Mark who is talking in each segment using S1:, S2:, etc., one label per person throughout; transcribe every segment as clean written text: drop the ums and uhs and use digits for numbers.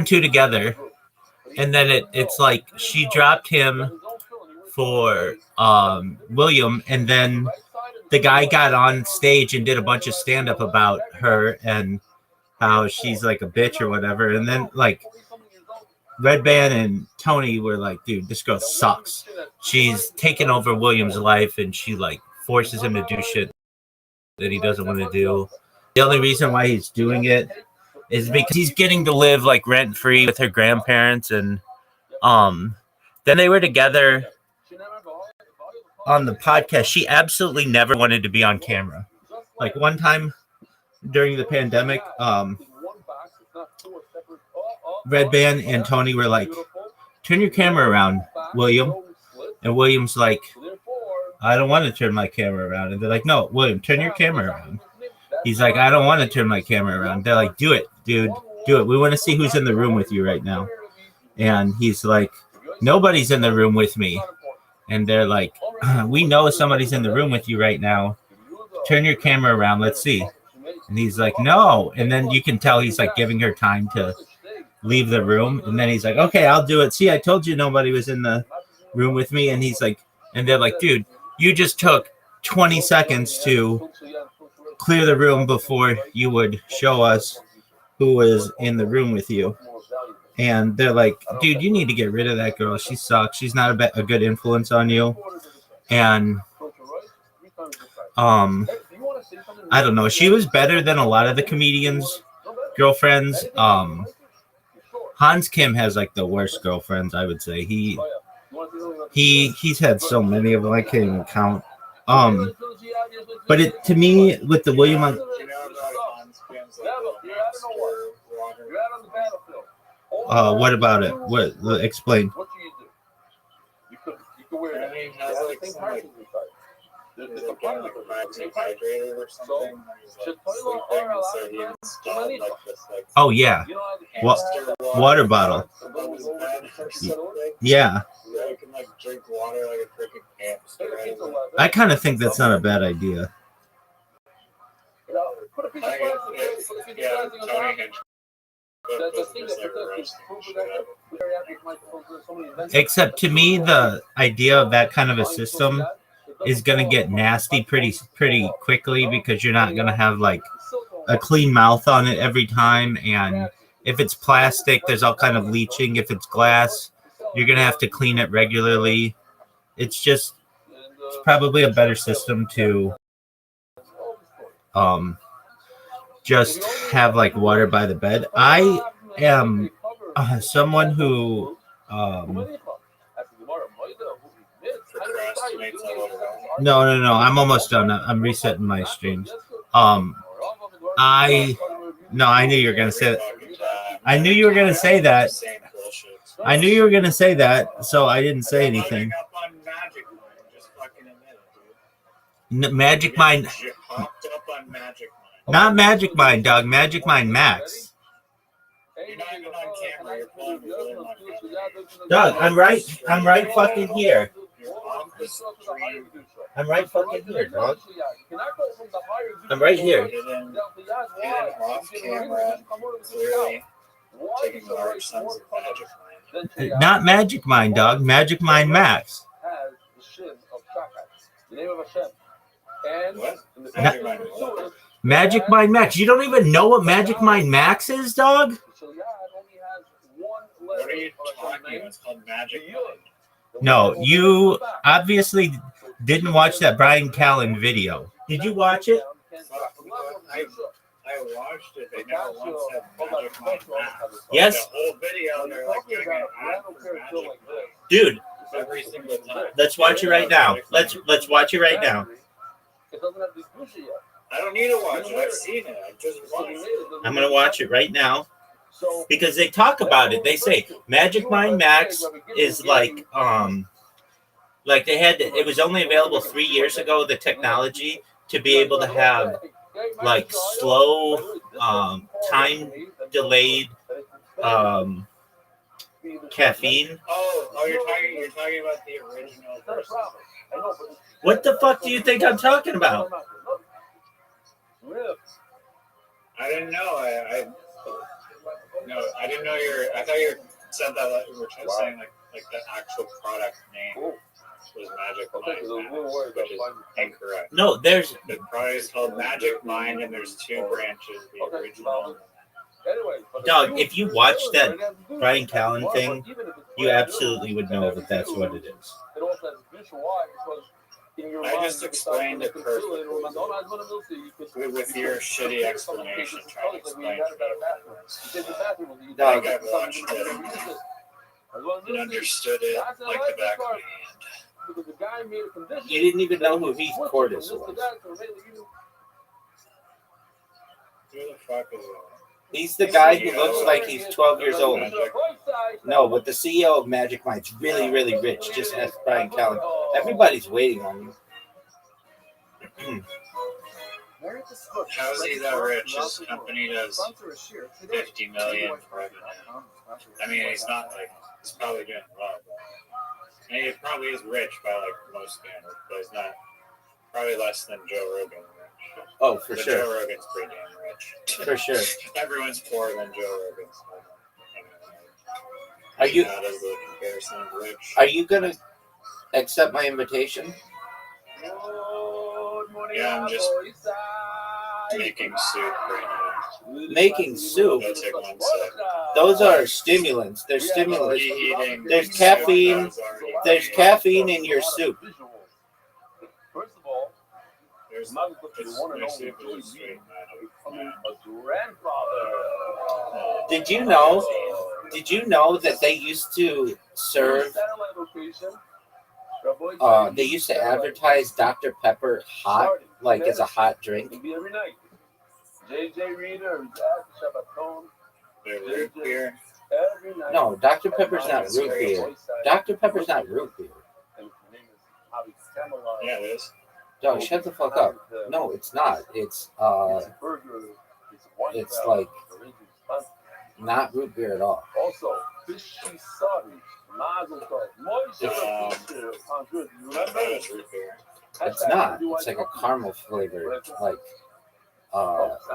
S1: two together, and then it's like she dropped him for William, and then the guy got on stage and did a bunch of stand-up about her and how she's like a bitch or whatever, and then like Red Band and Tony were like, dude, this girl sucks. She's taken over William's life, and she like forces him to do shit that he doesn't want to do. The only reason why he's doing it is because he's getting to live like rent free with her grandparents, and then they were together on the podcast. She absolutely never wanted to be on camera. Like one time during the pandemic, Red Band and Tony were like, turn your camera around, William. And William's like, I don't want to turn my camera around. And they're like, no, William, turn your camera around. He's like, I don't want to turn my camera around. They're like, do it, dude, do it. We want to see who's in the room with you right now. And he's like, nobody's in the room with me. And they're like, we know somebody's in the room with you right now. Turn your camera around. Let's see. And he's like, no. And then you can tell he's like giving her time to leave the room. And then he's like, okay, I'll do it. See, I told you nobody was in the room with me. And he's like, and they're like, dude, you just took 20 seconds to clear the room before you would show us who was in the room with you. And they're like, dude, you need to get rid of that girl. She sucks. She's not a good influence on you. And I don't know. She was better than a lot of the comedians' girlfriends. Hans Kim has like the worst girlfriends, I would say. He's had so many of them, I can't even count. But it to me with the William. What about it? What? Explain. Oh yeah, water bottle. Yeah. I kind of think that's not a bad idea. Except to me, the idea of that kind of a system is going to get nasty pretty quickly, because you're not going to have like a clean mouth on it every time. And if it's plastic, there's all kind of leaching. If it's glass, you're going to have to clean it regularly. It's probably a better system to just have like water by the bed. I am someone who no, I'm almost done. I'm resetting my streams. I knew you were gonna say that. I knew you were gonna say that. So I didn't say anything. Magic Mind. Not Magic Mind, dog. Magic Mind Max. Doug, I'm right fucking here. I'm right fucking here, dog. I'm right here. Not Magic Mind, dog. Magic Mind Max. Magic Mind Max. You don't even know what Magic Mind Max is, dog? What are you talking about? It's called Magic Mind. No, you obviously didn't watch that Brian Callen video. Did you watch it? I watched it. They never once said Magic Mind Max. Yes. The whole video, they're like doing an ad for Magic Mind. Dude, every single time. Let's watch it right now. Let's watch it right now. I don't need to watch it. I've seen it. I just watched it. I'm gonna watch it right now. Because they talk about it. They say Magic Mind Max is like they had it was only available 3 years ago, the technology to be able to have like slow time delayed caffeine. Oh, you're talking about the original version. What the fuck do you think I'm talking about? I didn't know.
S2: No, I didn't know I thought you said that like, you were saying like the actual product name was Magic Mind, which is incorrect.
S1: No, there's
S2: the product is called Magic Mind, and there's two branches. The original.
S1: Doug. If you watch that Brian Callen thing, you absolutely would know that that's what it is.
S2: I just explained it perfectly. With your shitty explanation, trying to explain to me.
S1: Doug,
S2: I've watched it and understood it like the back of my hand.
S1: you didn't even know who Heath Cordes was.
S2: Who the fuck is that?
S1: He's the guy who looks like he's 12 years old. No, but the CEO of Magic Mind's really, really rich. Just ask Brian Callen. Everybody's waiting on you.
S2: How is he that rich? His company does 50 million revenue. I mean, he's probably doing well. But, he probably is rich by like most standards, but he's not. Probably less than Joe Rogan rich.
S1: Oh, for
S2: but
S1: sure.
S2: Joe Rogan's pretty damn rich.
S1: For sure.
S2: Everyone's poorer than Joe Rogan's.
S1: Are you?
S2: Not as a comparison of rich.
S1: Are you gonna accept my invitation?
S2: Yeah, I'm just making soup right now.
S1: Making soup?
S2: I'll take one sip.
S1: Those are stimulants. They're stimulants. There's caffeine. There's caffeine in your soup. Did you know? Did you know that they used to serve? They used to advertise Dr. Pepper hot, like as a hot drink.
S2: Root beer?
S1: No, Dr. Pepper's not root beer. Dr. Pepper's not root beer.
S2: Yeah, it is.
S1: No, shut the fuck up. No, it's not. It's like not root beer at all. It's not. It's like a caramel flavor, like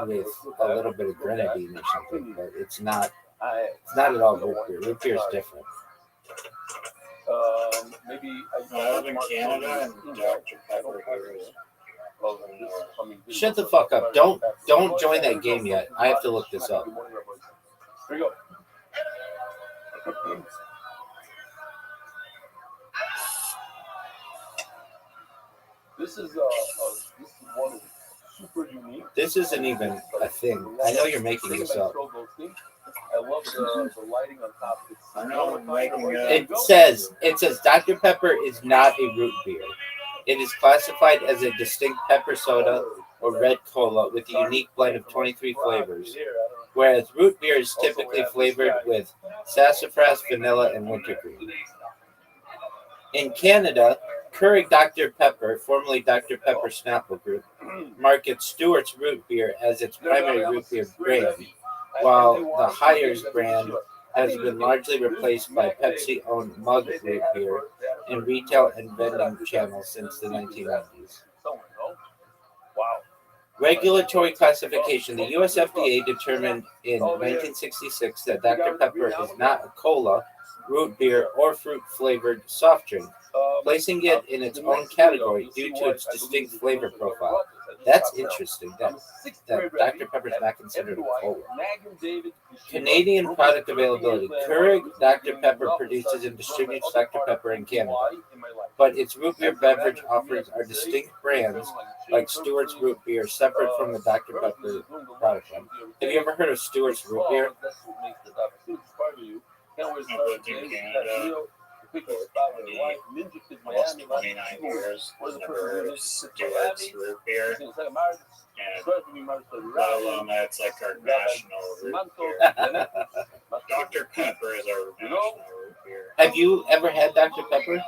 S1: with a little bit of grenadine or something. But it's not. It's not at all root beer. Root beer is different.
S2: I live in Canada, and Dr. Pepper here is.
S1: Shut the fuck up. Don't join that game yet. I have to look this up.
S3: Here you go. This is one super unique.
S1: This isn't even a thing. I know you're making this up.
S3: I love the lighting on top.
S2: I know I'm making
S1: It says Dr. Pepper is not a root beer. It is classified as a distinct pepper soda or red cola with a unique blend of 23 flavors, whereas root beer is typically flavored with sassafras, vanilla, and wintergreen. In Canada, Keurig Dr. Pepper, formerly Dr. Pepper Snapple Group, markets Stewart's Root Beer as its primary root beer brand, while the Hires brand has been largely replaced by Pepsi-owned mug root beer in retail and vending channels since the 1990s. Regulatory classification. The US FDA determined in 1966 that Dr. Pepper is not a cola, root beer, or fruit-flavored soft drink, placing it in its own category due to its distinct flavor profile. That's interesting, that Dr. Pepper is not considered a cola. Canadian product availability. Keurig Dr. Pepper produces and distributes Dr. Pepper in Canada, but its root beer beverage offerings are distinct brands like Stewart's Root Beer, separate from the Dr. Pepper product line. Have you ever heard of Stewart's Root Beer?
S2: I've lived in Canada for almost 29 years. Never heard of Stewart's Root Beer. And let alone that it's like our national root beer. Dr. Pepper is our national root beer.
S1: Have you ever had Dr. Pepper?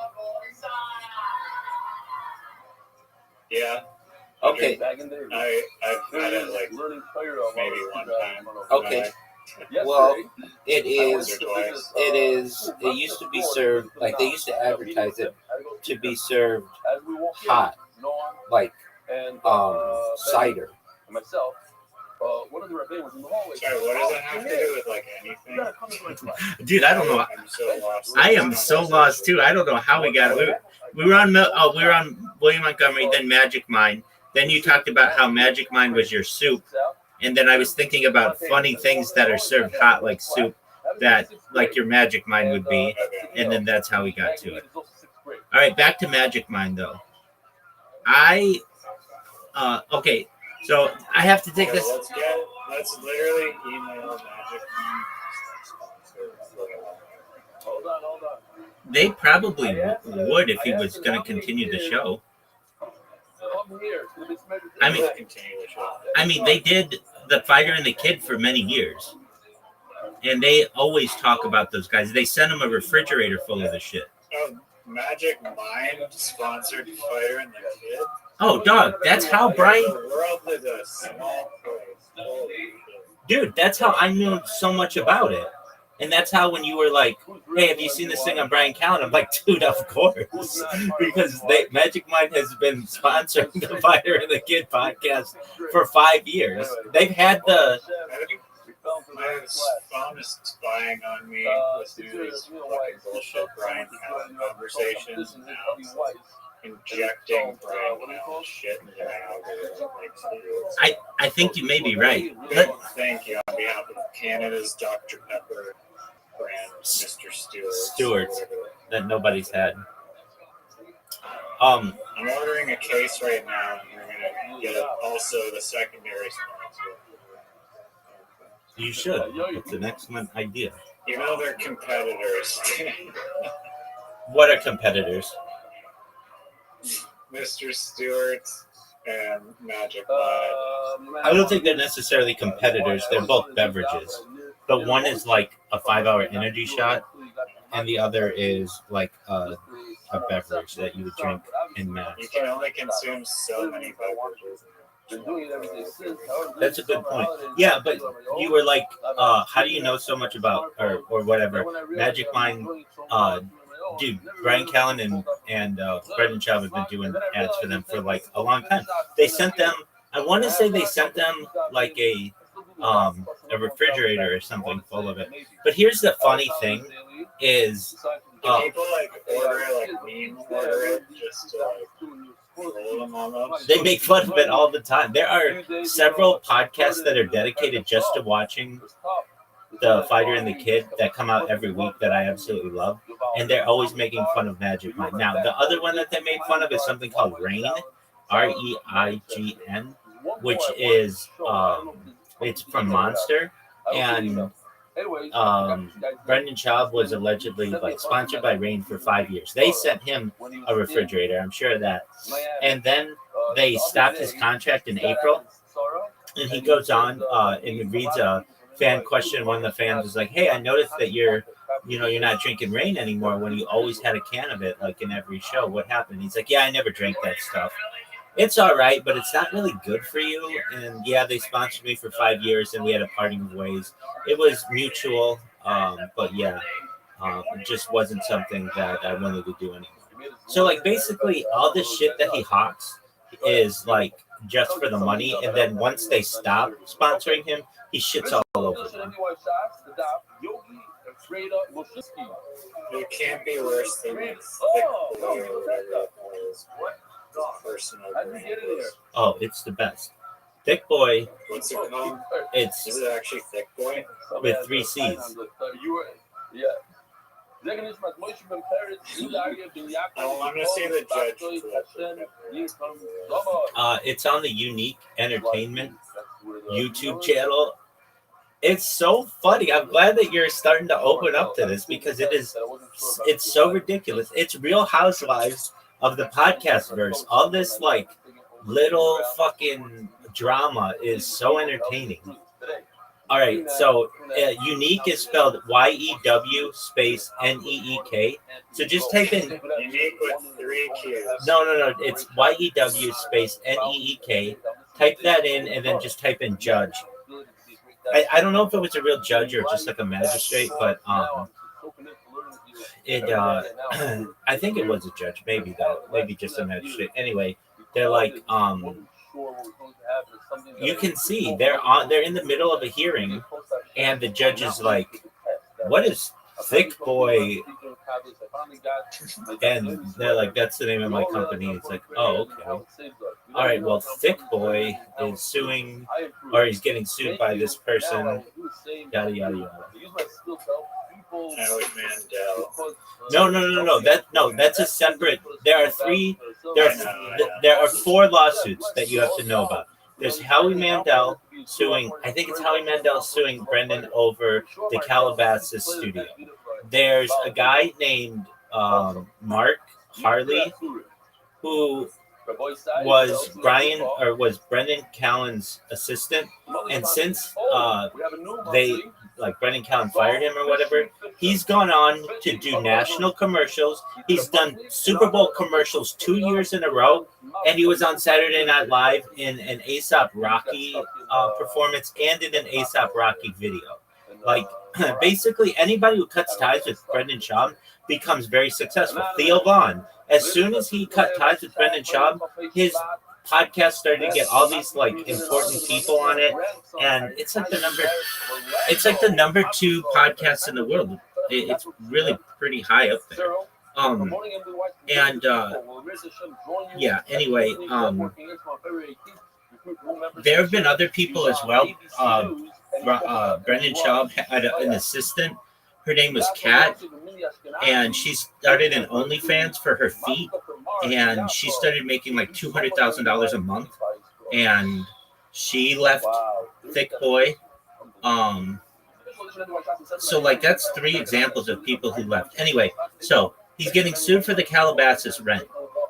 S2: Yeah.
S1: Okay.
S2: I've had it like maybe one time.
S1: Okay. Well, it used to be served, like they used to advertise it to be served hot, like cider.
S3: One of the Rabbi was in the hallway.
S2: Sorry, what does that have to do with like anything?
S1: Dude, I don't know.
S2: I'm so lost.
S1: I am so lost too. I don't know how we got it. We were on William Montgomery, then Magic Mind. Then you talked about how Magic Mind was your soup, and then I was thinking about funny things that are served hot like soup, that like your Magic Mind would be, and then that's how we got to it. All right, back to Magic Mind though. Okay, so I have to take this.
S2: Let's literally email Magic Mind.
S3: Hold on.
S1: They probably would if he was going to continue the show. I mean, they did The Fighter and the Kid for many years, and they always talk about those guys. They sent him a refrigerator full of the shit.
S2: Magic Mind sponsored Fighter and the Kid.
S1: Oh, dog, that's how Brian.
S2: The world is a small place. Holy shit.
S1: Dude, that's how I knew so much about it. And that's how when you were like, hey, have you seen this thing on Brian Callen? I'm like, dude, of course. Because Magic Mind has been sponsoring the Fighter and the Kid podcast for 5 years. They've had the...
S2: My phone is spying on me with these fucking bullshit Brian Callen conversations and now injecting Brian Callen shit into my algorithm.
S1: I think you may be right.
S2: Thank you on behalf of Canada's Dr. Pepper brand, Mr.
S1: Stewart, that nobody's had.
S2: I'm ordering a case right now, and we're gonna get also the secondary sponsor.
S1: You should. It's an excellent idea.
S2: You know they're competitors.
S1: What are competitors?
S2: Mr. Stewart and Magic Mind.
S1: I don't think they're necessarily competitors. They're both beverages. But one is like a 5-hour energy shot, and the other is like a beverage that you would drink in mass.
S2: You can only consume so many beverages.
S1: That's a good point. Yeah, but you were like, how do you know so much about, or whatever, Magic Mind, dude, Brian Callen and Brendan Schaub have been doing ads for them for like a long time. They sent them, I want to say they sent them like a refrigerator or something full of it. But here's the funny thing is,
S2: people like order it, like meme order it just to like roll them almost.
S1: They make fun of it all the time. There are several podcasts that are dedicated just to watching the Fighter and the Kid that come out every week that I absolutely love, and they're always making fun of Magic Mind. Now, the other one that they made fun of is something called Reign, REIGN, which is it's from Monster, and Brendan Schaub was allegedly like sponsored by Reign for 5 years. They sent him a refrigerator, I'm sure of that, and then they stopped his contract in April, and he goes on and he reads a fan question. One of the fans was like, hey, I noticed that you're not drinking Reign anymore when you always had a can of it like in every show. What happened? He's like, yeah, I never drank that stuff. It's all right, but it's not really good for you. And yeah, they sponsored me for 5 years and we had a parting of ways. It was mutual, but yeah, it just wasn't something that I wanted to do anymore. So like basically all this shit that he hawks is like just for the money. And then once they stop sponsoring him, he shits all over them.
S2: It can't be worse than this.
S1: Oh, it's the best. Thick Boy.
S2: What's it called?
S1: Is
S2: it actually Thick Boy?
S1: With 3 C's.
S3: Yeah. I'm going
S2: to see the judge.
S1: It's on the Unique Entertainment YouTube channel. It's so funny. I'm glad that you're starting to open up to this because it's so ridiculous. It's Real Housewives of the podcast verse. All this like little fucking drama is so entertaining. All right, so Unique is spelled YEW space NEEK. So just type in
S2: Unique with 3 Q's.
S1: No. It's YEW space NEEK. Type that in and then just type in judge. I don't know if it was a real judge or just like a magistrate, but I think it was a judge, maybe just a magistrate. Anyway, they're like
S3: sure what was going to happen. It's something that
S1: you can see they're in the middle of a hearing, and the judge is like, "What is Thick Boy?" And they're like, "That's the name of my company." It's like, "Oh, okay. All right. Well, Thick Boy is suing, or he's getting sued by this person. Yada yada yada."
S2: Howie Mandel.
S1: No. That's a separate. There are three. There are four lawsuits that you have to know about. There's Howie Mandel suing. I think it's Howie Mandel suing Brendan over the Calabasas studio. There's a guy named Mark Harley who was Brendan Callen's assistant, and since Brendan Callen fired him or whatever, he's gone on to do national commercials. He's done Super Bowl commercials 2 years in a row, and he was on Saturday Night Live in an A$AP Rocky performance and in an A$AP Rocky video. Like, basically, anybody who cuts ties with Brendan Schaub becomes very successful. Theo Vaughn, as soon as he cut ties with Brendan Schaub, his podcast started to get all these important people on it, and it's like the number 2 podcast in the world. It's really pretty high up there. Anyway, there have been other people as well. Brendan Schaub had an assistant. Her name was Kat, and she started an OnlyFans for her feet, and she started making like $200,000 a month, and she left Thick Boy. So that's 3 examples of people who left. Anyway, so he's getting sued for the Calabasas rent.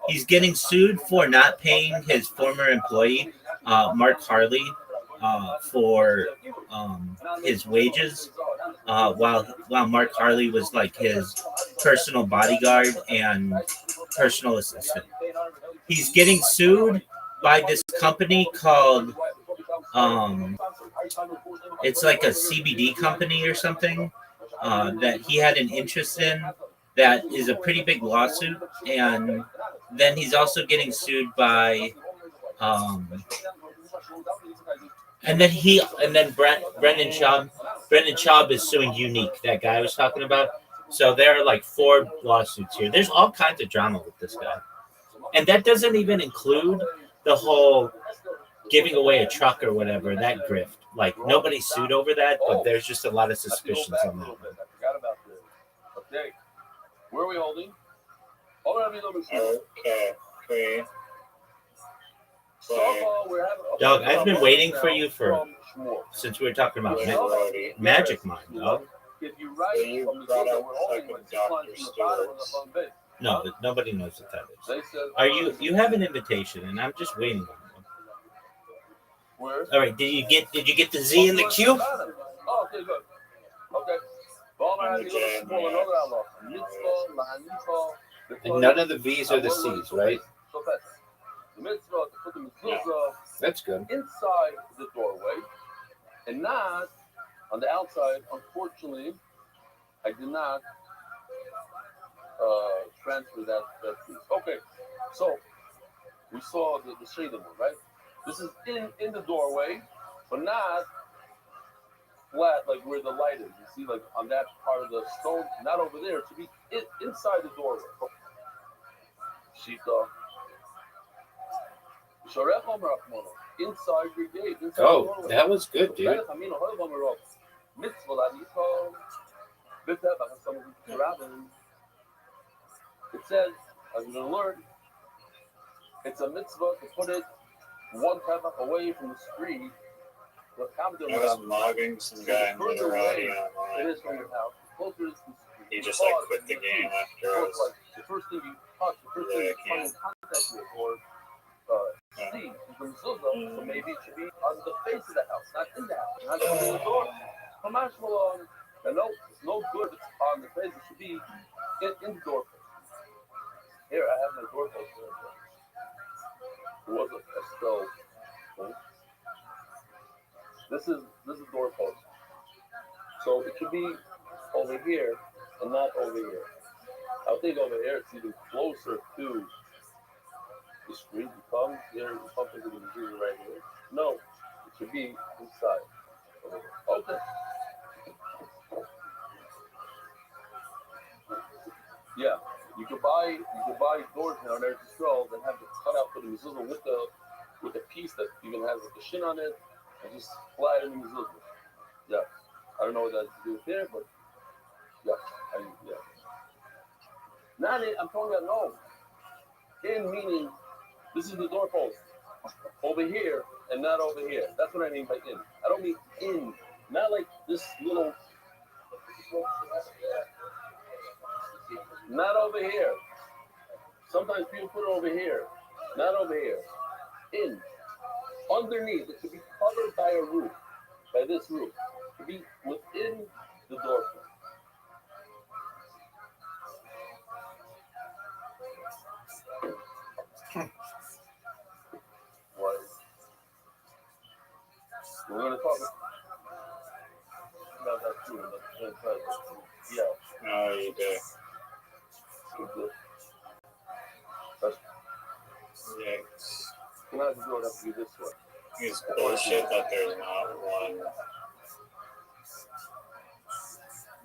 S1: He's getting sued for not paying his former employee, Mark Harley, for his wages, while Mark Harley was like his personal bodyguard and personal assistant. He's getting sued by this company called it's like a CBD company or something that he had an interest in. That is a pretty big lawsuit, and then he's also getting sued by Brendan Schaub is suing Unique, that guy I was talking about. So there are like 4 lawsuits here. There's all kinds of drama with this guy. And that doesn't even include the whole giving away a truck or whatever, that grift. Like, nobody sued over that, but there's just a lot of suspicions on that one.
S3: Okay. Where are we holding?
S2: Okay.
S1: Dog, I've been waiting for you since we were talking about Magic Mind, dog. No, nobody knows what that is. You have an invitation, and I'm just waiting on you. All right, did you get the Z in the cube?
S3: Oh, okay, good. Okay.
S1: And none of the V's or the C's, right? That's good.
S3: Inside the doorway and not on the outside. Unfortunately, I did not transfer that piece. Okay, so we saw the shade of it, right? This is in the doorway, but not flat like where the light is. You see, like on that part of the stone, not over there. To be inside the doorway. Shita. Inside your gate.
S1: Oh, that was good, dude.
S3: It says, as we're going to learn, it's a mitzvah to put it 1 tefach away from the street.
S2: I was logging some guy in Literati online.
S3: It is from your house. Closer to the street.
S2: He just quit the game after I was.
S3: The first thing you touch, the first thing you come in contact with, or see, so maybe it should be on the face of the house, not in the house, not in the door. It's no good if it's on the face. It should be in the doorpost. Here, I have my doorpost. Who was it? Estelle. This is doorpost. So it should be over here and not over here. I think over here it's even closer to the street, you come here, you pump into the mezuzah right here. No, it should be inside. Okay. Yeah, you could buy doors now in Eretz Yisrael that have the cutout for the mezuzah with the piece that even has like the shin on it, and just fly it in the mezuzah. Yeah, I don't know what that has to do with here, but yeah, yeah. Not it. I'm talking about no. In meaning, this is the doorpost over here and not over here. That's what I mean by in. I don't mean in, not like this little. Not over here. Sometimes people put it over here, not over here. In, underneath, it should be covered by a roof, by this roof. It should be within the door frame. What? We're going to talk about that too. Yeah.
S2: No, you do.
S3: That's,
S2: Yeah.
S3: you're not going to have to do this way.
S2: It's bullshit that there's not one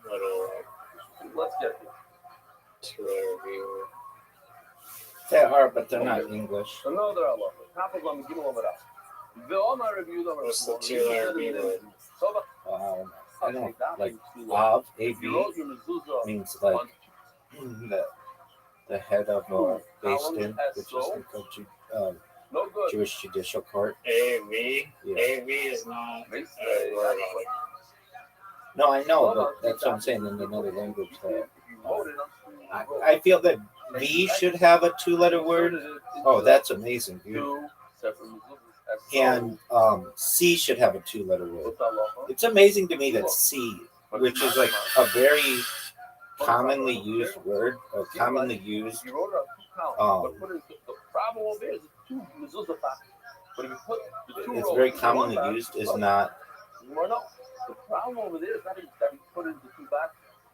S2: little
S3: Let's get here.
S2: two-layer view.
S1: They are, but they're not English.
S3: Another Allah. Half of them, give them it up. The Omar review them.
S2: What's the two-layer view?
S1: I don't like Av, A-V, means like the head of based in, which is like a
S3: No good.
S1: Jewish judicial court.
S2: AV?
S1: Yeah.
S2: AV is not a word.
S1: No, I know, but that's what I'm saying in another language. I feel that V should have a two-letter word. Oh, that's amazing, dude. And C should have a two-letter word. It's amazing to me that C, which is like a very commonly used word, or commonly used.
S3: The problem over there is two mezuzah pockets. But if you put the two
S1: It's
S3: rows
S1: very
S3: in
S1: commonly
S3: one
S1: used. Is not.
S3: Well, no. The problem over there is not that you put it into two back.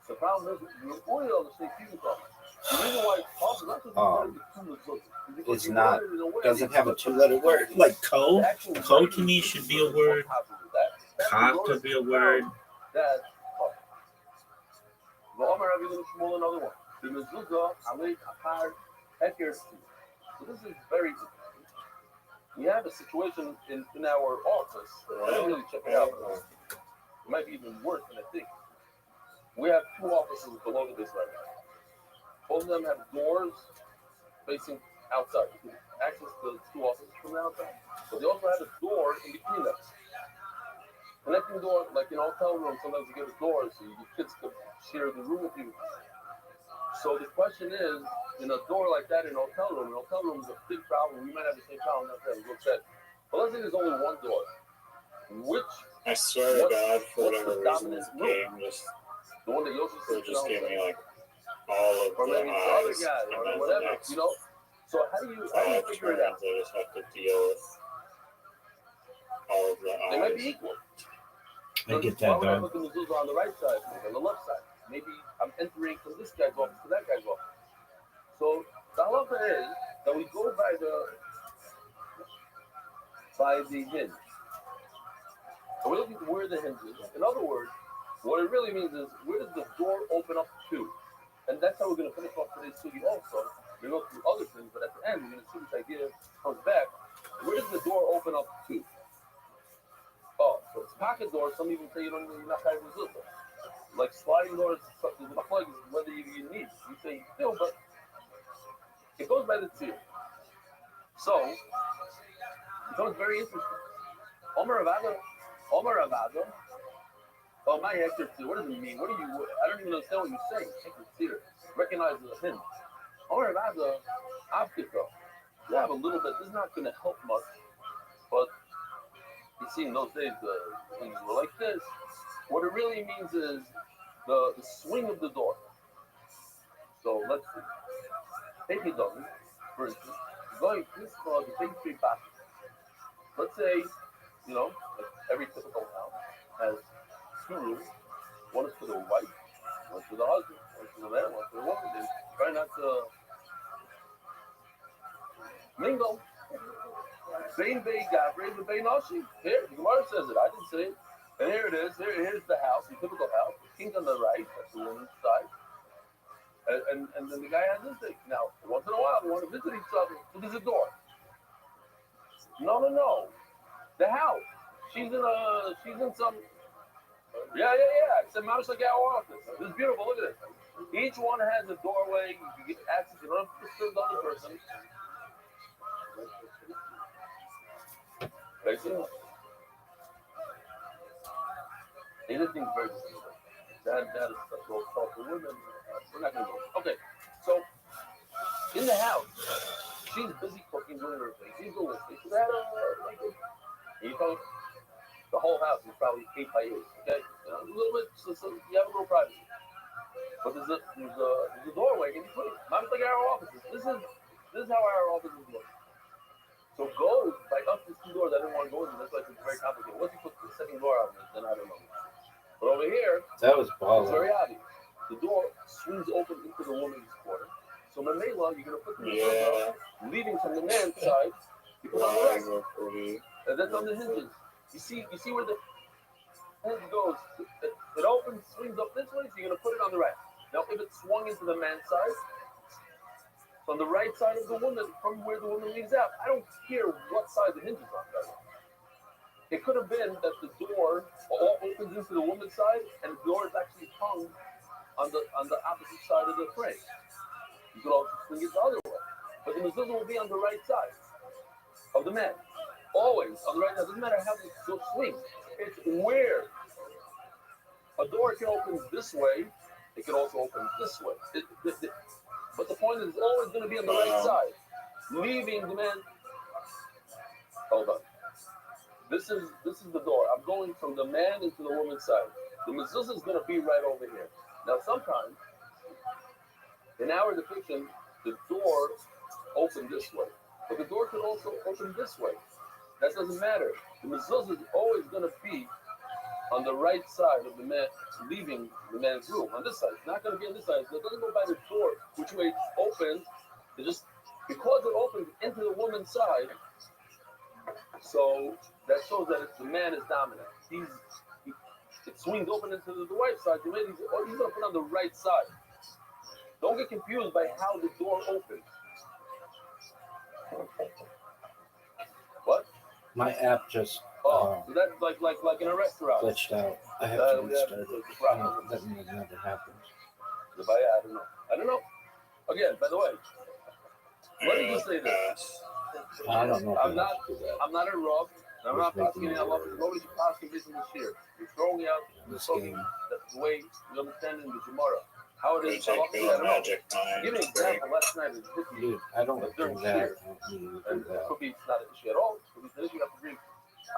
S3: The problem is you oil the same fusion problem. The reason why it's possible not to put it into two mezuzah.
S1: It's not. Doesn't have a two-letter word. Like ko. Ko to me should be a word. Ka could be a word.
S3: That's the Omer Rabbi Shmuel, another one. The mezuzah alei akar heker. So this is very good. We have a situation in our office. I didn't really check it out. It might be even worse than I think. We have two offices below this right now. Both of them have doors facing outside. You can access the two offices from the outside. But they also have a door in between them. Connecting door, like in hotel rooms, sometimes you get a door so your kids could share the room with you. So the question is, in a door like that in a hotel room is a big problem. We might have the same problem. But let's say there's only one door. Which
S2: I swear to God, for whatever reason, this game
S3: the one that
S2: just gave me like all of
S3: or
S2: the
S3: maybe the other
S2: eyes,
S3: guy,
S2: and
S3: or
S2: then
S3: whatever,
S2: the next
S3: you know. So how do you figure it out?
S2: I just have to deal with all of the eyes.
S3: They might be equal.
S1: I get
S3: Why
S1: that,
S3: would I
S1: dog.
S3: put the mezuzah on the right side, on the left side? Maybe I'm entering from this guy's office to that guy's office. So the halacha is that we go by the hinge. So we're looking for where the hinge is. In other words, what it really means is where does the door open up to? And that's how we're going to finish off today's study also. We're going to go through other things, but at the end, we're going to see this idea comes back. Where does the door open up to? Oh, so it's pocket door. Some even say you're not having mezuzah. Like sliding doors, there's a plug whether you need. You say still, but it goes by the tzir. So it becomes very interesting. Omer Avada. Oh, my hector tzir. What does it mean? What do you? I don't even understand what you're saying. Hector tzir. Recognize the hymn. Omer Avada. Avtika. You have a little bit. This is not going to help much, but you see in those days the things were like this. What it really means is the swing of the door. So let's see. Take a dummy, for instance, going this for the big three pockets. Let's say, like every typical house has two rooms. One is for the wife, one for the husband, one for the man, one for the woman. They try not to mingle. Bein Bei Gavre, the Bein Oshi. Here, the Gemara says it. I didn't say it. And here it is. Here's the house, the typical house. The king on the right, that's the woman's side. And then the guy has this thing. Now, once in a while, they want to visit each other. So there's a door. No. The house. She's in some. Yeah. It's a mouse like our office. This is beautiful. Look at this. Each one has a doorway. You can get access. You don't have to disturb the other person. Basically. Anything very difficult. That is such a talk for women. We're not going to go. Okay. So, in the house, she's busy cooking, doing her thing. He's doing this thing. So that, you know, the whole house is probably 8 by 8. Okay? A little bit, so you have a little privacy. But there's a doorway in between. Not like our offices. This is how our offices look. So go, like up these 2 doors, I didn't want to go into. That's why it's very complicated. Once you put the second door out, then I don't know. But over here,
S1: That was
S3: it's
S1: baller.
S3: very obvious. The door swings open into the woman's quarter. So Mamela, you're gonna put the door leaving from the man's side. You put on the right. And that's on the hinges. You see where the hinge goes. It opens, swings up this way, so you're gonna put it on the right. Now, if it swung into the man's side, on the right side of the woman, from where the woman leaves out, I don't care what side the hinge is on. It could have been that the door all opens into the woman's side, and the door is actually hung on the opposite side of the frame. You could also swing it the other way, but the mezuzah will be on the right side of the man, always on the right side. It doesn't matter how the door swings. It's where a door can open this way. It can also open this way. But the point is, it's always going to be on the right side, leaving the man. Hold on. This is the door. I'm going from the man into the woman's side. The mezuzah is going to be right over here. Now, sometimes in our depiction, the door opened this way, but the door could also open this way. That doesn't matter. The mezuzah is always going to be on the right side of the man, leaving the man's room. On this side, it's not going to be on this side. It doesn't go by the door, which way it opens. It just because it opens into the woman's side. So that shows that the man is dominant. It swings open into the wife's side. He's going to put on the right side. Don't get confused by how the door opens. What?
S1: My app just
S3: So that's like in a restaurant.
S1: glitched out. I have to restart it. That never happens.
S3: I don't know. Again, by the way, what did you say this?
S1: I don't know.
S3: I'm not a Rob. I'm not asking you. Nobody should ask you this in this year. You're throwing out
S1: This game.
S3: That's the way you understand in the Gemara. How it is.
S2: Take the magic
S3: Give me an example. Last night it hit me.
S1: Dude, I don't do
S3: During
S1: that.
S3: shear. And it could be not an issue at all. It could be an issue. You have to agree.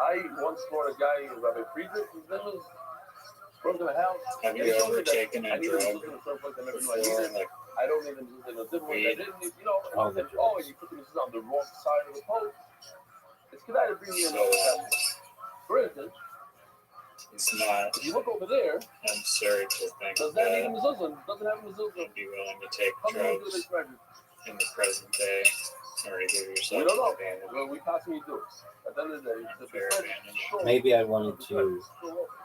S3: I once taught a guy, Rabbi Friedrich, his name was broke in the house.
S2: Have you ever taken a
S3: I needed
S2: drug
S3: to in a certain place I never knew I
S2: before?
S3: needed.
S2: Like,
S3: I don't even use it in a different way. I didn't,
S1: All the drugs.
S3: you put this on the wrong side of the post. It's because I had to bring me in all. For instance,
S2: it's not
S3: if you look over there,
S2: absurd to think
S3: does that need a
S2: that
S3: mezuzah? Doesn't have a mezuzah.
S2: you'd be willing to take
S3: How many do
S2: drugs
S3: this record?
S2: in the present day or to give
S3: We
S2: yourself
S3: don't know.
S2: an advantage.
S3: Well, we constantly do. At the end of the day, it's a
S2: Fair advantage.
S1: Maybe I wanted to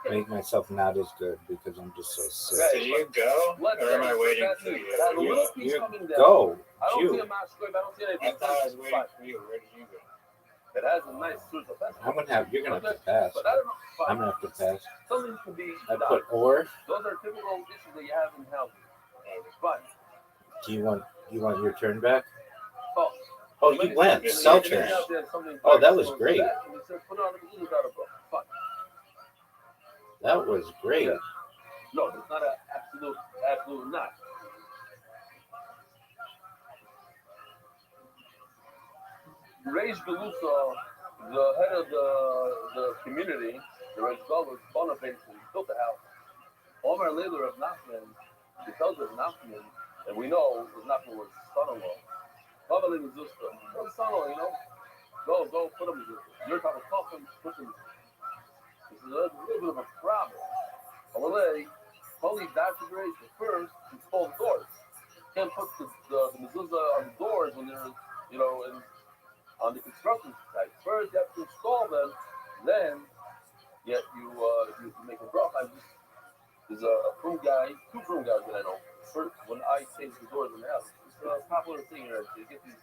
S1: make myself not as good because I'm just so sick.
S2: Did you go? Or am I waiting for you?
S3: That little piece
S1: You
S3: coming down.
S1: go.
S3: I don't see
S1: You.
S3: a mask I don't see anything.
S2: I thought I was waiting for you. Where did you go?
S3: It has a nice suit of
S1: I'm gonna have. You're gonna have to pass.
S3: But I don't know.
S1: I'm gonna have to pass.
S3: Something could be
S1: I
S3: done.
S1: put or.
S3: Those are typical issues that you have in housing. But
S1: Do you want your turn back?
S3: oh,
S1: Oh, you went. Cell turn. Oh, that was great.
S3: Put on a little bit of fun.
S1: That was great.
S3: No, it's not an absolute not. Reish Galusa, the head of the community, the Reish Galusa, Bonavent, he built the house. Omer later of Nachman, because of Nachman, and we know Nachman was son-in-law. Probably Mizusta. Well, son-in-law, go put him in. You're trying to talk him, put him. This is a little bit of a problem. Amalei, holy dashigration first, install the doors. Can't put the mezuzah on the doors when they're, and on the construction site. First, you have to install them, then you make a bracha. There's a frum guy, two frum guys that I know. First, when I change the doors in the house, it's a popular thing here. You get these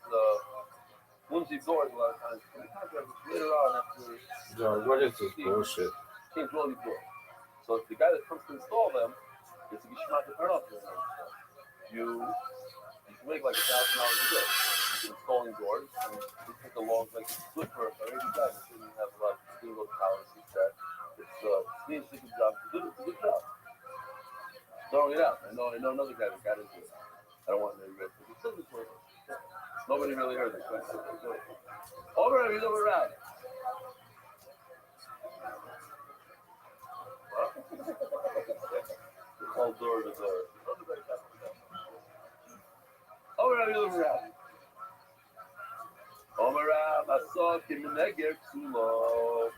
S3: flimsy doors a lot of times. And the contractors later on after
S1: What is this bullshit?
S3: change all these doors. So the guy that comes to install them gets to be smart to turn off them. You can make like $1,000 a day. You're installing doors, and it takes a long, like it's good for 80 guys. You shouldn't have a lot of single tolerances that it's a good job. It's a good job. Throwing it out. I know another guy that got into it. I don't want to name it, but it's still this way. Nobody really heard it. Over and over around. The whole door to door. Over and over around. Over around. I saw him in that gear too low.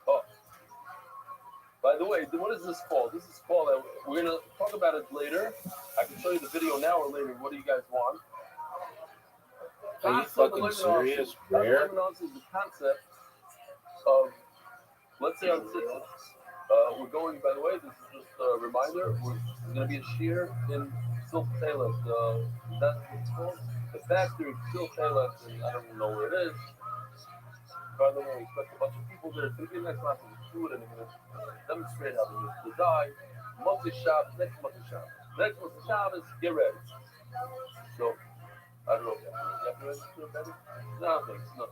S3: Oh. By the way, what is this called? This is called, we're going to talk about it later. I can show you the video now or later. What do you guys want?
S1: Are you fucking serious? Where?
S3: Is the concept of, let's say on 6th, we're going, by the way, this is just a reminder, there's going to be a shear in Silk Taylor. That's what it's called. The factory Silk Taylor, and I don't even know where it is. By the way, we expect a bunch of people there. It's going to be a nice amount of food, and they're going to demonstrate how they use the dye. Monthly shop, next monthly shop. Next monthly shop is get ready. So, I don't know if you have ready to it, baby? No, thanks. No.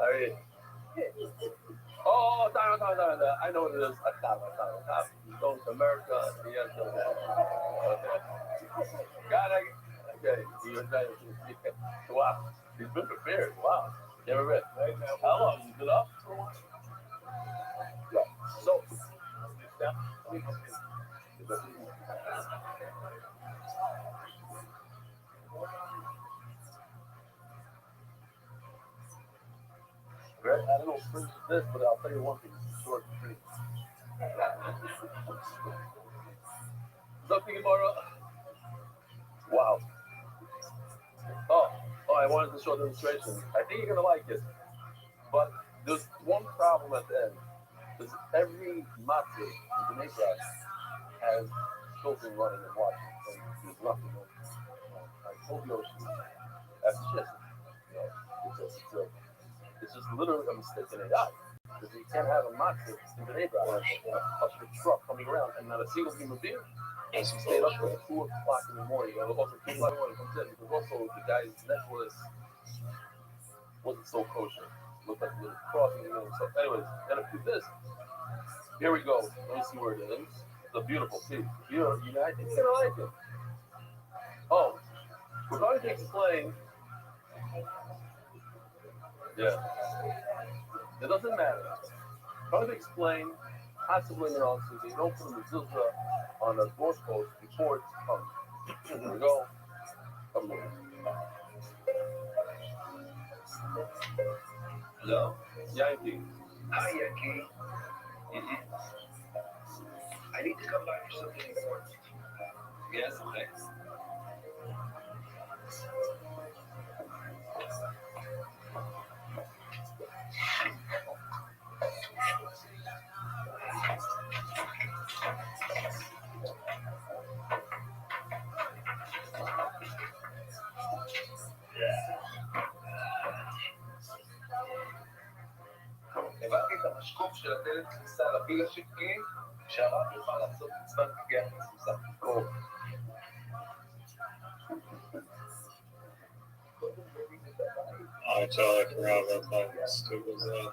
S3: All right. Oh, time. I know what it is. Time. He's going to America. Yes, okay. Got it. Okay. Wow. He's been prepared. Wow. Never read. How long? You been up for a while? Yeah. So, I don't know if this, but I'll tell you one thing. Short and sweet. Something tomorrow. Wow. Oh, I wanted to show a demonstration. I think you're gonna like it. But there's one problem at the end. Because every matzah in Jamaica has children running and watching. And there's nothing. I told you, that's just, it's just literally a mistake in AI. Because you can't have a matzah in the neighborhood, a truck coming around, and not a single human being. And she stayed up till 2 o'clock in the morning. And also 2 o'clock in the morning comes in because also the guy's necklace wasn't so kosher. It looked like a little cross in the middle. So, anyways, gotta do this. Here we go. Let me see where it is. It's a beautiful piece. I think you're gonna like it. Oh, we're going to explain. Yeah. It doesn't matter. I'm going to explain possibly on so they don't put a mezuzah on a doorpost before it's hung. Here we go. Come on. Hello? Yankee.
S4: Hi, Yankee. I need to come by for something important.
S3: Yes, thanks.
S4: הבנתי את המשקוף של הדלת כניסה לווילה שלי, שהרב יוכל לעשות מצוות פגיעה בסוסה.
S2: I totally forgot about that stupid thing.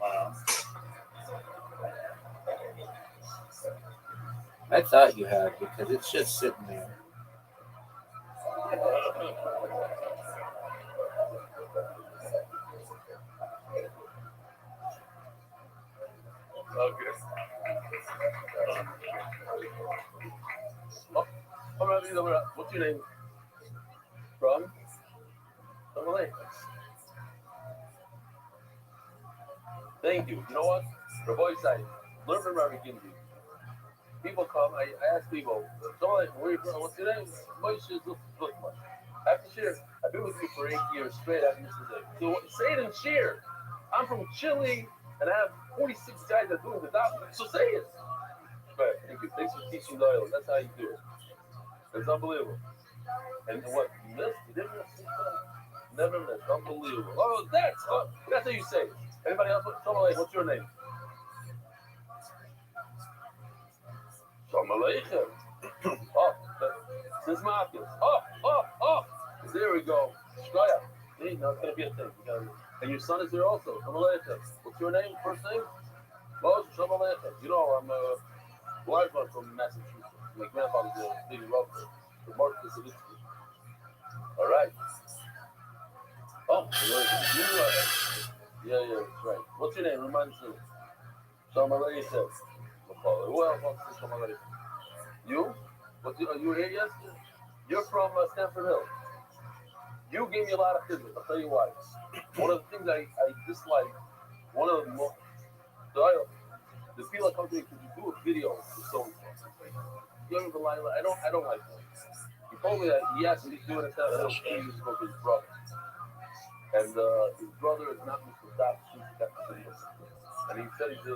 S2: Wow.
S1: I thought you had because it's just sitting there.
S3: Okay. What's your name? From? LA. Thank you. You know what? Rabbi side. Learn from Rabbi Gimby. people come. I ask people, so like, where you from? What's your name? Moshe Zuckman. After Shir, I've been with you for 8 years straight after today. So say it in Shir. I'm from Chile, and I have 46 guys that are doing the document. So say it. Right, thank you. Thanks for teaching loyal. That's how you do it. It's unbelievable. And what? You missed? You didn't miss? Never missed. Unbelievable. Oh, that's how you say it. Anybody else? Someone like, what's your name? Shalom Aleichem. Oh, since Marcus. Oh. There we go. Shkoya. See, now it's going to be a thing. And your son is there also. Shalom Aleichem. What's your name? First name? Moshe Shalom Aleichem. You know, I'm a large one from Massachusetts. My grandfather's a big Rothschild. The Marcus of Italy. All right. Oh, yeah, that's right. What's your name? Remind me. Shalom Aleichem. Who else wants to Shalom Aleichem? You? Are you here yesterday? You're from Stanford Hill. You gave me a lot of physics. I'll tell you why. One of the things I dislike, one of the most, the people that come to me, could you do a video with so-and-so? You don't even lie. I don't like that. He told me that he asked me to do it at Stanford Hill 3 years ago to his brother. And his brother is not Mr. Dot since he got the video. And he said he's a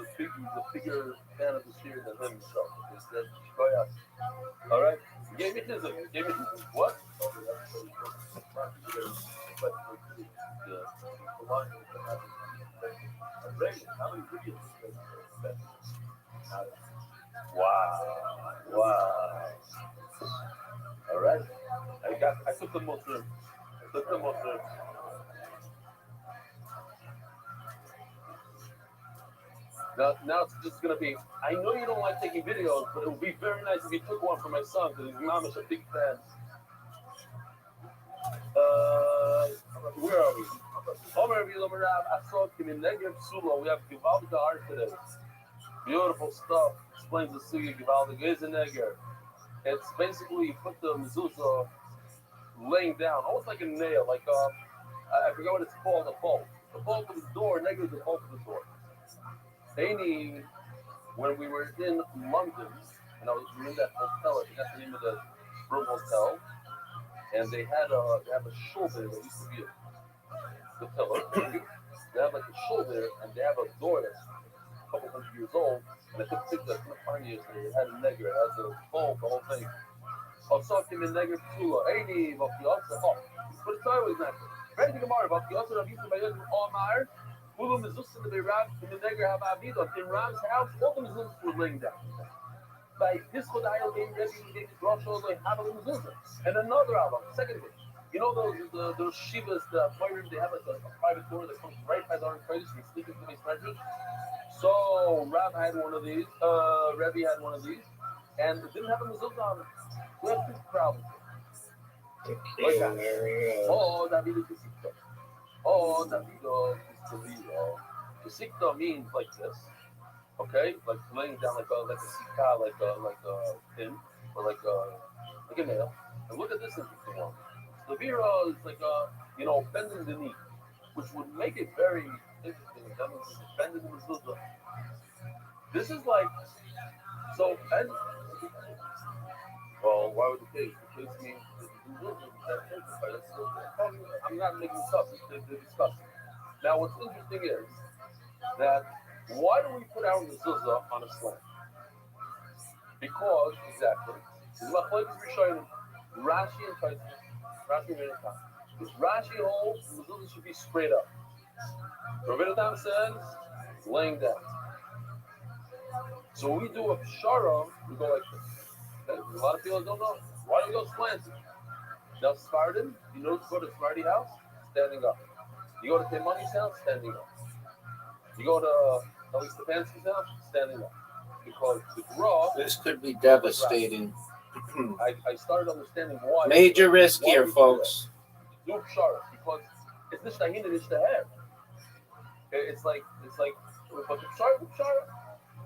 S3: bigger fan of the series than him himself. He said, all right. He gave me his. What? Wow. All right. I took the most room. Now it's just going to be, I know you don't like taking videos, but it would be very nice if you took one for my son, because his mom is a big fan. Where are we? We have Givaldic art today. Beautiful stuff. Explains the Suya Givaldic is a Neger. It's basically you put the mezuzah laying down, almost like a nail, like I forgot what it's called, a bolt. The bolt of the door, Neger is the bolt of the door. Amy, when we were in London, and I was in that hotel, I forgot the name of the room hotel, and they have a shoulder that used to be the pillar. They have like a shoulder, and they have a door that's a couple hundred years old. And I took pictures from the pioneers, and it had a Neger, it has a bowl, the whole thing. Salkim in Neger Psula, Amy, Vakiasa, but it's always nice. Ready to Gemara, Vakiasa, Rabbi Yisrael, Omar. Ulu mezuzah in the Rab in the Neger have Avidah in Ram's house. All the mezuzahs were laying down. By this Chodayel game, Rabbi gave Rothschild they have a mezuzah. And another album, second thing. You know those shivas, the aquarium, they have like a private door that comes right by the Arn Kodesh. You sneak into the bedroom. So Rabbi had one of these. Rabbi had one of these, and it didn't have a mezuzah on it. We have two problems. Like that. Oh, David is Kesikto. Oh, David is Toledo. Kesikto means like this, okay? Like laying down like a sika, like a pin, or like a nail. And look at this interesting one. Levira is like bending the knee, which would make it very interesting. That means it's bending the mezuzah. This is like so. And well, why would the case? The case means I'm not making this up. They're discussing. Now, what's interesting is that why do we put our mezuzah on a slant? Because exactly, Rashi and Taisa. Rashi holds the mezuzah should be straight up. Rabbi says laying down. So when we do a pshara, we go like this. Okay? A lot of people don't know. Why do we go slanted? Now Sfardim, you know, go to Sephardi house, standing up. You go to Taimani's house, standing up. You go to Eli Stefanski's house, standing up. Because the draw.
S5: This could be devastating.
S3: I started understanding why.
S5: Major risk here, folks.
S3: Do pshara because it's nishtahin and nishtaher. It's like, but the pshara.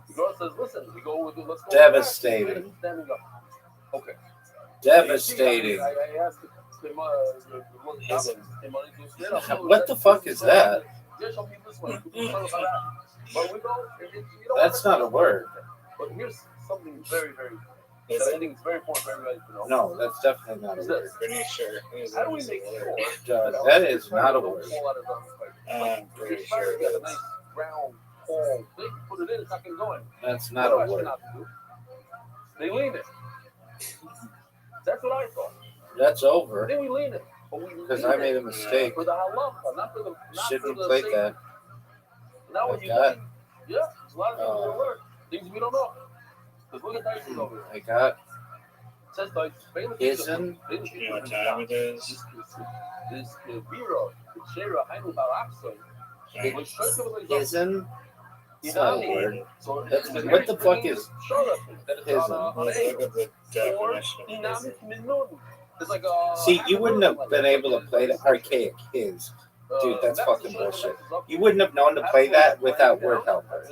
S3: The girl says, "Listen, let's go."
S5: Devastating.
S3: Standing up. Okay.
S5: Devastating.
S3: I asked
S5: What the fuck is that?
S3: But we go.
S5: That's not a word.
S3: But here's something very, very.
S2: Is
S3: That I
S2: it?
S3: think it's very important for everybody to know.
S5: No, that's definitely not a
S3: Is
S5: word.
S3: this?
S2: Pretty sure.
S3: How do we make sure
S5: That is not a
S3: don't
S5: word.
S3: fall out of the
S2: I'm pretty
S3: It's
S2: sure
S3: got a
S2: it
S3: nice
S2: is.
S3: round, tall thing. Put it in, it's not going to go in.
S5: That's
S3: What
S5: not
S3: do
S5: a word.
S3: astronauts do? They lean it. That's what I thought.
S5: That's over.
S3: Then we lean it. But we
S5: Because
S3: lean
S5: I made
S3: it
S5: a mistake.
S3: for the halacha, not for the. Not
S5: Shouldn't
S3: for the
S5: play
S3: sake-
S5: that.
S3: Now when
S5: Like
S3: you
S5: that.
S3: lean, yeah, there's a lot of things we don't learn. Things we don't know. Because look at Tyson over
S5: I
S3: here.
S5: got
S3: It says Tyson.
S5: isn't.
S2: You know what time it is?
S3: This Vira, the Shera, Hainu Balakson, which shows us
S5: Isn't. It's not a word.
S3: So
S5: That's- what the fuck is
S3: ism?
S2: Look at the definition of
S3: Dynamic
S2: ism.
S3: minun. It's like
S5: See, you wouldn't have been able to play the archaic his. Dude, that's fucking bullshit. You wouldn't have known to play that without word helper.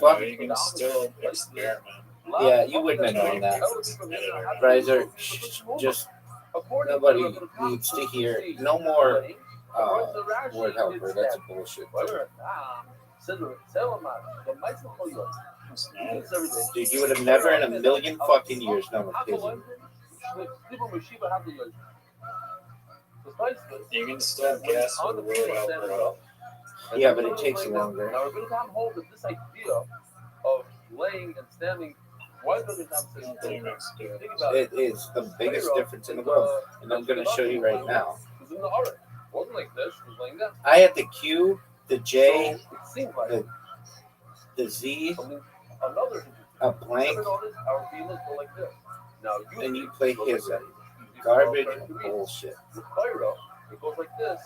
S2: Well, you can still experiment.
S5: Yeah, you wouldn't have known that. Riser, just nobody needs to hear. No more word helper. That's bullshit.
S2: It's not.
S5: Dude, you would have never in a million fucking years known of ism.
S2: You can still guess what word helper.
S5: Yeah, but it takes longer.
S3: Now, we're going to hold that this idea of laying and standing. Why does it have to say
S2: Pretty much do it.
S3: Think about
S5: It is the biggest difference in the world. And I'm going to show you right now.
S3: It was in the Arik. It wasn't like this. It was laying down.
S5: I had the Q, the J,
S3: So it seemed like
S5: the Z,
S3: something, another.
S5: a blank,
S3: Ever notice our feelings go like this? Now,
S5: and you play
S3: go like
S5: his.
S3: this.
S5: Garbage and bullshit.
S3: With Cairo, it goes like this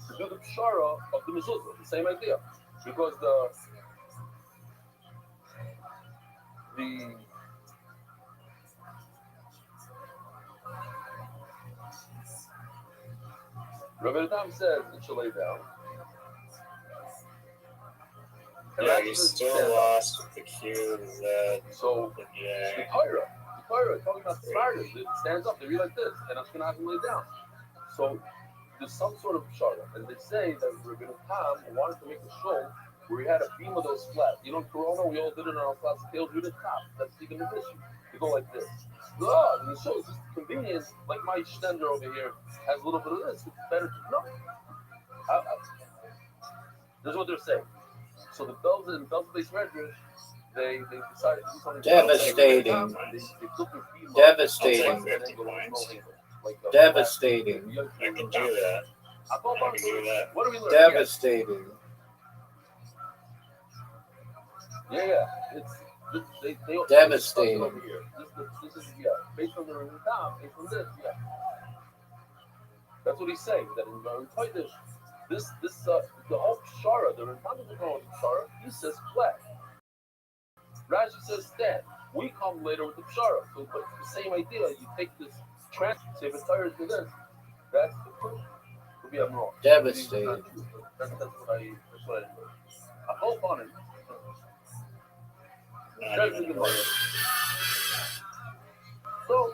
S3: to do the pshara of the mezuzah. The same idea. Because the Rabbi Tam says it should lay down.
S2: Yeah, you still lost with the Q, the Z,
S3: So
S2: the
S3: the
S2: J.
S3: Torah, talking about the Spartans, it stands up, they read like this, and Ashkenazim lay down. So there's some sort of pshara, and they say that Rabbi Tam wanted to make a show where he had a beam of those flat. You know, in Corona, we all did it on our plastic tails with the top. That's even an issue. You go like this. Oh, and the show is just convenience, like my extender over here has a little bit of this. It's better to know. This is what they're saying. So the bells and bells-based measures, they decided to do something.
S5: Devastating.
S3: They took their feet off.
S5: Devastating. Devastating.
S2: I can do that.
S3: I can do that. What do we learn?
S5: Devastating.
S3: Yeah. It's they
S5: Devastating.
S3: Over here. This is based on the Ram, based on this, That's what he's saying. That in Kodesh, the whole Shara, the Ram is going Shara. He says flat. Rashi says stand. We come later with the Shara. So, but it's the same idea. You take this say the tires to this. That's the proof. Maybe I'm wrong.
S5: Devastating.
S3: That's what I hope on it.
S2: Not even a word.
S3: So,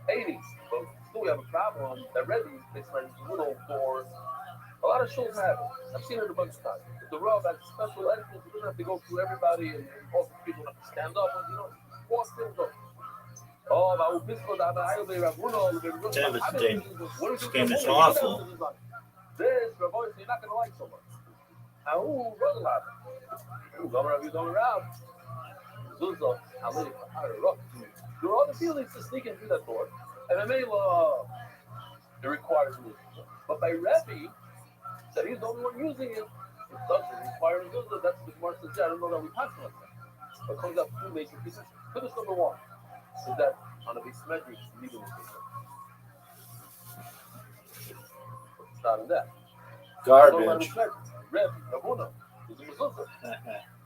S3: 80s. But still we have a problem that Rabbi makes like little doors. A lot of shows have it. I've seen it a bunch of times. If the Rav has special entrance, he doesn't have to go through everybody and all the people have to stand up and walk things up. Oh, but
S1: Devastating. This game is awful.
S3: This, Rabbi, you're not going to like so much. Now, who runs a lot? Who's going around? Zuzah, Halil, Rock. There are other feelings to sneak in through that door. And I may it requires movement. But by Rabbi, that he's the only one using it, it doesn't require a Zuzah. That's what Mark says. I don't know that we pass on that. But it comes out two major pieces. Purpose number one is that on a base measure, it's legal with it's not in that.
S5: Garbage.
S3: Rabbi, Rabuna, is a mezuzah.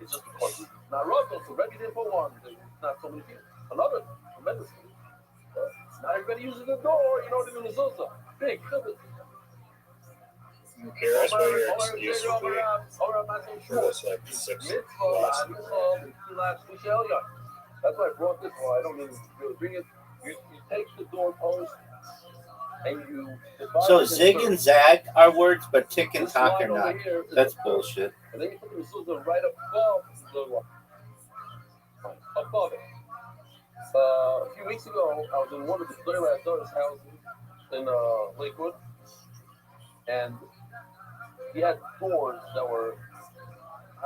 S3: It's just because it's not Rothschild, so Rabbi didn't put one. There's not so many people. Another tremendous thing. Not everybody uses the door, you know what I mean? Mezuzah. Big.
S2: I'm curious what your excuse would be for this like 6 last.
S3: That's why I brought this one. I don't really bring it. You take the door post and you.
S5: So zig and zag are words, but tick and tock are not. That's bullshit.
S3: And then you put the mezuzah right above above it. A few weeks ago, I was in one of the daughter's houses in Lakewood, and he had doors that were,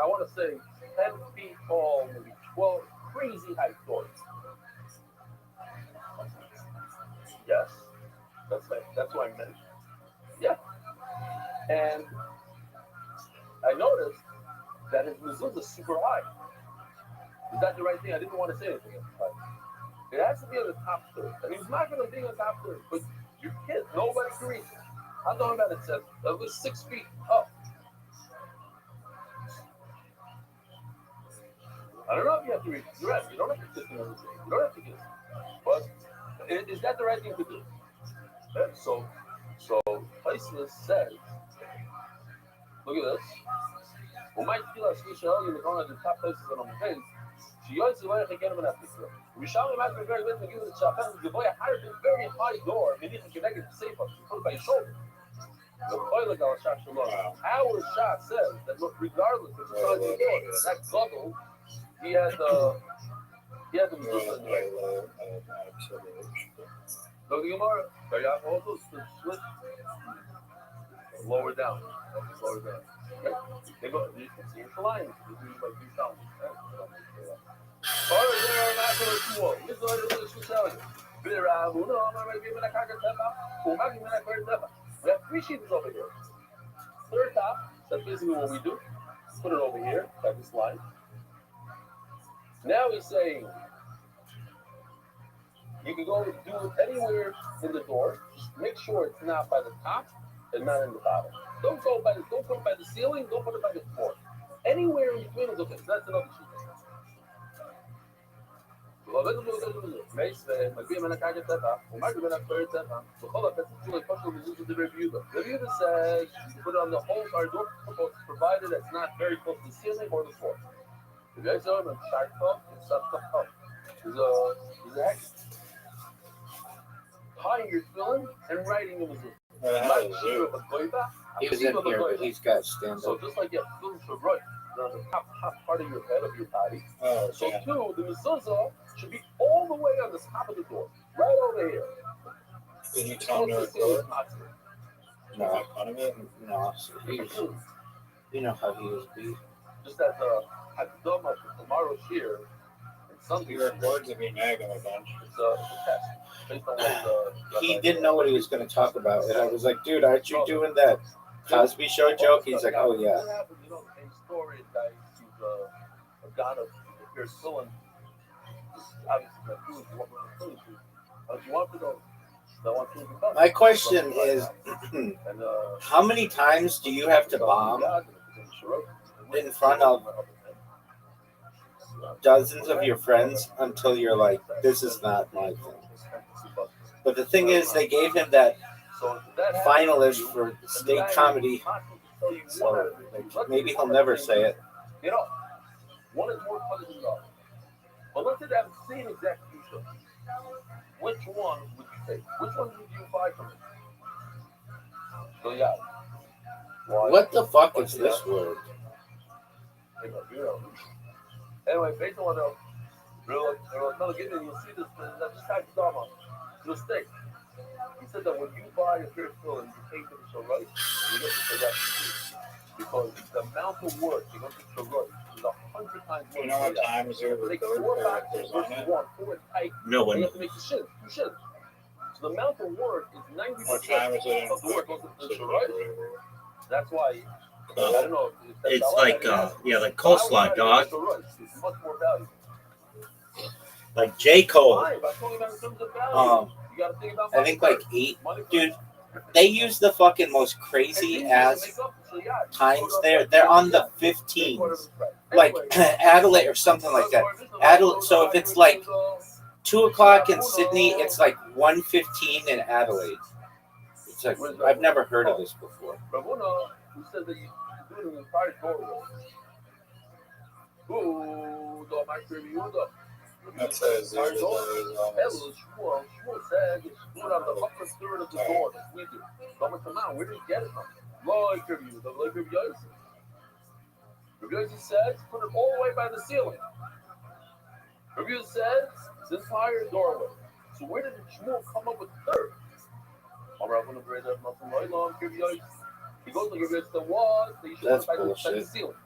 S3: I want to say, 10 feet tall, maybe 12, crazy height doors. Yes, that's what I meant. Yeah. And I noticed that his mezuzah is super high. Is that the right thing? I didn't want to say anything. It has to be on the top third. And he's not going to be on the top third, but you can't. Nobody can reach it. I'm talking about it says at least 6 feet up. I don't know if you have to reach the rest. You don't have to kiss him everything. You don't have to kiss him. But is that the right thing to do? Okay, so Isis says, look at this. When my tefillah shel in the corner of the top places on the page, she always like again when I tefillah. We shall imagine very well to give the shafan the boy a very high door, maybe he can make it safe up, put it by his shoulder. Our shot says that regardless of the size of the door, that bubble, he had the mezuzah in the Look at the Gemara. Also split lower down. Okay? They go. You can see it's line. You do like these sounds. We have 3 sheets over here. Third top. That's basically what we do. Put it over here by this line. Now he's saying you can go do it anywhere in the door. Just make sure it's not by the top and not in the bottom. Don't put it by the ceiling. Don't put it by the floor. Anywhere in between is okay. That's another sheet. Rabbi says you put it on the whole our door provided it's not very close to the ceiling or the floor. There's a heck. Tying your tefillin and writing a mezuzah.
S5: He was in here, but he's got stand
S3: So
S5: up.
S3: just like you have tefillin to write on the top part of your head of your body.
S2: Oh,
S3: So
S2: yeah.
S3: too, the mezuzah should be all the way on the top of the door, right over here.
S2: Did you tell him to record?
S5: No, you know how he is beat.
S3: Just as Hakdama for tomorrow's year, and some
S2: He records if he nag him a bunch.
S3: it's a test. Based on what
S5: He didn't know what he was going to talk about, and I was like, "Dude, aren't you doing that Cosby Show joke?" He's like, "Oh yeah."
S3: What happened? You know, in story, guy, he's a god of your filling. Obviously, the food you want to filling food. If you want to go, I want to become.
S5: My question is, how many times do you have to bomb in front of dozens of your friends until you're like, "This is not my thing"? But the thing is, they gave him that finalist for state comedy, so like, maybe he'll never say it.
S3: You know, one is more fun than the other. But let's say they have the same exact feature. Which one would you take? Which one would you buy from it? So yeah.
S5: What the fuck is this word?
S3: Anyway, based on what you'll see this, that just type drama. Mistake. He said that when you buy a pair of filling, you pay for the Sharite, you get the correct. Because the amount of work you go to Sharite is 100 times more.
S2: You know what time is there?
S3: Take 4 boxes versus 1, 4 tight.
S1: No
S3: You
S1: one.
S3: have to make the shit. You should. So the amount of work is 90%
S2: What time is it?
S3: of the work goes to the Sharite. That's why. I don't know. If that's
S1: It's
S3: how
S1: like like coleslaw, dog.
S3: It's much more valuable.
S1: Like J. Cole.
S3: Fine, but I'm talking about in terms of value. You gotta think about
S5: I think like 8. Dude, they use the fucking most crazy ass times there. They're on the 15s, like Adelaide or something like that. Adelaide. So if it's like 2:00 in Sydney, it's like 1:15 in Adelaide. It's like I've never heard of this before.
S3: Ravuna, who said that you do it in the entire doorway. Ooh, the Mike Yehuda.
S2: That says
S3: Our
S2: there's
S3: door,
S2: almost
S3: Shmuel said it's put on the upper third of the door. That's we do. But come on, where did he get it from? Like review, the like Rabbi Yosef. Rabbi Yosef says put it all the way by the ceiling. Rabbi Yosef says this entire doorway. So where did Shmuel come up with the third? He goes to Rabbi Yosef the wall, so you should put it by the ceiling.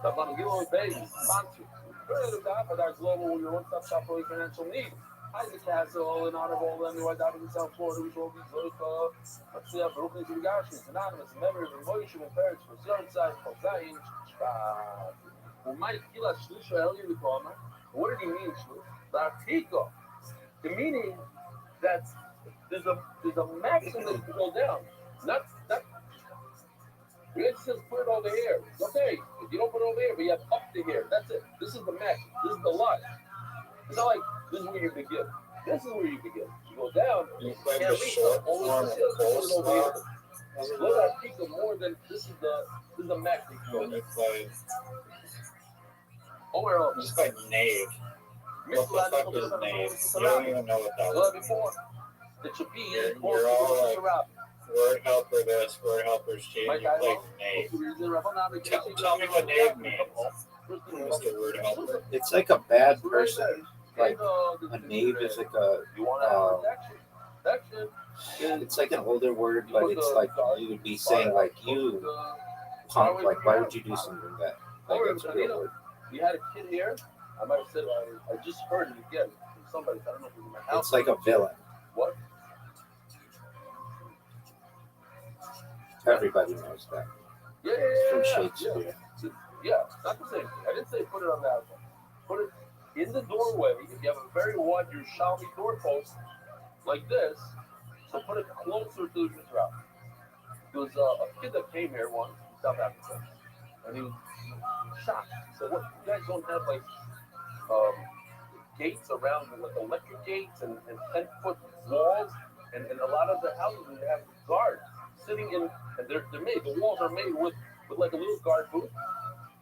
S3: That's on the Gilon Bay, sponsor. For that global, your one-stop shop for your financial needs. Isaac Castle, in honor of all them who are down in South Florida, we will be Zoika, Matsuya, Brooklyn, Zurigashi, Anonymous, memories of Moishu and Paris for certain size, Kozayin, who might kill us, Shlusha, Elio, the Koma. What did he mean, Shlush? The Artigo. The meaning that there's a maximum that can go down. Not it says put it over here. It's okay. If you don't put it over here, but you have up to here. That's it. This is the max. This is the line. It's not like this is where you begin. This is where you begin. You go down.
S2: you claim the short form of coleslaw.
S3: Let that peak of more than this is the max.
S2: It's like
S3: Oh, where else?
S2: it's like nave. What the fuck is nave? You don't even know what that was.
S3: Before it should be.
S2: You're all like word helper this, word helpers change. You play nave. Tell me what nave means. Mr. Word helper.
S5: It's like a bad person. Like a knave is like a. It's like an older word, but it's like you would be saying like you punk. Like why would you do something like that? Like that's a real word.
S3: We had a kid here. I might have said I just heard it again from somebody. I don't know if it was in my house.
S5: It's like a villain.
S3: What?
S5: Everybody knows that.
S3: Yeah.
S5: From Shakespeare.
S3: Yeah, not the same thing. I didn't say put it on that one. Put it in the doorway. If you have a very wide Yerushalmi doorpost like this, so put it closer to the Mizrach. There was a kid that came here once in South Africa, and he was shocked. So what? You guys don't have like gates around, like electric gates and 10-foot walls, and a lot of the houses they have guards sitting in, and they're made. The walls are made with like a little guard booth,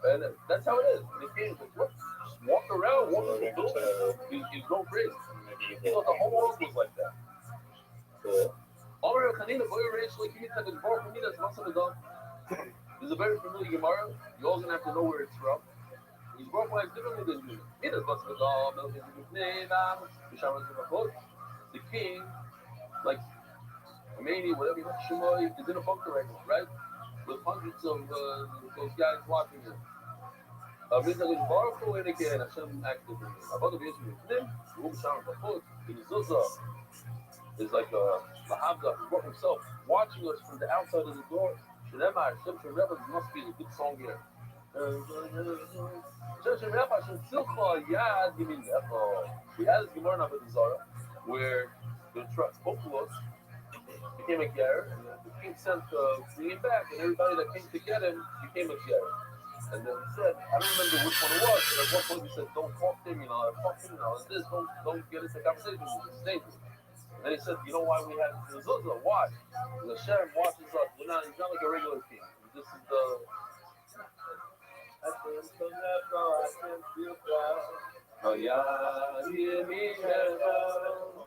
S3: and that's how it is. And he came like, what? Just walk around, walk in the building. He's going crazy. He thought the whole world was like that. This is a very familiar Gemara. You're all gonna have to know where it's from. He's brought by differently than you. The king, like Khomeini, whatever you want, Shemoy, is in a bunker right now, right? With hundreds of those guys watching him. Is like Mahavda, who brought himself, watching us from the outside of the door. Shemar, Rebbe must be a good song here. We had this Gemara now with the Zara, where the Populos became a ger, and the king sent to bring him back, and everybody that came to get him became a ger. And then he said, I don't remember which one it was, but at one point he said, don't talk to him, fuck him, this, don't get into conversation with him, it's dangerous. And then he said, you know why we had mezuzah? Why? Because Hashem watches us. He's not like a regular king. This is the. I can feel proud. Oh yeah, hear me now.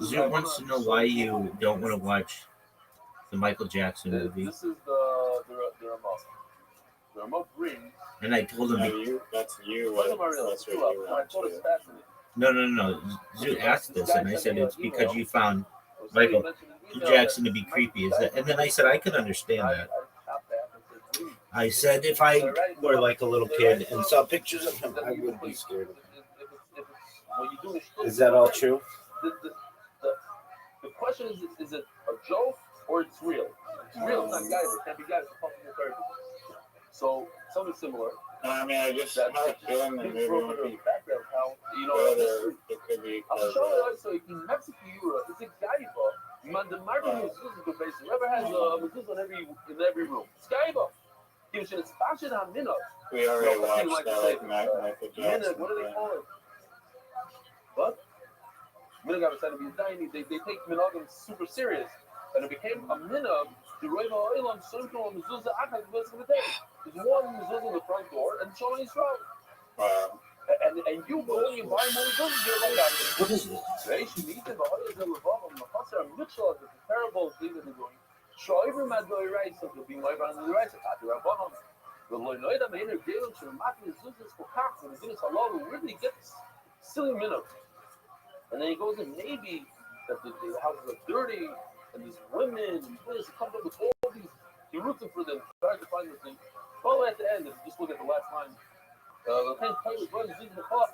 S1: Zoot wants to know why you don't want to watch the Michael Jackson movie.
S3: This is the remote. The remote brings.
S1: And I told him,
S2: that's you.
S3: That's what you want.
S1: No. Zoot asked this, and I said it's because you found Michael Jackson to be creepy. Is that? And then I said I could understand that. I said if I were like a little kid and saw pictures of him, I would be scared of him. Is that all true?
S3: The question is it a joke or it's real? It's real. It's not guys. It can't be guys. It's fucking therapy. So something similar.
S2: I mean, I just have a feeling that maybe would be
S3: background how
S2: it could be.
S3: I'll show you also in Mexico, Europe, it's a gaiva. The market is the basic. Whoever has a mezuzah in every room. It's gaiva.
S2: We already watched that like Michael Jackson.
S3: What do they call it? What? Minhag is to be tiny. They take Minhagim super serious, and it became a minhag. The Reva Oilam Central Mezuzah Achad was the day. There's one mezuzah in the front door and showing Israel.
S2: Wow.
S3: And you go and you buy more mezuzahs. You're like that.
S5: What is this?
S3: They should eat it. But others are levav. Machasar Mitchell is a terrible thing that they're doing. Shoiver Madoi Rice of the being over on the rice. Ati Rabbanon. The Loinoida Mainer Galen should not be mezuzahs for Kach. And the Guinness Allah will really get silly minhag. And then he goes in maybe that the houses are dirty and these women and this comes up with all these. You're rooting for them, trying to find this thing. All at the end, if you just look at the last line, the thing is running using the cloth.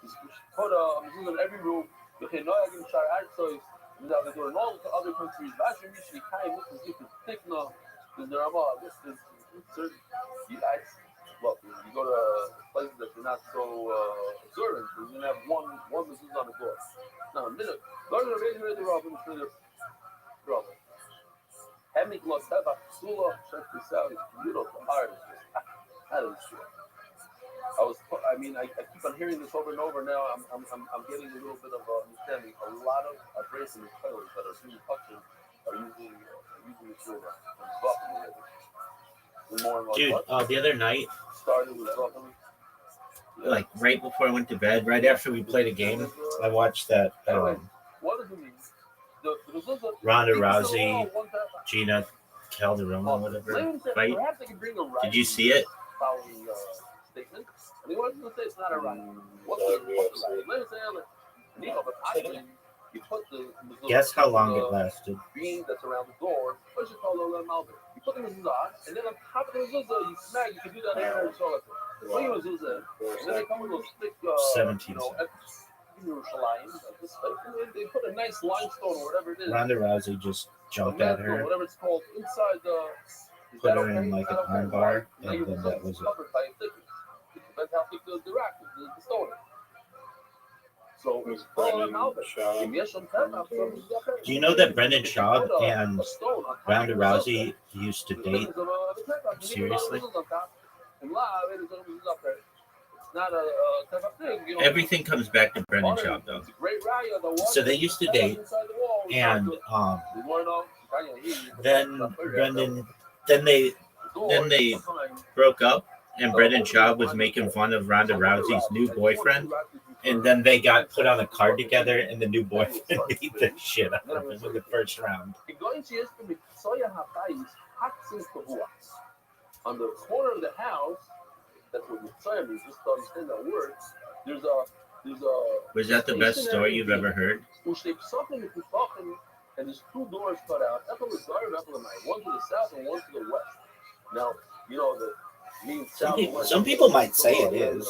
S3: He's put a mezuzah in every room. The Chenoyag in Shar Artsois. Now they're doing all the other countries. Last year, Michi Kai, this is Tikna. There's the Ramah. This is certain. Look, you go to places that you're not so observant, you're going to have one mezuzah on the door. Now, a minute. Go to the radio, the Rabbi, the Rabbi. Hemik Los Heva, Sula, check this out. It's beautiful. Art is just, that is true. I keep on hearing this over and over now. I'm getting a little bit of understanding. A lot of abrasive colors that are being touching are using the silver.
S1: Dude, the other night,
S3: Started with
S1: like right before I went to bed, right after we played a game, I watched that
S3: what does it mean?
S1: Ronda Rousey, Gina Calderon, whatever fight. Did you see it?
S3: Statement. I mean, what does it say? It's not a right. What's the right? You put the
S1: Guess how long it lasted.
S3: beam that's around the door. What you call a malbim? You put the mezuzah, and then on top of the mezuzah, you snag. You can do that here and so on. What you mezuzah? And then they come with those thick,
S1: 17.
S3: They put a nice limestone or whatever it is.
S1: Ronda Rousey just jumped at her,
S3: Whatever it's called inside the.
S1: put her in like an armbar, and then that was it.
S3: Covered by a thickness. It depends how thick the rack is, the stone. So
S2: Who's Brendan Shaw?
S1: Do you know that Brendan Schaub and Ronda Rousey used to date? Seriously? Everything comes back to Brendan Schaub, though. So they used to date, and then they broke up, and Brendan Schaub was making fun of Ronda Rousey's new boyfriend. And then they got put on a card together, and the new boyfriend beat the shit out of him in the first round.
S3: On the corner of the house, that's what Mitzvah means, just to understand that word, there's a
S1: Was that the best story you've ever heard?
S3: And there's two doors cut out, one to the south and one to the west. Now, you know,
S5: Some people might say it is.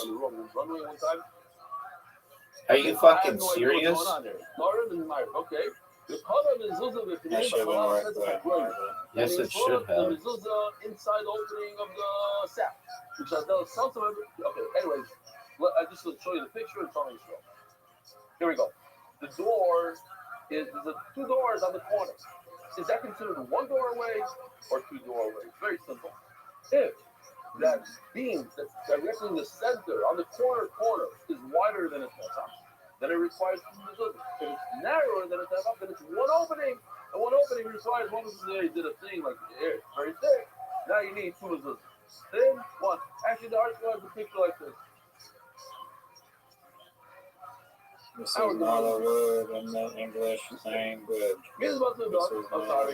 S5: Are you fucking serious?
S3: Okay.
S5: Yes, it should have.
S3: Inside opening of the sap, which I know sometimes. Okay. Anyways, I just show you the picture and tell you so. Here we go. The door there's two doors on the corner. Is that considered one doorway or two doorways? Very simple. If that beam that's directly in the center on the corner is wider than a tefach, then it requires two mezuzahs. If it's narrower than a tefach, then it's one opening, and one opening requires one mezuzah. You did a thing like here, very thick. Now you need two mezuzahs. Thin, one. Actually, the article has a picture like this.
S2: This is not a word in the English language. This is not a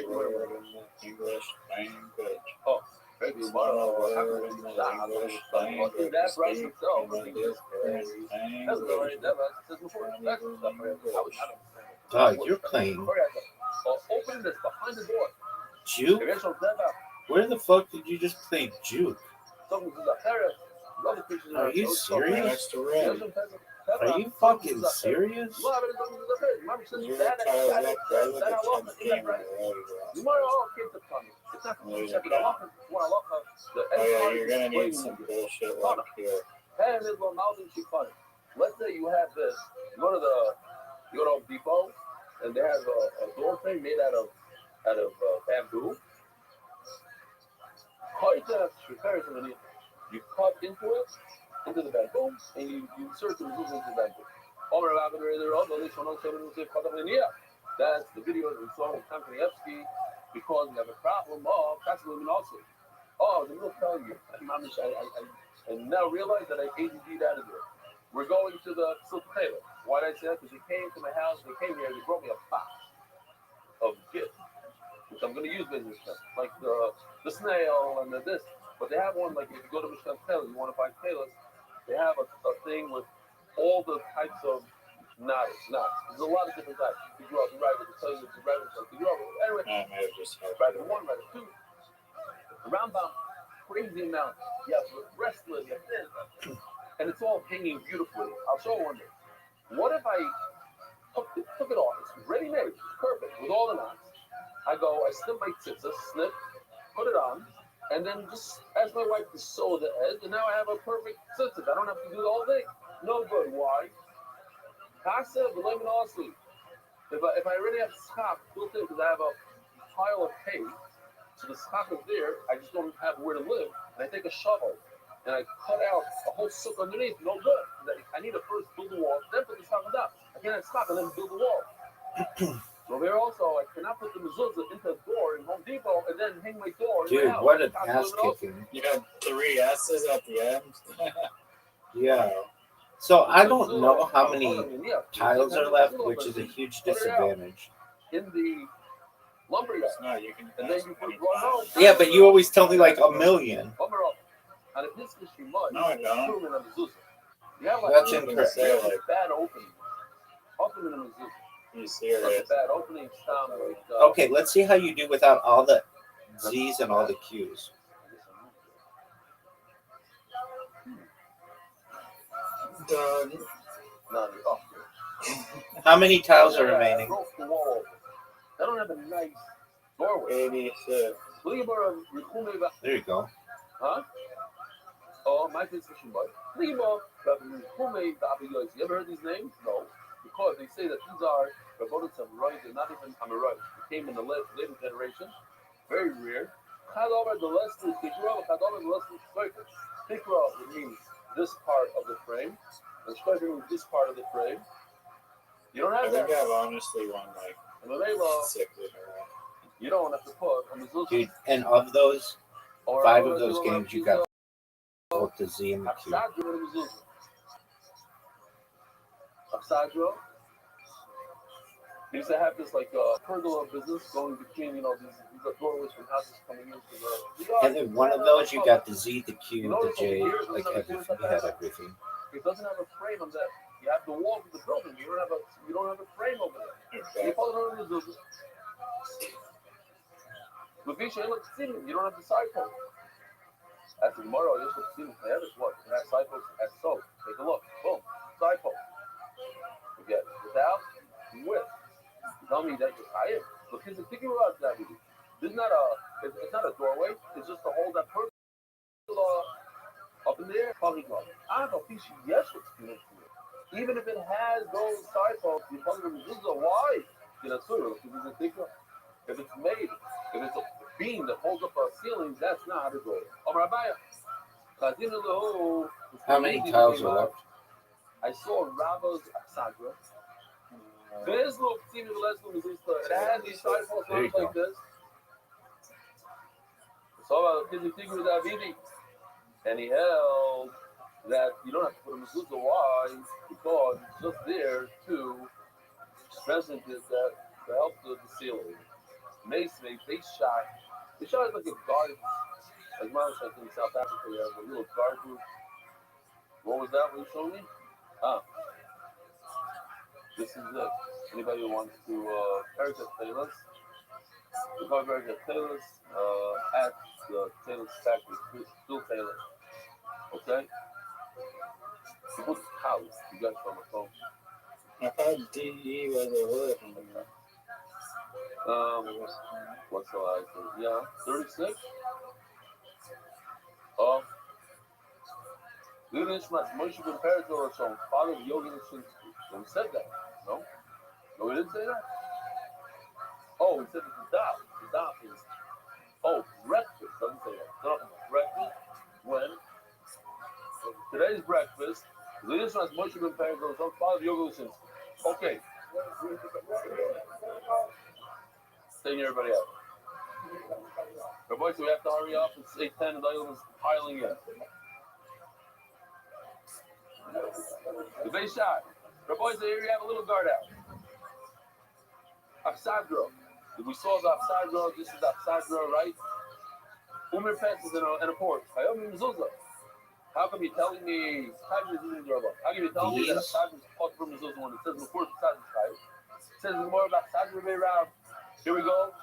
S2: word in the English language.
S3: Oh.
S2: It's not a word in the English language.
S3: That's right. So,
S5: God, you're playing
S3: open this behind the door.
S5: Juke? Where the fuck did you just play Juke? Are you serious? Are you fucking serious?
S2: You're gonna need some bullshit like here.
S3: Let's say you have this. You go to Home Depot, and they have a door frame made out of bamboo. You cut into it, into the bamboo, and you insert the mezuzah into the bamboo. That's the video that we saw with Kanievsky because we have a problem of Katzman also. Oh, the little tell you. I now realize that I ADD'd out of there. We're going to the Silk Taylor. Why did I say that? Because they came to my house, they came here, they brought me a box of gifts, which I'm going to use business stuff, like the snail and the this. But they have one, like if you go to Mishkan Taylor, you want to buy tailors, they have a thing with all the types of knots. There's a lot of different types. You grew up, you write it, tell you the rabbit, you grew up. Anyway,
S2: I may have just heard.
S3: rabbit 1, rabbit 2. The Rambam, crazy amount. You have wrestling, you have this, and it's all hanging beautifully. I'll show you one day. What if I took it off? It's ready made, it's perfect, with all the knots. I snip my tzitzis, put it on, and then just ask my wife to sew the edge, and now I have a perfect tzitzis. I don't have to do the whole thing. No good. Why? Kasa, the lemon also. If I already have schach built in, because I have a pile of hay, so the schach is there, I just don't have where to live, and I take a shovel, and I cut out a whole sook underneath, no good. I need to first build the wall, then put the schach on top. I can't have schach and then build the wall. So there also, I cannot put the mezuzah into a door in Home Depot and then hang my door.
S5: Dude, what an ass kicking.
S2: You had 3 S's at the end.
S5: Yeah. So I don't know how many tiles are left, which is a huge disadvantage.
S3: In the lumberyard.
S2: No, you can.
S3: And then you put one out.
S5: Yeah, but you always tell me like 1 million.
S3: And if this is mud,
S2: No, I don't.
S3: put them in a mezuzah. You have like
S5: That's
S3: a
S5: incorrect.
S3: bad opening. Open in a mezuzah.
S2: You
S3: Like
S2: serious?
S3: a bad opening sound like.
S5: Okay, let's see how you do without all the Z's and all the Q's.
S2: Done.
S3: Oh.
S5: How many tiles are remaining?
S3: Broke the wall. I don't have a nice doorway.
S2: 86.
S5: There you go.
S3: Huh? Oh, my position, bud. You ever heard these names? No. Because they say that these are Rabbi Samurai, they're not even Hamurai. They came in the later generation. Very rare. Chadova, the less is Tikra, Chadova, the less is Shkoifer. Tikra means this part of the frame, and Shkoifer means this part of the frame. You don't
S2: I
S3: have
S2: think
S3: that.
S2: I've honestly won like
S3: And the Leva,
S2: 6 in a row.
S3: you don't have to put a mezuzah.
S5: Dude, and of those,
S3: Or
S5: 5 of those games, you got both the Z and the Q.
S3: Aksadra and mezuzah. Aksadra. They used to have this like pergola business going between, these doorways from houses coming into the yard.
S5: And then one of those, you got the Z, the Q, the J, like everything. You had everything.
S3: It doesn't have a frame on that. You have the walls of the building. You don't have a frame over there.
S2: Okay.
S3: You call it on the mezuzah. You don't have the side post. That's tomorrow. You should see the other what? And that side post as so. Take a look. Boom. Side post. Forget it. Without width. Tell me that you're tired. Look, here's the thinking about that. This is not it's not a doorway. It's just to hold that person up in the air. I don't think she yes what's good for it. Even if it has those side posts, you probably mezuzah. Why? If it's made, if it's a beam that holds up our ceilings, that's not a door. Rabbi,
S5: How many tiles are left?
S3: I saw Rabbi's Aksadra. There's no team in the last one. It had these side posts
S5: There you
S3: like this. So and he held that you don't have to put a mezuzah. Why? Because it's just there to present it that to help the ceiling. They shot like a guard. Like mine was in South Africa, you have a little guard group. What was that? What you showed me? This is it. Anybody who wants to Erica Taylor's? We call Erica Taylor's at the Taylor's factory, still Taylor. Okay? You put house, you got it from the phone.
S2: I thought DE was a hood.
S3: What's the last one? Yeah, 36. Oh. Moshe ben Peretz son father of Yogi Shinsky. So we said that. No? No, we didn't say that? Oh, we said it's the daf. The daf is, breakfast. Doesn't say that. No, breakfast when today's breakfast. Leaders has Moshe Ben Perez goes on father yoga since. Okay. Staying everybody out. Rabbi, so we have to hurry up. It's 8:10 and the other one's piling in. The base shot. Rabbi, so here you have a little guard out. Afsadro. We saw the Afsadro. This is Afsadro, right? Umar passes in a port. How come you're telling me how come you're telling me that Afsadro is part from Mezuzah when it says in the port Afsadro? It says more about Afsadro around. Here we go.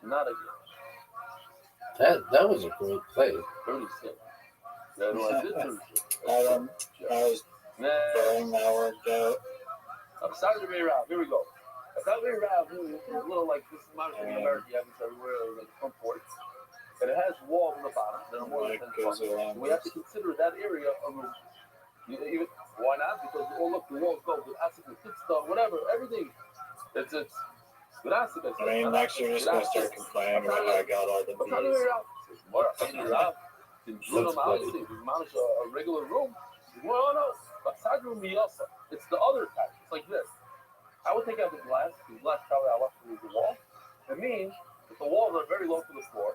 S3: Not again.
S5: That was a great play.
S3: 36. That was it. 36.
S2: I was throwing my work out.
S3: Afsadro around. Here we go. Afsadro around is a little like this amount of America you have this everywhere, like front porch. And it has walls on the bottom. There are more than 10 spots. We have to consider that area a room. Even, why not? Because oh look, the walls go with acid, with stuff, whatever, everything. It's with acid.
S2: I mean, next year just gonna start complaining about how I got all the bees.
S3: A regular room. Well, no, but side room it's the other type. It's like this. I would take out the glass probably I left through the wall. It means that the walls are very low to the floor,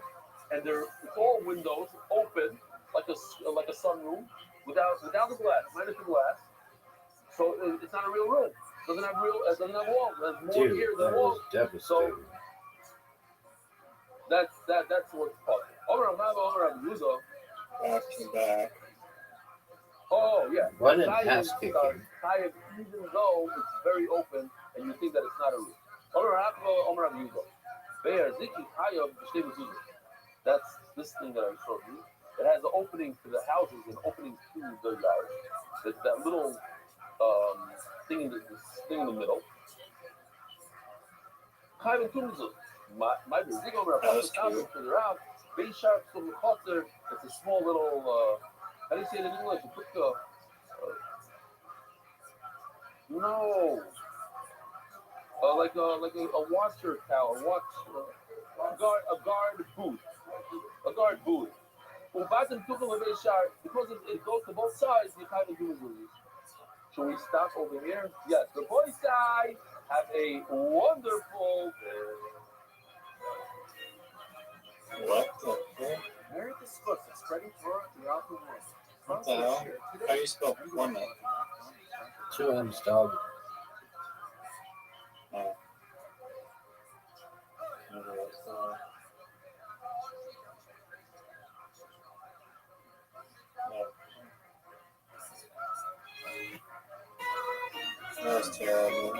S3: and it's all windows open like a sunroom without the glass, minus the glass. So it's not a real room. It doesn't have walls. It has more here than walls. So that's what's possible. Over
S2: Back to back.
S3: Oh yeah.
S5: What an ass kicking.
S3: Even though it's very open and you think that it's not a room. That's this thing that I showed you. It has an opening to the houses and opening to the yard. That little thing in the middle. My big over a further out. Very sharp from the cutter. It's a small little how do you say it in English? You put the like a washer towel, a guard booth. Because it goes to both sides, you kind of do it. Should we stop over here? Yes, the boys' side have a wonderful
S2: What the heck?
S6: America's books are spreading throughout the world.
S2: What the hell? How do you spell plummet?
S5: 2 M's, dog.
S2: Oh. That was terrible.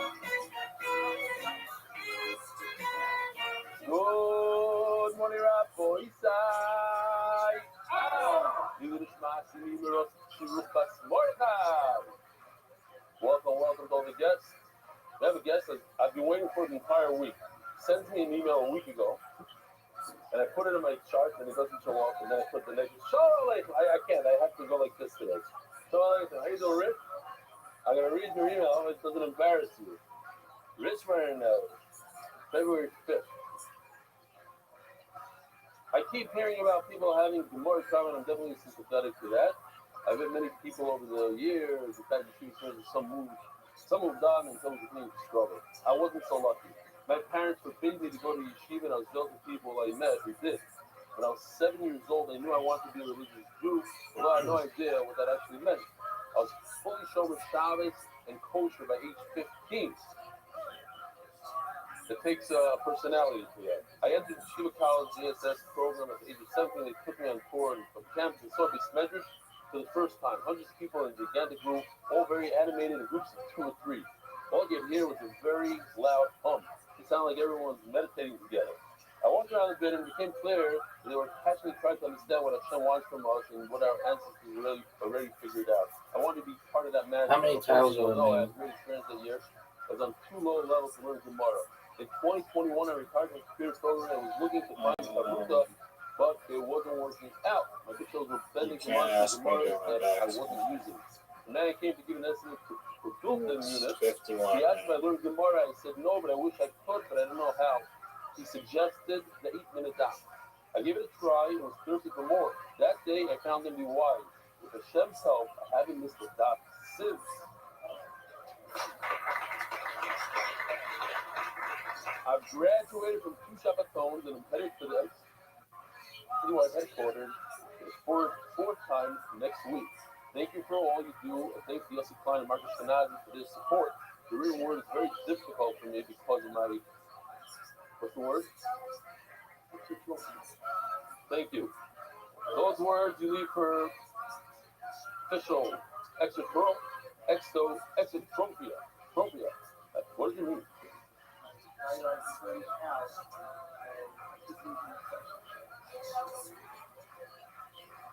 S3: Good morning, Rabbi. Welcome to all the guests. We have a guest that I've been waiting for the entire week. Sent me an email a week ago, and I put it in my chart, and it doesn't show up. And then I put the next. I can't. I have to go like this today. How you doing, Rich? I'm gonna read your email. It doesn't embarrass you. Rich Ryan, February 5th. I keep hearing about people having Gemara trauma, and I'm definitely sympathetic to that. I've met many people over the years, the fact that some moved on and some continued to struggle. I wasn't so lucky. My parents forbade me to go to yeshiva, and I was jealous of people I met who did. When I was 7 years old, I knew I wanted to be a religious Jew, although I had no idea what that actually meant. I was fully shomer Shabbos and kosher by age 15. It takes a personality to that. I entered the Yeshiva College GSS program at the age of 17. They took me on tour from campus in Soviet Medrash for the first time. Hundreds of people in a gigantic group, all very animated in groups of 2 or 3. All I could hear was a very loud hum. It sounded like everyone was meditating together. I walked around a bit and it became clear that they were passionately trying to understand what Hashem wants from us and what our ancestors already figured out. I wanted to be part of that magic.
S5: How many tiles were
S3: I had great experience that year. I was on 2 low levels to learn Gemara. In 2021, I retired from the computer program and was looking to find Kabuta, but it wasn't working out. My pictures were bending to my Gemara that I wasn't using. The man came to give an estimate for built-in units. He asked if I learned Gemara. I said no, but I wish I could, but I don't know how. He suggested the 8-minute daf. I gave it a try and was thirsty for more. That day I found them to be wise. With Hashem's help, I haven't missed a dot since. I've graduated from 2 Shabbatons and I'm headed to the citywide headquarters for the fourth time next week. Thank you for all you do, and thanks to Yossi Klein and Marcus Shkenazi for their support. The written word is very difficult for me because of my, what's the word? Thank you. Those words you leave for official, exotropia. What does it mean?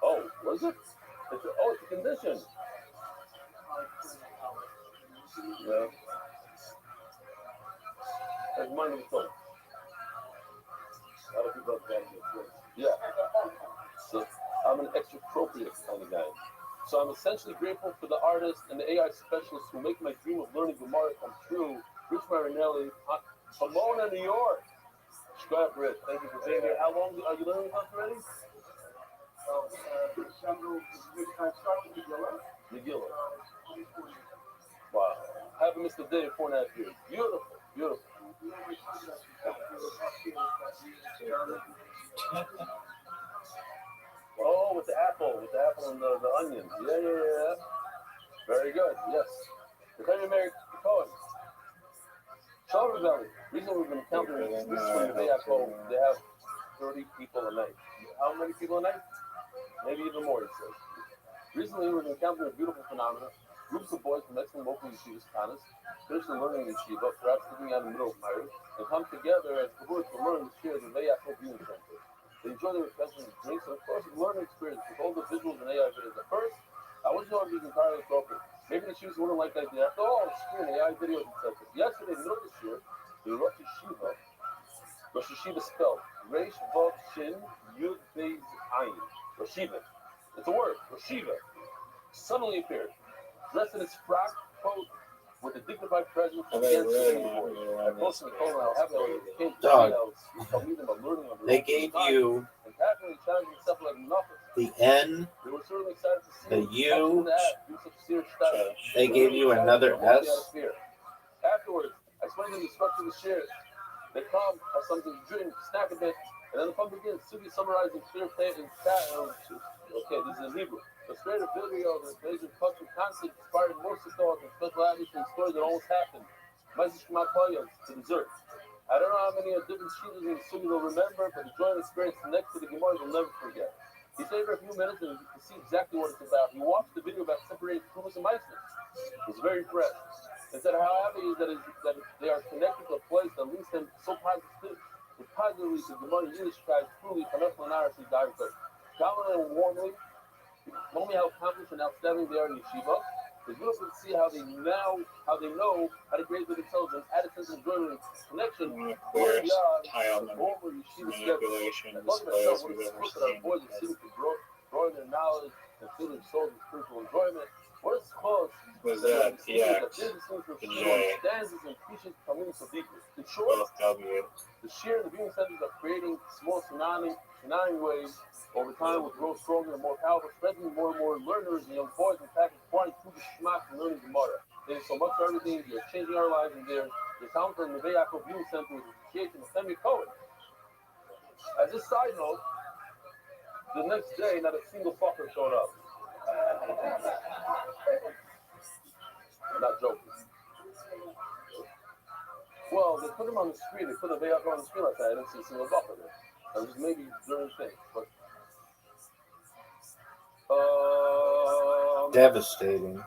S3: Oh, what is it? It's a condition. Yeah. That's mine of the phone. A lot of people have that. Yeah. So I'm an extratropic kind of guy. So I'm essentially grateful for the artists and the AI specialists who make my dream of learning Gemara come true. Rich Marinelli, Pomona, New York. Scott Rich, thank you for being here. How long are you learning this already? Megillah. Wow. Haven't missed a day in 4.5 years. Beautiful, beautiful. Oh, with the apple and the onions. Yeah. Very good, yes. The Premier Mary Cohen. Shalom Valley. Recently we've been encountering this one they have 30 people a night. How many people a night? Maybe even more, it says. Recently we've been encountering a beautiful phenomenon. Groups of boys from excellent local yeshivas, Kanas, finish their learning in yeshiva, perhaps living out in the middle of fires, and come together as kavuot to learn the share of the Vayakov Viewing Center. They enjoy the refreshing drinks and, of course, the learning experience with all the visuals and AI videos. At first, I wasn't sure if it was entirely appropriate. Maybe the yeshivas wouldn't like that idea. After all, screen AI videos, etc. Yesterday, middle of this year, the Rosh Yeshiva spelled Reish Vav Shin Yud Beis Ayin. Rosh Yeshiva. It's a word. Rosh Yeshiva. Suddenly appeared, dressed in his frock coat with a dignified presence against the boy. I posted the phone. I'll have it came to
S5: They gave you
S3: and happily challenging himself like nothing.
S5: the N,
S3: They were certainly excited to see
S5: the
S3: him.
S5: U. They gave you another S.
S3: Afterwards, I explained to them the structure of the shares. They come, have something to drink, snack a bit, and then the fun begins. Sugi summarizing clear faith and okay, this is in Hebrew. The spirit of video of the Asian culture concept inspired more thoughts and special atmosphere and stories that almost happened. To dessert. I don't know how many different sheets in the Sugi will remember, but the joy and experience next to the Gemara will never forget. He stayed for a few minutes and you can see exactly what it's about. He watched the video about separating Tumas and Meisner. He was very impressed. He said how happy he is that they are connected to a place that links them so positively to Gemara Yiddish guys truly Chanech Lanara should die with. Calmly and warmly, told me how accomplished and outstanding they are in yeshiva. It's beautiful to see how they know how to grade themselves and add a sense of enjoyment and connection.
S2: Of course, tile manipulation displays we've ever seen.
S3: Boys are seeming to grow in their knowledge and feel their souls in spiritual enjoyment. What is close
S2: Was that the X, the J,
S3: stanzas and preaching coming so deeply. In short,
S2: both W?
S3: the sheer and the viewing centers are creating small tsunami waves over time will grow stronger and more powerful, spreading more and more learners and young boys and package pouring through the Shema and learning Gemara. Thank you so much for everything. You're changing our lives, and they're talented in the Vayakov Viewing Center with appreciation of Femi Cohen. As a side note, the next day, not a single fucker showed up. I'm not joking. Well, they put him on the screen. They put the Vayakov on the screen last night. I didn't see a single fucker there. It was maybe during things, but
S5: devastating.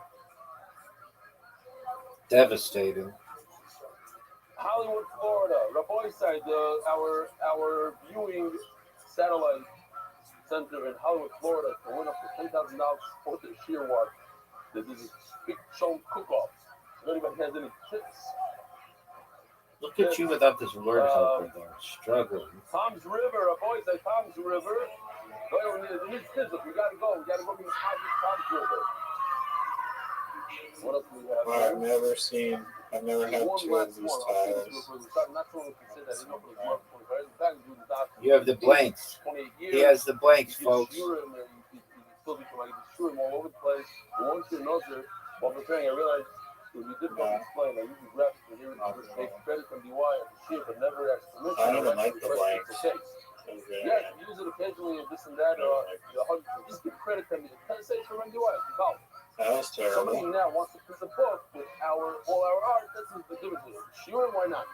S3: Hollywood, Florida, Rabbi side, our viewing satellite center in Hollywood, Florida, to win up to $10,000 for the sheer watch. This is a big show cook-off. If anybody has any tips.
S5: Look at you without this word helper there, struggling.
S3: Tom's River, Rabbi side, Tom's River. We gotta go. We gotta go to Tom's River. What else do we have?
S2: I've never seen I've never had
S3: One
S2: two of
S3: last
S2: these
S3: one. I'll say this
S2: tires.
S3: real quick. So not someone can say that they know for the mark 25 years. The guy who's doing the doctor.
S5: You have the blanks.
S3: 28 years.
S5: He has the blanks,
S3: You
S5: folks.
S3: can shoot him, and you still be somebody. You can shoot him all over the place. But once you're another, while preparing, I realized it was difficult to explain. I usually grab it here and take credit from DY and the shit, but never ask permission.
S2: I don't even like the blanks.
S3: Okay. Yeah, you use it occasionally and this and that, or just give credit to me. Say it's for DY.
S2: That was
S3: Somebody
S2: terrible.
S3: now wants to piece a book with all our art. This is the difference. Sure, why not?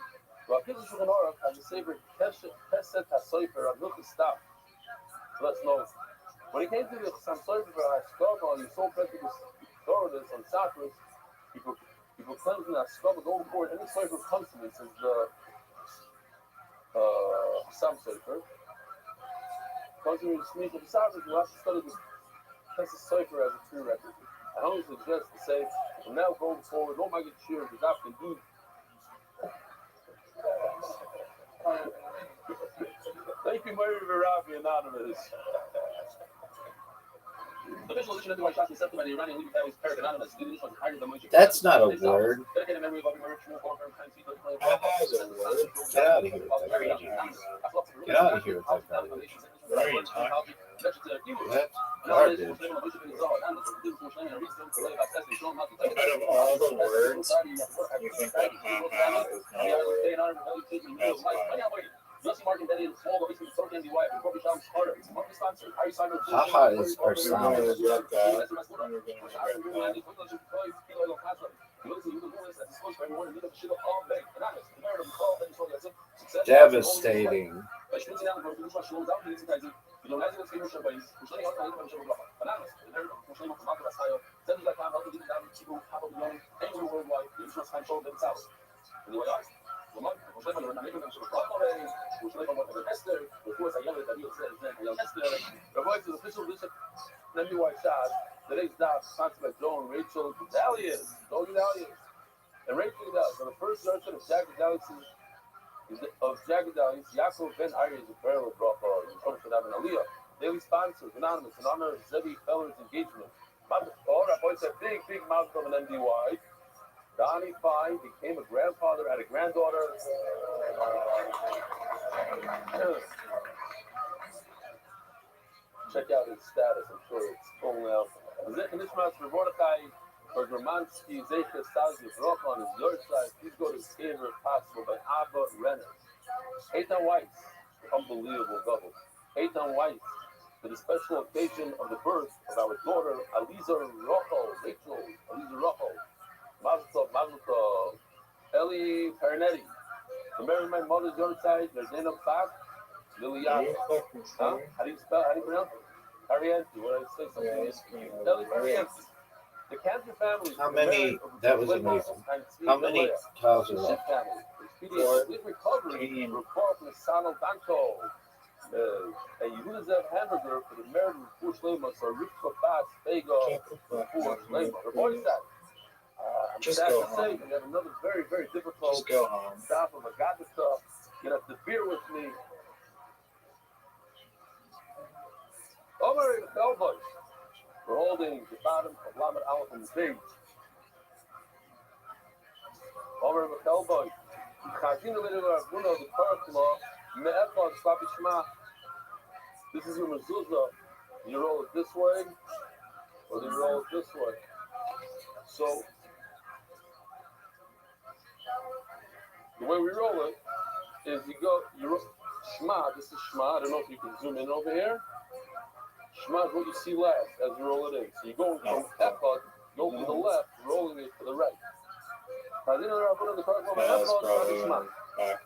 S3: Well, Kids of Shulchan Aruch has a favorite Keset HaSofer on Hilchos Staff. Let's know. When he came to the Chassam Sofer HaSkava, he saw practically this on Shabbos. People claim in HaSkava going forward. Any Sofer comes to me says the Chassam Sofer comes to me with Sneak of Shabbos. You have to study this Keset Sofer as a prerequisite. I only suggest to say, from now going forward, no matter sure the doctor can do. Thank you, Mary Rabbi Anonymous.
S5: That's not a word. Get out of here with that garbage. Get out of here with that garbage.
S2: Very talking.
S5: That's garbage.
S2: Out of all the words, you think that haha is not a word. That's fine.
S5: Haha is our
S2: Who
S5: sound.
S2: knows what that? We're gonna regret
S5: Devastating.
S3: Today's daf sponsored by Joe and Rachel Gedalius. Joe Gedalius. And Rachel Gedalius. On the first version of Jack Gedalius, Yaakov Ben Ari is a prayer with Bracha. Aliyah. Daily sponsors, anonymous, in honor of Zevi Feller's engagement. All Rabbi said big milestone in MDY. Donnie Fine became a grandfather, had a granddaughter. Check out his status, I'm sure it's full now. Nishmas for Mordechai, for Germansky, Zecher, Salzi, Roch on his yard side. Please go to his favor if possible by Abba Renner. Eitan Weiss, unbelievable double. Eitan Weiss, for the special occasion of the birth of our daughter, Aliza Rocho, Rachel, Aliza Rocho. Mazel Tov, Eli Pernetti. To marry my mother's yard side, there's Zainab Fak, Liliana. Huh? How do you pronounce it? Arienti. What did I say? Something? Eli Arienti. The Cantor family.
S5: How many? That was amazing. How many tiles are left?
S3: Complete recovery report from Sano Danko. A Yehuda hamburger for the married with Fush Lema, so Rivka Bas, Vega, Fush Lema. Report is that. I'm
S2: Just
S3: sad
S2: go
S3: to say
S2: home.
S3: we have another very difficult
S2: Just go home.
S3: stop of a Agatha. You have to bear with me. Over in the Cowboys. We're holding the bottom of Lamed Aleph on the page. Over in the Cowboys. This is your mezuzah. You roll it this way, or you roll it this way. So, the way we roll it is you roll Shema. This is Shema. I don't know if you can zoom in over here. Shema is what you see last as you roll it in. So you're going from Echad, go to the left, rolling it to the right.
S2: That's probably when back.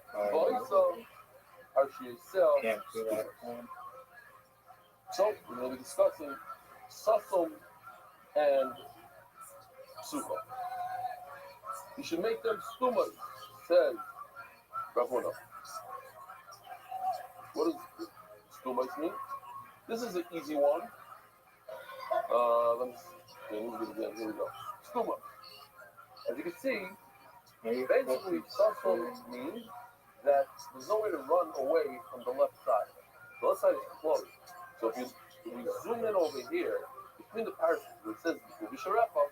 S2: Can't do that.
S3: So we're going to be discussing Sasum and Psucha. You should make them stumas, says Ravuna. What does stumas mean? This is an easy one. Let me see. Here we go. Stuma. As you can see, basically Sasum means that there's no way to run away from the left side. The left side is closed. So if we zoom in over here, between the parachutes, where it says Visharefa,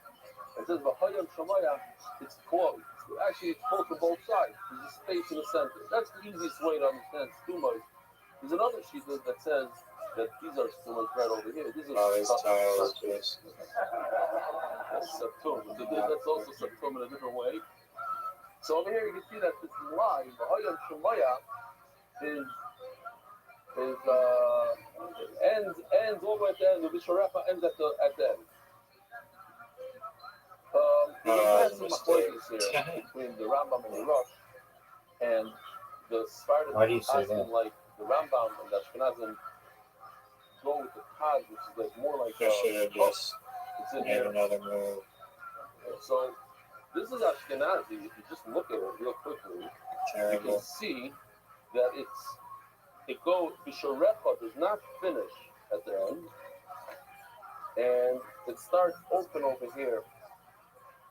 S3: It says V'hayam Shemaya, it's closed. Actually, it's closed to both sides. There's a space in the center. That's the easiest way to understand stumas. There's another sheet that says that these are stumas right over here. These are
S2: These tiles just
S3: that's septum. That's also septum in a different way. So over here you can see that this line, V'hayam Shemaya, is ends all the way at the end. The Visharefa ends at the end. There's some machlokes here between the Rambam and the Rosh, and the Sfardim
S5: Why do you say
S3: asking
S5: that?
S3: like the Rambam and the Ashkenazim go with the Taz, which is like more like
S2: I should have just
S3: it's in
S2: made
S3: here.
S2: another move.
S3: So this is Ashkenazi. If you just look at it real quickly, you can
S2: Terrible.
S3: see that it goes. Visharefa does not finish at the end, and it starts open over here.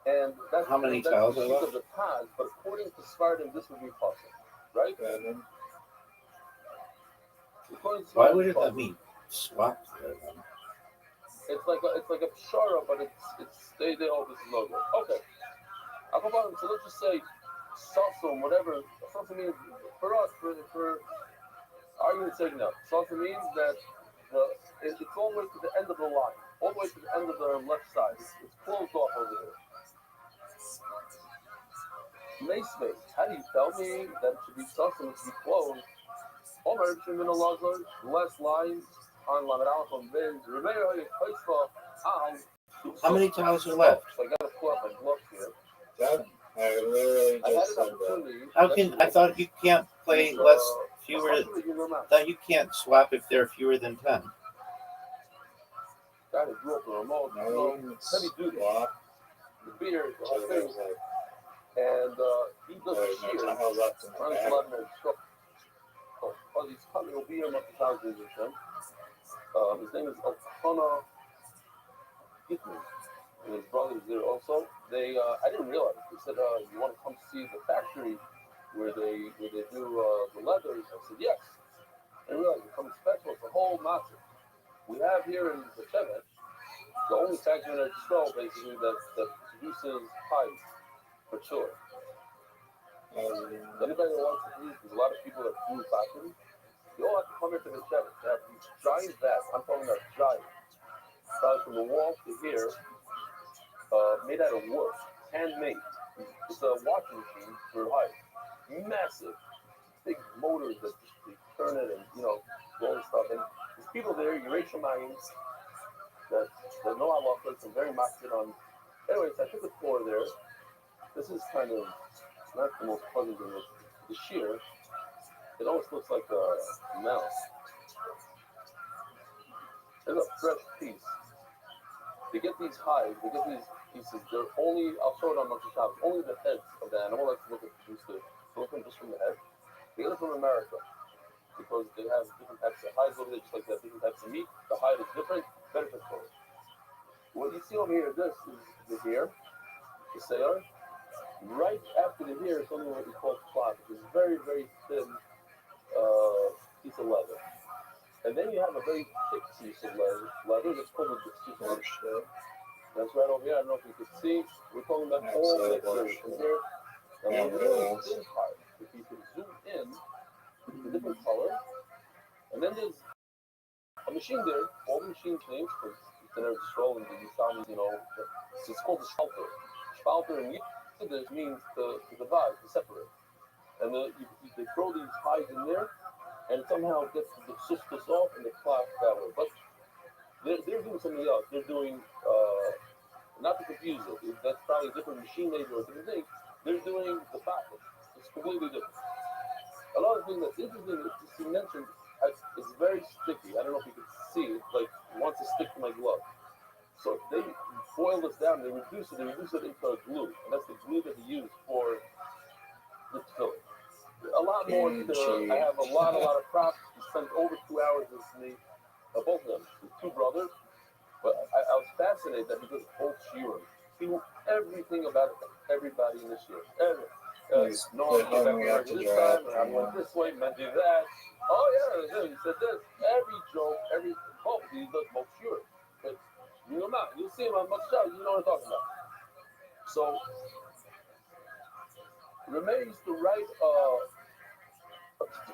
S3: And that's
S5: How many
S3: that's
S5: tiles
S3: the
S5: are
S3: sheet
S5: left?
S3: of the Taz, but according to Sfardim, this would be possible, right?
S2: Seven.
S3: According to
S5: Why
S3: Sfardim,
S5: would
S3: it's
S5: it let
S3: possible.
S5: me swap there then?
S3: It's like a pshara, but it's they hold this logo. Okay, I'll go on. So let's just say sasum, whatever. Sasum means for us, for argument's sake, no. Sasum means that it's all the way to the end of the line, all the way to the end of the left side. It's closed off over there. Mace, how do you tell me that it should be sasum, it should be closed? Omer Shimon Elazar, the last line on Lamed Aleph on Ben.
S5: How many tiles are left?
S3: So I got to pull up my gloves here.
S2: Seven. I literally
S3: I had
S2: just
S3: an
S2: said that.
S3: opportunity.
S5: How can I thought you can't play less fewer? Thought you can't swap if there are fewer than 10.
S3: Guy who grew up in remote,
S2: No,
S3: heavy duty,
S2: swap.
S3: the beard, the
S2: So
S3: whole
S2: there's
S3: thing,
S2: like
S3: and he does
S2: there's
S3: shear.
S2: no tiles left in the
S3: Runs
S2: bag.
S3: 11 and stuff. Oh, he's coming. He'll be here much as his his name is Elkana Gitman, and his brother is there also. I didn't realize. They said, "You want to come see the factory where they do the leathers?" I said, "Yes." I didn't realize it's something special. It's a whole matzah. We have here in the Shevet the only factory in Israel basically that produces hides for sure. Anybody that wants to produce, there's a lot of people that do factories. You all have to come into the Shevet. They have these giant vats. I'm talking about giant. Probably from the wall to here, made out of wood, handmade. It's a washing machine for hide. Massive, big motors that just they turn it and all this stuff. And there's people there, Yerushalayim, that know halachos and very master on. Anyways, I took a tour there. This is kind of not the most pleasant thing. The shear, it almost looks like a mouse. It's a fresh piece. They get these hides, they get these pieces. They're only, I'll show it on Monkey Shop, only the heads of the animal. Let's look at just from the head. They get it from America because they have different types of hides over there, just like they have different types of meat. The hide is different, benefit for it. What you see over here, this is the hair, the sayar. Right after the hair is something what we call cloth. It's a very, very thin piece of leather. And then you have a very thick piece of leather that's called a distinction. That's right over here. I don't know if you can see. We're talking about all mixers from here. And the really thin part, if you can zoom in, it's a different color. And then there's a machine there. All the machine names, because it's in a scroll and you saw me, it's called the spalter. Spalter in Yiddish means to divide, to separate. And they throw these hides in there, and somehow it gets the sustas off and the cloth that way. But they're doing something else. They're doing, not to confuse it, that's probably a different machine made or a different thing. They're doing the fabric. It's completely different. Another thing that's interesting is just you mentioned, it's very sticky. I don't know if you can see it, like it wants to stick to my glove. So they boil this down, they reduce it into a glue. And that's the glue that they use for the filling. A lot more I have a lot of props. We spent over 2 hours with me, both of them, the two brothers. But I was fascinated that because both Shiurim, he knew everything about everybody in this year. No, I came back here this time, and I went this way, meant do that. Oh yeah, he said this. Every joke, he does both Shiurim. But you'll see him on much show, you know what I'm talking about. So remains to write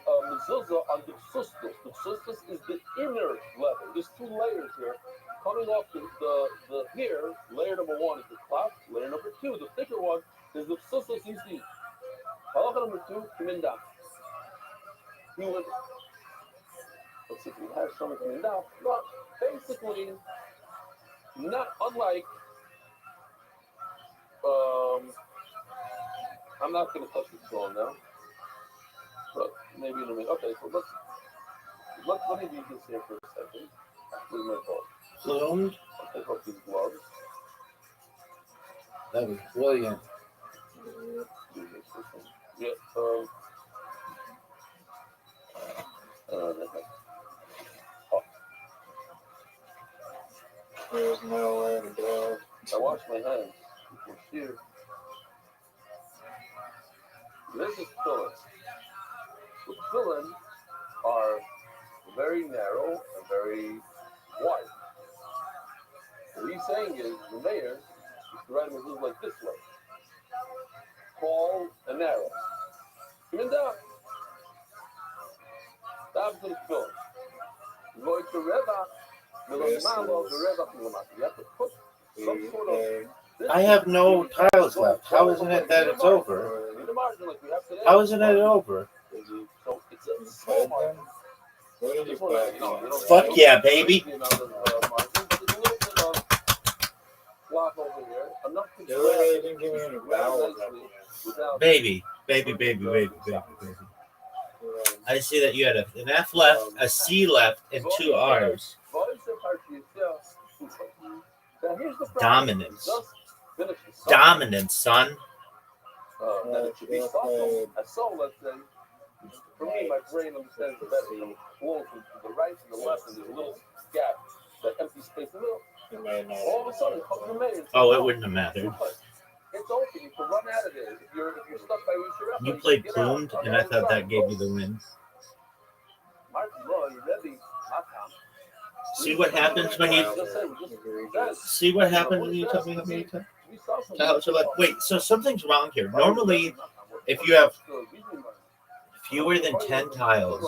S3: mezuzah on the psustus. The psustus is the inner level. There's two layers here. Coming off the here, layer number one is the cloth. Layer number two, the thicker one, is the psustus you see. Halacha number two, kiminda. He would, let's see if he has some kiminda. But basically, not unlike, I'm not going to touch this song now. But maybe in a minute. Okay, so let me read this here for a second. With my phone.
S5: Plumed?
S3: I'll take off these gloves.
S5: That was brilliant.
S3: Yeah.
S2: There's nowhere to go.
S3: I wash my hands. Here. This is fillers. The fillers are very narrow and very wide. What he's saying is the mayor is to write mezuzah like this way. Tall and narrow. Even down. That's the fillers. Going to Reva, you have to put some sort of.
S5: I have no tiles left. How isn't it that it's over? How isn't it over?
S3: So it's a small margin.
S5: Fuck yeah, baby. Baby. I see that you had an F left, a C left, and two R's. Dominance. Dominance, son.
S3: That it should be soft. A soul, let's say. For me, my brain understands it better. You flow from the right to the left, and there's a little gap, that empty space in the middle. All of a sudden, it comes to me.
S5: Oh, it wouldn't have mattered.
S3: It's open. You can run out of there. If you're stuck by Rothschild,
S5: You played plumed, and I thought that gave you the win. See what happens when you tell me how many times? Wait, so something's wrong here. Normally, if you have fewer than 10 tiles,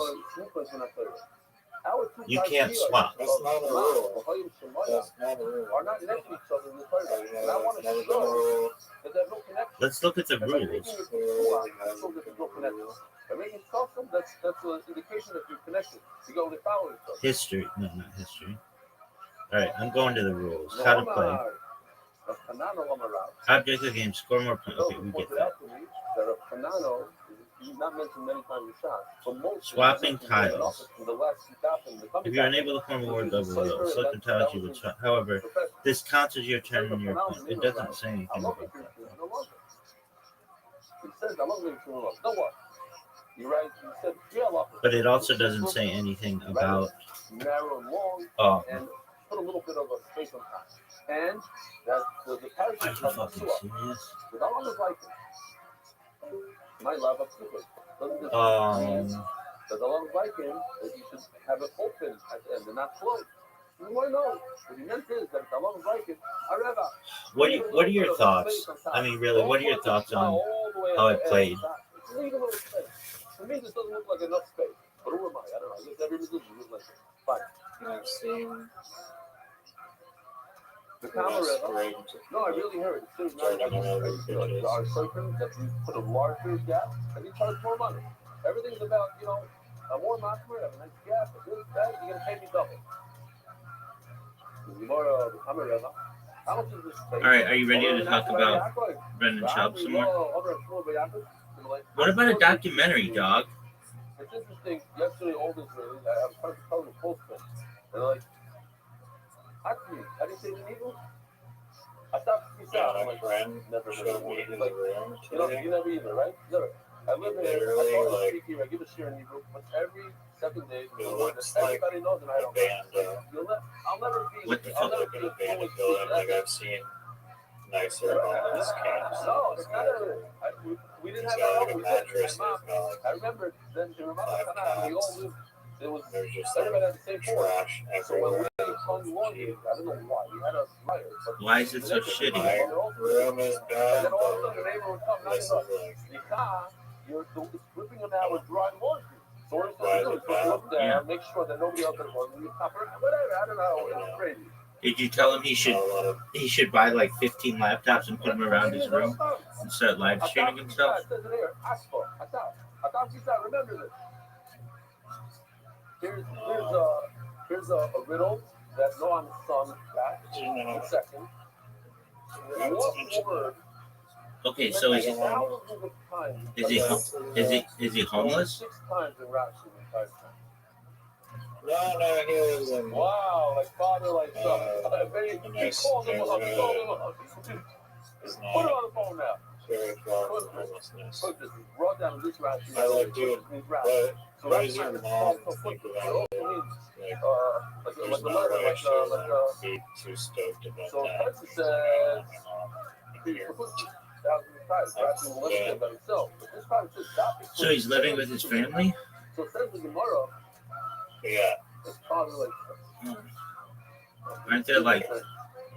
S5: you can't swap.
S2: That's not a rule. That's not a rule.
S3: Are not next to each other in the toilet. And I want to show that there's no connection.
S5: Let's look at the rules.
S3: By making custom, that's an indication that you're connected. You go to follow each other.
S5: History. No, not history. All right, I'm going to the rules. How to play. Object of the game. Score more points. Okay, we get that.
S3: Not mentioned many times in shot.
S5: Swapping tiles. If you're unable to form a word double row, select the tiles you would swap. However, this counts as your turn and your point. It doesn't say anything about that.
S3: It says, I love you. No what? You right? You said,
S5: but it also doesn't say anything about
S3: narrow and long and put a little bit of a space on top. And that the parachute
S5: are you fucking serious?
S3: But I want to like it. My love of stupid. That the love of Viking that you should have it open at the end and not closed. Why not? What he meant is that the love of Viking,
S5: what are your thoughts? I mean, really, what are your thoughts on how it played?
S3: Leave a little space. To me, this doesn't look like enough space. But who am I? I don't know. I guess every musician looks like it. Fine.
S2: I've seen
S3: the camera. No, I really heard it. It's our surfing that you put a larger gap and you charge more money. Everything's about, a more machmer, a nice gap, a this, that, you're going to pay me double. How much is this space?
S5: All right, are you ready to talk about Brendan Schaub some more? What about a documentary, dog?
S3: It's interesting. Yesterday, all this really, I was trying to tell them postman. And they're like, actually, how do you say the needle? I stopped to be
S2: my friend
S3: never
S2: showed me in the room today.
S3: You never either, right? Never. I live here. I speak here. I give a share in Hebrew, but every second day, everybody knows that I don't. I'll never be.
S5: What the
S3: I'll
S5: fuck?
S3: never be a
S2: Abandoned building like I've seen nicer homeless camps.
S3: No, it's not we didn't have our own. I remember then in Ramada, we all lived. It was
S2: there's just
S3: everybody had the same floor.
S2: trash
S3: So when
S2: everywhere.
S3: we laundry. I don't know why. He had a dryer. But
S1: Why is it so shitty?
S2: My room is
S3: and
S2: bad,
S3: then all of a
S2: but
S3: sudden the neighbor would come knocking
S2: this
S3: on.
S2: is like,
S3: You're ripping an hour dry laundry. So what
S2: Why is
S3: are you
S2: it
S3: supposed to do? Look there,
S1: Yeah.
S3: make sure that nobody else is whatever. I don't know. It's crazy.
S1: Did you tell him he should buy like 15 laptops and put them around his room and start live streaming himself?
S3: I thought you said, remember this. Here's a riddle that Noam's son got in second. What word?
S1: Okay, so is he homeless?
S3: 6 times in Rashi in 5 times.
S2: no, he was in
S3: Wow, like father, like son. He called him up.
S2: It's
S3: Put him
S2: not
S3: on the phone now.
S2: very far from homelessness.
S3: Put this. Brought down this Rashi.
S2: I like, dude, what does your mom think about it? Like,
S3: Like
S2: there's
S3: the
S2: no
S3: letter,
S2: way she would
S3: like
S2: be too stoked about
S3: so
S2: that.
S3: Texas
S2: I
S3: says
S2: don't know.
S3: he's supposed to Rashi will live there by himself. But this time says stop it.
S1: So he's living with his family?
S3: So it says the Gemara,
S2: Yeah.
S3: it's probably like
S1: Aren't there like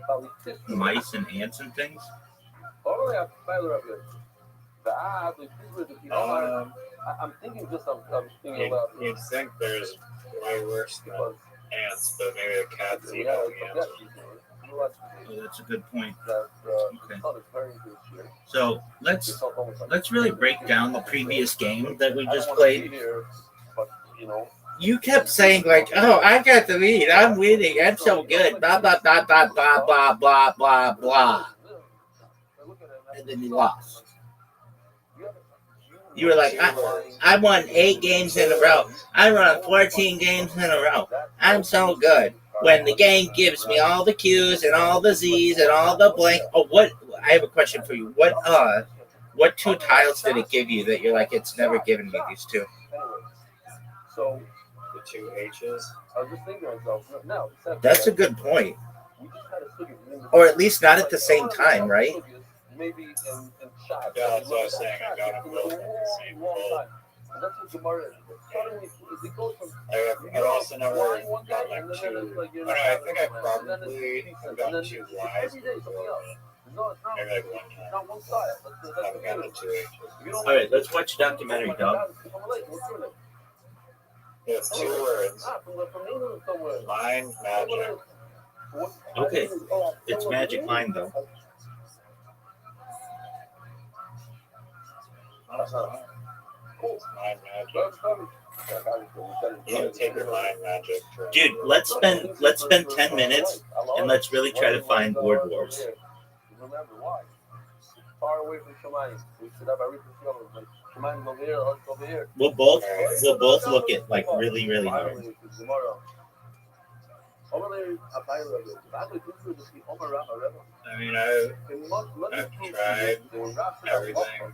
S3: probably 50.
S1: mice and ants and things?
S3: Oh yeah, Tyler up there. I'm thinking just I'm thinking about
S2: You'd think there's way worse than ants, but maybe the cats eat all the ants.
S1: Oh, that's a good point.
S3: Okay.
S1: So let's really break down the previous game that we just played. You kept saying like, "Oh, I got the lead. I'm winning. I'm so good." Blah blah blah blah blah blah blah blah blah. And then you lost. You were like, I won 8 games in a row. I won 14 games in a row. I'm so good. When the game gives me all the Q's and all the Z's and all the blank. Oh, what? I have a question for you. What 2 tiles did it give you that you're like, it's never given me these 2?
S3: So
S2: The 2 H's.
S3: I was just thinking to myself, no.
S1: That's a good point. Or at least not at the same time, right?
S3: Maybe in shots.
S2: Yeah, that's what I was saying. I got them both in the same bowl.
S3: That's what Gemara is. Suddenly, it goes from
S2: I've also never got like 2. I think I probably got 2 Y's before.
S3: No, it's not.
S2: Maybe like 1 time.
S3: Not one style.
S2: I haven't gotten the 2 H's.
S1: All right, let's watch a documentary, dog.
S2: You have 2 words. Mind, magic.
S1: Okay, it's Magic Mind though.
S2: Mind magic. You can take your mind magic.
S1: Dude, let's spend 10 minutes and let's really try to find Word Wars.
S3: Remember why? Far away from Shemayim. We should have everything together. Like Shemayim over here, us over here.
S1: We'll both look at like really hard.
S2: I mean, I've tried everything.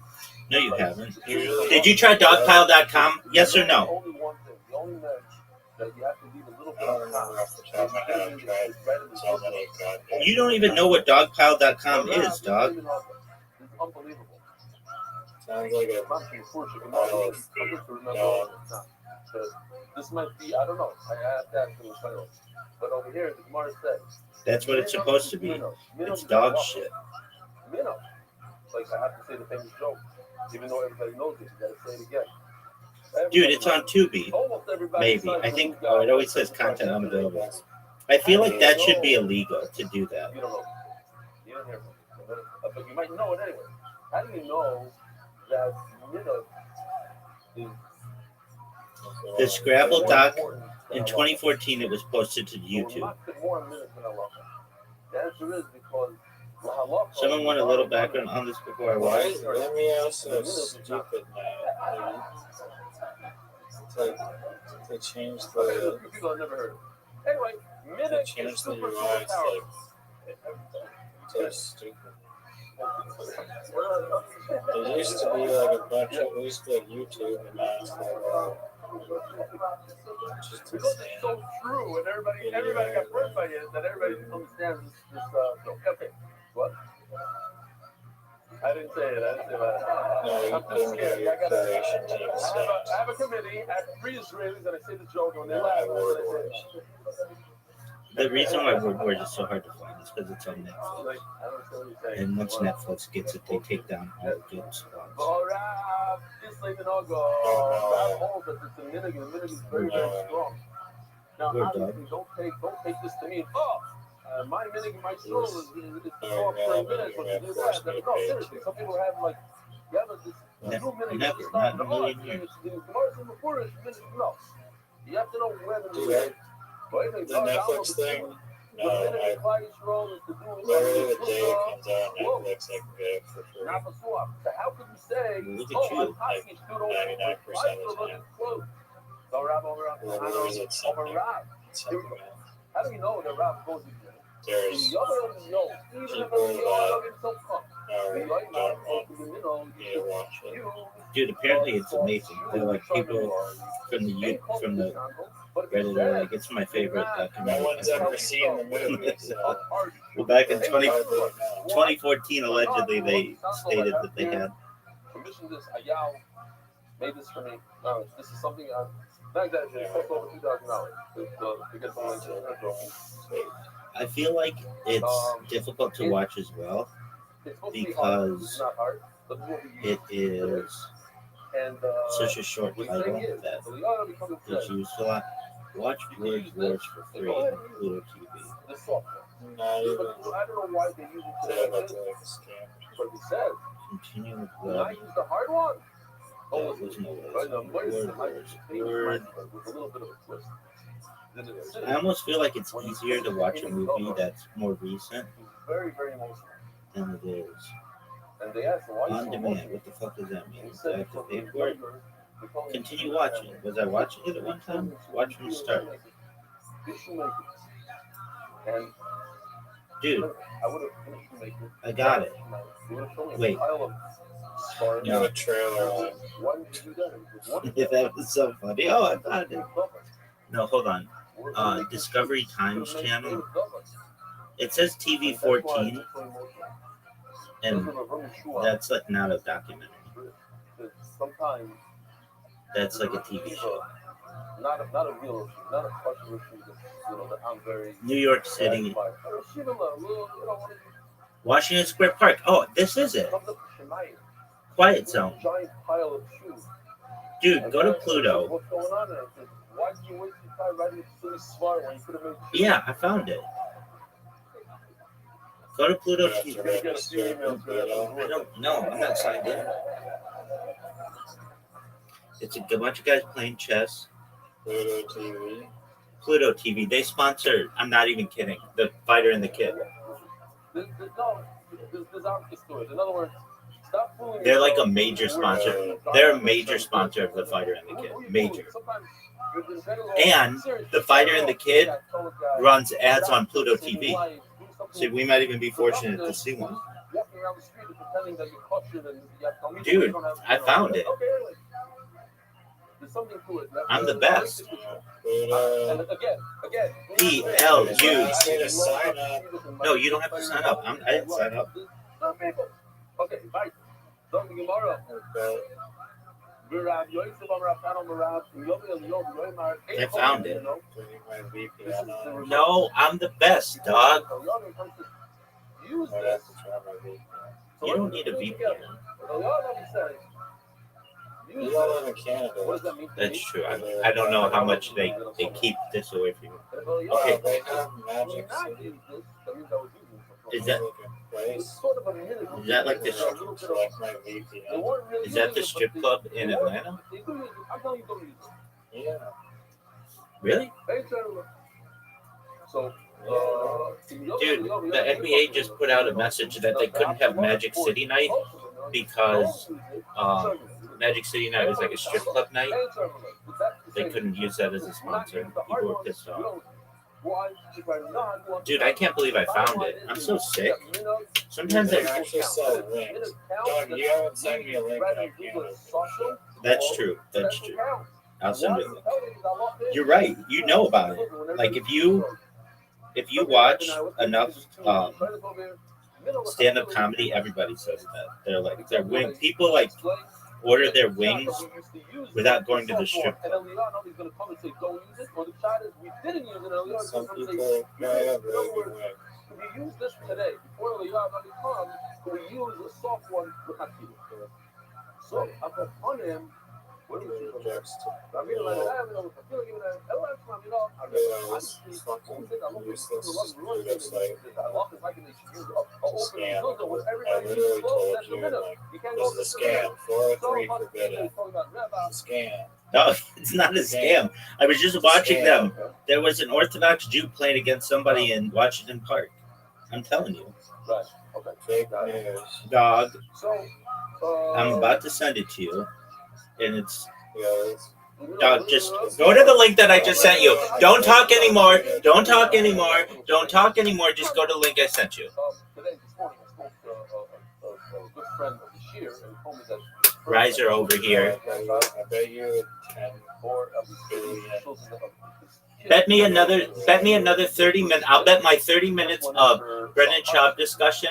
S1: No, you haven't.
S2: Usually,
S1: Did you try dogpile.com? Yes or no?
S2: I don't remember off the top of my head. I've tried so many goddamn.
S1: You don't even know what dogpile.com is, dog.
S2: Sounds like a model of feet. No.
S3: This might be, I don't know. I have to ask them the title. But over here, the Gemara says.
S1: That's what it's supposed to be. It's dog shit.
S3: Minnow. Like, I have to say the famous joke. Even though everybody knows it, you gotta say it again.
S1: Dude, it's on Tubi. Maybe. I think, it always says content unavailable. I feel like that should be illegal to do that.
S3: You don't know. You don't hear from it. But you might know it anyway. How do you know that minnow is
S1: The Scrabble doc in 2014, it was posted to YouTube.
S3: The answer is because
S1: Someone want a little background on this before I
S2: Why
S1: watch?
S2: is Romeo so stupid now? It's like they changed the
S3: people have never heard of it. Anyway, minnow is
S2: the
S3: super
S2: UI. It's
S3: powerful.
S2: like so stupid. There used to be like a bunch of, it used to be like YouTube, and now it's like just
S3: Because it's so true, and everybody got burnt by it, that everybody understands this joke. Okay, what? I didn't say it.
S2: No,
S3: I'm
S2: you
S3: just scared. I gotta.
S2: creation team
S3: I have a committee. I have 3 Israelis, and I say the joke, and they laugh. And I say,
S1: The reason why World Wars is so hard to find is because it's on Netflix.
S3: Like, I don't understand what you're saying.
S1: And once Netflix gets it, they take down all the good spots.
S3: All right, this lady and all go. Rap holds that it's a minute. The minute is very, very strong. Now,
S1: We're
S3: obviously, don't take this to mean, my minute, my soul is off for a minute, but to do that. No, seriously, some people have like, yeah, but this minute,
S1: Never,
S3: it's
S1: not in a
S3: not
S1: million years.
S3: no. You have to know when to do it.
S2: The Netflix thing. No, I literally the day it comes out on Netflix, I can get it for free.
S3: So how could you say,
S1: Look at you.
S3: I'm hostage, dude,
S2: 99% of the time. Or is it something? Something else.
S3: How do we know that Rob goes in there?
S2: There's
S3: The other know, even if
S2: people
S3: it's
S2: that
S3: so
S2: don't want me to watch it.
S1: Dude, apparently it's amazing. They're like people from the Reddit are like, it's my favorite
S2: No
S1: documentary.
S2: one's ever seen the movie, so
S1: Well, back in
S2: I hardly know.
S1: 2014, allegedly, they stated that they had.
S3: Commissioned this. Ayal made this for me. This is something not exactly. It cost over $2,000 to get the link to it.
S1: I feel like it's difficult to watch as well because it is such a short title that is used a lot. Watch World Wars for free on Pluto TV.
S3: The software.
S2: Not even
S3: I don't know why they use it
S2: say about
S3: today,
S2: the like a scam.
S3: but we said,
S1: Continue with
S3: when I use the hard one.
S1: That was no Word.
S3: With a little bit of a twist.
S1: I almost feel like it's easier to watch a movie that's more recent
S3: Very, very emotional.
S1: than it is
S3: And they asked him, why
S1: on demand. What the fuck does that mean? Do I have to pay for it? Continue watching. Was I watching it at one time? Watch from the start.
S3: And
S1: Dude,
S3: I would have finished making
S1: I got it. Wait.
S2: You have a trailer on.
S3: Why did you do that? It was one
S1: That was so funny. Oh, I found it. No, hold on. Discovery Times channel. It says TV 14, and that's like not a documentary.
S3: Sometimes
S1: That's like a TV show.
S3: not a real issue, not a partial issue that I'm very
S1: New York City,
S3: by.
S1: Washington Square Park. Oh, this is it.
S3: Comes up to Shemaiah,
S1: Quiet Zone.
S3: giant pile of shoes.
S1: Dude, go to Pluto.
S3: What's going on there? I said, why did you waste your time writing silly smart when you could have made
S1: Yeah, I found it. Go to Pluto TV.
S3: You're gonna get a few emails.
S1: I don't know. I'm not signed in. It's a bunch of guys playing chess.
S2: Pluto TV.
S1: Pluto TV. They sponsor, I'm not even kidding, the Fighter and the Kid.
S3: There's optics to it. In other words, stop fooling
S1: They're like a
S3: yourself.
S1: major sponsor. They're a major sponsor of the Fighter and the Kid. Major. And the Fighter and the Kid runs ads on Pluto TV. So we might even be fortunate to see one. Dude, I found it. I'm the best.
S2: Pluto.
S1: PLU.
S2: I need to sign up.
S1: No, you don't have to sign up. I didn't sign up.
S3: Okay, bye. Tomorrow.
S2: Okay.
S1: I found it.
S2: Turning my VPN on.
S1: No, I'm the best, dog.
S3: Use
S2: I'd
S3: this.
S2: have to try my VPN.
S1: You don't need a VPN.
S2: You all live in Canada.
S3: What does that mean?
S1: That's true. I don't know how much they keep this away from you.
S2: Oh, they have Magic City.
S1: Is that
S2: Place.
S1: is that like the
S2: Select my VPN.
S1: is that the strip club in Atlanta?
S2: Yeah.
S1: Really?
S3: So,
S1: Dude, the NBA just put out a message that they couldn't have Magic City night because Magic City night is like a strip club night. They couldn't use that as a sponsor. People were pissed off. Dude, I can't believe I found it. I'm so sick. Sometimes
S2: They
S1: I,
S2: actually sell links. Dog, you haven't sent me a link and I can't.
S1: that's true. That's true. I'll send you a link. You're right. You know about it. Like if you watch enough stand-up comedy, everybody says that. They're winning. People like order their wings without going to the strip
S3: and
S1: club.
S3: Eliana is going to come and say, don't use it. Or the shot is, we didn't use it. Eliana is
S2: Some
S3: going to
S2: people
S3: say,
S2: have really good wings.
S3: could we use this today? Before Eliana comes, could we use a soft one with Hakim? So, I put on him. What do you think? I mean, like, I don't know. I feel like even that. You know,
S2: This fucking useless website scam. I literally told you, like, this is a scam. 403 forbidden. It's a scam.
S1: No, it's not a scam. I was just watching them. There was an Orthodox Jew playing against somebody in Washington Park. I'm telling you.
S3: Right. Okay.
S2: Fake news.
S1: Dog,
S3: So,
S1: I'm about to send it to you. And it's,
S2: Yes.
S1: dog, just go to the link that I just sent you. Don't talk anymore. Don't talk anymore. Don't talk anymore. Just go to the link I sent you.
S3: Today, this morning, I spoke to a good friend of the Shear, and he told me that
S1: Riser over here.
S2: I bet you 10
S3: or
S1: Bet me another 30 minutes. I'll bet my 30 minutes of bread and chop discussion.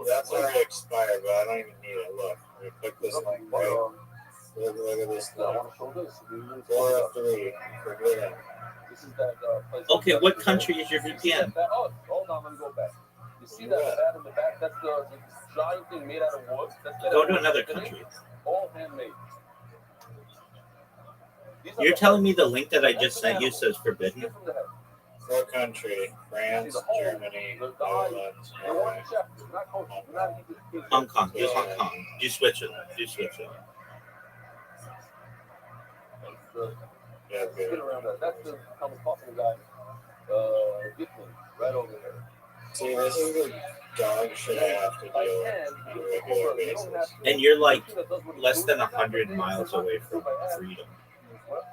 S2: That's already expired, but I don't even need it. Look, let me click this link, right? Look at this link. 403 forbidden.
S1: Okay, what country is your VPN?
S3: Oh, hold on, let me go back. You see that in the back? That's the giant thing made out of wood.
S1: Go to another country.
S3: All handmade.
S1: You're telling me the link that I just sent you says forbidden?
S2: What country? France, Germany, Netherlands, Norway.
S1: Hong Kong. Do Hong Kong. Do Switzerland. Do Switzerland.
S2: Yeah,
S3: Get
S2: good.
S3: around that. That's the Thomas Coffin guy. Gitman, right over there.
S2: See, this is the dog shit I have to deal with on a regular basis.
S1: And you're like less than 100 miles away from freedom.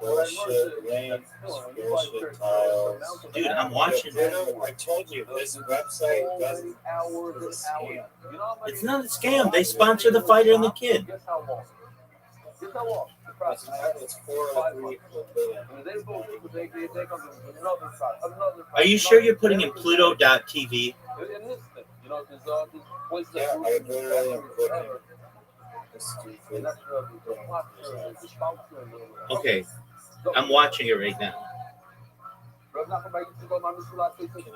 S2: Bullshit links, bullshit tiles.
S1: Dude, I'm watching
S2: You
S1: it.
S2: know, I told you, this website doesn't. It's a scam.
S1: It's not a scam. They sponsor the fighter and the kid.
S3: Guess how long? Guess how long?
S2: It's 403 forbidden.
S1: Are you sure you're putting in Pluto.tv?
S2: Yeah, I literally am clicking. It's stupid.
S1: Okay, I'm watching it right now.
S2: Can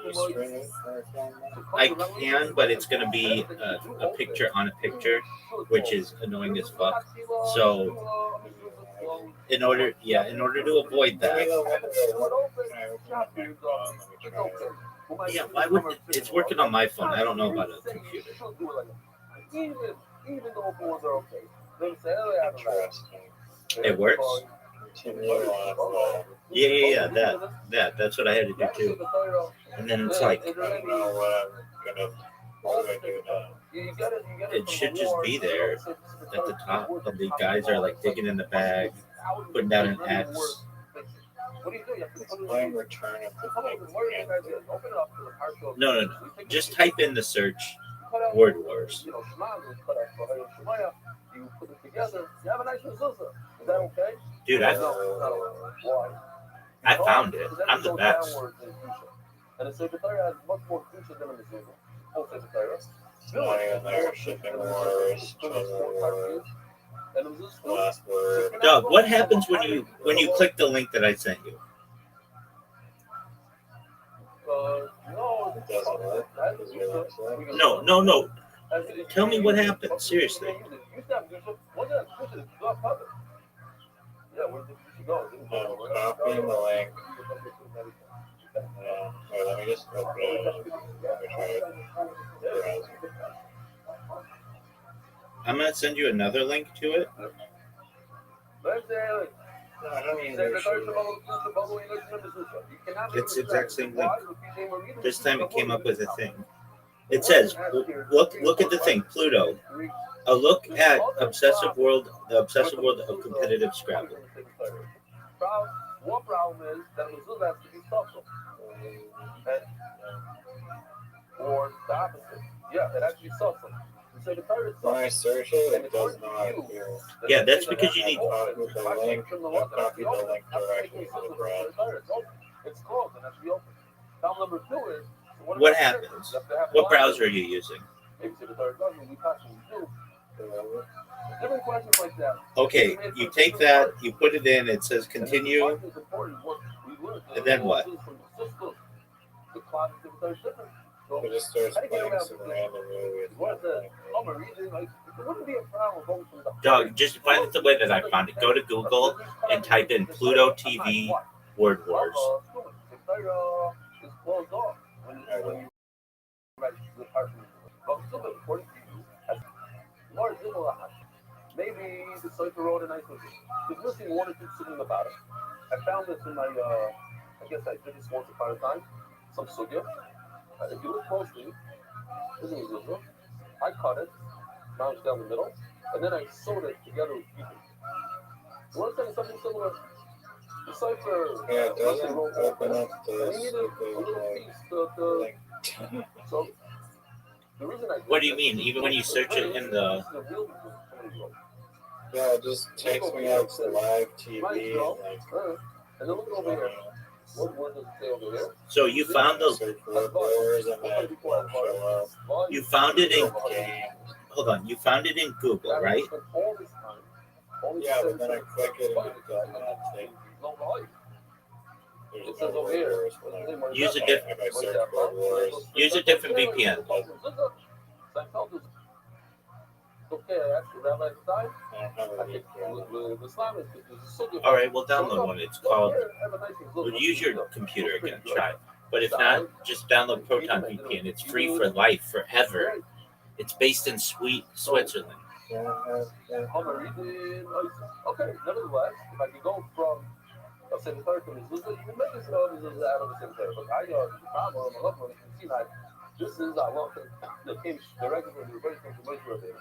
S2: you stream it for a camera?
S1: I can, but it's going to be a picture on a picture, which is annoying as fuck. So, in order to avoid that, yeah, why would it's working on my phone? I don't know about a computer.
S2: Interesting.
S1: It works.
S2: Continue on.
S1: Yeah. That's what I had to do too. And then it's like
S2: I don't know what do I do now?
S1: it should just be there at the top. And the guys are like digging in the bag, putting down an X.
S2: Blame return of the thing again.
S1: No. Just type in the search Word Wars. Dude, I found it. I'm the best.
S3: And the Secretary has much more future than a Mizuno. Oh, Secretary.
S2: Money in there, shipping wars, children wars, last word.
S1: Doug, what happens when you click the link that I sent you?
S2: It doesn't work. Is your website?
S1: No. Tell me what happened. Seriously.
S2: Copying the link. Wait, let me just open it up. Let me try it. Browser.
S1: I'm gonna send you another link to it.
S2: No, I don't need your shit.
S1: It's the exact same link. This time it came up with a thing. It says, look at the thing, Pluto. A look at the obsessive world of competitive Scrabble.
S3: One problem is that Mizzou has to be thoughtful. Or the opposite. Yeah, it has to be thoughtful. So the third is
S2: When I search it, it does not appear.
S1: Yeah, that's because you need.
S2: Copy the link. I'll copy the link directly to the browser.
S3: It's closed and has to be open. Problem number 2 is
S1: What happens? What browser are you using?
S3: Maybe to the third browser, we constantly do. Different questions like that.
S1: Okay, you take that, you put it in, it says continue, and then what?
S3: The clock is different. So
S2: It just starts
S3: how do you get
S2: playing
S3: around
S2: some
S3: this?
S2: random movie.
S3: What the reason? Like, it wouldn't be a problem going from the
S1: Dog, just find it the way that I found it. Go to Google and type in Pluto TV Word Wars.
S3: It's closed off when you write the part. But still, according to you, maybe the Cypher wrote a nice movie. There's missing one or two singing about it. I found this in my, I guess I did this once upon a time. Some sugya. If you look closely, this is Zuzah. I cut it, bounced down the middle, and then I sewed it together with people. You want to say something similar? The Cypher.
S2: Yeah, it doesn't open up
S3: I needed a little piece so the reason I
S1: What do you mean? Even when you search it in the...
S2: Yeah, it just takes me out to live TV.
S3: And then look over here. What word does it say over here?
S1: So you found the...
S2: Search for Word Wars and then show up.
S1: You found it in... Hold on. You found it in Google, right?
S2: Yeah, but then I click it and it does not take.
S3: It says over here.
S1: Use a different...
S2: If I search Word Wars,
S1: Use a different VPN.
S3: Okay, I asked the rabbi at the time.
S2: I don't have a VPN.
S3: The Islam is
S1: All right, we'll download one. It's called... We'll use your computer again. Try it. But if not, just download Proton VPN. It's free for life, forever. It's based in Switzerland.
S3: Okay, nevertheless, if I can go from a cemetery to Mezuzah, you can make this out of a cemetery. But the problem, I love when you can see that this is our law that came directly from the Rebbe from Moshe Rabbeinu.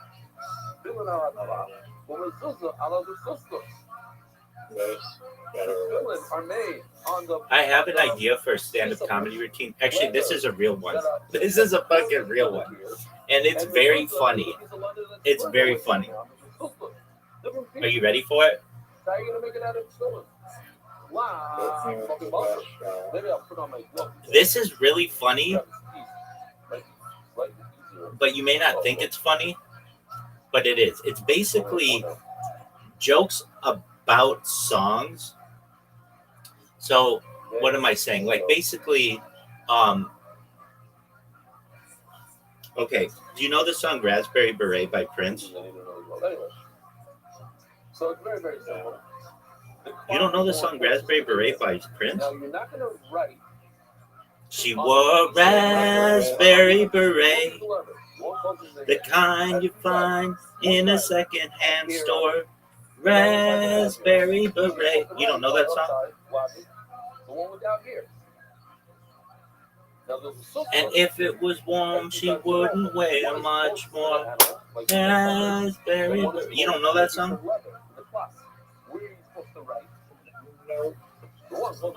S3: Filling out our but Mezuzah, I love the sisters. Filling are made on the.
S1: I have an idea for a stand-up comedy routine. Actually, this is a real one. This is a fucking real one. And it's very funny. It's very funny. Are you ready for it?
S3: How are you going to make it out of filling? Wow. Maybe I'll put on my glove.
S1: This is really funny, but you may not think it's funny, but it is. It's basically jokes about songs. So what am I saying? Like basically, okay, do you know the song Raspberry Beret by Prince?
S3: So it's very, very simple.
S1: You don't know the song Raspberry Beret by Prince?
S3: Now you're not going to write.
S1: She wore a raspberry beret, the kind you find in a second-hand store. Raspberry beret. You don't know that song?
S3: The one without here.
S1: And if it was warm, she wouldn't wear much more. Raspberry beret. You don't know that song?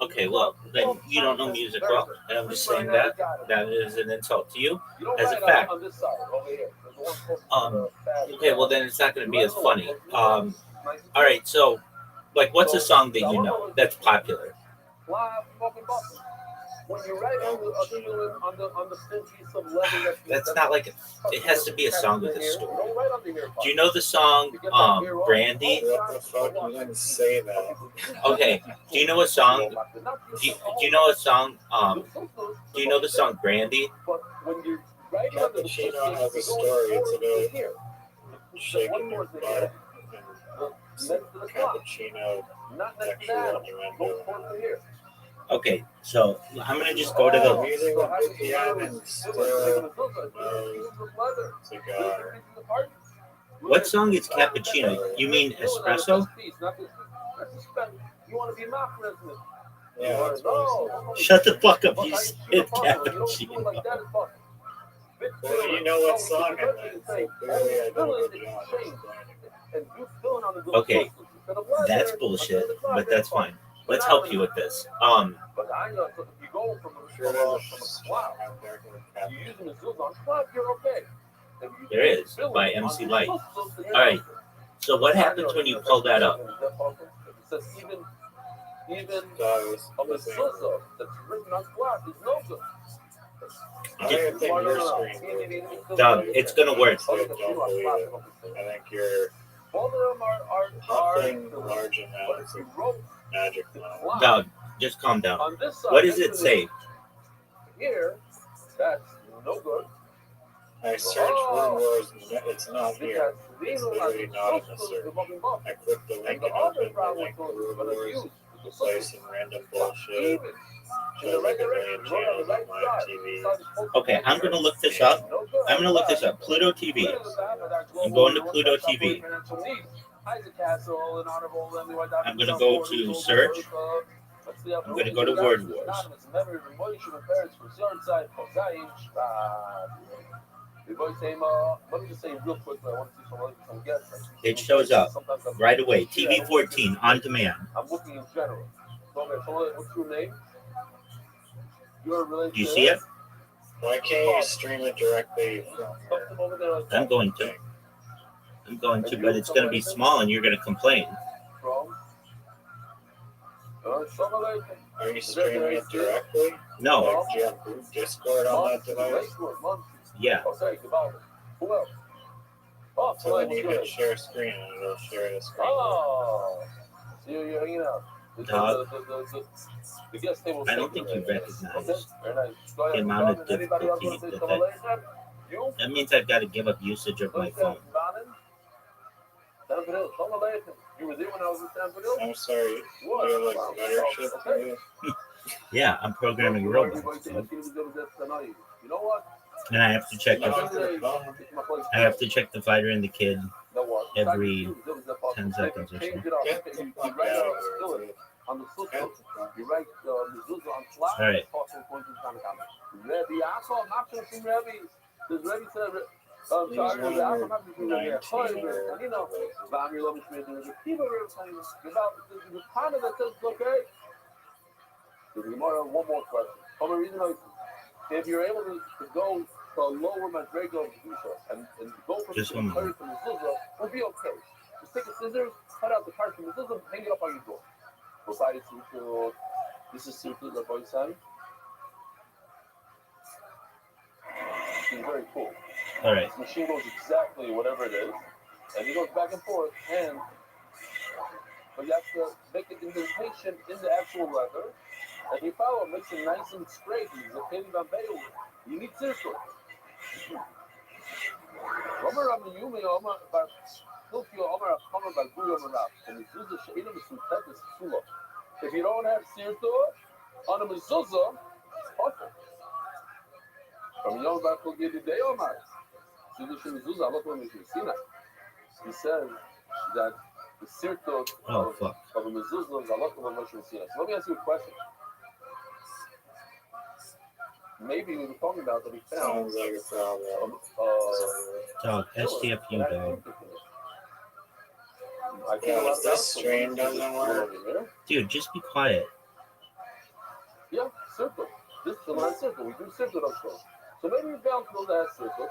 S1: Okay, well, then you don't know music well, and I'm just saying that. That is an insult to you as a fact. Okay, well, then it's not going to be as funny. All right, so, like, what's a song that you know that's popular?
S3: When you write on the thin piece of leather,
S1: That's not like it has to be a song with a story. Do you know the song Brandy?
S2: What the fuck? You didn't say that.
S1: Okay. Do you know a song? Do you know a song? Do you know the song Brandy?
S2: Cappuccino has a story. It's about shaking your butt and cappuccino sexual innuendo.
S1: Okay, so I'm gonna just go to the.
S2: Music with VPN and still no cigar.
S1: What song is cappuccino? You mean espresso?
S2: Yeah, that's what
S1: Shut the fuck up! You said cappuccino.
S2: well, you know what song it is, so clearly I don't know the genre.
S1: Okay, that's bullshit, but that's fine. Let's help you with this. There is by MC Light. All right. So what happens when you pull that up?
S2: I think your screen.
S1: Doug, it's gonna work.
S2: I don't believe it. I think you're
S3: Both of them are
S2: huffing large amounts of magic knowledge.
S1: Doug, just calm down.
S3: on this side.
S1: What does it say?
S3: Here, that's no good.
S2: I searched Word Wars, it's not here. It's literally not in the search. I clicked the link and opened the link to Word Wars, replacing random bullshit. Shows like a million channels on live TV.
S1: Okay, I'm gonna look this up. I'm gonna look this up. Pluto TV. I'm going to Pluto TV. I'm gonna go to search. I'm gonna go to Word Wars. It shows up right away. TV 14 on demand.
S3: I'm looking in general. Okay, so what's your name?
S1: Do you see it?
S2: Why can't you stream it directly from
S1: I'm going to. But it's gonna be small and you're gonna complain.
S2: Are you streaming it directly?
S1: No.
S2: Like, do you have group Discord on that device?
S1: Yeah.
S2: So then you hit share screen and it'll share the screen.
S3: Oh, so you're hanging out.
S1: Dog,
S3: The guest table.
S1: I don't think you recognize
S3: Very nice. Go ahead.
S1: the amount of
S3: Anybody else
S1: difficulty
S3: want to say
S1: that
S3: something later? You?
S1: that means I've got to give up usage of my phone.
S3: You were there when I was in Stanford Hill?
S2: I'm sorry.
S3: What?
S2: You have like better shit to do.
S1: Yeah, I'm programming robots.
S3: You know what?
S1: And I have to check
S2: No,
S1: the I have to check the fighter and the kid every 10 seconds or so.
S2: Get the fuck out of here.
S3: On the foot,
S2: Get the fuck
S3: you write mezuzah on flat.
S1: All right.
S3: Rabbi, I saw not just from Rabbi. There's Rabbi said,
S2: These
S3: sorry,
S2: are
S3: I'm not between Rabbi.
S2: 19 or
S3: You know, Bami Lovish made the people were saying about the kind of that says, okay. The Gemara, one more question. From a reason, if you're able to go to a lower madrega of Kedusha and go from
S1: Just
S3: the
S1: one
S3: Torah
S1: more.
S3: to mezuzah, will be okay. Just take a scissors, cut out the part from mezuzah, hang it up on your door. This is Sutu the boy son. She's very cool.
S1: All right.
S3: This machine goes exactly whatever it is, and it goes back and forth. But you have to make an indentation in the actual leather, and you follow it, makes it nice and straight. You need circle. If you don't have sirto on a mezuzah, it's perfect. From Yom Bakul Gedi Omar, he says that the sirto
S1: Oh, fuck.
S3: of a mezuzah is a lot of a Moshe Messina. So let me ask you a question. Maybe we were talking about that we found
S2: Sounds like a problem.
S1: Dog, STFU, dog.
S2: Yeah, if this stream doesn't work,
S1: Dude, just be quiet.
S3: Yeah, circle. This is the line circle. We do circle on show. So maybe we found those that has circle,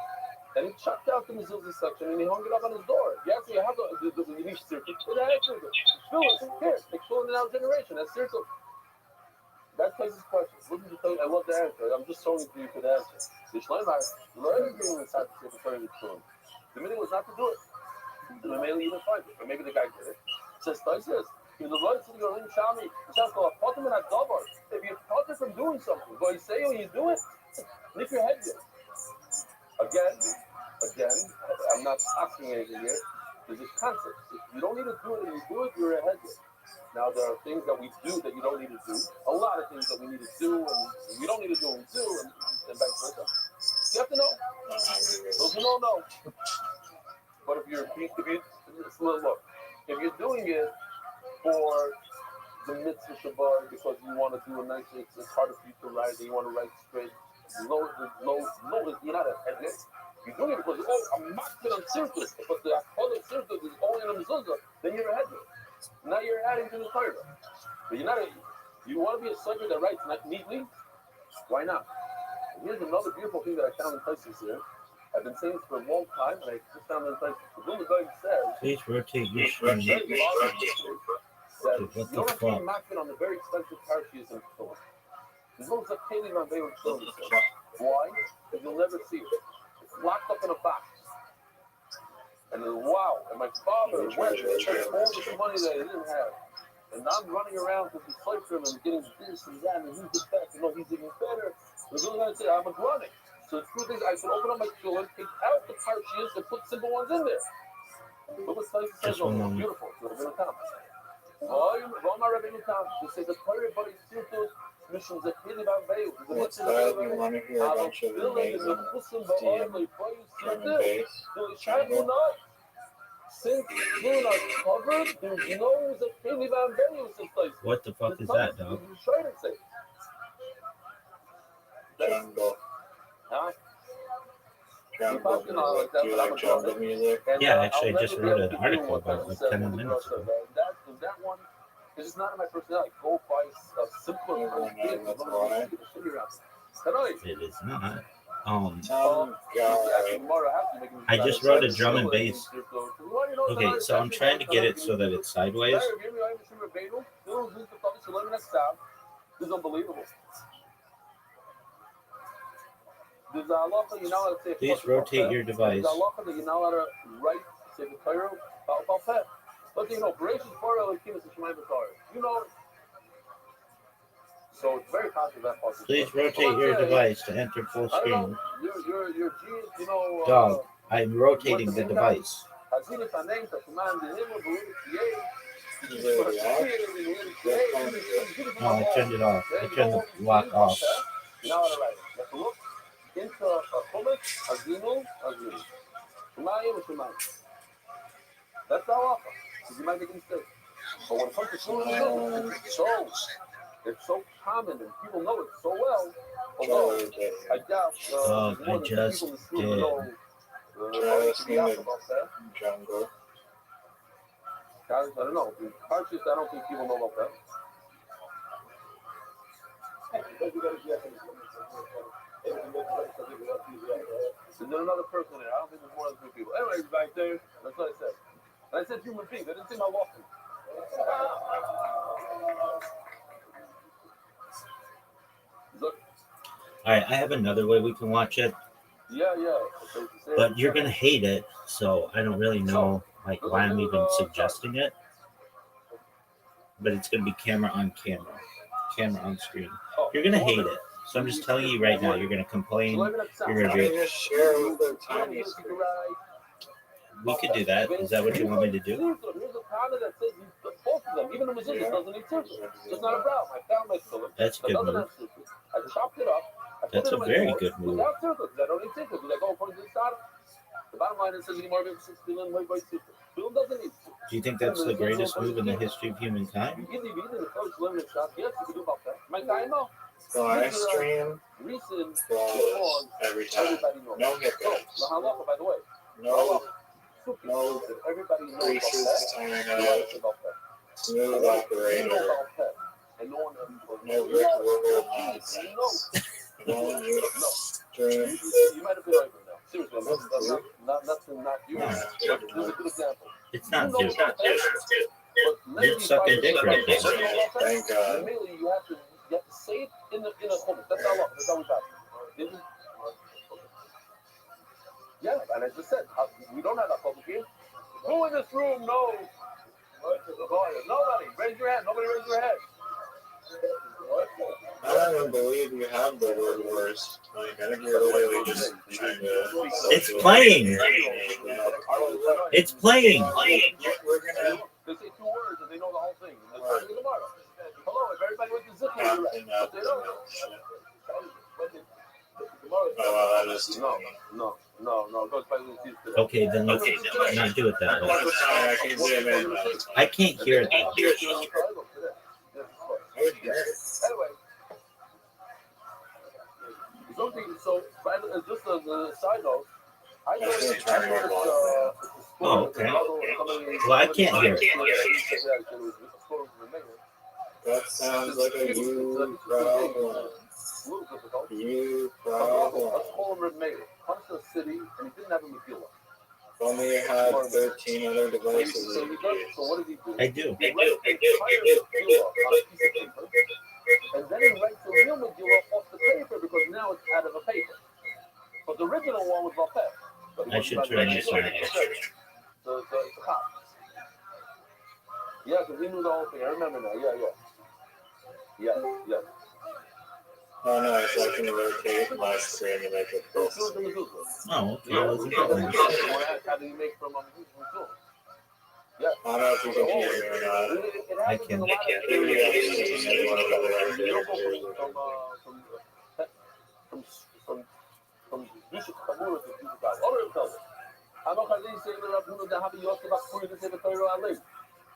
S3: and he chucked out the mezuzah section and he hung it up on his door. You actually have the niche circle. It has circle. Fill it. Here, it's filling in our generation. That's circle. That places questions. Listen to tell you, I love the answer. I'm just showing it to you for the answer. The Shleimar learned being inside the circle for the meaning was not to do it. And maybe even find it. Or maybe the guy did it. Says, if the Lord said you're in Shami, if you're caught from doing something, but you say when you do it, lift your head here. Again, I'm not asking anything here. There's this concept. If you don't need to do it and you do it, you're ahead here. Now, there are things that we do that you don't need to do. A lot of things that we need to do and we don't need to do and do, and vice versa. You have to know. Those who don't know. But if you're doing it for the mitzvah Shabbat because you want to do a nice, it's harder for you to write and you want to write straight. No, you're not a headlet. You're doing it because, I'm not going to circus, but the other circus is only in a mezuzah, then you're a headlet. Now you're adding to the Torah. But you want to be a sucker that writes neatly? Why not? And here's another beautiful thing that I found in places here. I've been saying this for a long time, and I just found it in places. The Vilna Gaon says,
S1: Please rotate your screen.
S3: that you
S1: Dude, what
S3: don't
S1: the
S3: have to be
S1: fuck?
S3: machin on the very expensive parachutes in Torah. There's no Zakeli on Baylor Torah. Why? Because you'll never see it. It's locked up in a box. And then, wow. And my father went and spent all this money that he didn't have. And I'm running around to decipher him and getting this and that, and he's the best. You know, he's even better. The really going to say, I'm a grunting. So the truth is, I should open up my children, take out the parshias, and put simple ones in there. Look what's nice and says, beautiful. So they're going to come. Roma Rabbi Nitam, they say the Torah body Sirtus, missions that really about veil.
S2: What's that? You want to hear a bunch of amazing
S3: Since children are covered, there's no
S1: What the fuck is that, dog?
S2: jungle.
S3: Huh?
S2: Jungle music. Do you like jungle music?
S1: Yeah, actually, I just wrote an article about like 10 minutes ago.
S3: That one, this is not in my personality. Go buy a simpler
S2: That's why.
S1: It is not.
S3: I
S1: just wrote a drum and bass. Okay, so I'm trying to get it so that it's sideways.
S3: This is unbelievable. There's a halacha you're not allowed to say.
S1: Please rotate your device.
S3: There's a halacha that you're not allowed to write, say the Torah, about pet. But you know, Bereshit Bara Elokim is Shemayim B'Torah. You know. So it's very positive that part.
S1: Please rotate your device to enter full screen.
S3: Your genes, you know.
S1: Dog, I'm rotating the device. No, I turned it off. I turned the lock off.
S3: Now what I write? Let's look into a chumash, azinu. Shemayim and Shemayim. That's the halacha. Because you might make a mistake. But when it comes to children, it's so common and people know it so well. Although I doubt
S1: I just did.
S2: Jungle.
S3: Guys, I don't know. Parshias, I don't think people know about that. Is there another person there? I don't think there's more than 2 people. Anyways, back there, that's what I said. And I said human beings. I didn't say my lawful. Look.
S1: All right, I have another way we can watch it,
S3: Yeah.
S1: but you're gonna hate it, so I don't really know like why I'm even suggesting it. But it's gonna be camera on screen. You're gonna hate it, so I'm just telling you right now. You're gonna complain. You're gonna be.
S2: Just share with the tiny screen.
S1: We could do that. Is that what you want me to do?
S3: Here's a panel that says both of them, even the Mezuzah doesn't need circles. It's not a problem. I found my fillet.
S1: That's a good move.
S3: I chopped it up.
S1: That's a very good move.
S3: Without circles, I don't need circles. I go according to the start. The bottom line is anymore than 6 billion by circles. Film doesn't need circles.
S1: Do you think that's the greatest move in the history of humankind?
S3: You can even the first limited shot. Yes, you can do about that. My guy, no.
S2: Live stream.
S3: Recent
S2: Every time. No hiccups.
S3: Halacha, by the way.
S2: No
S3: Everybody knows
S2: creases
S3: about that.
S2: Smooth operator.
S3: And no one
S2: No brick roll nonsense. No new stream.
S3: You might have been over now. Seriously, that's not you.
S1: No.
S3: This is a good example.
S1: It's not
S3: You know
S1: dude.
S3: about that, but
S1: You're sucking dick right now.
S2: Thank God.
S3: Immediately you have to say it in a comment. That's how long. That's how we got it. Yeah, and I just said, we don't have that public here. Who in this room knows? Nobody. Raise your hand. Nobody raise your hand.
S2: I don't even believe you have the word worst. Like, I think you're literally just trying to.
S1: It's playing. It's playing.
S2: We're gonna.
S3: They say 2 words and they know the whole thing. They're trying to get tomorrow. Hello, if everybody went to zip line, they don't know.
S2: Oh, well, that is.
S3: No. Go by the teeth today.
S1: Okay, then let's not do it that way.
S2: I can zoom in.
S1: I can't hear it though.
S3: Anyway, so just as a side note, I noticed.
S1: Oh, okay. Well, I can't hear it.
S2: That sounds like a you problem. You problem.
S3: Let's call him Rabbi. Comes to the city and he didn't have a Megillah.
S2: Only you had 13 other devices.
S3: So what did he do?
S1: I do.
S3: He writes the entire Megillah on a piece of paper, and then he writes the real Megillah off the paper because now it's out of a paper.
S1: I should turn this on.
S3: The cop. Yeah, because he knew the whole thing. I remember now. Yeah.
S2: Oh no, it's like when you rotate my screen to make it this.
S1: Oh, okay.
S3: Yeah,
S1: I wasn't getting this.
S3: how do you make from Zoom?
S2: I don't know if you can hear me or not.
S1: I can.
S3: From Bishop Kamura to Jesus God. All of them. I'm not going to say that Rabbi Yosef Akuri to say the Torah Ali.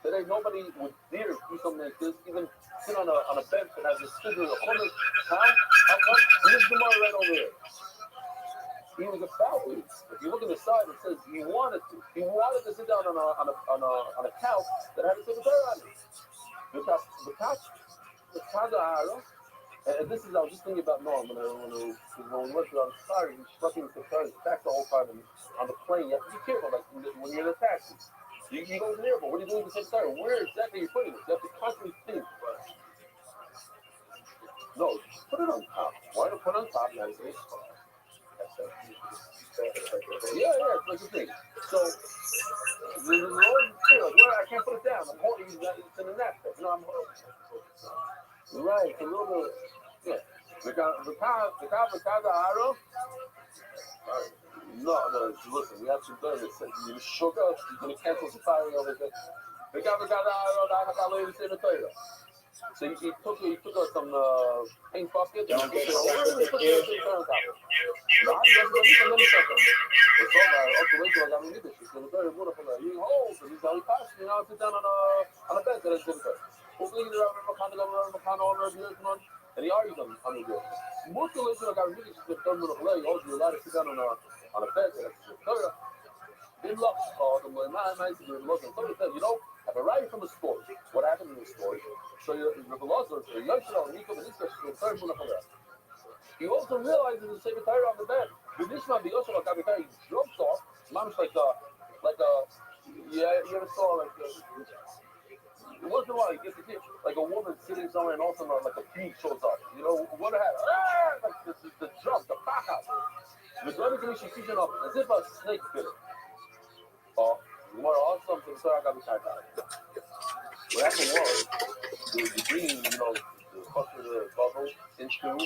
S3: Today, nobody would dare do something like this, even sit on a bench that has a figure of Chomer. How come? Here's Gemara right over there. He was a Pharisee. If you look at the side, it says he wanted to. He wanted to sit down on a couch that had a Torah on it. The couch, and this is, I was just thinking about Noam when we went to the sorry, he struck me with the Torah back the whole time on the plane. You have to be careful, like when you're in a taxi. You go to the airport. What are you doing with the Torah? Where exactly are you putting it? You have to constantly think. No, put it on top. Why not put it on top? Yeah, it's like a thing. So, there's a lot of thing, like, I can't put it down. I'm holding it, it's in the napkin. No, I'm holding it. Right, a little bit, yeah. No, listen, we have some done. You shook up, you're going to cancel the fire over there. So he took us some paint bucket and put it over the top. It's all right. Also, wait till I got me leadership. So the very wonderful. You hold, and he's how he passed. You know, sit down on a bed that is different. And he argued on the good. Most of the got really just done with a play. Also, you're allowed to sit down on a bed that is different. They love them. Nice to look. And somebody said, you know, I've arrived from the story. What happened in the story? So you're the Velocity, you're young, and he comes and he's the third one. He also realizes the same Torah on the bed. The Nishma, the Yoshua, he jumps off. Mom's like you ever saw once in a while, you get to see like a woman sitting somewhere and all of a sudden like a bee shows up. You know, what happened? Like the jump, the pacha. The Rebbe Commission teaching up as if a snake bit it. Oh, more awesome than Sarah got me tied out. What happened was, the green, you know, the cluster of the bubble in two,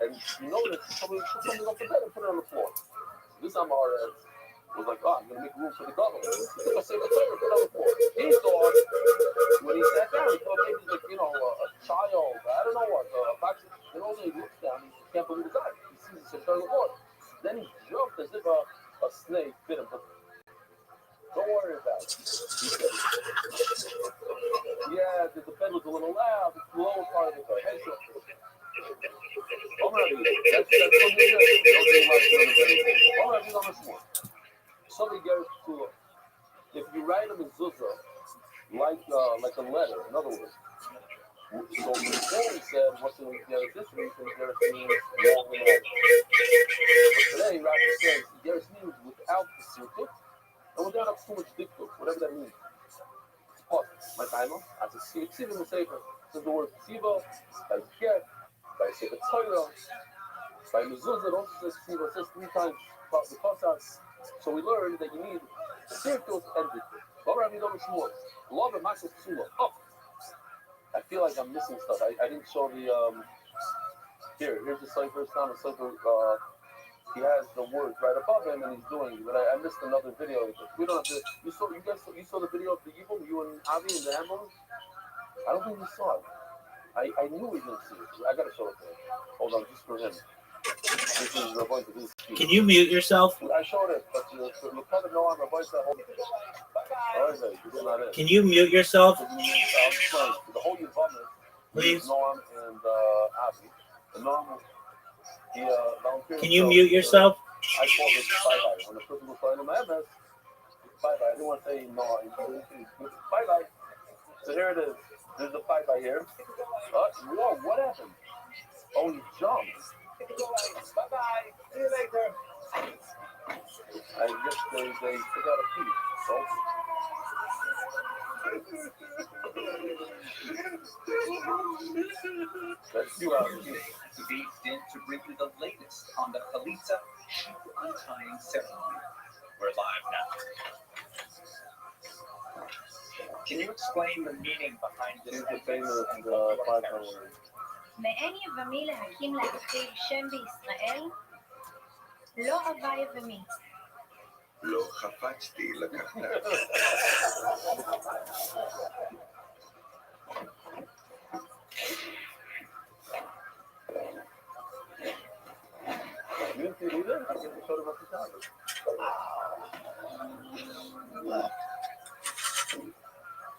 S3: and you notice somebody put something off the bed and put it on the floor. This Amar was like, I'm going to make room for the bubble. He took a single thing and put it on the floor. He thought, when he sat down, he thought maybe like, you know, a child, I don't know what, you know, he looks down, he can't believe his eyes. He sees the same on the floor. Then he jumped as if a snake bit him. But don't worry about it. He said, yeah, the bed was a little loud. It's the lower part of the bed. Hey, so, that's what he did. Don't do like somebody goes to, if you write a mezuzah like a letter, in other words. So before we said, what's in Geras this week, and Geras means long and long. But today, Rabbi says, Geras means without the sirkut, and without too much diktuk, whatever that means. It's part. My timer, as a ksiva in the sefer, says the word ksiva, by get, by sefer Torah, by mezuzah, it also says ksiva, it says 3 times the kosas. So we learned that you need sirkut and diktuk. Love and massive tsula. Oh, I feel like I'm missing stuff. I didn't show the here's the cipher. It's not a cipher. He has the words right above him, and he's doing it. But I missed another video. We don't have to. You saw the video of the evil. You and Avi in the ambulance. I don't think you saw it. I knew we didn't see it. I gotta show it to him. Hold on, just for him. This is Rabbi to his speech.
S1: Can you mute yourself?
S3: I showed it, but the kind of know on Rabbi said, hold it.
S1: Can you mute yourself?
S3: The whole Yavamas,
S1: Please.
S3: Norm and Avi. The Norm, he volunteered.
S1: Can you mute yourself?
S3: I called it bye-bye. When the person was trying to my MS, bye-bye. I didn't want to say no. Bye-bye. So here it is. There's a bye-bye here. Whoa, what happened? Oh, he jumped. Bye-bye. See you later. I guess they took out a piece. So. That's you out here.
S4: Today's dent to bring you the latest on the Chalitza shoe untying ceremony. We're live now. Can you explain the meaning behind this?
S3: Here's the famous
S4: and what it
S3: 5
S4: carries?
S3: words.
S7: מאין יבמי להקים לאחיו שם בישראל? לא אבה יבמי.
S8: לא חפצתי לקחת.
S3: You didn't see it either? I guess I showed him at the time.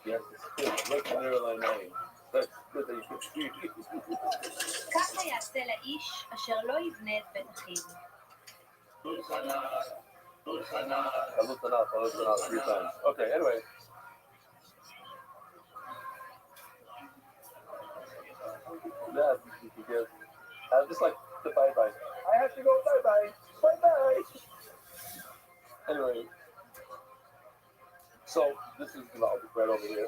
S3: Yes, it's good. Look at airline name. That's good that you could see.
S7: ככה יעשה לאיש אשר לא יבנה את בית אחיו.
S3: I looked it up 3 times. Okay, anyway. Yeah, you could get. Just like the bye-bye. I have to go bye-bye. Bye-bye. Anyway. So, this is developed right over here.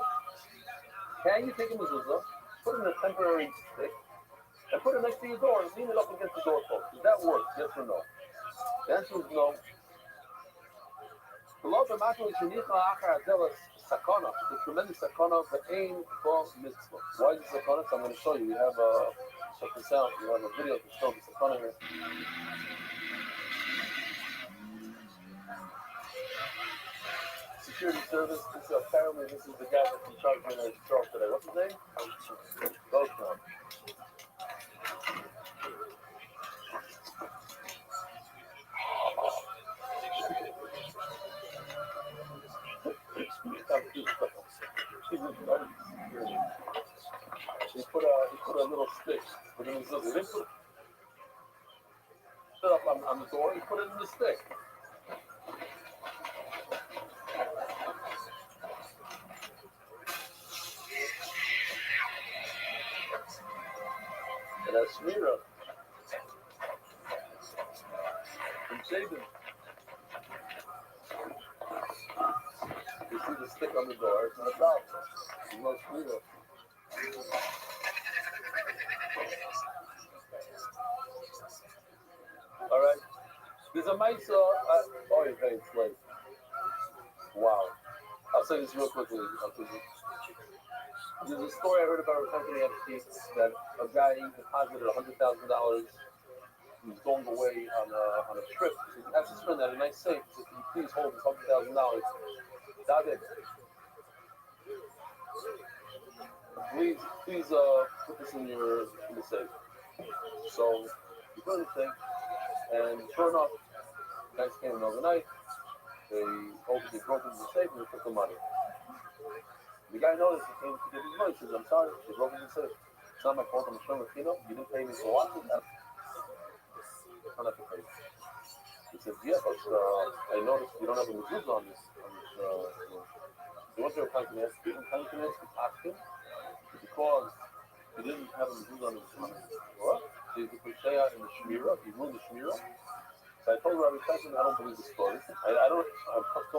S3: Can you take a mezuzah, put it in a temporary stick, and put it next to your door and lean it up against the doorpost? Does that work? Yes or no? The answer is no. The tremendous sakana of the aim for mitzvah. Why is it sakana? So I'm going to show you. We have check this out. We have a video to show the sakana here. Security service. Apparently this is the guy that's in charge of the stroke today. What's his name? Rothschild. He put a little stick with him. He didn't put it up on the door. He put it in the stick. And that's Shmira. From Shaden. You see the stick on the door. It's not a problem. There's no Shmira. All right. There's a mice. Oh, you're paying slave. Wow. I'll say this real quickly. There's a story I heard about a company that a guy deposited $100,000. He was going away on a trip. He asked his friend at a nice safe, "Can you please hold this $100,000? David, please put this in the safe." So he put it in the safe, and sure enough, the guys came in overnight. They broke into the safe and they took the money. The guy noticed, he came to give his money. He says, "I'm sorry, they broke into the safe. It's not my fault. I'm a showing you didn't pay me for watching that. I don't have to pay you." He says, "Yeah, but I noticed you don't have a mezuzah on this. They went to a kankanes to ask him because he didn't have a mezuzah on his Torah. So he's the Kushaya in the Shmira. He ruined the Shmira. So I told Rabbi, I don't believe the story. I don't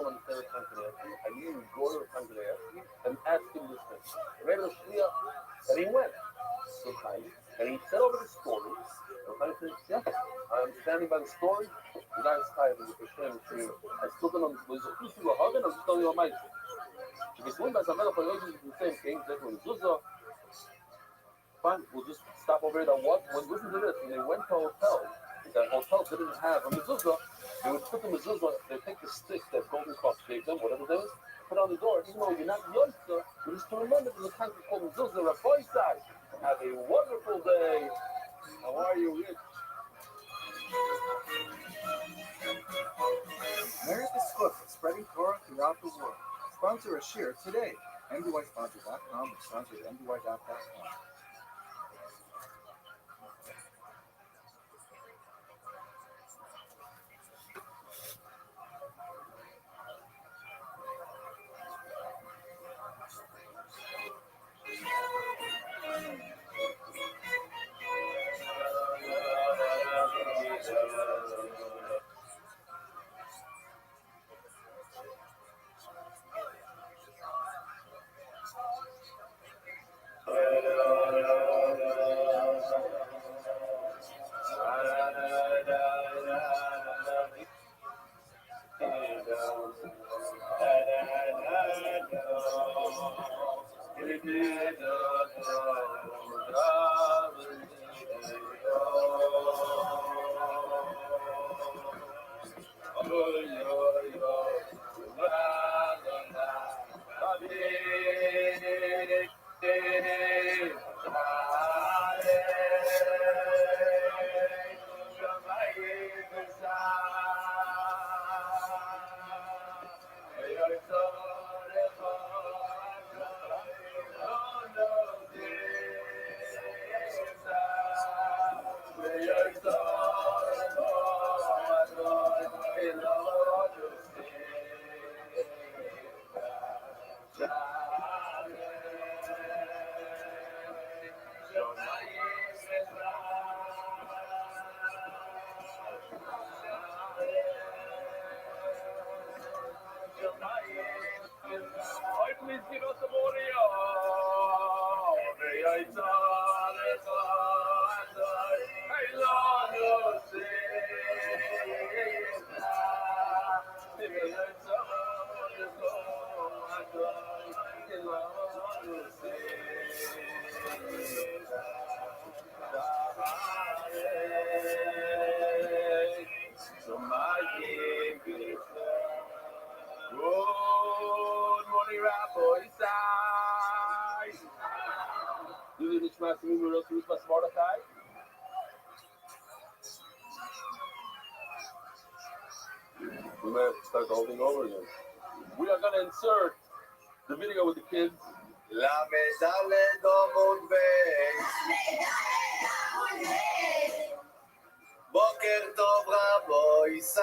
S3: understand the kankanes. I need to go to a kankanes and ask him this thing. Rabbi Shmira, and he went. So and he said over the story. I said, "Yeah, I'm standing by the story. The guy is tired of the Hashem. I still don't know. Was it Kusu or Hagen? I'm just telling you what my issue. If it's one by some other is the same thing, that was Zuzah. Fine, we'll just stop over here. Listen to this. When they went to a hotel, that hotel didn't have a mezuzah. They would put the mezuzah, they take the stick that Golden Cross gave them, whatever it is, put it on the door. Even though you're not Yoitza, but just to remember there's a country called mezuzah, Rabbi side. Have a wonderful day. How are you, Rich?
S6: America's Cook is spreading Torah throughout the world. Sponsor a share today. MDYsponsor.com and sponsor MDY.com.
S3: Please give us some Good morning, Rabbi. Do you reach my room or else reach my Mordecai? We might have to start the whole thing over again. We are going to insert the video with the kids.
S8: La mesa le domo un beis. בוקר טוב רבוי סי.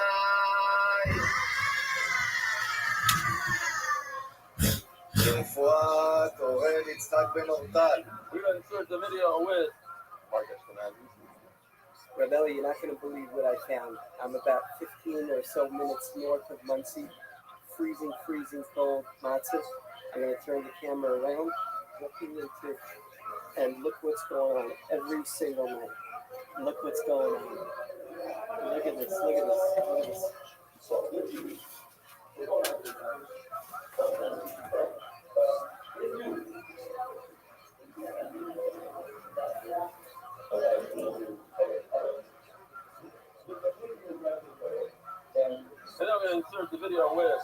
S8: רפואה תורן יצחק בן אורטל.
S3: We're going to insert the video with Mark Ashkenazi.
S9: Rabbi, you're not going to believe what I found. I'm about 15 or so minutes north of Muncie. Freezing cold matzah. I'm going to turn the camera around, looking into, and look what's going on every single night. Look what's going on. Look at this.
S3: And then I'm going to insert the video with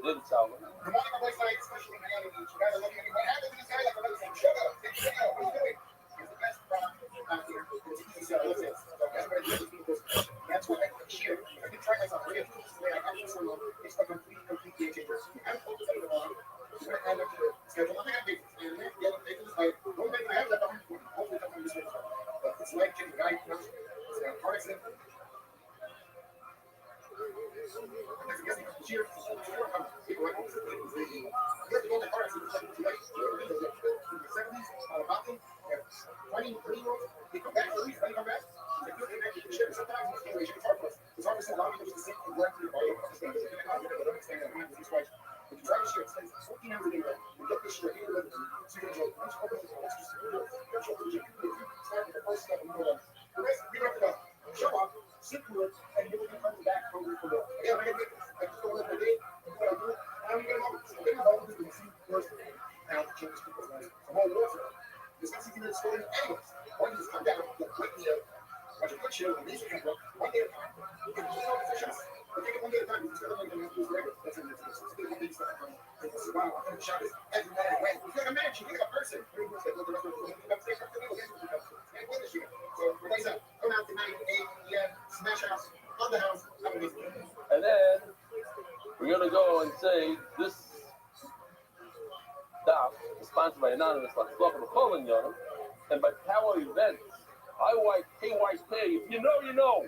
S3: David Salman.
S6: Good morning, my boys. Especially Miami Beach. You guys are looking at me. What happened to this guy? Like, shut up. Take the video. What are you doing? It's the best product out here. It's easy. So everybody just keep this. That's what I share. I can try myself. We're going to do this way. I have this one. It's a complete game changer. I'm focused on it all. It's going to end up to schedule. I'm going to make it. And then get it. This way. Don't make it. I have that. Hopefully, that's on this way. But it's like getting guy. It's a car accident. Show up, sit through it, and you will be coming back hungry for more. Yeah, I just don't let my day, what I do, I'm going to love it. So I'm going to do see first how to change people's lives. I'm all over. This is even the story anyways. Or you just come down, you'll quit me up, watch a good show, and these are going to work one day at a time. You can do all the sessions. But take it one day at a time. You just got to learn to do forever. That's what it is. So it's going to be stuff that comes. Wow, I'm going to shout this every night. When you feel like a man, you feel like a person. Very good. Like, the rest of the people, you have to take up the little things. And win this year. So, relax up. Come out tonight, 8 p.m. Smash house, on the house. Have a nice day.
S3: And then we're going to go and say this daf is sponsored by Anonymous, like Flock of the Colin Yonam, and by Power Events. IYKYK. If you know, you know.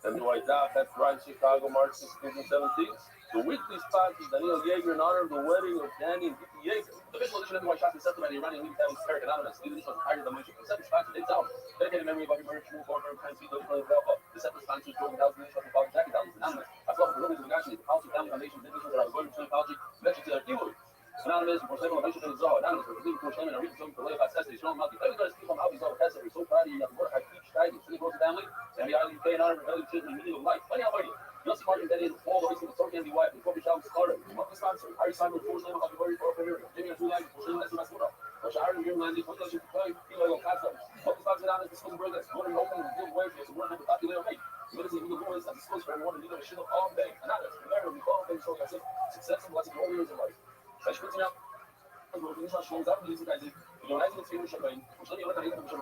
S3: And the White Daf, that's Ryan Chicago, March 16th and 17th. The weekly sponsors Daniel Yeager in honor of the wedding of Danny and Vicky Yeager. The official edition of the White Shot is accepted by the Iranian League Family's Tarek Anonymous. The edition was higher than Moshe. The second sponsor, David Salman. Dedicated memory of Bobby Murray, Shmuel Corner, Prince Vito, Philadelphia. The second sponsor is Jordan House, Minister of Father Jackie Downs, Anonymous. As well as the Rivers of Nagashi, the Policy Family Foundation, the individuals that are going to Apology, mentioned to their keywords. Anonymous, for Seven Elevation to the Zohar. Anonymous, for Leaving for Shleman, and Reading Zoe, for Leah Bassessi, Shalom Malki. Everybody's people from Albi Zohar, Kessler, we're so proud of you. You have to work, I teach, guide, you, city, close family, and the Island UK in honor of the children in the meaning of life. Funny how are you? Just Martin Betty, all the racing, the Torque and the wife, the coffee shop started. Marcus Thompson, Harry Simon, Forsley, of the very far from here. Jimmy and July, Forsley, Leslie Masura. Which Aaron Greenland, what does you play? Elo Casa. Marcus Thompson, on the school brothers, one and open, good way for some work with the popular rate. You see, the boys as a school for everyone, and you know, shit up all day. And that's very, all day, so I said, success and blessing all years in life. That's putting out. Ich habe schon gesagt, diese Geise, die Reise ist wenig dabei. Ich soll die Leute reden, schon.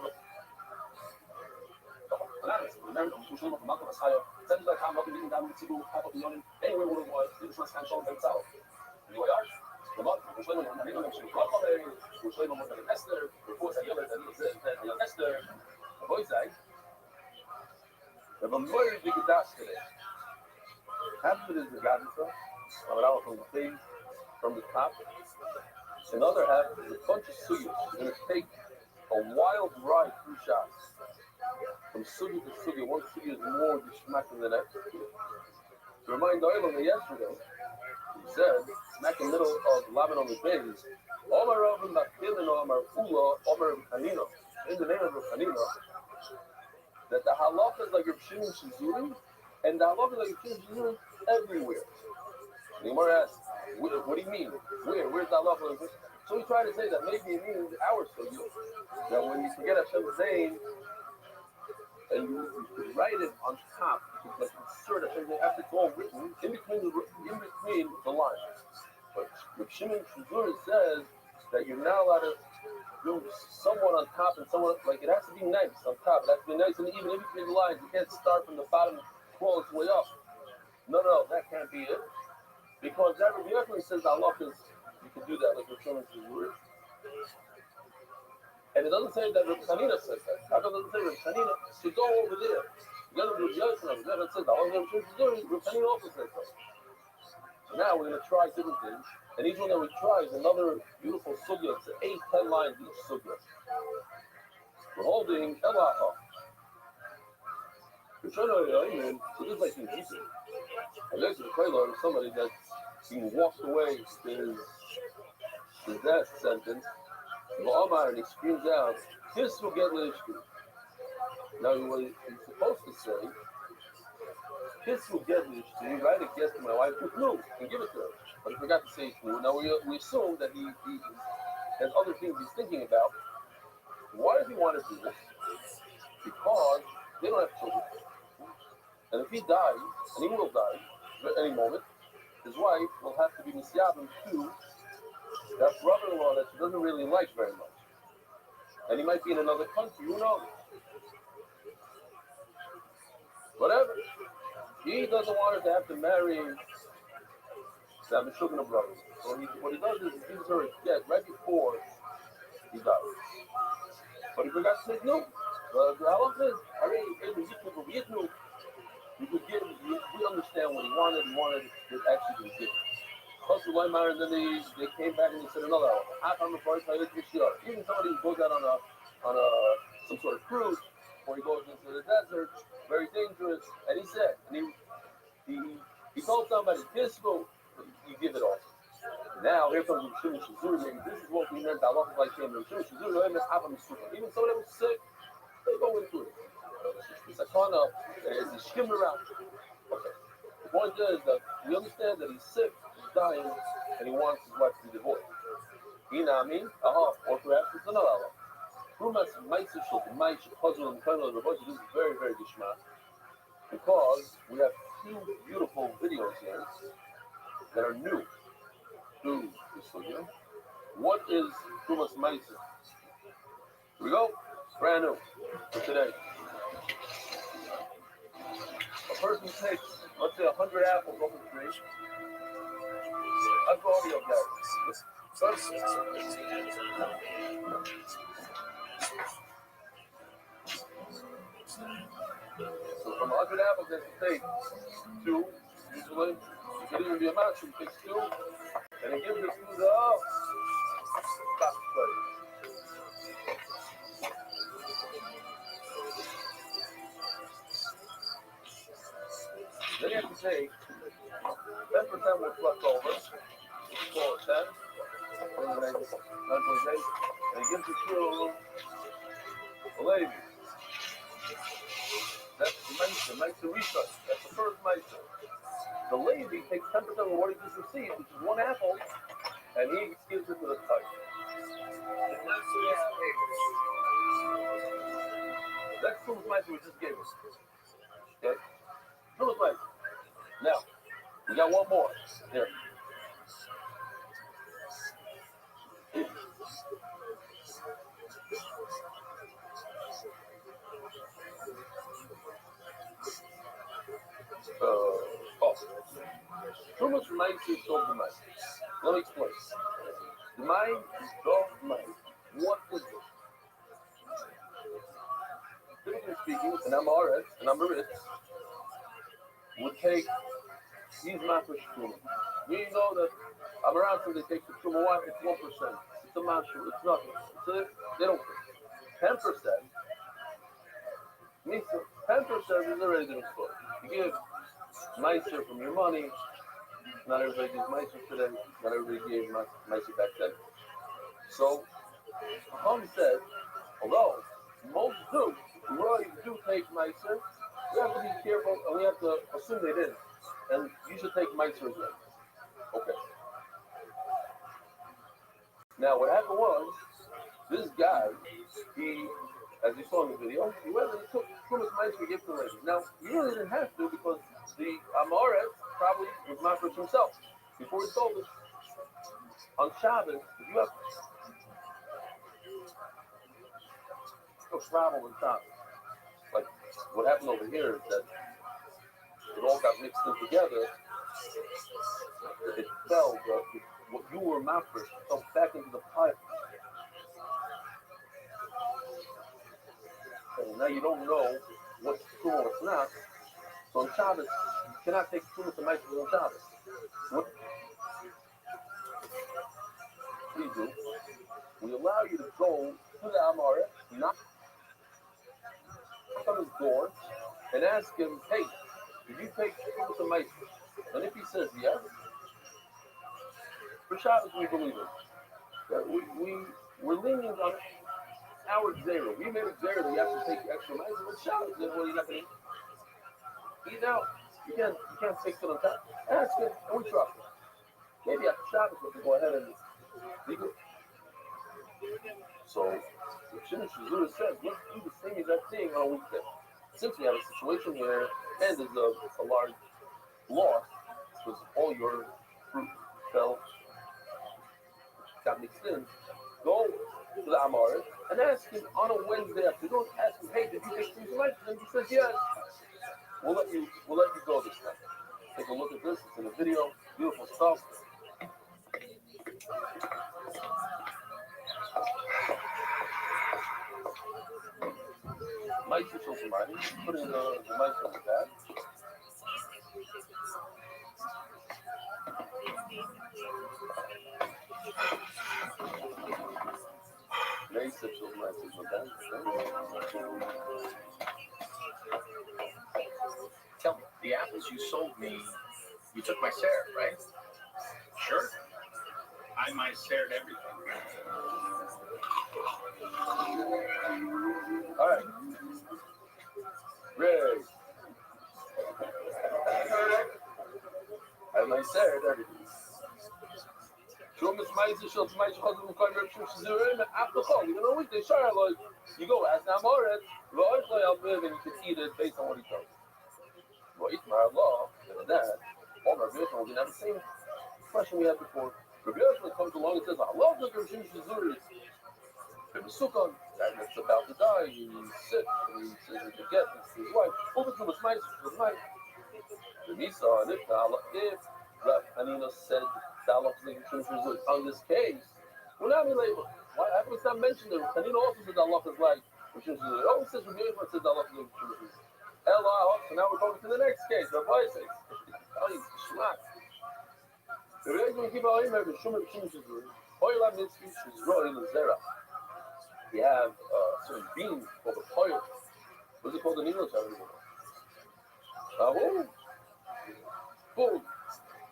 S3: Alles, wir werden uns schon noch machen, was heißt. Send the camera in down to half of the morning. Anyway, what it was, this was kind of things out. Anyway, the lot, we're showing on the name of the we're showing on the investor, reports that yellow, the investor, the boys say, the very big dash today. Half of it is the Gadisa, out from the thing, from the top. Another half is a bunch of sugars. You're going to take a wild ride through shots. From sugar to sugar. One sugar is more geschmack than the next. To remind Oilam that yesterday, he said, smack in the middle of Lebanon with babies, Omar Rabin Bakilin Omar Ula Omar Hanino, in the name of Hanino, that the halakha is like your Shimon Shizuri, and the halakha is like your Shimon Shizuri everywhere. The Gemara asks, what do you mean? Where's the halakha? So we try to say that maybe it means our sugi, that when you forget Hashem's name, and you write it on top, you can insert Hashem's name after it's all written in between the lines. But Shimon Shizuri says that you're not allowed to do someone on top and someone, like it has to be nice on top. It has to be nice and even in between the lines. You can't start from the bottom and crawl its way up. No, that can't be it. Because that Rabbi Yochanan says Allah is, you can do that like with Shimon Shizuri. And it doesn't say that Rabbi Hanina says that. How come it doesn't say Rabbi Hanina should go over there? You got Rabbi Yochanan, that says Allah is Shimon Shizuri, Rabbi Hanina also says that. So now we're going to try different things. And each one that we try is another beautiful sugya. It's 8-10 lines each sugya. We're holding Elaha. We're trying to, so this is like in Hebrew. And there's a trailer of somebody that's being walked away his death sentence. And he screams out, "This will get lishku." Now what he's supposed to say, "This will get lishku." You write a gift to my wife with no and give it to her. But he forgot to say shku. Now we assume that he has other things he's thinking about. Why does he want to do this? Because they don't have children. And if he dies, and he will die at any moment, his wife will have to be misyabim to that brother-in-law that she doesn't really like very much. And he might be in another country, who knows? Whatever. He doesn't want her to have to marry that Meshugana brother. So what he does is he gives her a get right before he dies. But he forgot to say no. The halacha is, you could give, we understand what he wanted to actually be given. And then they came back and they said another hour. Even somebody who goes out on a some sort of cruise, or he goes into the desert, very dangerous. And he said, and he told somebody, this will, you give it all. Now here comes the Shimon Shizuri. Maybe this is what we meant. Allah is like him. Shimon Shizuri, even somebody that was sick, they go into it. It's a kind of, it's a skim around. Okay. The point is that we understand that he's sick, he's dying, and he wants his wife to be divorced. You know what I mean? Or perhaps it's another Allah. This is very, very gishmak. Because we have two beautiful videos here that are new to this video. What is Trumas Maisa? Here we go. Brand new for today. A person takes, let's say, 100 apples off the tree. That's the audio, guys. So from 100 apples, they have to take 2, usually. It could even be a match, he takes 2, and he gives it to the stop play. Then you have to take 10% what's left over, call it 10, 9.8, and he gives it to a lady. That's the Meiser Rishon. That's the first Meiser. The Levi takes 10% of what he just received, which is one apple, and he gives it to the Tzaddik. That's Trumas Meiser we just gave us. Okay? Trumas Meiser. Now, we got one more. Here. Trumas Meiser sold the Meiser. Let me explain. The mind is the mind. What is it? Typically speaking, an Amaret, an Amarit, would take these mafresh truma. We know that Amaranth, they take the truma. What? It's 1%. It's a mashru. It's nothing. So they don't take 10%. Means 10% is already the story. You give meiser from your money. Not everybody gives meiser today. Not everybody gave meiser back then. So, Hum said, although most do, really do take meiser, we have to be careful and we have to assume they didn't. And you should take meiser again. Okay. Now, what happened was, this guy, he, as you saw in the video, he went and he took Trumas Meiser and gave it to the lady. Now, he really didn't have to because the Amoret probably was mafresh himself before he sold it. On Shabbos, if you have no travel in Shabbos, like what happened over here is that it all got mixed in together. It fell, what you were mafresh fell back into the pipe. And now you don't know what's true or what's not. So on Shabbos, you cannot take Trumas and Meiser on Shabbos. What we do, we allow you to go to the Amara, knock on his door, and ask him, hey, did you take Trumas and Meiser? And if he says yes, for Shabbos we believe it. That we're lenient on our Xera. We made a Xera that you have to take extra Meiser with Shabbos. Then what are you not going to eat out? You can't fix it on top. Ask him, and we trust him. Maybe after Shabbos we can go ahead and be good. So, Shimon Shizura says, let's do the same exact thing on a weekday. Since we have a situation here, and there's a large loss, because all your fruit fell, got mixed in, go to the Amar and ask him on a Wednesday afternoon, ask him, hey, did you take things tonight? And he says, yes. We'll let you go this time. Take a look at this, it's in a video, beautiful stuff. Mice are so somebody, putting the mice on the pad. Nice such a mice on the pad.
S10: Tell me, the apples you sold me, you took my share, right? Sure. I my shared everything.
S3: All right. Ray. I my shared everything. Trumas Meiser shall to Meiser Chazal Mukayim Reb Shimon Shizura and after Chol. You know, they share like you go ask Amoret, Ro'osh Lo'yal and you can eat it based on what he tells you. Ro'it Mar Allah, that all Rabbi Yosef will have the same question we had before. Rabbi Yosef comes along and says, I love the Reb Shimon Shizura. There's a sukkah, and it's about to die, he's sick, and he says he forget his wife. Over to the Meiser, to the night. The Nisa, and if Rav Hanina said, on this case, we're not labeled. Why haven't we not mentioned it? Hanina also said Allah is like, which is it always says Rabbi Yosef said Allah is like. Allah, so now we're going to the next case, Rabbi says. Oh, he's schmack. The reason we keep our email is Shumer Shimshizur, Oil and Mitzvah, Shizroil and Zera. We have certain beans called a poil. What's it called in English? I don't know. Food.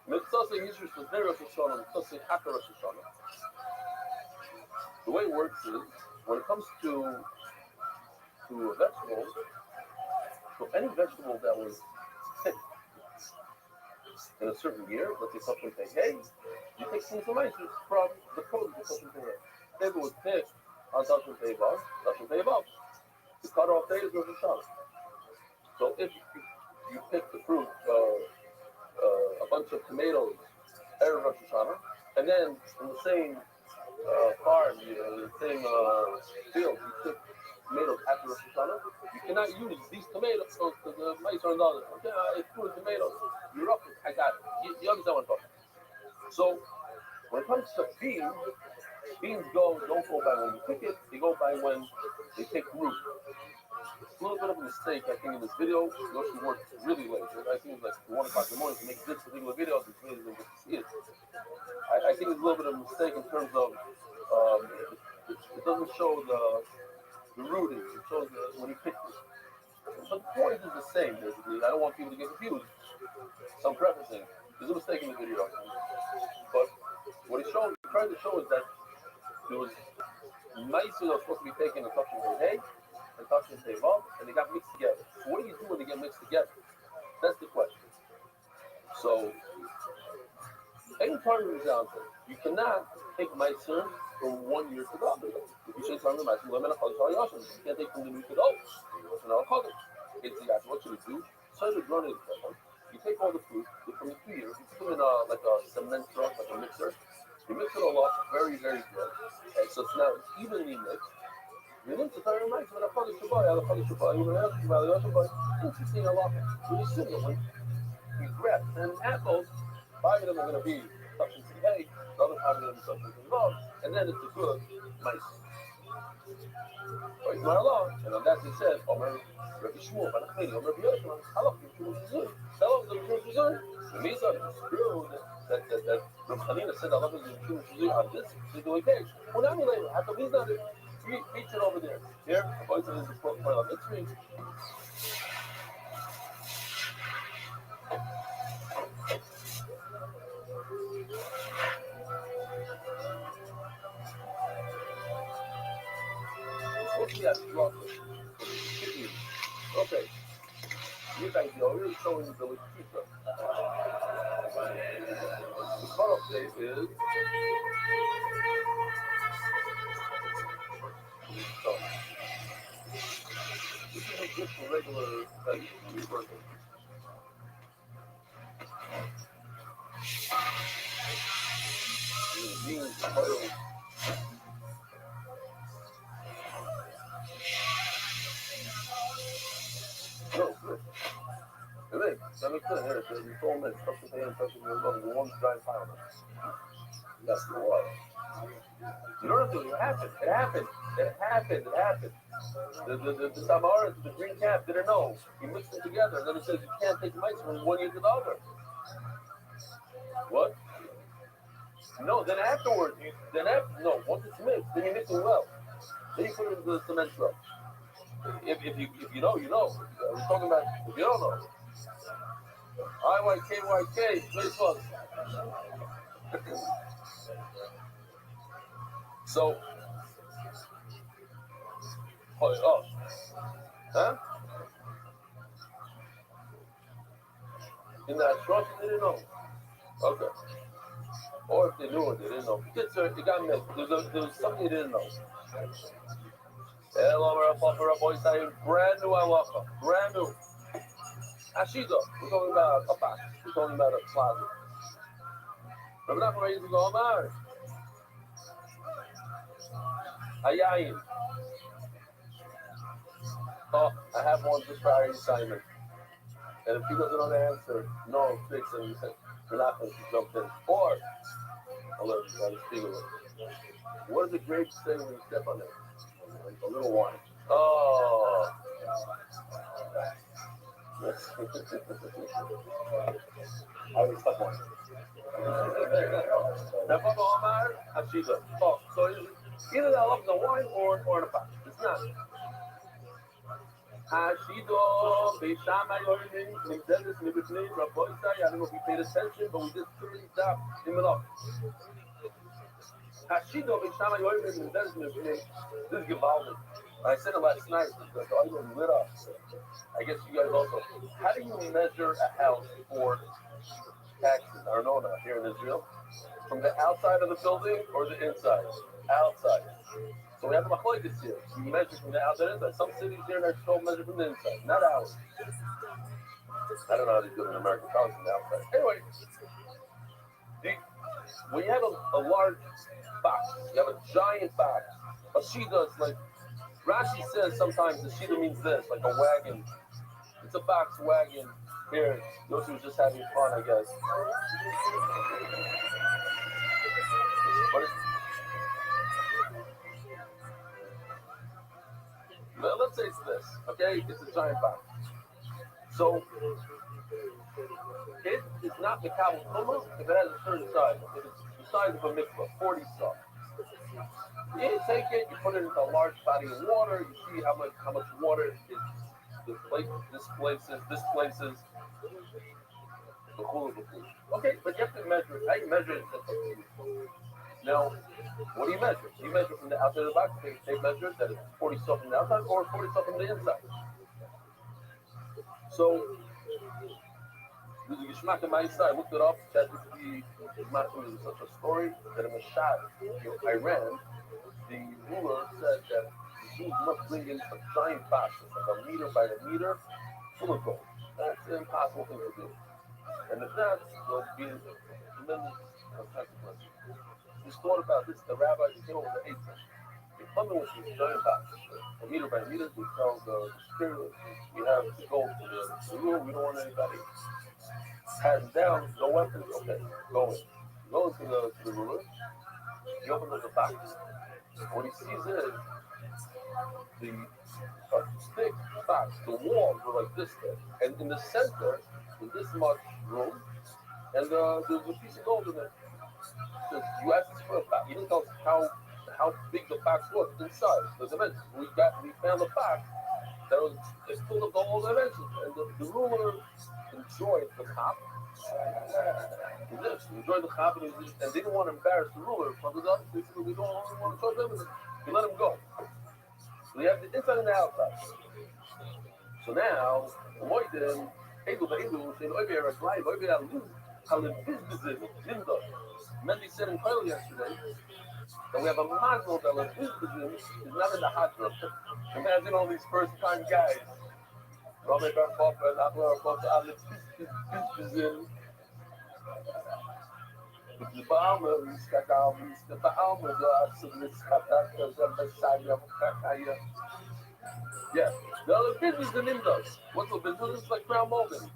S3: Mitzvah Yisrael for their Rosh Hashanah, Mitzvah after Rosh Hashanah. The way it works is, when it comes to a vegetable, So any vegetable that was picked in a certain year, let's say something say, hey, you take some information from the code of something here. If it was picked on Tashin Tevav, the cutoff day is Rosh Hashanah. So if you pick the fruit, a bunch of tomatoes, Erev Rosh Hashanah, and then in the same farm, the same field, you took tomatoes after Rosh Hashanah, you cannot use these tomatoes because the mice are in the other. Okay, it's fruit, tomatoes, you're up, I got it. You understand what I'm talking about? So when it comes to beans don't go by when you pick it, they go by when they take root. It's a little bit of a mistake, I think, in this video. Yoshi worked really late. I think it was like 1 o'clock in the morning to make this particular video. It's really didn't get to see it. I think it's a little bit of a mistake in terms of it doesn't show the root. It shows when he picked it. But the point is the same, basically. I don't want people to get confused. So I'm prefacing. There's a mistake in the video. But what he tried to show is that there was mice that were supposed to be taken and touching the hay and touching the vav, and they got mixed together. So what do you do when they get mixed together? That's the question. So, any part of the example, you cannot take mice from 1 year to the other. If you say something about you can't take from the new to the old. It's the actual. What should you do? So the grown you take all the fruit from the 2 years, you put them in like a cement truck, like a mixer. You mix it all up very, very good. And so it's now evenly mixed. You need to tell your mice when I probably should buy, interesting a lot. Really similar. You grab 10 apples, 5 of them are going to be touching some hay, the other 5 are going to be touching some love, and then it's a good mice. And on that he said, Omer, Rabbi Shmuel, Banachmeni, Omer B'Yoshua, Halach, Yishur, tell us the Yishur, the Misa, it's true that Rabbi Hanina said, Allah is Yishur on this particular page. Well, now later, after he's not featured over there. Here, the voice of the quote by the tree. Okay. You guys know you're showing the village pizza. The cutoff date is. So, this is just a regular person. Beans, oil. No, good. Good. That looks good. Here, it's 4 minutes. Touch the pan, touch the one dry powder. That's the water. You don't have to. It happened. The Samaritans, the green calf, didn't know. He mixed them together, and then it says you can't take mice from 1 year to the other. What? No, then afterwards, once it's mixed, then you mix it well. Then you put it into the cement truck. If you know, you know. We're talking about if you don't know. IYKYK, place one. So, huh? In that trust, they didn't know. Okay. Or if they knew it, they didn't know. It got mixed. There was something they didn't know. Brand new halacha. Brand new. Ashida. We're talking about a box. We're talking about a closet. We're not ready to go married. Hayayin. Oh, I have one just for our assignment. And if he doesn't know the answer, no, fix it. We're not going to jump in. Or, I'll let you guys speak of it. What does the grape say when you step on it? A little wine. Oh. I was stuck on it. Oh, so either I love the wine or the pot. It's not. Hashido, Beishama Yorinin, Nimdelis, Mibifnei, Rabbi, I don't know if we paid attention, but we just couldn't stop him enough. Hashido Bishama Yoim is this is Givaldi. I said it last night. The audio lit up. I guess you guys also. How do you measure a house for taxes, Arnona, here in Israel? From the outside of the building or the inside? Outside. So we have the machlokes here. You measure from the outside and inside. Some cities here in Israel measure from the inside, not ours. I don't know how they do it in American college from the outside. Anyway, when you have a large box, you have a giant box. A shida is like, Rashi says sometimes the shida means this, like a wagon. It's a box wagon. Here, Yossi was just having fun, I guess. Let's say it's this, okay? It's a giant box. So, it is not the Kabul Kuma if it has a certain size. If it's the size of a mitzvah, 40 saw. You take it, you put it into a large body of water, you see how much water is displaces. Okay, but you have to measure it. How you measure it? Now, what do you measure? Do you measure from the outside of the box? They measure that it's 40 saw from the outside or 40 saw from the inside. So, the Gishmak in my side, I looked it up. ChatGPT is such a story that in Mashad, Iran, the ruler said that the Jews must bring in a giant box, like a meter by a meter, full of gold. That's an impossible thing to do. And if not, there'll be tremendous consequences. Just thought about this, the rabbis came over the 8th. They come in with this giant box, a meter by meter, they tell the spirit, we have to go to the room, we don't want anybody hands down, no weapons, okay, go in. Go into the ruler, he opens up the box. What he sees is the thick box, the walls were like this thick, and in the center is this much room, and there's a piece of gold in it. So you asked us for a box. He didn't tell us how big the box was inside. Because eventually we found a box that was full of gold eventually, and the ruler enjoyed the cop. He enjoyed the cop, and they didn't want to embarrass the ruler. From the other, they said, we don't want to show them. We let him go. So you have the inside and the outside. So now, Mendy said in Koil yesterday that we have a model that Leviticum is not in the hot room. Imagine all these first-time guys. Rabbi Bar and Abra Leviticum. The Bahamas, the Bahamas, yeah, the other business in Indos. What's the business? It's like crown molding.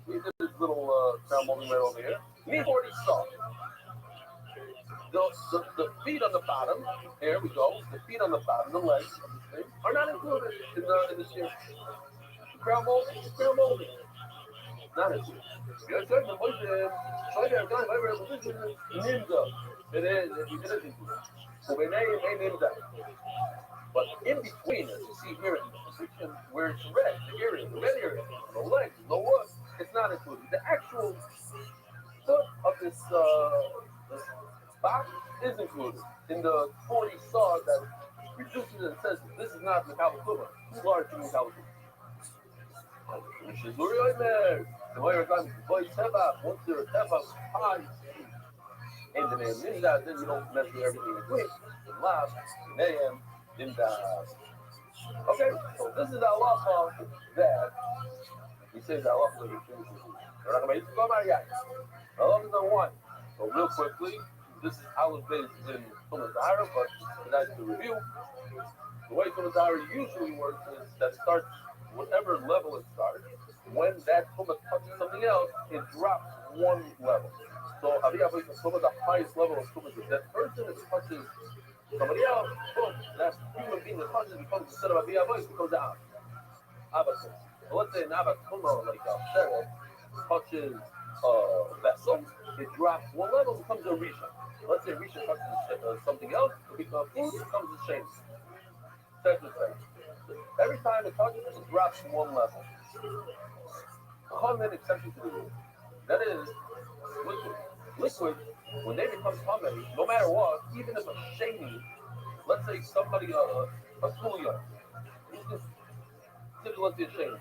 S3: We did this little crown molding right over here. Need 40 saw. The feet on the bottom, here we go. The feet on the bottom, the legs of the thing, are not included in the shape. Crown molding, not included. It is included. But in between, as you see here in the position where it's red, the red area, no legs, no wood, it's not included. The actual foot of this box is included in the 40 saw that reduces and says this is not the Kalakuma. Too large to be Kalakuma. Once you're a teva high, and then in that, then you don't measure everything between. In last, in AM, in the. Okay, so this is the halacha that he says the halacha that we're not going to go about yet. Halacha number 1. So real quickly, this is Aleph based in Tumas Dahara, but that's the review. The way Tumas Dahara usually works is that it starts whatever level it starts. When that Tumas touches something else, it drops one level. So Aviyah is the highest level of Tumas is that person. If it touches somebody else, boom, that human being that touches becomes instead of Aviyah it becomes Av. Abatum. So let's say an Abatuma, like a sheriff, touches a vessel, it drops one level, becomes a Risha. Let's say Risha touches something else, it becomes a shame. Every time it touches, it drops one level. Common exception to the rule. That is liquid. Liquid when they become tamei, no matter what, even if a sheni, let's say somebody a tulia, let's say a sheni,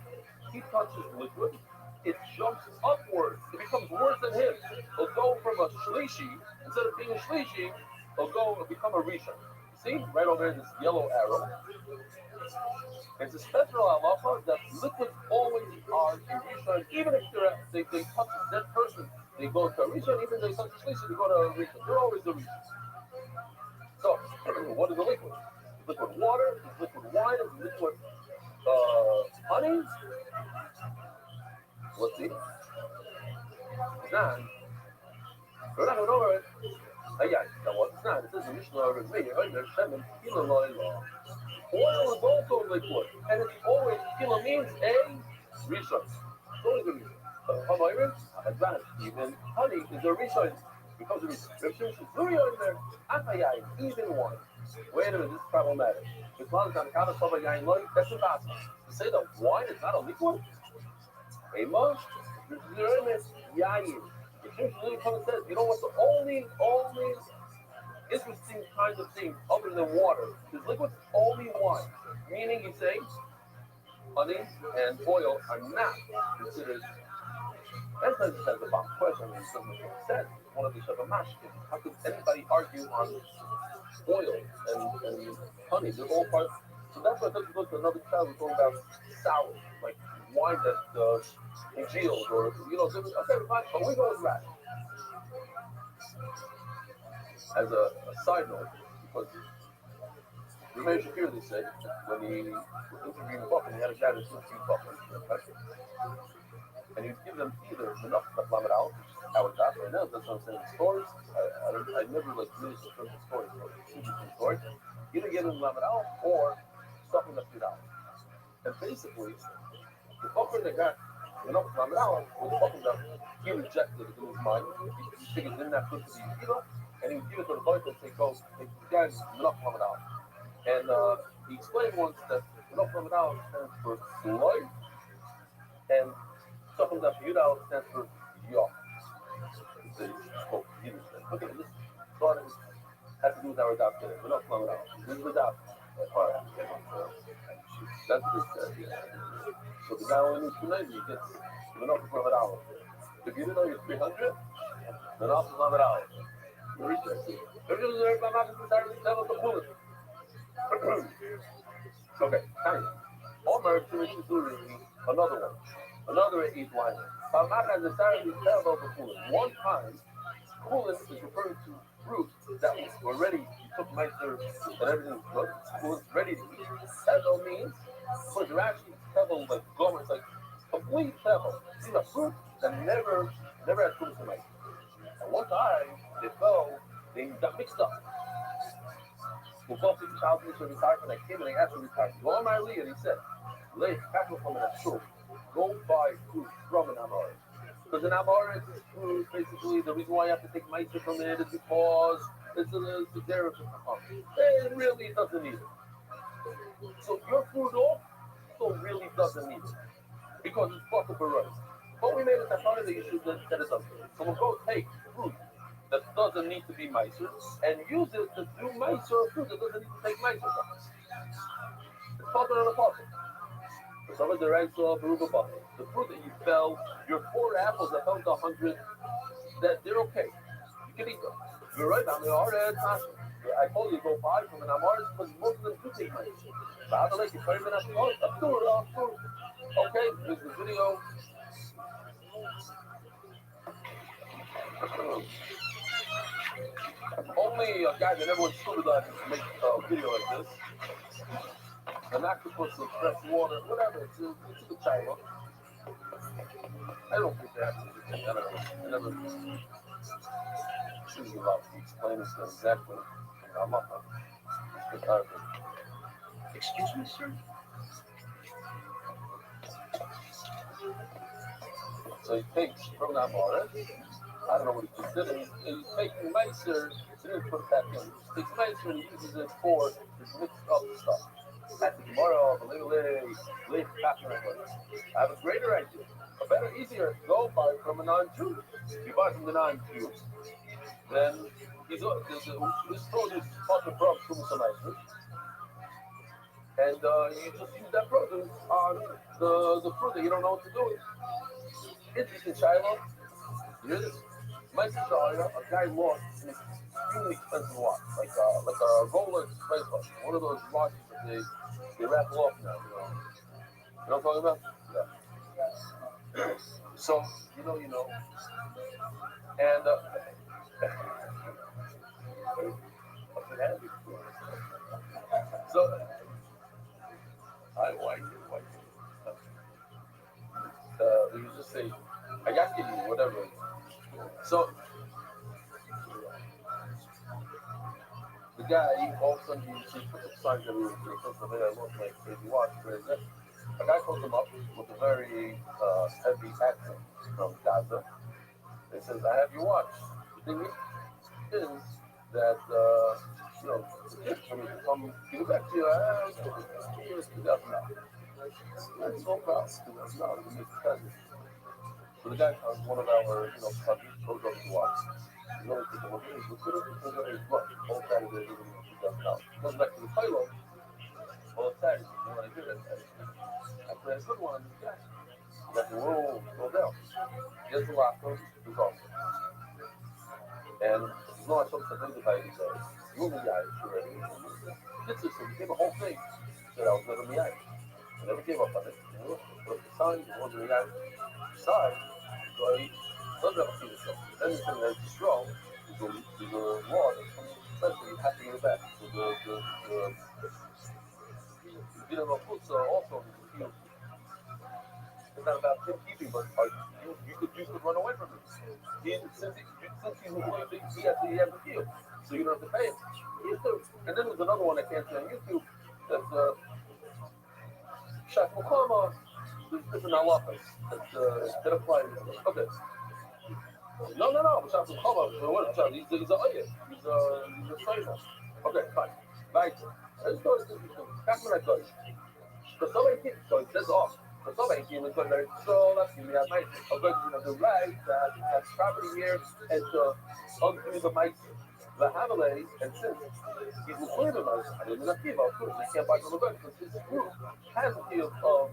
S3: he touches liquid, it jumps upwards. It becomes worse than him. It'll go from a shlishi, instead of being a shlishi, it'll become a rishon. See, right over there, this yellow arrow. It's a special halacha that liquids always are a rishon, even if they touch a dead person, they go to a rishon, even if they touch a shlishi, they go to a rishon. They're always a rishon. So, what is the liquid? Liquid water, liquid wine, liquid honey. Let's see. Nine. We're not going over it. Now what's not? It says in Mishnah over me, oil is also liquid, and it's always kilo means a rishon. It's always a rishon. Advanced, even honey is a rishon. Becomes a rishon. Even wine. Wait a minute, this is problematic. That's impossible. To say that wine is not a liquid? Amos? Yayin. The Jewish literature says, you know what, the only interesting kind of thing other than water is liquid, only wine. Meaning, you say, honey and oil are not considered. And then it says the bomb question, and something said, one of the Shabbat how could anybody argue on oil and honey? They're all part. So that's why I took to go to another child, we're talking about sour, like wine that congeals, or, different. Okay, fine, but we go with that. As a side note, because Rabbi Shapiro, they said, when he was interviewing Buffett, he had a guy that was interviewing Buffett, and he'd give them either enough lamed out, which is our job right now, that's what I'm saying, stories. I never really surfed the stories, but interesting stories. Either give them lamed out or something that's good out. And basically, the Buffett that got enough lamed out was the Buffett that he rejected in his mind. He figured it didn't have good to be either. And he would give it to the boy and say, go, the guy's not coming out. And he explained once that not coming out stands for Loy, and something that Yudal stands for Yah. He spoke Yiddish. Okay, this thought has to do with our dot today. We're not coming out. This is the dot. That's what it said. So the guy only needs 290, he gets the not coming out. If you didn't know you're 300, then also coming out. Okay, time. Omer another one. Another 8 liner. One time, Kulin is referring to fruit that was already, you took meiser and everything was good. Kulin's ready to eat. Tevel means, but you're actually tevel like gomer. It's like complete tevel. These are fruit that never had fruit to make. And one time, they got mixed up. The child needs to retire, and I came and I asked him to retire. Go on my lead, and he said, go buy fruit from an Amoris. Because an Amoris is fruit, basically, the reason why you have to take meiser from it is because it's a derivative of it really doesn't need it. So your fruit also really doesn't need it. Because it's fucking variety. But we made it that part of the issue that it doesn't. So we'll go take fruit that doesn't need to be meiser and use it to do meiser or fruit that doesn't need to take meiser from it. It's potter on a potter. Some of the rice of Baruba butter. The fruit that you fell, your 4 apples that fell to 100, that they're okay. You can eat them. You're right, I'm already I told you to go buy from an Amaris because most of them do take meiser. But I don't like it. Okay, here's the video. Only a guy that never went scuba diving can make a video like this. An octopus with fresh water, whatever. It's a good China. I don't think that's a thing. I don't know. I never choose about to explain this exactly. I'm not.
S10: Excuse me, sir?
S3: So he takes from that water. I don't know what he just did. He's taking meiser. He didn't put that in. He takes meiser and he uses it for his mixed up stuff. That's tomorrow. I have a greater idea. A better, easier. Go buy from a non-Jew. You buy from the non-Jews. then this produce on the Bronx from some ice cream, and you just use that produce on the fruit that you don't know what to do with. Interesting, Shiloh. You hear this? My sister, a guy lost an extremely expensive watch, like a Rolex space watch, one of those watches that they wrap off now. You know what I'm talking about? Yeah. So you know, and so I like it. You just say, I got you, whatever. So the guy, all of a sudden, he puts up signs everywhere. He puts them in. I look like crazy watch. A guy calls him up with a very heavy accent from Gaza. He says, I have your watch. The thing is that, the gift for me to come give it back to you. Here's $2,000. That's no problem. $2,000 to make the present. So the guy comes, one of our, puppies, goes up to watch. You know, he's look at it. Look, all that is $2,000. Goes back to the pilot. All the tags. You know what I did? I put a good one on this guy. Let the roll down. Here's the locker. He's awesome. And no, I saw something about it. Moving guy, already. This is he gave a whole thing. He said I was going to be out. I never gave up on it. But the sign, he wasn't the guy. Side, so he doesn't have a piece of stuff. Anything that's strong is a law that's especially you have to give it back. So you know, books are also it's not about him keeping, but you could run away from him. Since he's moving, he has the deal, so you don't have to pay him. And then there's another one I can't see on YouTube that's Shaq Muhammad. There's different halachas that apply. Okay. No. Shaq Muhammad. He's a oyer. He's a trainer. Okay, fine. Right. I just thought this was that's what I thought. Because somebody keeps so it says off. Because somebody keeps it very so that's me that might the right that has property here and unclean the mic. The Hamalay and since he's clear of us, I didn't have of course, I can't buy from the because his group has a deal of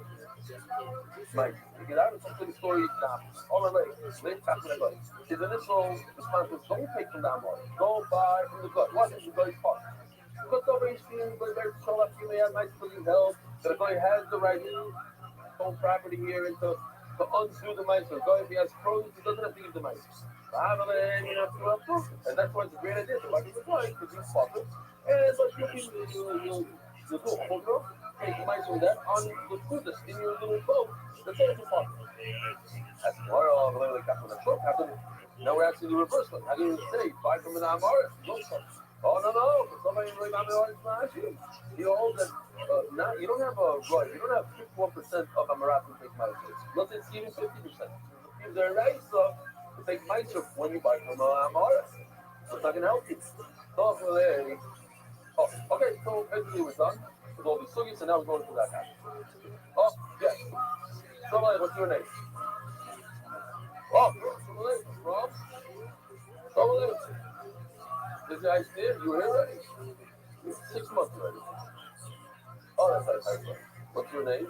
S3: Mike. To get out of something story now, all right, let's talk about it. His initial response was don't take from that one. Don't buy from the gut. What is the guy's part? Because nobody's feeling very show up you may have nice for you help. That a guy has the right to own property here and to undo the mice. So going he has pros, he doesn't have to use the mice. And that's why it's a great idea to buy the point because you fuck it. And but you do a photo, take the mice from that on the food that's in your little boat. That's also fun. That's why all the way like that from the truck happened. Now we're actually the reverse one. How do you say buy from an Amara? No fun. Oh no, but somebody like I'm you. You hold that now you don't have a right, you don't have 51% of Amarat to take my kids. Let's say it's even 50%. If they're right, so to take my trip when you buy from Amara. So it's not gonna help you. So okay, so basically we're done with all these sugis and now we're going to that house. Oh, yes. Somebody, what's your name? Oh, Rob? Somebody. This guy's here, you were here already? 6 months already. Oh, that's nice. What's your name?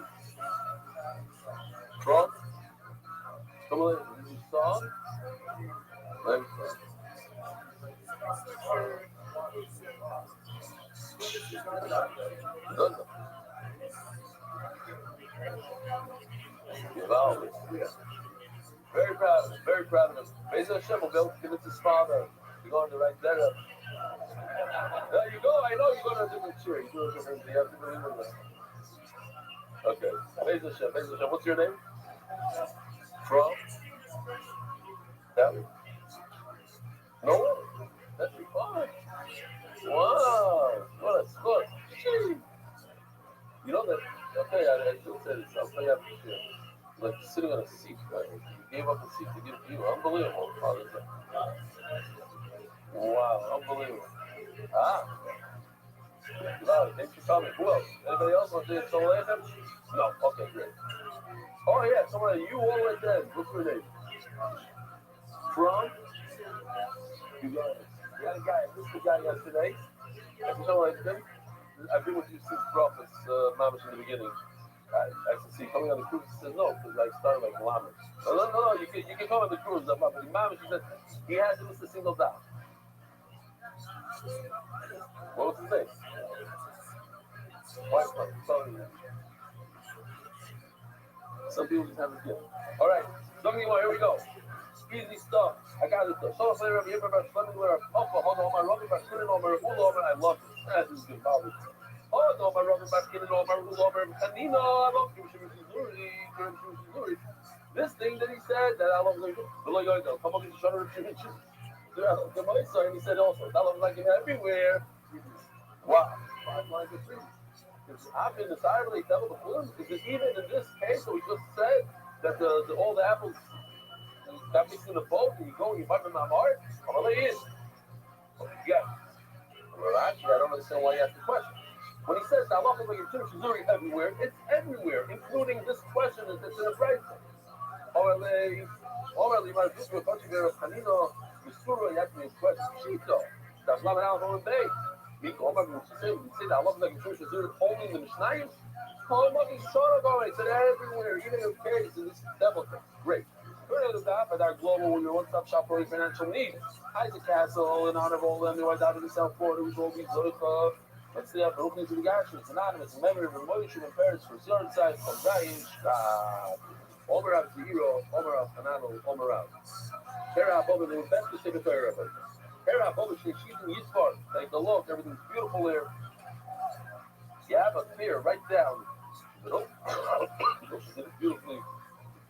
S3: Trump? Somebody, did you saw? Thanks. Very proud of him, very proud of him. Raise a shovel, Bill. Give it to his father. You're going to right there. There you go. I know you're going to do the cheer. You do it for him. You have to do it. Okay. Raise a shovel. What's your name? From? That no? That's fun. Wow. What a sport. You know that? Okay, I should have said it. I'll tell you after the show. Like sitting on a seat, right? You gave up a seat to give it to you. Unbelievable. Wow, unbelievable. Ah. Wow, thanks for coming. Who else? Anybody else want to say someone like that? No. Okay, great. Oh yeah, someone you all right there. What's your name? From? You guys, we had a guy, this guy yesterday. I said, "No, I've been with you since Prophet's Mamish in the beginning." I said, "See, coming on the cruise?" He says, "No, because I started like Mamish." No, you can come on the cruise. But the Mamish, he said, he hasn't missed a single down. What was his name? Sorry. Some people just have a gift. All right, so here we go. Easy stuff. I got it. So say Rabbi Yibber, Rabbi hold on, my Rabbi Baskirin over Ulover. I love this. That is good. Oh no, my Rabbi Baskirin over Ulover. Kanino, I love Zuri. This thing that he said that I love Zuri. Come on, you shut up. The Meister, and he said also, that love like him everywhere. Wow. 5 lines of 3. I've been decided to tell the film because even in this case, we just said that all the apples got mixed in the boat and you go and you bite them in my heart. I'm gonna lay in. Yeah. Well, actually, I don't understand why you asked the question. When he says I love like your Missouri everywhere, it's everywhere, including this question that's in the right. Orally, my sister, country girl, Canino, Missouri, you asked me a question. Shito. That's not an alcohol day. We say that I love like Missouri only in the Mishnayim. Oh, my son, I said everywhere, even in case, in this devil thing. Great. We're to that, but our global, when you're one-stop shop for your financial needs. Isaac Castle, in honor of all them, who are down in South Florida, who's all these Zoicha. Let's see, I've opened to the guys, it's anonymous, in memory of Moshe and Paris for Zord Side, from Zayin, Omer Av Zero, Omer Av Hanano, Omer Av. Hera Boba, the best to take a prayer of it. Hera Boba, she's in Yitzhak. Take a look, everything's beautiful there. You have a fear right down. She did it beautifully.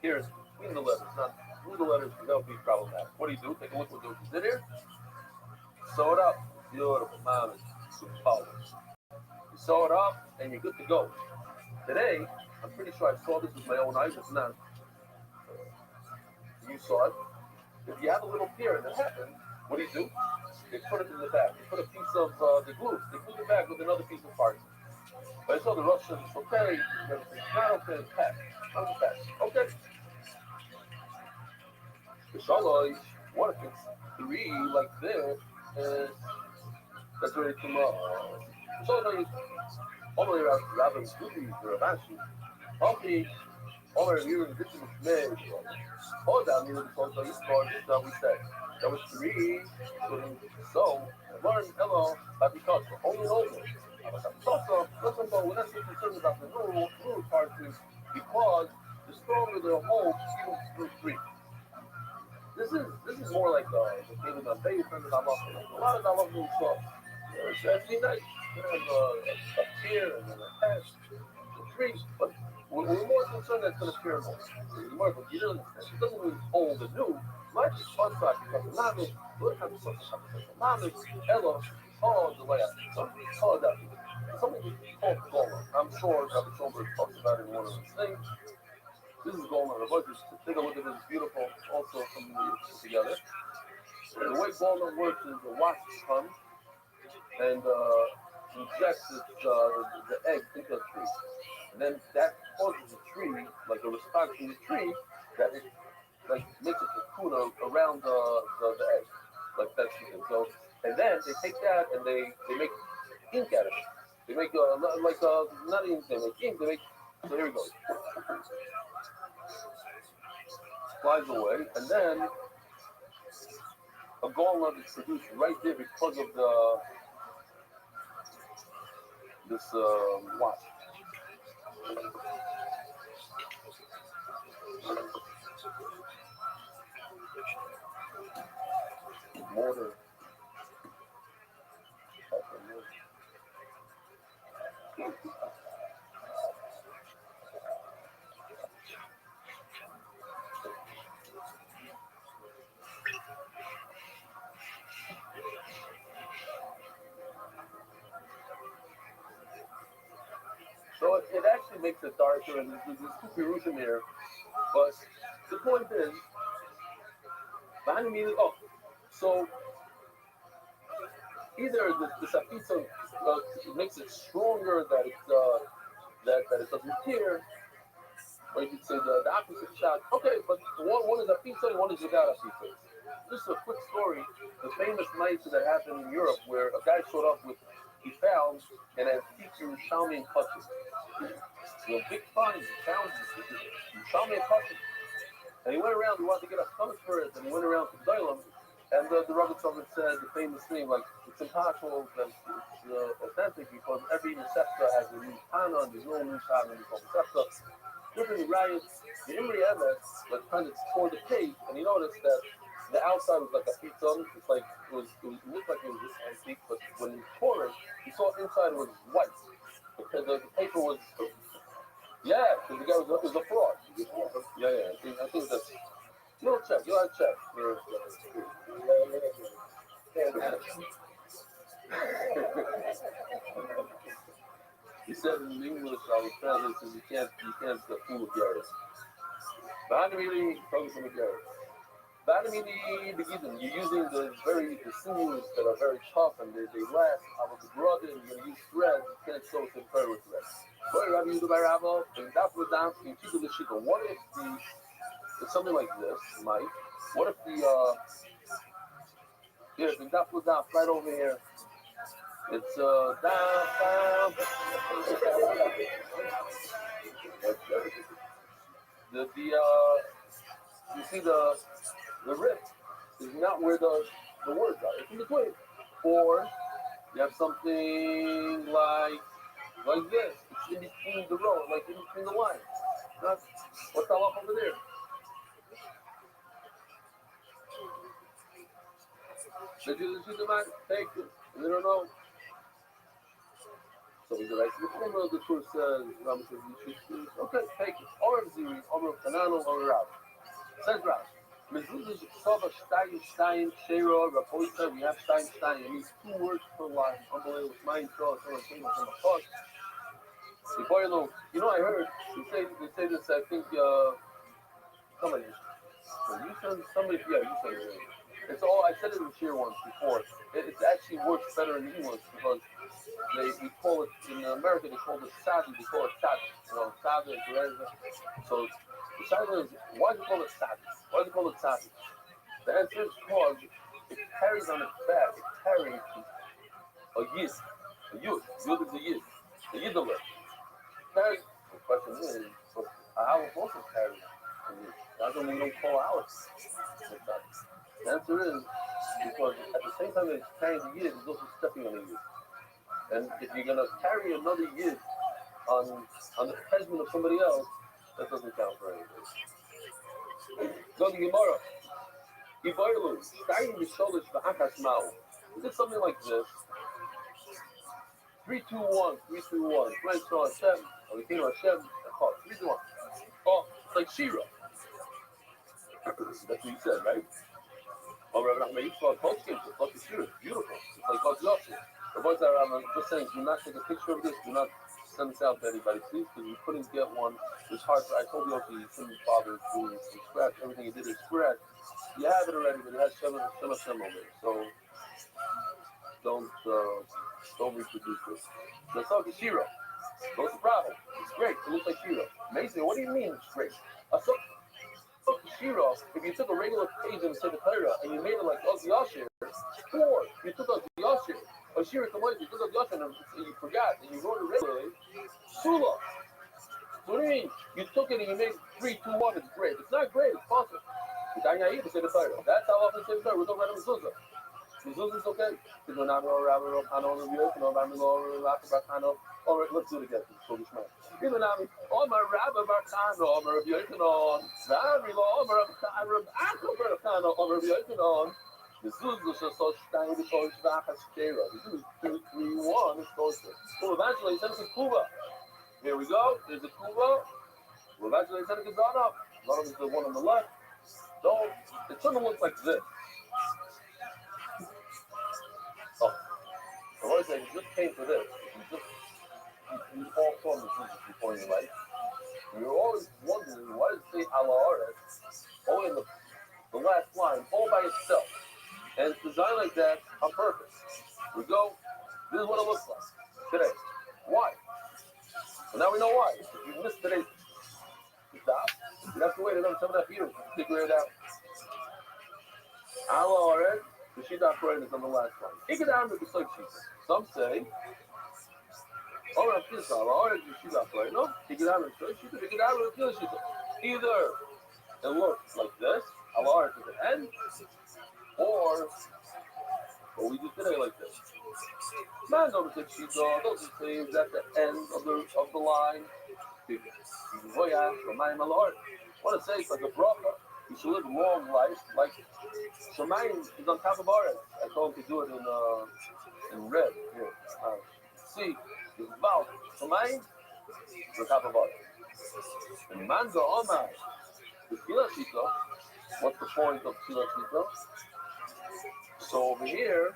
S3: Here's between the letters, not through the letters, that would be problematic. What do you do? Take a look at what you did here. Sew it up. Beautiful, mom. Super power. You sew it up, and you're good to go. Today, I'm pretty sure I saw this with my own eyes. It's not. You saw it. If you have a little fear and it happened, what do? They put it in the bag. They put a piece of the glue. They glue the bag with another piece of parchment. But I saw the Rothschild, it's okay, it's not okay, pass. Okay. The Shalosh, what if it's 3 like this, and that's ready to come up. The Shalosh, only Rabbi Scooby, the Rabashi, Hockey, over here in the kitchen with me. All that means it's also that we said. That was 3, so, learn, hello, because only over. Also, listen, but we're not so concerned about the rule part is because the stronger the hold, even through 3. This is more like the David on Bay friend that I love. A lot of I love doing stuff. It's actually nice. You have a tier and then a patch, 3, but we're more concerned that it's going to appear more. But you don't understand. It doesn't mean old and new. Life is fun side because the Namish, look at the Namish, Elo, the way I think. Somebody call it that. Something called Golan. I'm sure Rabbi Schoenberg talks about it in one of his things. This is Golan. Take a look at this. It's beautiful. Also, something we put together. And the way Golan works is the wasp comes and injects the egg into a tree. And then that causes the tree, like a response in the tree, that it like makes a cocoon around the egg. Like that's the so, and then they take that and they make ink out of it. They make not ink, they make ink, so here we go. Flies away, and then a gallnut is produced right there because of this wasp. Mortar. So it actually makes it darker, and there's two Pirushim here. But the point is, so either the Sapitza makes it stronger that it doesn't tear, or you could say the opposite shot. Okay, but one is a pizza and one is without a pizza. just a quick story. The famous night that happened in Europe where a guy showed up with, he found an antique Yerushalmi custom. The big fun, he found Yerushalmi custom. And he went around, he wanted to get a stomach for it, and he went around to Doilam, and the Rothschild said the famous thing, like, it's impossible that it's authentic because every Nesefta has a new Tana, and there's no new Tana, and called Nesefta. Different riots, the Imri Emet, like, kind of tore the page, and he noticed that the outside was like a pizza. It's like, it looked like it was antique, but when he tore it, he saw inside was white. Because the paper was, yeah, because the guy was a fraud. Yeah, I think that's, you'll check. He said in English, I was translating, you can't fool with Garrett. Vanamili, focus on the Garrett. Vanamili, beginning, you're using the sinews that are very tough and they last. I was a brother, and you're going to use thread, you can't sew it in with thread. Boy, Rabbi, you do by Rabbi, and that's what down, you keep the shikha. What if it's something like this, Mike? What if here's the duck was down right over here. It's down. You see the rip is not where the words are. It's in between. Or you have something like this. It's in between the row, like in between the lines. What's all up over there? Did you see the man? Take it. You don't know. So we go back to the formula. The Torah says, Rabbi says, you should, okay, take it. Or Ziri, or Kanano, or Rab. Says Rab. Mezuzah Sova Stein Stein Shero Rapoita. We have Stein Stein. It means 2 words per line. Unbelievable. It's mine. So someone came from a thought. Before you know, I heard they say this. I think somebody. You said somebody. Yeah, you said it. It's all. I said it in Shir once before. It actually works better in English because we call it in America. They call it sadi. They call it sadi. Sadi is reza. So the sadi is, why do you call it sadi? Why do you call it sadi? The answer is because it carries on its back. It carries a yid. A yud. Yud is a yid. A yidaler. The question is, but our also carries a yid. That's why we don't call ours. The answer is because at the same time that it's carrying the yid, it's also stepping on the yid. And if you're going to carry another yid on the husband of somebody else, that doesn't count for anything. Go to Gemara. Is it something like this? 3, 2, 1, 3, 2, 1. Right, so Hashem, Hashem, 3, 2, 1. Oh, it's like Shira. That's what you said, right? Oh, Rabbi Nachman, you saw a post game, it's like Shira. It's beautiful. It's like God's Yossi. The boys that I'm just saying, do not take a picture of this. Do not send this out to anybody, please, because we couldn't get one. It's hard. I told you, you couldn't bother doing it from scratch. Everything you did is scratch. You have it already, but it has Shem over it. So don't reproduce this. Let's talk to Shira. What's the problem? It's great. It looks like Shira. Amazing. What do you mean it's great? Shira, if you took a regular page in the Torah and you made it like Oz Yashir, or you took Oz Yashir, or Shira Kamoy, you took Oz Yashir and you forgot and you wrote it regularly, Sula. So what do you mean? You took it and you made 3, 2, 1, it's great. It's not great, it's possible. That's how often say the Torah. We don't write a mezuzah. Mezuzah is okay. All right, let's do it again. So this man. Even I'm my Rabbi Barkano, Omer of Yochanan, Rabbi Omer of Barkano, Omer of Yochanan. Mezuzah is so stein because Vachas Kera. This is 2, 3, 1. It's closer. So eventually, he sends a Kuba. Here we go. There's a Kuba. Eventually, he sends a Gazana. One of them is the one on the left. So it sort of looks like this. Oh, the Lord said, you just came for this. You all saw the Jesus before in your life. You're always wondering, why does it say Allah only in the last line, all by itself? And it's designed like that on purpose. We go, this is what it looks like today. Why? So now we know why. If you missed today's stop, you have to wait another 7.5 years to figure it out. Aloret, the Shita Kohen is on the last line. Ikadam is the Soik Shita. Some say, oh, that's this, Aloret is the Shita Kohen. No, Ikadam is the Soik Shita, Ikadam is the Shita. Either it looks like this, Aloret at the end, or what we just did it like this. Man, over the Shita, those are things at the end of the line. I want to say it's like a bracha. You should live a long life. Like Shemayim is on top of ours. I told him to do it in red. Here, see, the Val Shemayim is on top of ours. And Manzo Omar, the Tfilah Shita. What's the point of Tfilah Shita? So over here,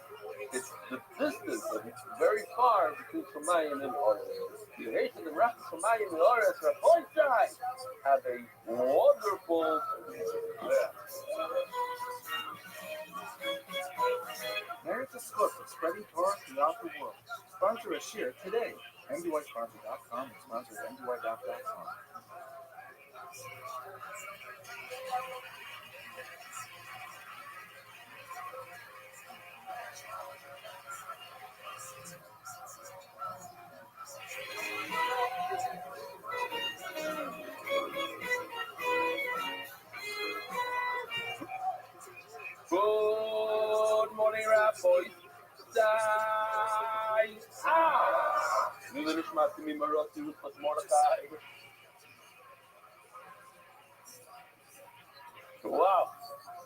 S3: it's the distance, it's very far between Shemayim and Oretz. The Haitian and Rafi Shemayim and Oretz, Rabbi, have a wonderful.
S11: Merit the scope of spreading Torah throughout the world. Sponsor a share today. MDYsponsor.com and sponsor MDY.com.
S3: Good morning, Rabbi. Wow,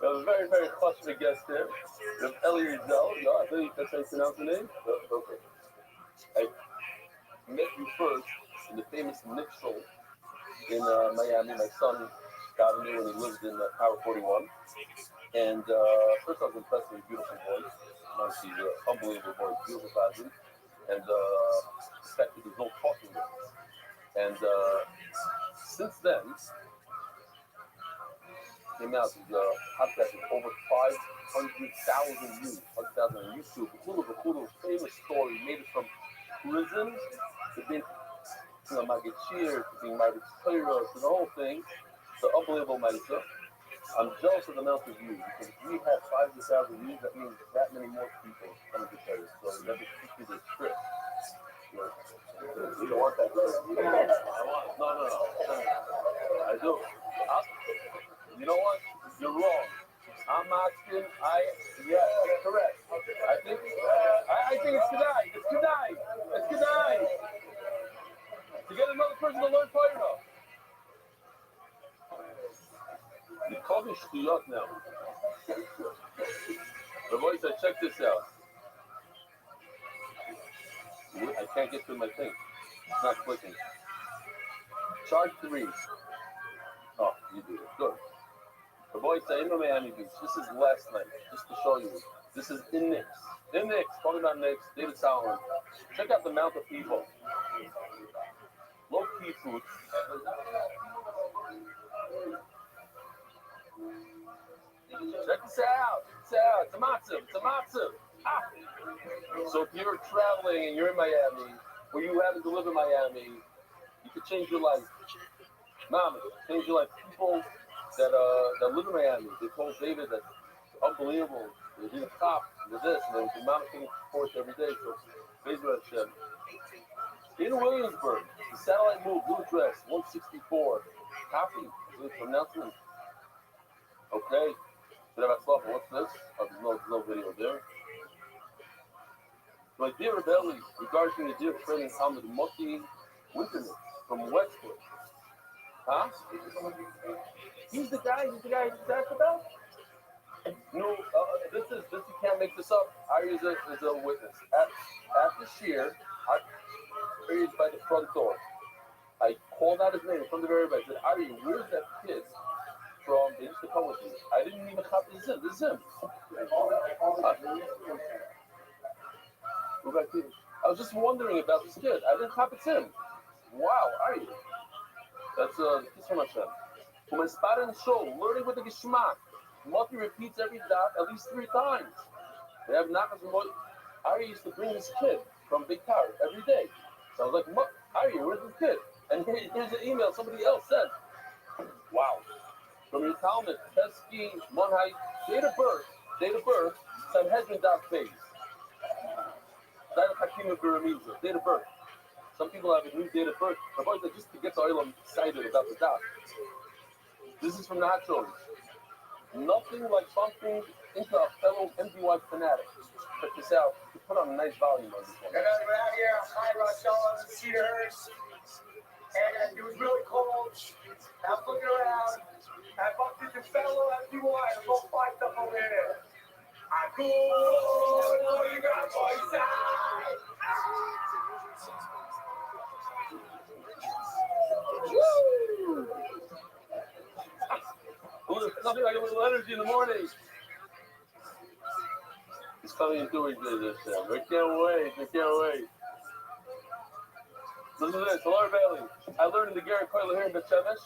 S3: we have a very, very clutching guest here. We have Eli Rizal. Yeah, I think that's how you pronounce the name. Okay. I met you first in the famous Nixel in Miami. My son got me when he lived in Tower 41. And first I was impressed with his beautiful voice. Honestly, unbelievable voice, beautiful fashion. And respected his whole talking with him. And since then, came out his podcast with over 500,000 views, 100,000 on YouTube. Kudu, famous story, made it from prison to being Magid Shir, to being Magid Torah, to the whole thing. It's an unbelievable mindset. I'm jealous of the amount of views because if we have 500,000 views, that means that many more people coming to Torah. So we have to keep this trip. You don't want that. No. I do. You know what? You're wrong. I'm asking. Yes, correct. I think it's Kedai. It's Kedai. To get another person to learn Torah. You call me Shtuyot now. The voice said, check this out. I can't get to my thing. It's not clicking. Charge 3. Oh, you do it. Good. The boy said, in Miami Beach. This is last night, just to show you. This is in Knicks. In Knicks, talking about Knicks, David Solomon. Check out the amount of people. Low-key food. Check this out. It's a matzav. So if you're traveling and you're in Miami, or you happen to live in Miami, you could change your life. Mama, change your life. People that live in Miami, they told David that it's unbelievable. They're the cop, they're this, and the mama taking forth every day. So Bezrat Hashem. In Williamsburg, the satellite move, blue dress, 164. Copy, pronouncement. Okay. What's this? Oh, there's no video there. My dear Rabbi, regarding the dear friend and Talmud Moti Winterman from Westwood. Huh? He's the guy you talked about? No, this you can't make this up. Ari is a witness. At the shear, Ari is by the front door. I called out his name from the very back. I said, Ari, where's that kid from the used to come with you? I didn't even have this is him. I was just wondering about this kid. I didn't have it's him. Wow, Ari. That's kiss from Hashem. From my spot in the show, learning with the Geshmak. Moti repeats every dot at least 3 times. They have knockers from Moti. Ari used to bring this kid from Big Tower every day. So I was like, Ari, where's this kid? And here's an email somebody else sent. Wow. From your Talmud, Pesky, Monhai, date of birth, Date of birth, Sanhedrin dot phase. Date of birth. Some people have a new date of birth. Rabbi, just to get the oil excited about the dot. This is from the Rothschild. Nothing like bumping into a fellow MDY fanatic. Check this out. You put on a nice volume on this one.
S6: And we're out here, hi Rothschild, Cedars. And it was really cold. I was looking around. I bumped into fellow MDY. I'm all fight up over here. I'm cool. What do you got, boy? Side.
S3: Woo! Nothing like a little energy in the morning. He's coming and doing this. I can't wait. Listen to this. Hello, Bailey. I learned in the Garrett Coiler here in Bethshemesh.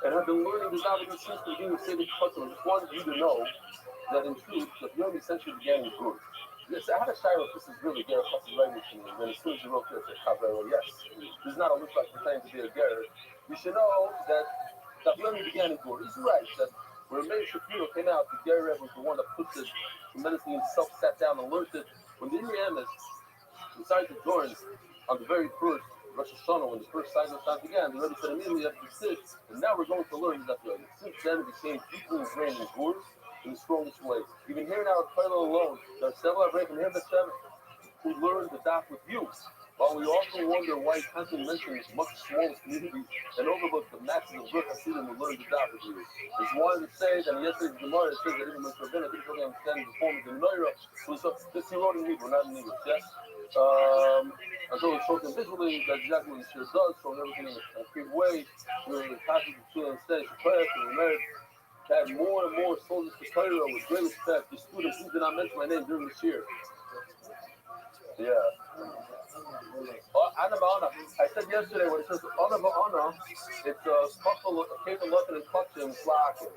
S3: And I've been learning this out since the beginning of Seder Chutzim. I just wanted you to know that in truth, the Yomi essentially began in good. Yes, I had a shiloh. This is really Garrett Chutzim's writing to me. And as soon as you wrote this, I thought, yes, this is not a look like pretending to be a Garrett. You should know that the Yomi began in good. He's right that when Meir Shapiro came out, the Garrett was the one that put this tremendously himself, sat down and learned it. When the Indian decided to join on the very first Rosh Hashanah, when the first cycle time began, they already said immediately after 6, and now we're going to learn that way. Since then, it became deeply ingrained in Gurs in the strongest way. Even here now at Koilo alone, there are several Rabbi from here at 7 who learned the daf with you. While we often wonder why he constantly mentions much smaller communities and overlook the masses of good Hasidim who learned the daf with you. I just wanted to say that in yesterday's Gemara, it says that even Mr. Ben, I didn't really understand the form of the Neura, this he wrote in Hebrew, not in English, yes? Until we showed them visually, that's exactly what he sure does, showing everything in a concrete way. We're passing the field instead, to class, and we married, had more and more soldiers to Torah with great respect. The students who did not mention my name during this year. Yeah. Anna. I said yesterday when it says Anna, it's a couple of Kevin Lutton and Clutching Slacker.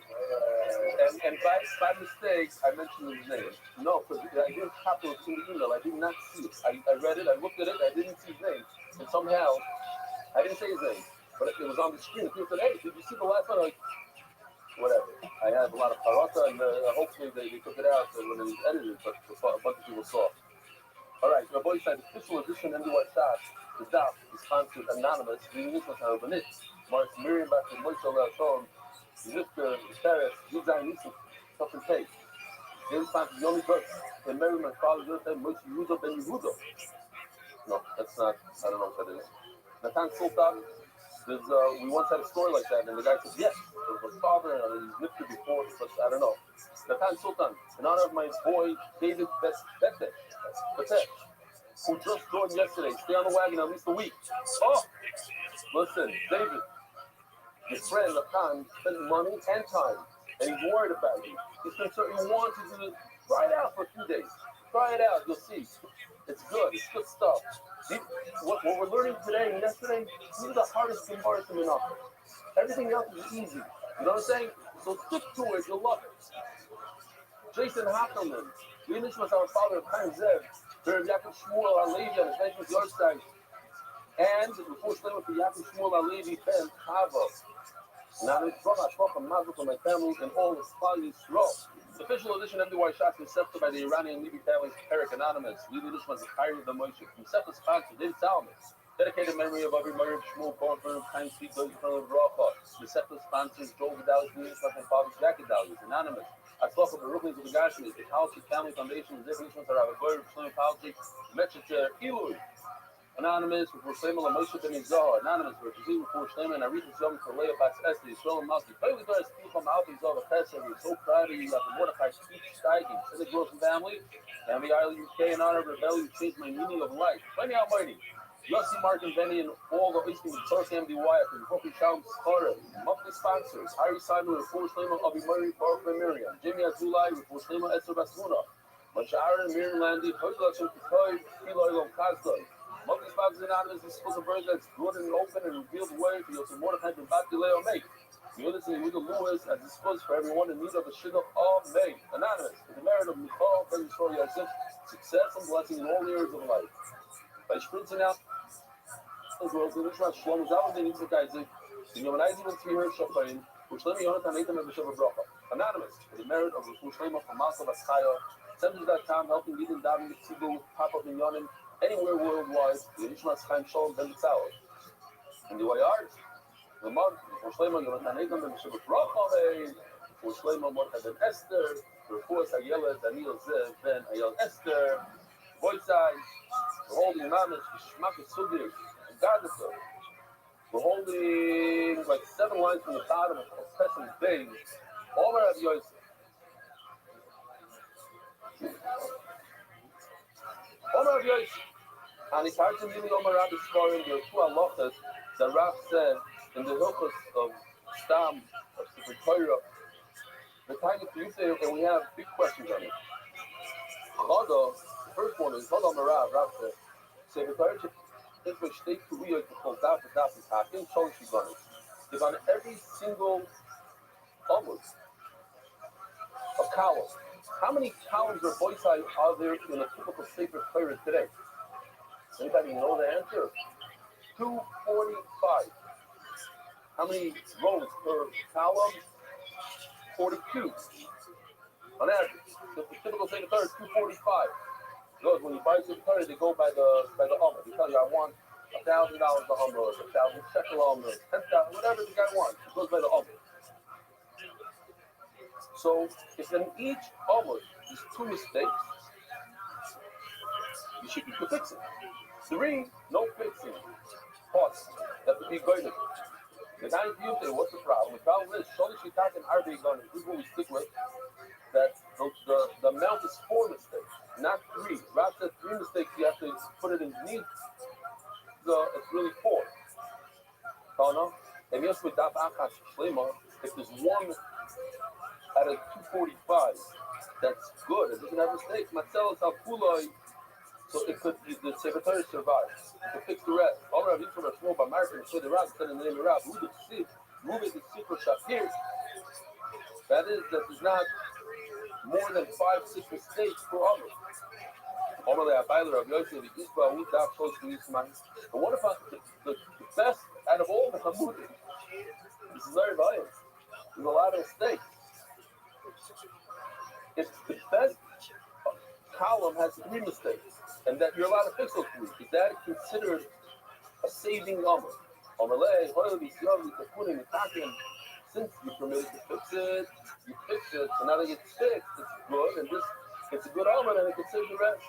S3: And by mistake, I mentioned his name. No, because I didn't have to see the email. I did not see it. I read it, I looked at it, I didn't see his name. And somehow, I didn't say his name, but it was on the screen. And people said, hey, did you see the last one? Like, whatever. I had a lot of parata, and hopefully they took it out when it was edited, but a bunch of people saw it. All right, Rabbi said, official edition MDY Shot, the DAF is sponsored anonymous, reading this was Harabanit, Marks Miriam back to Moshe Leachon, Zifter, Teres, Yudzayin Nisuk, Touch and Take. They sponsored Yomi Birth, and Mary, my father's birthday, Moshe Yehuda ben Yehuda. No, that's not, I don't know what that is. Natan Sultan, we once had a story like that, and the guy said, yes, it was my father, and he's lived it before, but I don't know. Natan Sultan, in honor of my boy, David Bete, who just joined yesterday. Stay on the wagon at least a week. Oh, listen, David, your friend Natan spent money and time, and he's worried about you. He's concerned. He wants you to try it out for a few days. Try it out. You'll see. It's good. It's good stuff. What we're learning today and yesterday, these are the hardest parts in the novel. Everything else is easy. You know what I'm saying? So stick to it. You'll love it. Jason Hockelman, the English was our father of Chaim Zev, Rabbi Yaakov Shmuel Alevi on his 19th yard and before Shlomo for Yaakov Shmuel Alevi ben Chava. Now it's from Mazel for my family and all the Klal Yisrael. The official edition of MDY Shots is accepted by the Iranian Levi family, Eric Anonymous. Levi Edition was the Kyrie of the Moshe. From Sefer sponsor David Salomon. Dedicated memory of Avi Meir Shmuel Korfer, Chaim Speak, those from Rafa. The Sefer sponsors Joel Gedalis, my father's Jack Gedalis, Anonymous. I spoke with the Rublins of the Gashi, the Policy Family Foundation, the Zebra Nishmas Rabbi Goyer, Shlomo Policy, Metzger Eloi. Anonymous, before Shlomo Moshe ben Yizah. Anonymous, before Shlomo and Arita Shlomo for Leah Bas Esther, Shlomo Malki. Probably does speak on the Alpha Yizah, the Pesach. We're so proud of you, like the Mordechai speech steiging. To the Grossen family, and the Isle UK in honor of Rebellion, you changed my meaning of life. Plenty Almighty. Yossi, Mark, and Benny, and all the listening to Torah MDY from Kofi Shalom Schara. Monthly sponsors: Harry Simon, Refor Shlema, Avi Murray, Baruch Ben Miriam, Jimmy Azulai, Refor Shlema, Esther Basmuna, Machar, Miriam Landy, Hozlach, Kutoi, Eloy Lom Kazloi. Monthly sponsors anonymous is supposed to bird that's good and open and revealed way for Yossi Mordechai and Batuleo Make. You're listening to Lewis as disposed for everyone in need of a shidduch of May. Anonymous, for the merit of Michal, Ben Yisrael Yosef, success and blessing in all areas of life. By sprinting out, growth in the trust, Shlomo Zalman, the Nitzvah Isaac, the Yomanizing and Tzvihar Shafayim, which let me on it and make them a Bishop of Bracha. Anonymous, for the merit of Rosh Shlomo from Malka Vaskaya, Semper.com, helping leading David Tzibur, pop-up in Yonim, anywhere worldwide, the Nishmas Chaim Shalom Ben Tzalot. In the way art, the month, Rosh Shlomo Yonatan Egan Ben Shabbat Rachave, Rosh Shlomo Mordechai Ben Esther, Refuas Ayela Daniel Zev Ben Ayel Esther, Voitzai, the holding Mamish, Shmak Sugir, Gadasa. We're holding like 7 lines from the bottom of Pesach's Bay. All Rabbi Yosef. All Rabbi Yosef. And it's hard to really Omer Rabbi scoring the 2 halachas that Rab said in the hilchos of Stam, of Sefer Torah. The time of Tuesday, and we have big questions on it. Chada, the first one is Chada Omer Rab said, Sefer Torah. If we state to real to call that is happening, so she's running. If on every single almost a column, how many columns or voice are there in a typical Sefer Torah today? Anybody know the answer? 245. How many rows per column? 42. On average. So the typical Sefer Torah is 245. Because when you buy Sefer Torah, they go by the Omer. They tell you, I want $1,000 the Omer, or 1,000 shekel Omer, 10,000, whatever the guy wants. It goes by the Omer. So if in each Omer there's 2 mistakes, you should be fixing. 3, no fixing. Pause. That would be good. The guy in you say, what's the problem? The problem is, Sholi Shitak and Arbe Gun, this is what we stick with, that the amount is 4 mistakes, not 3. Rab said 3 mistakes, you have to put it in neat. So it's really 4. And yes, with Daf Achas Shlema, if there's 1 out of 245, that's good. It doesn't have mistakes. Matzelos al Kuloi, so it could the Sefer Torah survives. It could fix the rest. All Rabbi Yisrael are small by Martin, so the Rab said in the name of Rab, move it to Sifra Shafir. That is, that is not more than 5-6 mistakes per Omer. But what about the best out of all the Hamudim? This is very violent. There's a lot of mistakes. If the best column has 3 mistakes, and that you're allowed to fix those 3, is that considered a saving Omer? Since you're permitted to fix it, you fix it, so now that it's fixed, it's good, and this it's a good Omer, and it can save the rest.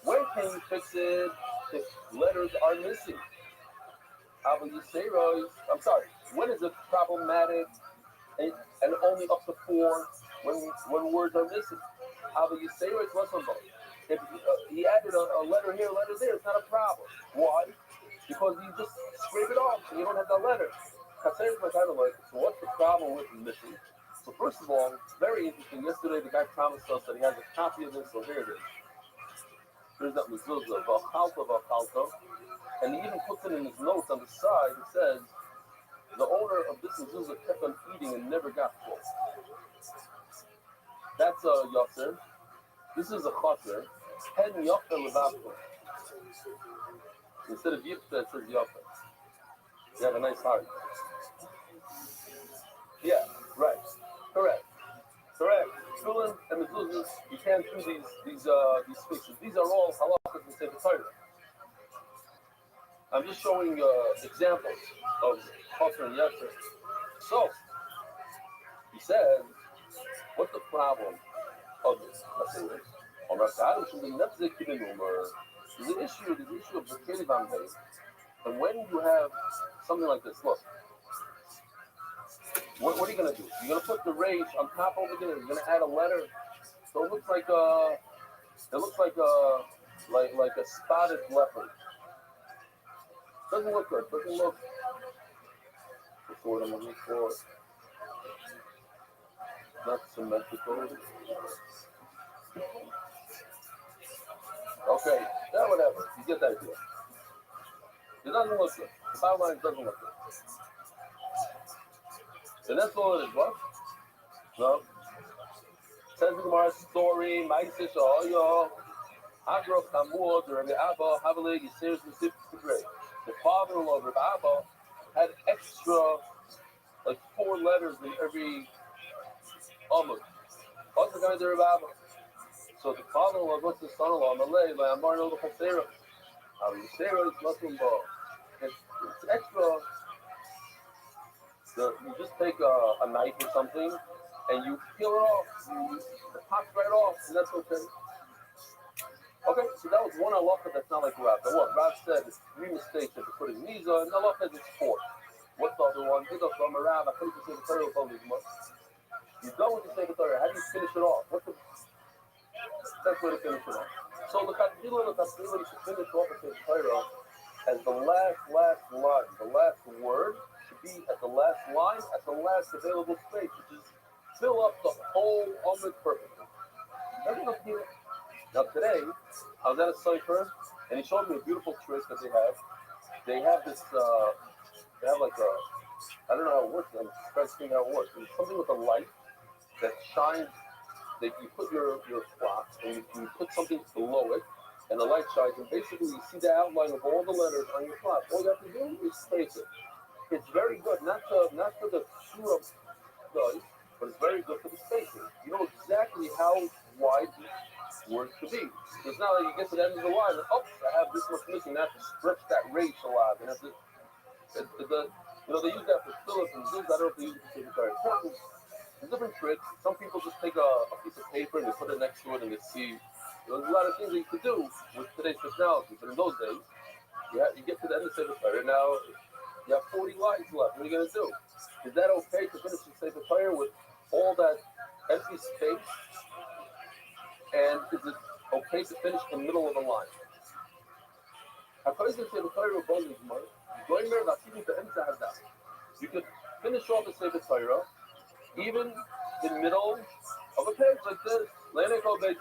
S3: When can you fix it if letters are missing? I'm sorry, when is it problematic and only up to 4 when words are missing? If he added a letter here, a letter there, it's not a problem. Why? Because you just scrape it off and you don't have that letter. So what's the problem with missing? So first of all, very interesting. Yesterday the guy promised us that he has a copy of this, so here it is. Here's that mezuzah, V'chalta, and he even puts it in his notes on the side. It says, the owner of this mezuzah kept on eating and never got full. That's a yotzer. This is a chotzer. Hen yotzer levavko. Instead of yifta, it says yotzer. You have a nice heart. Yeah, right. Correct. Tefillin and mezuzahs, you can't do these fixes. These are all halachas in Sefer Torah. I'm just showing examples of chotzer and yotzer. So, he said, what's the problem of this? There's the issue of the Kirivan base. And when you have something like this, look, what are you going to do? You're going to put the rage on top over there. You're going to add a letter. So it looks like a spotted leopard. Doesn't look good. Doesn't look. Before I'm looking for. Not symmetrical. Okay, yeah, whatever. You get the idea. It doesn't look good. The bottom line doesn't look good. And that's all it is, what? No? Says the Gemara's story, Ma'aseh Sha'oyo, Agro Kamur, the Rabbi Abba, Havale, Yisir, Specific. The father-in-law of Rabbi Abba had extra like 4 letters in every Amud. What's the guy there about? So the father-in-law goes to the son-in-law, Malay, like Amar no Chasera. Sarah is Muslim ball. It's extra. You just take a knife or something and you peel it off. The pops right off, and that's okay. Okay, so that was one halacha that's not like Rav. But what Rav said is 3 mistakes that you put in Niza, and halacha is 4. What's the other one? Think of from Rav. I couldn't say the Torah with only much. You go with the Sefer Torah. How do you finish it off? What's the best way to finish it off? So the Chatzilah to finish off the Sefer Torah as the last line, the last word should be at the last line, at the last available space, which is fill up the whole Amud perfectly. That's enough to do. Now today, I was at a cipher, and he showed me a beautiful trick that they have. They have this, they have like a, I don't know how it works, I'm trying to think how it works. It's something with a light that shines, that you put your clock, and you put something below it, and the light shines, and basically you see the outline of all the letters on your clock. All you have to do is space it. It's very good, not for the true up does, but it's very good for the spacing. You know exactly how wide words to be. It's not like you get to the end of the line and I have this much missing. I have to stretch that race a lot. And have to, they use that for Phillips and Zeus. I don't know if they use it for important. There's different tricks. Some people just take a piece of paper and they put it next to it and they see. There's a lot of things that you could do with today's technology. But in those days, you get to the end of the Sefer now. You have 40 lines left. What are you going to do? Is that okay to finish the Sefer Torah with all that empty space? And is it okay to finish the middle of a line? You could finish off the Sefer Torah even in the middle of a page like this. Middle of a page.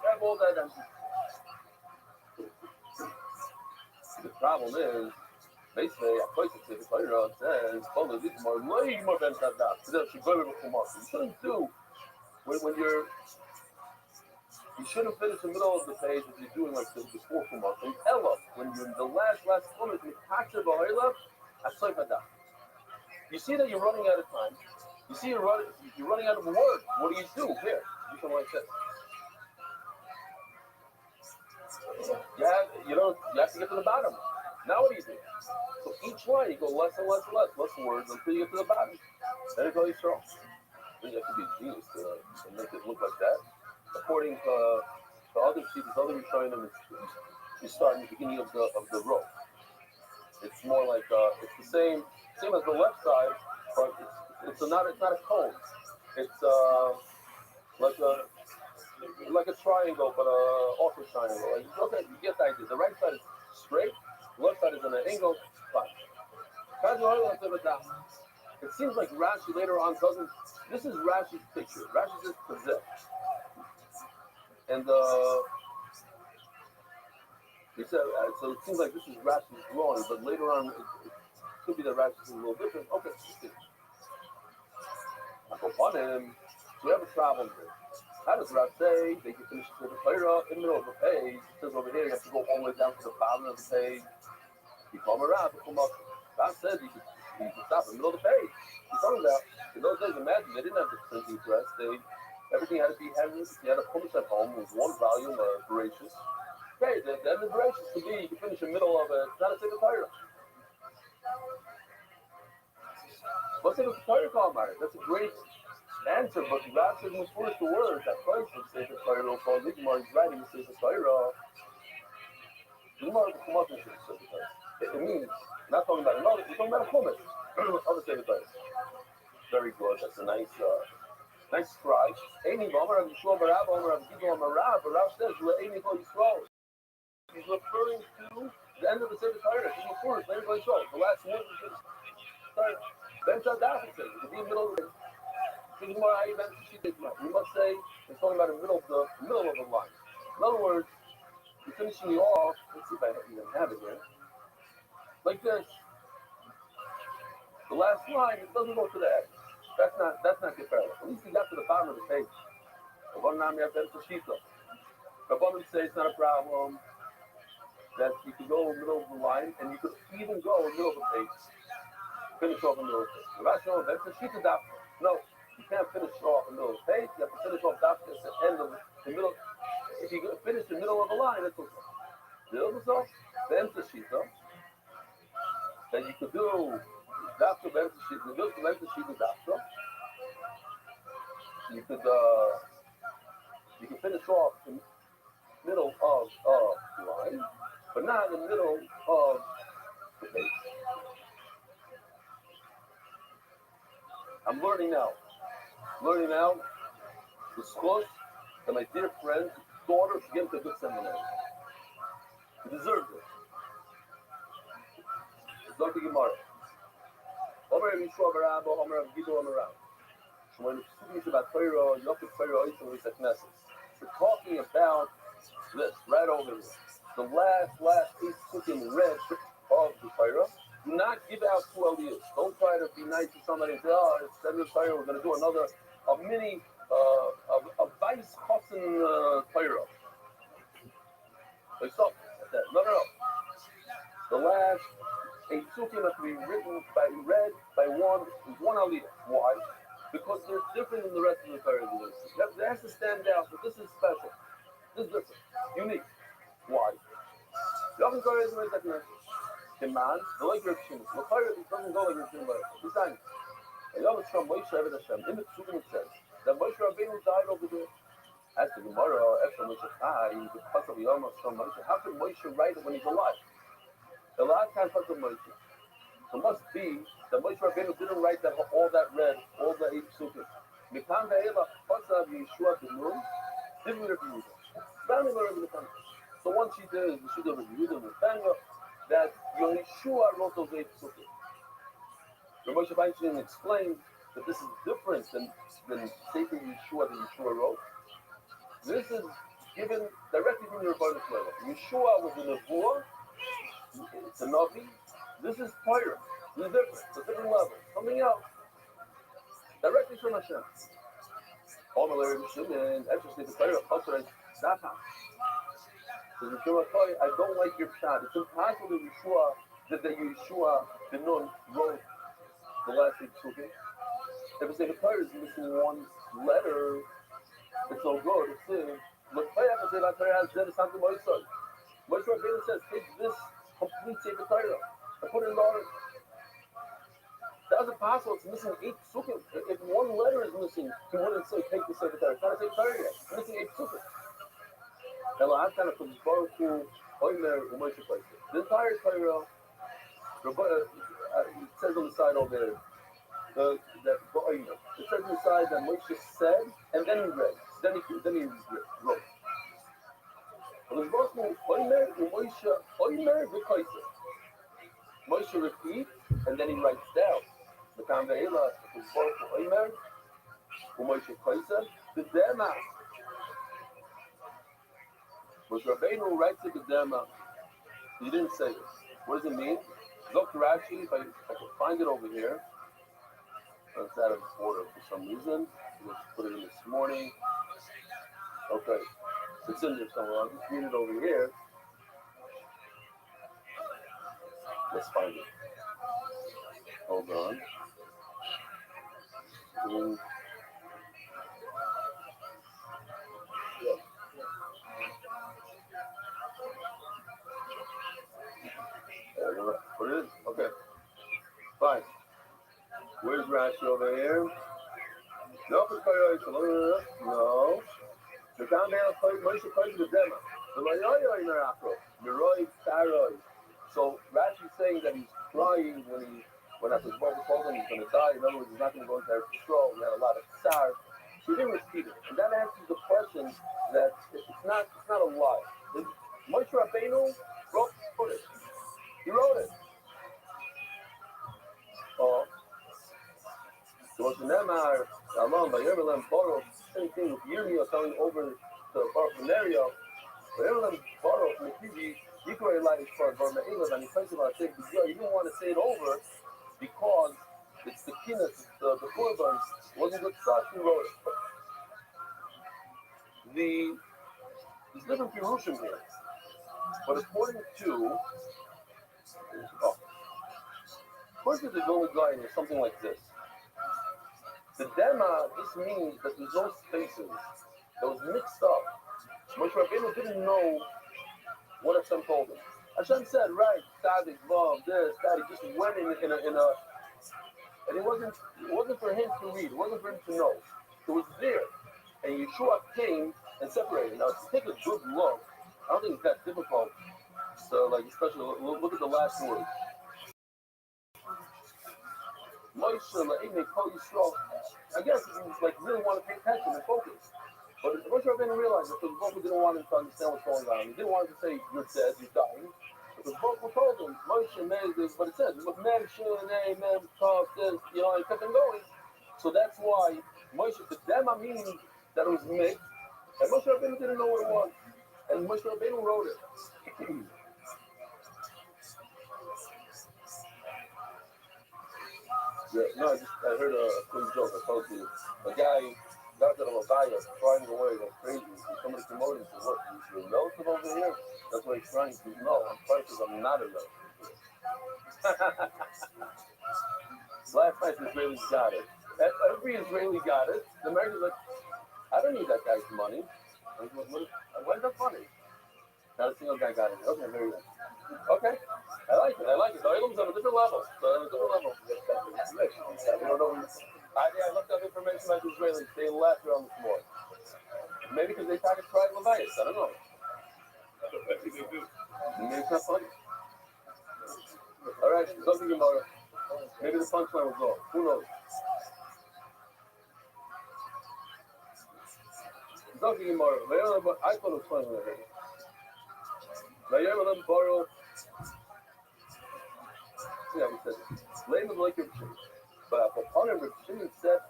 S3: Have all that empty. The problem is, basically, a place that Sefer Torah says, you shouldn't do when you're. You shouldn't finish the middle of the page if you're doing like the 4 Kumar. And Ella, when you're in the last Kumar, you see that you're running out of time. You see you're running out of a word. What do? Here, do something like this. You have to get to the bottom. Now what do you do? So each line you go less and less words until you get to the bottom. Then it's all strong. You have to be a genius to make it look like that. According to other people, other Rishonim, you start in the beginning of the row. It's more like it's the same as the left side, but it's not a cone. It's like a triangle, but also triangle. Like, okay, you get the idea. The right side is straight, the left side is an angle. Fine. It seems like Rashi later on doesn't. This is Rashi's picture. Rashi says possess. And he said, so it seems like this is Rashi's drawing, but later on it could be that Rashi's a little different. Okay, let's see. Upon him, we have a problem here. How does Rav say they can finish the Torah in the middle of the page? It says over here you have to go all the way down to the bottom of the page. You call him around, Rav says you can stop in the middle of the page. He's talking about, in those days, imagine, they didn't have the printing press. Everything had to be handwritten. You had a publish at home with one volume of Bereshit. Okay, the end of Bereshit could be, you can finish in the middle of it. It's not a Sefer Torah. What's Sefer Torah called, Mary? That's a great answer, but Rav says in the first words that Christ would say Sefer Torah, called Ligmar, he's writing Sefer Torah. Ligmar, it means, not talking about another, we're talking about a Chumash. Other Sefer Torah. Very good. That's a nice scribe. Amy Omer Rav Yishua Barav Omer Rav Gidol Omer Rav. Rav says Amy Kol Yisrael. He's referring to the end of the Sefer Torah. He's referring to Amy Kol Yisrael. The last word of the Sefer Torah. Ben Shaddaf says it could be in the middle of the. This is more how you we must say it's talking about the middle of the line. In other words, you're finishing it off. Let's see if I even have it here. Like this. The last line, it doesn't go to the end. That's not good parallel. At least we got to the bottom of the page. Rabbanim say it's not a problem that you could go in the middle of the line and you could even go in the middle of the page. finish off a middle page. Rashi knows that's a sheet of daf. No, you can't finish off a middle page. You have to finish off daf at the end of the middle. If you finish the middle of a line, that's okay. The other stuff, the empty sheet, then you could do daf to empty sheet. You do the empty sheet of daf. You could finish off the middle of the line, but not in the middle of the page. I'm learning now the schools that my dear friend's daughter should get into a good seminary. He deserves it. It's not the Gemara. Omer Yishua Barabba, Omer Gido Omer. When it's speaking about Torah, Yokut Torah, Oisim, it's Knesset. We're talking about this right over here. The last piece in red of the Torah. Do not give out 2 aliyahs. Don't try to be nice to somebody and say, oh, it's the end of Torah, we're going to do a mini, a vice chosin Torah. Like something like that. No. The last 8 psukim have to be read by one aliyah. Why? Because they're different than the rest of the Torah. That has to stand out, but this is special. This is different. Unique. Why? The other Torah is like this. Demand, the like your Shimon. The Torah doesn't go like your Shimon. Besides, Yom Hashem, Moshe Eved Hashem. In the Psukim it says that Moshe Rabbeinu died over there. As the Gemara, after Moshe died, because of Yom Hashem, Moshe, how can Moshe write it when he's alive? A lot of times, because of Moshe. So it must be that Moshe Rabbeinu didn't write all that red, all the 8 psukim. Mikan ve'ela chasa v'Yeshua b'nun, didn't review them. So once she did, we should have reviewed them with Daniel, that Yeshua wrote those 8 psukim. Moshe Feinstein explained that this is different than Sefer Yeshua that Yeshua wrote. This is given directly from the Rebbeinu Shalom. Yeshua was a Nevuah, it's a Navi. This is Torah. This is different. It's a different level. Something else. Directly from Hashem. All the way to Shimon, actually, the Torah culture is Zatan. Because I don't like your shot. It's impossible that Yeshua, the Nun, wrote the last 8 psukim. If it's the Torah is missing one letter, it's no good. It's in. But I say that Torah has Zed Santa Moisoi. Moshe Rabbeinu says, take this complete Sefer Torah and put it in the order. That was impossible. It's missing 8 psukim. If one letter is missing, he wouldn't say take the Sefer Torah. It's not a Sefer Torah yet. It's missing 8 psukim. The entire Torah, it says on the side over there, it says on the side that Moshe said, and then he read. Then he wrote. Moshe repeats, and then he writes down. The Kanve'ela is Oimer, Moshe Kaisa, the Dema. Moshe Rabbeinu writes it the Dema. He didn't say this. What does it mean? Look, Rashi, if I can find it over here. It's out of order for some reason. Let's put it in this morning. Okay. It's in there somewhere. I'll just read it over here. Let's find it. Hold on. What it is? Okay. Fine. Where's Rashi over here? No. The So Rashi's saying that he's crying when after his mother told him he's going to die. In other words, he's not going to go into Eretz Yisrael. He had a lot of tsar. So he didn't repeat it, and that answers the question that it's not a lie. Moshe Rabbeinu wrote it. He wrote it. So what's the Nemar? Alon by Yermelem Boro. Same thing with Yirmiyah coming over the scenario. But Yermelem Boro from the TV. You can realize for Barma'ila, and he talks about saying, you don't want to say it over because it's the kinnus, the korban wasn't good stuff. He wrote it. There's different Pirushim here, but according to First, the Golden Garden is something like this. The Dema, this means that there's no spaces. That was mixed up. Moshe Rabbeinu didn't know what Hashem told him. Hashem said, right, Tzaddik, love, this, that. He just went in a and it wasn't for him to read. It wasn't for him to know. It was there. And Yeshua came and separated. Now, if you take a good look, I don't think it's that difficult. So, like, especially look at the last word. Moshe, I guess if you like really want to pay attention and focus. But Moshe Rabbeinu realized that the Baruch didn't want him to understand what's going on. He didn't want him to say, you're dead, you're dying. But the Baruch told him, Moshe made this, but it says, look, man, this, you know, and kept on going. So that's why Moshe, the Dema means that it was mixed, and Moshe Rabbeinu didn't know what it was. And Moshe Rabbeinu wrote it. Yeah, no, I heard a quick joke. I told you, a guy got to the Rabbi crying away like crazy. Somebody came over and said, "Look, you're a relative over here." That's why he's crying. He said, "No, I'm crying because I'm not a relative." Last night, the Israelis got it. Every Israeli got it. The Americans like, I don't need that guy's money. Why is that funny? Not a single guy got it. Okay, very good. Okay. I like it. The items on a different level. You don't know. I looked up information about the Israelis. They laughed around the floor. Maybe because they talk a pride Leviathan. I don't know. Maybe it's not funny. All right, something tomorrow. Maybe the punchline will go. Who knows? Something tomorrow. I thought it was funny when I heard it. Yeah, we said it. Blame is like your chin. But upon him, Shimon said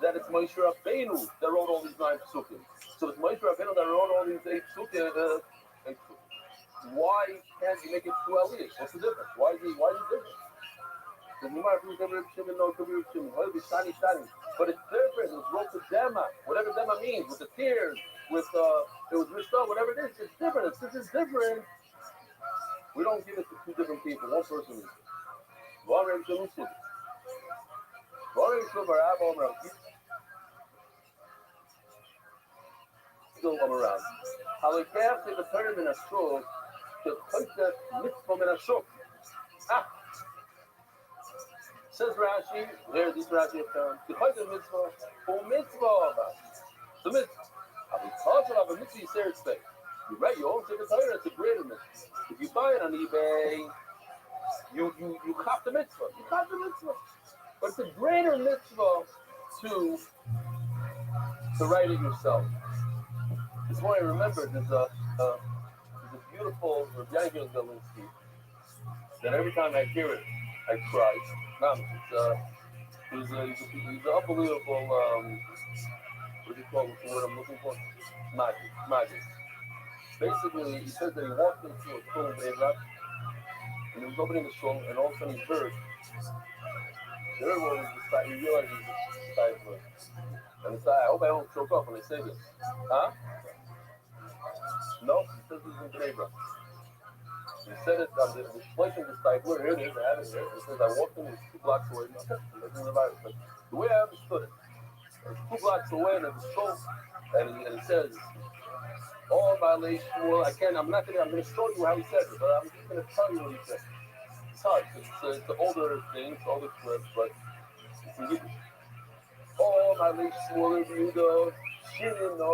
S3: that it's Moshe Rabbeinu that wrote all these 9 psukim. So it's Moshe Rabbeinu that wrote all these 8 psukim. Why can't he make it 2 Elias? What's the difference? Why is it different? Because no matter if it's Rabbi Shimon, no Rabbi Shimon, it'll be shiny. But it's different. It was wrote to Dema, whatever Dema means, with the tears, with it was Rishon, whatever it is. It's different. If this is different, we don't give it to 2 different people. One person is. Still come around. How it can't take the term in a stroke to put the mitzvah in a stroke. Says Rashi, there this Rashi term, to put the mitzvah for mitzvah. The mitzvah. I'll be talking about a mitzvah you say respect. You're right, you own the Torah, it's a greater mitzvah. If you buy it on eBay, you cop the mitzvah. You cop the mitzvah. But it's a greater mitzvah to write it yourself. This morning I remember there's a beautiful Rabbi Zelinsky that every time I hear it, I cry. He's an unbelievable, what do you call it, the word I'm looking for? Magic. Basically, he says that he walked into a shul in Iraq, and he was opening the shul, and all of a sudden he heard what was the side, he realized it was the side word. And he said, I hope I don't choke off when I say this. Huh? No, he says he's in Bnei Brak. He said it on the explanation of the side word, here it is, I have it here. He says, I walked in, it's 2 blocks away. But the way I understood it, it's 2 blocks away, and there's a shul, and he says, all violation, well, I'm going to show you how he said it, but I'm just going to tell you what he said. It's hard, it's the older thing, it's older clip, but it's in Yiddish. All violation, well, you go, shinino,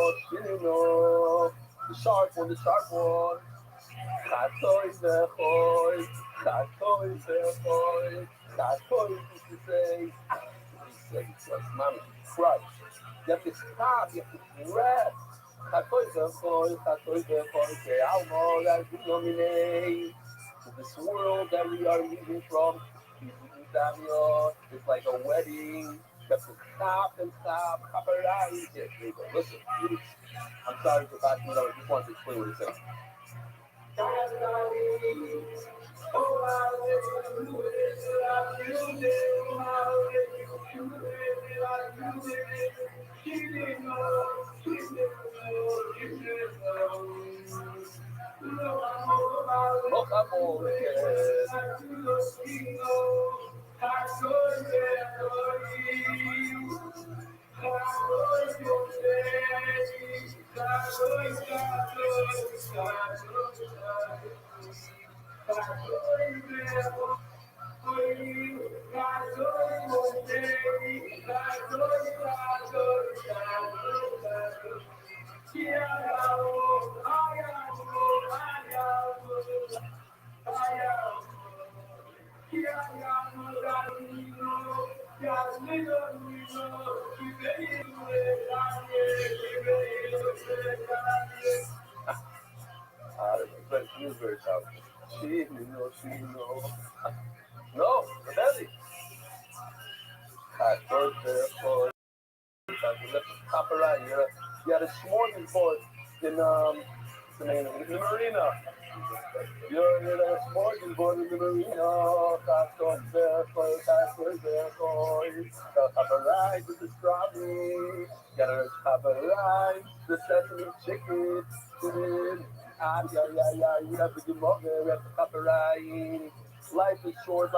S3: the sharp one. Chatoy vechoy, used to say. He said, it's like, Mama, Christ. You have to stop, you have to rest. This world that we are leaving from, it's like a wedding. You have to stop and stop. Here you go. Listen, I'm sorry for backing it up. I just wanted to explain what he said. No, Rabbi. You had a smorgasbord in what's the name of it? In the marina. You're a smorgasbord in the marina. Paparazzi with the strawberry. Got a paparazzi, the sesame chicken. You have to do more. We have to paparazzi. Life is short.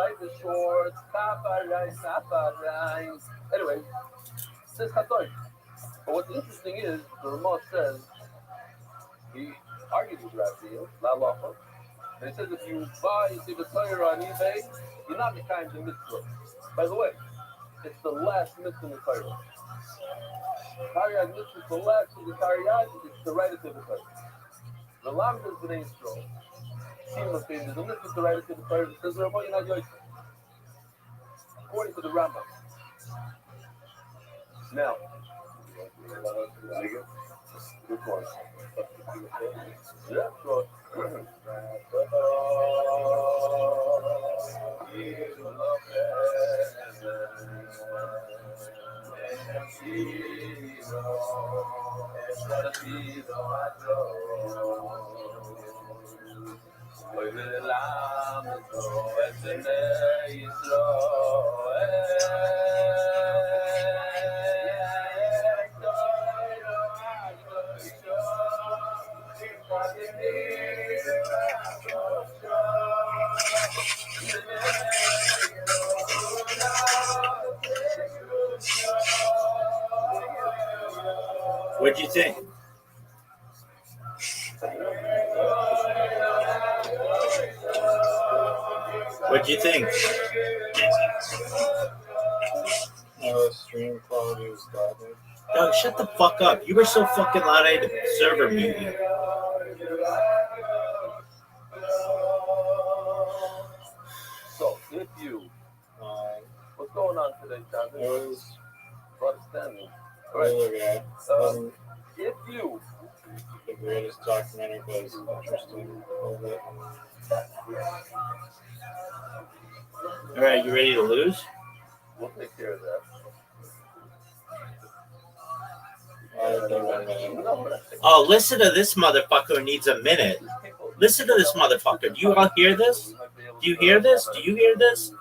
S3: Paparazzi. Anyway, says Chatoy. But what's interesting is the Ramah says he argued with Rabbi, La Lacha. And he says if you buy the Torah on eBay, you're not the kind of mitzvah. By the way, it's the last mitzvah in the Torah. Kariyat mitzvah is the last of the Kariyat. It's the right of the Torah. The Lam is the name strong. Seamless thing. There's a mitzvah to right of the Torah. It says Ramah, you're not Yoshua. According to the Rambam. Now, which one? Yeah, sure.
S1: What'd you think? What'd you think?
S12: Stream quality is garbage.
S1: Dog, shut the fuck up. You were so fucking loud I had to server mute you.
S3: So, if you, what's going on today, Jonathan?
S12: It was
S3: Protestant.
S12: really good.
S3: If you,
S12: The greatest documentary, but it's interesting. A little bit.
S1: All right, you ready to lose?
S3: we'll take care of that.
S1: Oh, listen to this motherfucker who needs a minute. Listen to this motherfucker. Do you all hear this? Do you hear this? Do you hear this?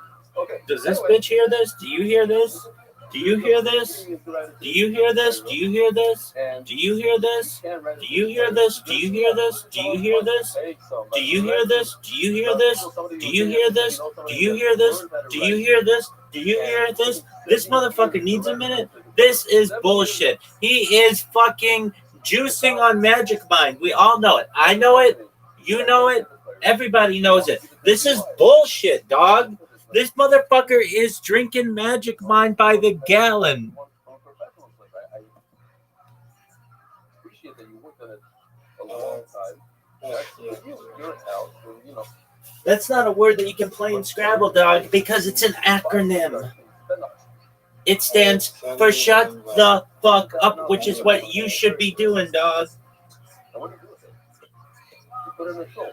S1: Does this bitch hear this? Do you hear this? Do you hear this? Do you hear this? Do you hear this? Do you hear this? Do you hear this? Do you hear this? Do you hear this? Do you hear this? Do you hear this? Do you hear this? Do you hear this? Do you hear this? Do you hear this? This motherfucker needs a minute. This is bullshit. He is fucking juicing on Magic Mind. We all know it. I know it. You know it. Everybody knows it. This is bullshit, dog. This motherfucker is drinking Magic Mind by the gallon.
S3: I appreciate that you worked on it a long time. Your health, you know.
S1: That's not a word that you can play in Scrabble, dog, because it's an acronym. It stands for shut the fuck up, which is what you should be doing, dog.
S3: And what do you do with it? You put it in a show.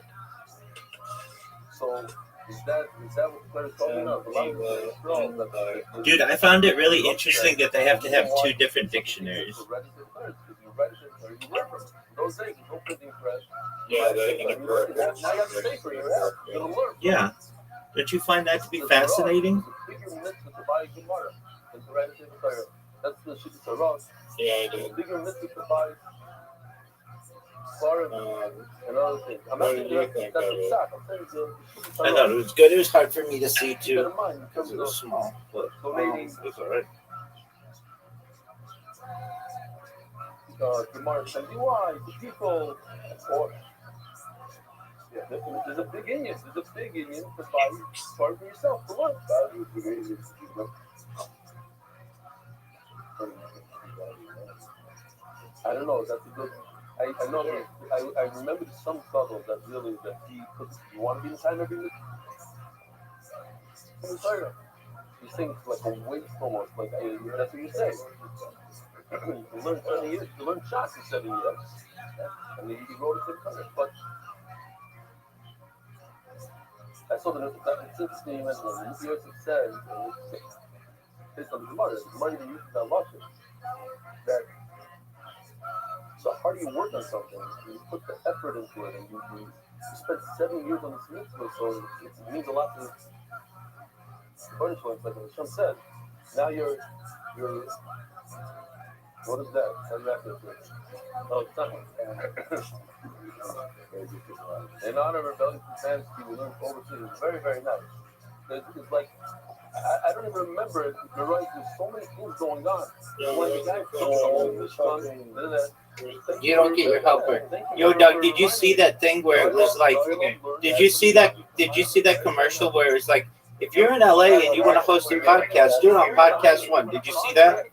S3: So is that what Claire's talking about?
S1: Dude, I found it really interesting that they have to have two different dictionaries.
S12: Yeah, the incorrect.
S1: Yeah. Don't you find that to be fascinating?
S12: Yeah, I did.
S3: far another thing. I'm not
S12: What
S3: saying
S12: did you
S3: that
S12: think
S3: that's
S12: of
S3: a
S12: it?
S3: shock. I'm saying
S5: I thought it was good. It was hard for me to see
S3: keep that
S5: too
S3: in mind in
S5: because
S3: terms
S5: it was
S3: of
S5: small. But
S3: donating
S5: it's all right.
S3: Gemara DUI to people, or there's a big union. There's a big union to buy for yourself. For what? I don't know. That's a good. I know. I remember some struggles that really that he because you want to be inside of it. These things like a waste almost. Like that's what you say. You learn 7 years. You learn shots in 7 years, and then you go to 600. But I saw that it's interesting. You mentioned the years it says based on the Gemara, the money they use that logic that. The harder you work on something, you put the effort into it, and you spend 7 years on this mitzvah, so it means a lot to burn to it. Like Hashem said, now you're, what is that? How do you have to do it? Oh, it's not. In honor of rebellion to fantasy, we learned overseas. It's very, very nice. It's like, I don't even remember it. You're right, there's so many things going on. When the guy
S5: you don't get your helper. Yo, Doug, did you see that thing where it was like? Did you see that? Did you see that commercial where it's like, if you're in LA and you want to host a podcast, do it on Podcast One. Did you see that?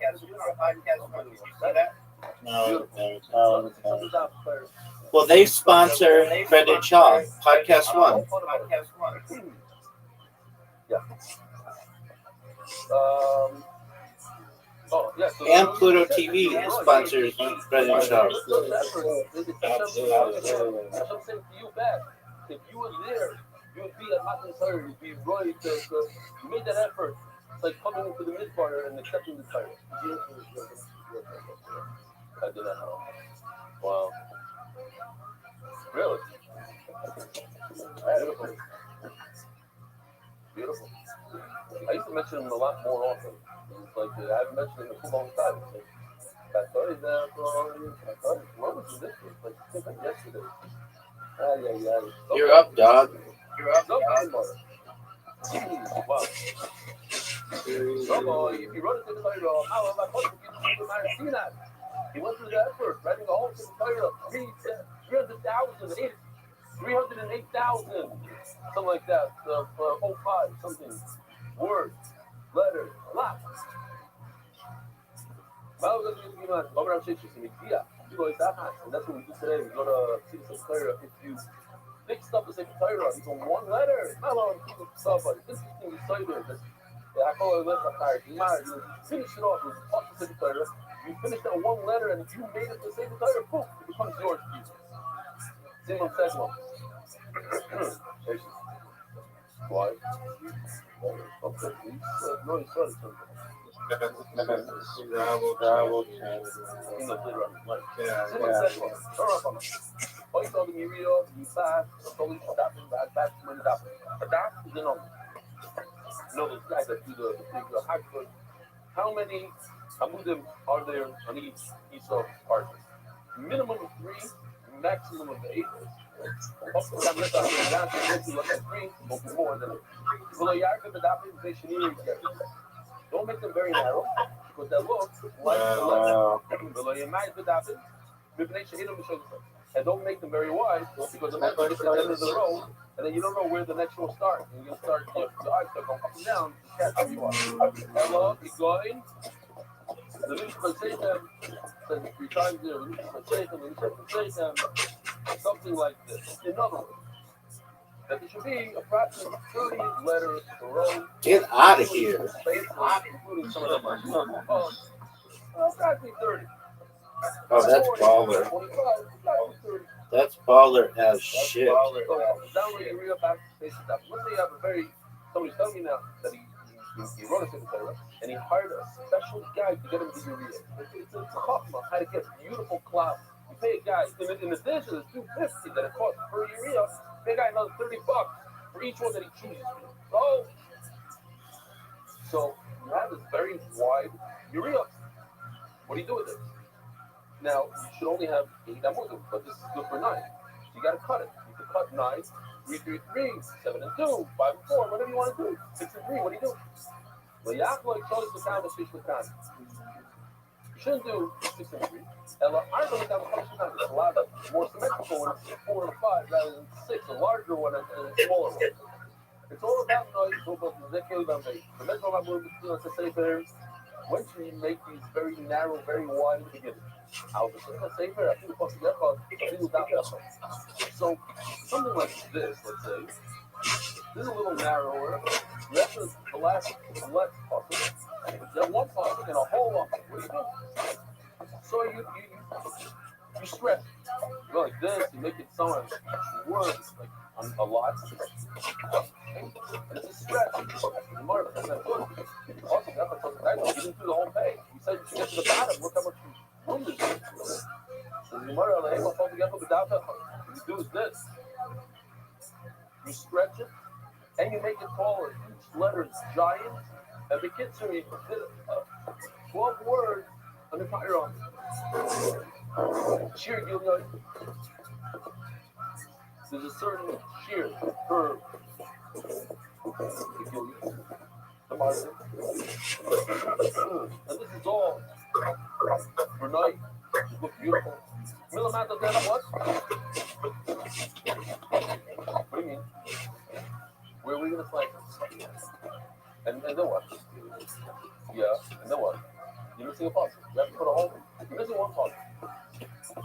S12: No.
S5: Well, they sponsor Fred and Shaw, Podcast One.
S3: Yeah.
S5: And Pluto TV sponsors Fred and Shaw.
S3: I'm saying to you back, if you were there, you would be a hot desire, you'd be right. You made that effort. It's like coming into the mid-bar and accepting the title. I did not know. Wow. Really? Beautiful. Beautiful. I used to mention him a lot more often. It's like I haven't mentioned him in a long time. It's like, I thought he's there for what was this? Like yesterday.
S5: You're up, dog.
S3: You're up, dog. Wow. So, if you wrote it to the title, how am I supposed to see that? He went through the effort, writing a whole title, 300,000, 308,000, something like that, 05, something, words, letters, a lot. And that's what we do today. We go to see the Torah. If you fixed up the Sefer Torah, even one letter, not long to stuff, but it's interesting to say that I call it you finish it off with the Sefer Torah. You finish that one letter and you made it the Sefer Torah, boom, it becomes yours for you. Same on second one. Why? Okay, please. No, he started something.
S12: Travel.
S3: How many amudim are there on each of parts? Minimum of 3, maximum of 8. More than don't make them very narrow, because they look like and don't make them very wide, because the next is at the end of the road, and then you don't know where the next row starts. And you're going to start, the eyes start going up and down to catch where you are. Hello, keep going. The Lucifer Satan says 3 times there, Lucifer Satan, something like this. In other words, that there should be approximately 30 letters per row.
S5: Get out of here.
S3: Including some of them. Approximately 30.
S5: Oh, that's baller.
S3: 25, 30.
S5: That's baller as shit.
S3: Down where you read about let's say you have somebody's telling me now that he wrote a secretary and he hired a special guy to get him to do read. It's a chachma, how to get beautiful cloth. You pay a guy, in addition to the $250 that it costs per urea, pay a guy another $30 for each one that he chooses. So you have this very wide urea. What do you do with it? Now, you should only have 8 amudim, but this is good for 9. So you got to cut it. You can cut 9, 3, 3, 3, 7 and 2, 5 and 4, whatever you want to do. 6 and 3, what do you do? Well, Yaakov chose the time of 6 with time. You shouldn't do 6 and 3. Ella, I don't think I'm it's a lot more symmetrical when it's 4 and 5 rather than 6, a larger one and a smaller one. It's all about noise, the mental movement to say there. Once you make these very narrow, very wide in the beginning, I'll just say there, I think it's possible So something like this, let's say, this is a little narrower. You have to the last possible. Then one possible and a whole lot. What do you do? So you stretch. You go like this, you make it sound each word like a lot. And it's a stretch. Also, that's good. Also, you didn't do the whole page. You said you should get to the bottom. Look how much room there's in. So the Gemara, you do is this. You stretch it, and you make it taller. Each letter is giant. And the kids are 12 words on the entire arm. Sheer Gilead. There's a certain sheer per the margin. And this is all for night. It looks beautiful. Millimeter then what? What do you mean? Where are we going to find this? And then what? Yeah, and then what? You're missing a puzzle. You have to put a hole. You're missing one puzzle.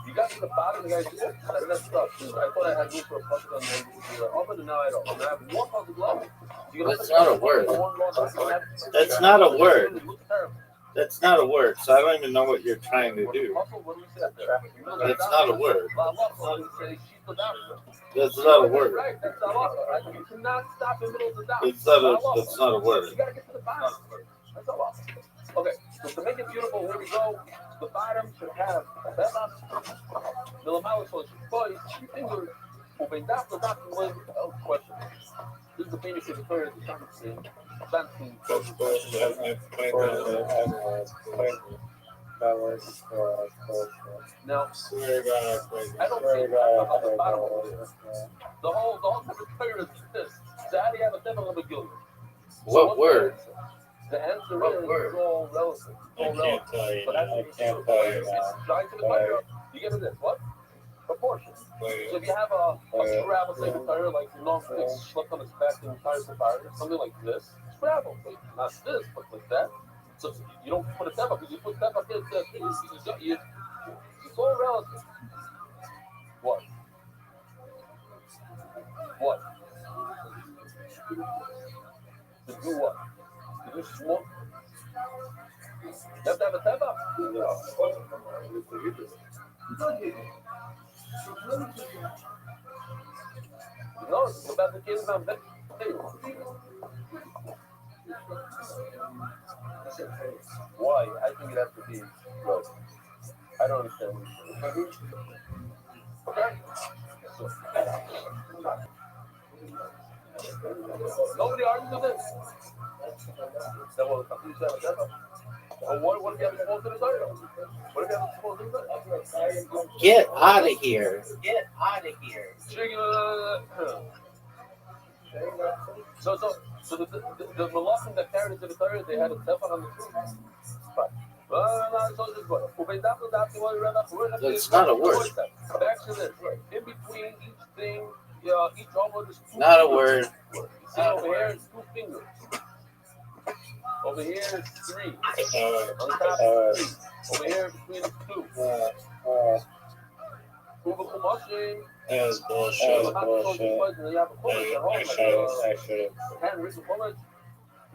S3: You got to the bottom, you guys. That's stuff. I thought I had room for a puzzle on the other than now I don't. I'm going to have one puzzle left.
S5: That's not a word. That's not a word. That's not a word. So I don't even know what you're trying to do. That's not a word. That's not a word.
S3: You cannot stop in the middle of the dot.
S5: That's not a word.
S3: You got to get to the bottom. That's all. Okay, so to make it beautiful, here we go. The bottom should have a bella. The lamella should boys, 3 fingers. Question. This is the famous editorial of the Shannon. Now, I don't think about the bottom of this. The whole editorial is this. So how do you have a devil of a gillion?
S5: What word?
S3: The answer is all relative.
S12: I can't tell you.
S3: But I can't tell you. You get this. What? Proportion. So if you have a scrabble, say, tire, like long things slept on its back and tires the fire, something like this, scrabble. Not this, but like that. So you don't put a step up, because you put a step up here, it's all relative. What? What? To do what? To do smoke? You have to have a step up. No, it's about the kids on that. Why? I think it has to be good. I don't understand. Okay. Nobody argues with this. Then what? What if you have to go to the title? What if you have to go to the title?
S5: Get out of here.
S3: Get out of here. So the malachim that carried the Torah, they had a tefah on the tree.
S5: That's not a word.
S3: Back to this. In between each thing, each almost is 2
S5: Not a
S3: fingers.
S5: word.
S3: See, over here is 2 fingers. Over here is 3. On top is 3. Over here between is 2.
S12: That's bullshit.
S3: Handwritten bullets.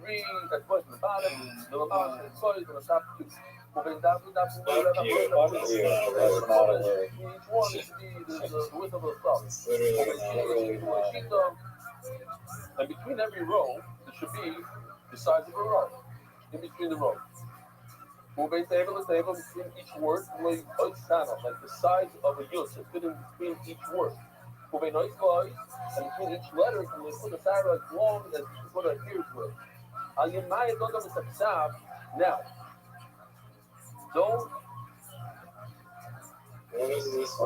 S3: 3 at first in the bottom. The bottom is on the top 2. Each one should be the width of a thumb. And between every row, there should be the size of a row. In between the rows. Between each word, like the size of a yud should fit in between each word. And between each letter, and they put the side as long as what it appears with. Now, don't
S12: What is this?
S3: I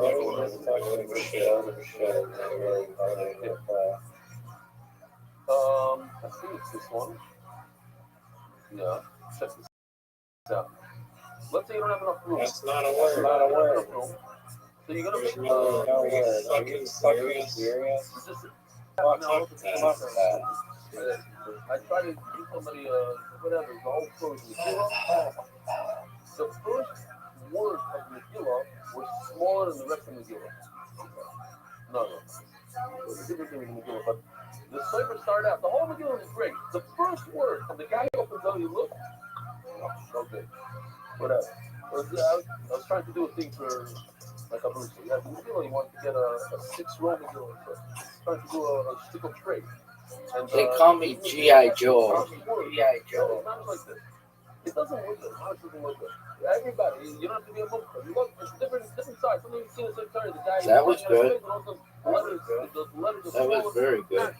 S3: think it's this one. Yeah, check this out. Let's say you don't have enough room.
S12: That's not a word.
S3: So you're gonna
S12: There's
S3: make
S12: no
S3: the
S12: word. Are you fucking serious?
S3: Fuck
S12: that.
S3: I try to do somebody whatever the whole story of Megillah. The first words of Megillah were smaller than the rest of Megillah. No. It's a different thing with Megillah, but the Sefer started out. The whole Megillah is great. The first word, and the guy opens up, you look. Okay, whatever. I was trying to do a thing for like a Bruce. You have Megillah, you want to get a 6-row Megillah. So trying to do a stick of trade. And,
S5: they call me G.I. Joe. G.I. Joe.
S3: It's not like this. It doesn't look good. How it doesn't look good. Everybody, you don't have to be a book. You look, it's different size. Something you see in the secretary, the guy.
S5: That was good.
S3: The letters
S5: that was very good.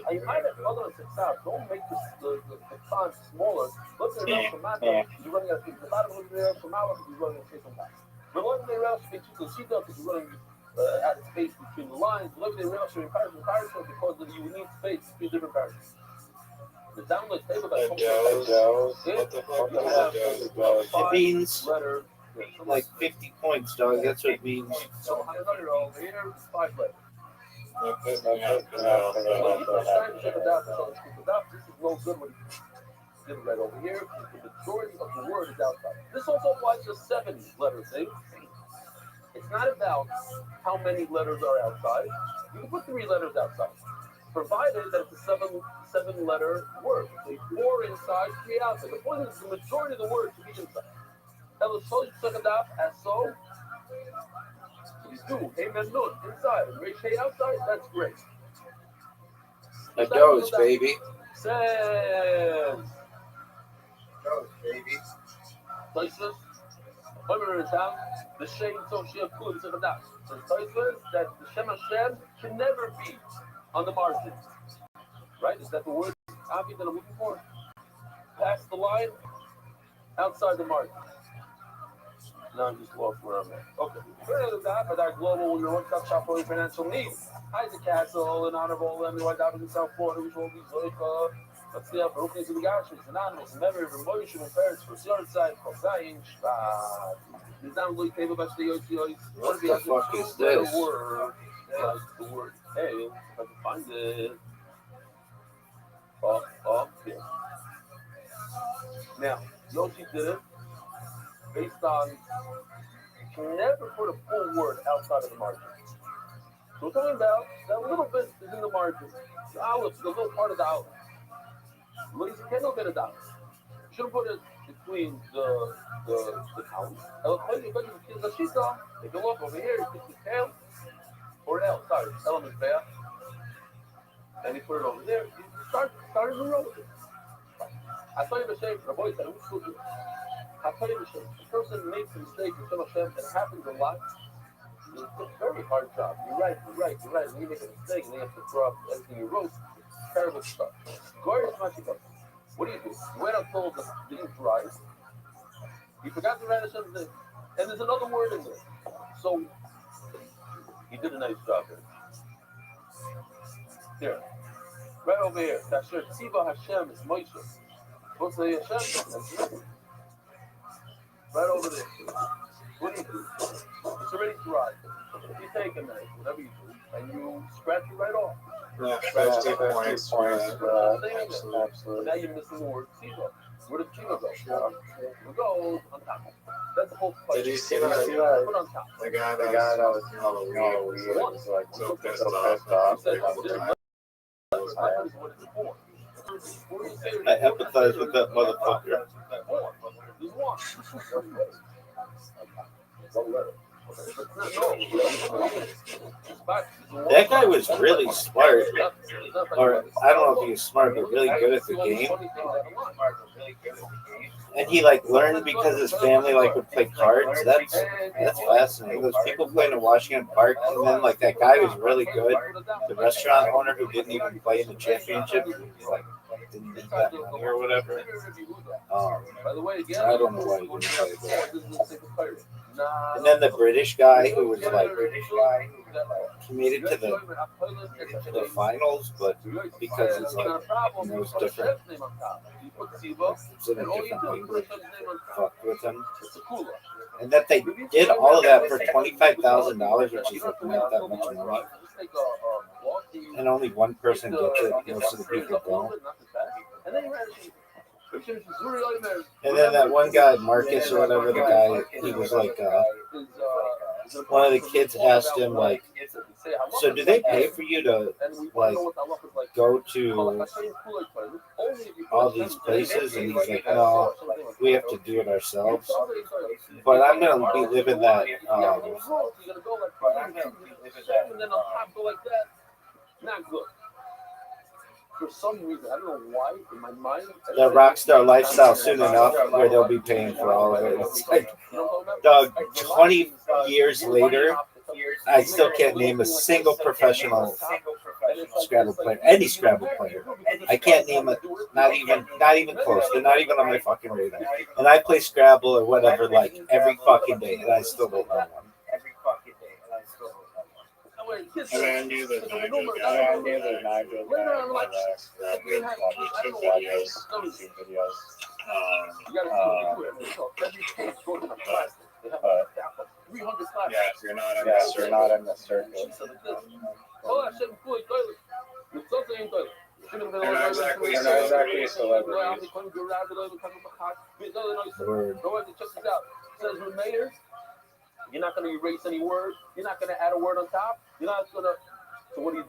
S3: I might have other 6 out. Don't make the font smaller. Look at it from Mata. You're running out of the bottom of the from Mala because you're running a space on top. But look at the rail space you can see that because you're running out of space between the lines. Look at the rail space because you need space between different paragraphs. The download table that
S5: it means like 50 points, dog. That's what it means.
S3: So over here, 5 letters. This is no good when you did it right over here. The majority of the word is outside. This also applies to 7-letter thing. It's not about how many letters are outside. You can put 3 letters outside, provided that it's a 7-letter word. 4 inside, 3 outside. The point is the majority of the word should be inside. As so, you do amen nun inside and reach hey outside. That's great.
S5: It goes, baby.
S3: Send.
S8: Goes, baby.
S3: Places. Remember in town, the Shem so Shem Kud is that. So the places that the Shem Hashem can never be on the margin. Right? Is that the word Avi that I'm looking for? Past the line, outside the margin. Now I'm just lost where I'm at. Okay. Further than that, but our global, your one-stop shop for your financial needs. Isaac Castle, in honor of all them, White House in South Florida, which will be Zoika. Let's see how broken to the Gashers, Anonymous, Memory of Emotion, and Parents for Yard Side, Kosayin, Shvat. The download table about the OTOs.
S5: What the fuck is this?
S3: The word hail, if I can find it. Up here. Now, Yoshi did it based on you can never put a full word outside of the margin. So we're talking about that little bit is in the margin. The olive, the little part of the olive. You can't get it down. You shouldn't put it between the columns. They go up over here, you put the tail, or L, sorry, element there. And you put it over there. You start in the row. I saw you the shape, the boy said, I tell you the person makes a mistake in Hashem, and it happens a lot. It's a very hard job. You're right, and you make a mistake, and you have to throw up everything you wrote. Terrible stuff. Gorgeous Mashikot. What do? You wait until the ink dries. You forgot to write Hashem's name. And there's another word in there. So, you did a nice job there. Here. Right over here. Kasher Tziva Hashem is Moshe. What's the Hashem? That's me. Right over there. What do? It's already dry. You take a knife, whatever you do, and you scratch it right off.
S12: Yeah, scratch 2 points.
S3: Absolutely. Now you're missing the word Tziva. Where does Tziva go? It goes on top. That's the whole fight.
S12: Did you see that?
S3: Put on top.
S12: The guy that was Halloween was like so pissed off.
S5: I empathize with that motherfucker. That guy was really smart. Or, I don't know if he was smart, but really good at the game. And he, like, learned because his family, like, would play cards. That's fascinating. Those people playing in Washington Park, and then, like, that guy was really good. The restaurant owner who didn't even play in the championship, like, didn't need that money or whatever.
S3: By the way, again,
S5: I don't know why he didn't play, but. And then the British guy who was like committed to the finals, but because it's like it was different, it's in a different language. Fucked with him, and that they did all of that for $25,000, which is like not that much money, and only one person gets it. Most of the people don't. And then that one guy, Marcus or whatever, the guy, he was like, one of the kids asked him, like, so do they pay for you to, like, go to all these places? And he's like, no, we have to do it ourselves. But I'm going to be living that,
S3: not good. For some reason, I don't know why, in my mind,
S5: the rock star lifestyle soon enough, where they'll be paying for all of it. It's like, Doug, 20 years later, I still can't name a single professional Scrabble player, any Scrabble player. I can't name it, not even close. They're not even on my fucking radar. And I play Scrabble or whatever like every fucking day, and I still don't know one.
S2: I mean, I knew the Nigel guy. I knew the Nigel guy. YouTube videos. Yeah, if you're not in the circle. They're not exactly a celebrity.
S3: You're not going to erase any word. You're not going to add a word on top. You're not going to. So what do? You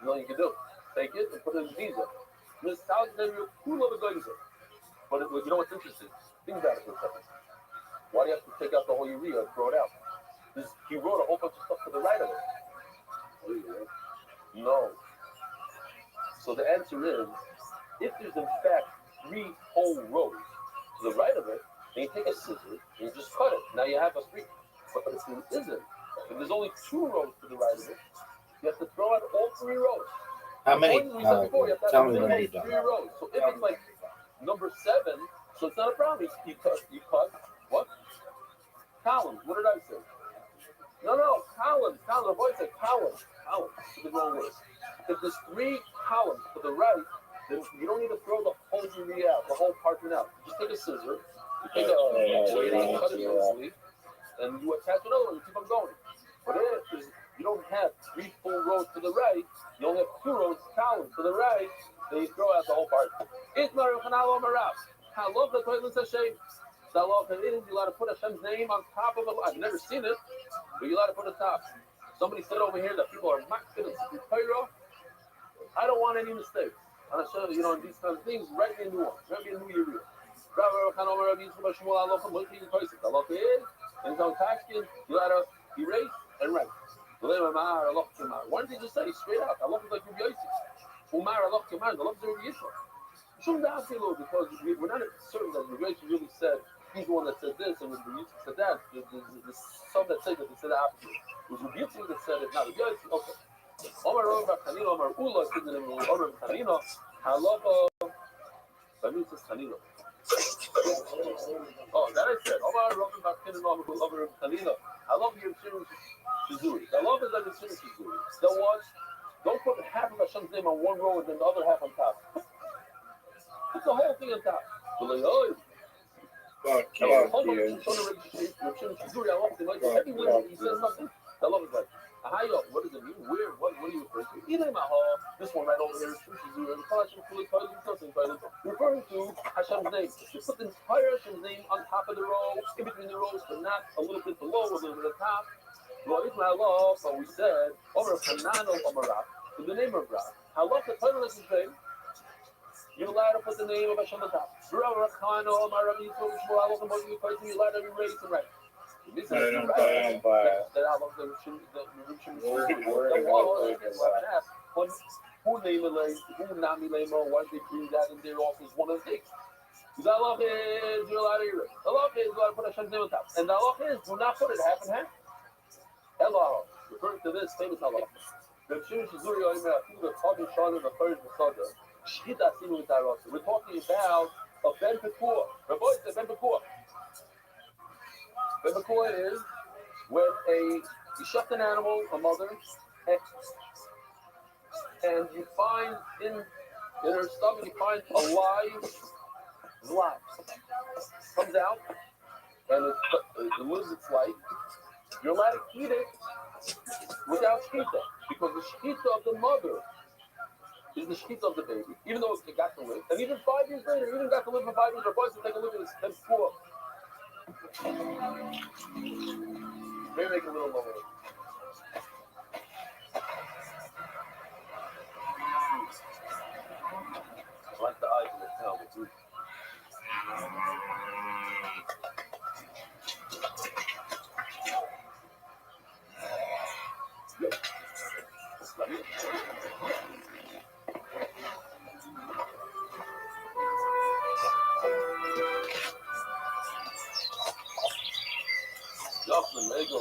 S3: know what you can do? Take it and put it in visa. But you know what's interesting? Think about it for a second. Why do you have to take out the whole urea and throw it out? He wrote a whole bunch of stuff to the right of it. No. So the answer is, if there's in fact 3 whole rows to the right of it, then you take a scissors and you just cut it. Now you have a 3. But if it isn't, if there's only 2 rows to the right of it, you have to throw out all 3 rows.
S5: How many? Tell me when you're done.
S3: 3 rows. So if it's like number 7, so it's not a problem. You cut what? Columns. What did I say? No, columns. The boy said columns. It's the wrong word. If there's 3 columns to the right, then you don't need to throw the whole urea out, the whole parchment out. Just take a scissor, you take a blade, cut it loosely, and you attach another one. You keep on going. But if you don't have 3 full rows to the right, you only have 2 rows columns to the right, then you throw out the whole parchment. I love the toilet Hashem. So you're allowed to put Hashem's name on top of it. I've never seen it, but you're allowed to put it on top. Somebody said over here that people are makbid and Torah. I don't want any mistakes. And I show you, in these kind of things, write me a new one. Write me a new year. And he's on Tashkin, you allowed to erase and write. Why didn't they just say straight out? I love it like Rabbi Yosef. Umar, I love Kemar, I love the Rabbi Yisrael. You shouldn't ask me, because we're not certain that Rabbi Yosef really said he's the one that said this, and Rabbi Yosef said that. There's some that say that they said the opposite. It was Rabbi Yosef that said it, not Rabbi Yosef. Okay. Omar Rabbi Chanina, Omar Ula, Omar Chanina, Halacha, that means it's Chanina. Oh, that I said. Omar Rabbi Chanina, Omar Chanina, Halacha Yirshim Shizuri. The love is like Yirshim Shizuri. Then what? Don't put half of Hashem's name on one row and then the other half on top. Put the whole thing on top. Every word he says something, the love is like, what does it mean? Where? What are you referring to? This one right over here is referring to Hashem's name. You put the entire Hashem's name on top of the row, in between the rows, but not a little bit below, a little bit on top. So we said, in the name of Ra. You're allowed to put the name of Hashem on top. You're allowed to erase and write.
S2: I don't buy it.
S3: Who why they bring that in there also is one of the things. The Allah is you're allowed to erase. The Allah is you're allowed to put Hashem's name on top. And the Allah is do not put it half and half. Allah, referring to this famous Allah. The Shimon Shizuri, I think the Tabi Shana, the third Masada, Shchita Asinu L'Tarosa. We're talking about a Ben Pekua. Rabbi said Ben Pekua. Ben Pekua is when you shut an animal, a mother, and you find in her stomach, you find a live vlad. Comes out, and it lives its life. You're allowed to eat it without shchita, because the shchita of the mother is the shchita of the baby, even though it got to live. And even 5 years later, even got to live for 5 years, our boys will take a look at this and four. Maybe make it a little lower. I like the eyes in the tail, but too. Jocelyn, there you go.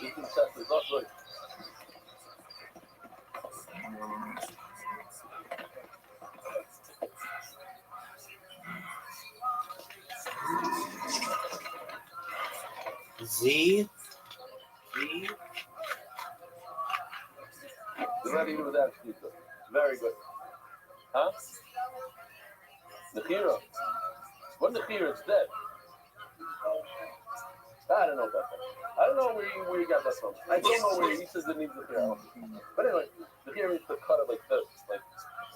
S3: You can set this up right.
S5: Z.
S3: You're ready with that, Shkita. Very good. Huh? Nechira. What Nechira is dead? I don't know about that. I don't know where you got that from. I don't know where he says it needs Nechira. But anyway, Nechira means to cut it like this.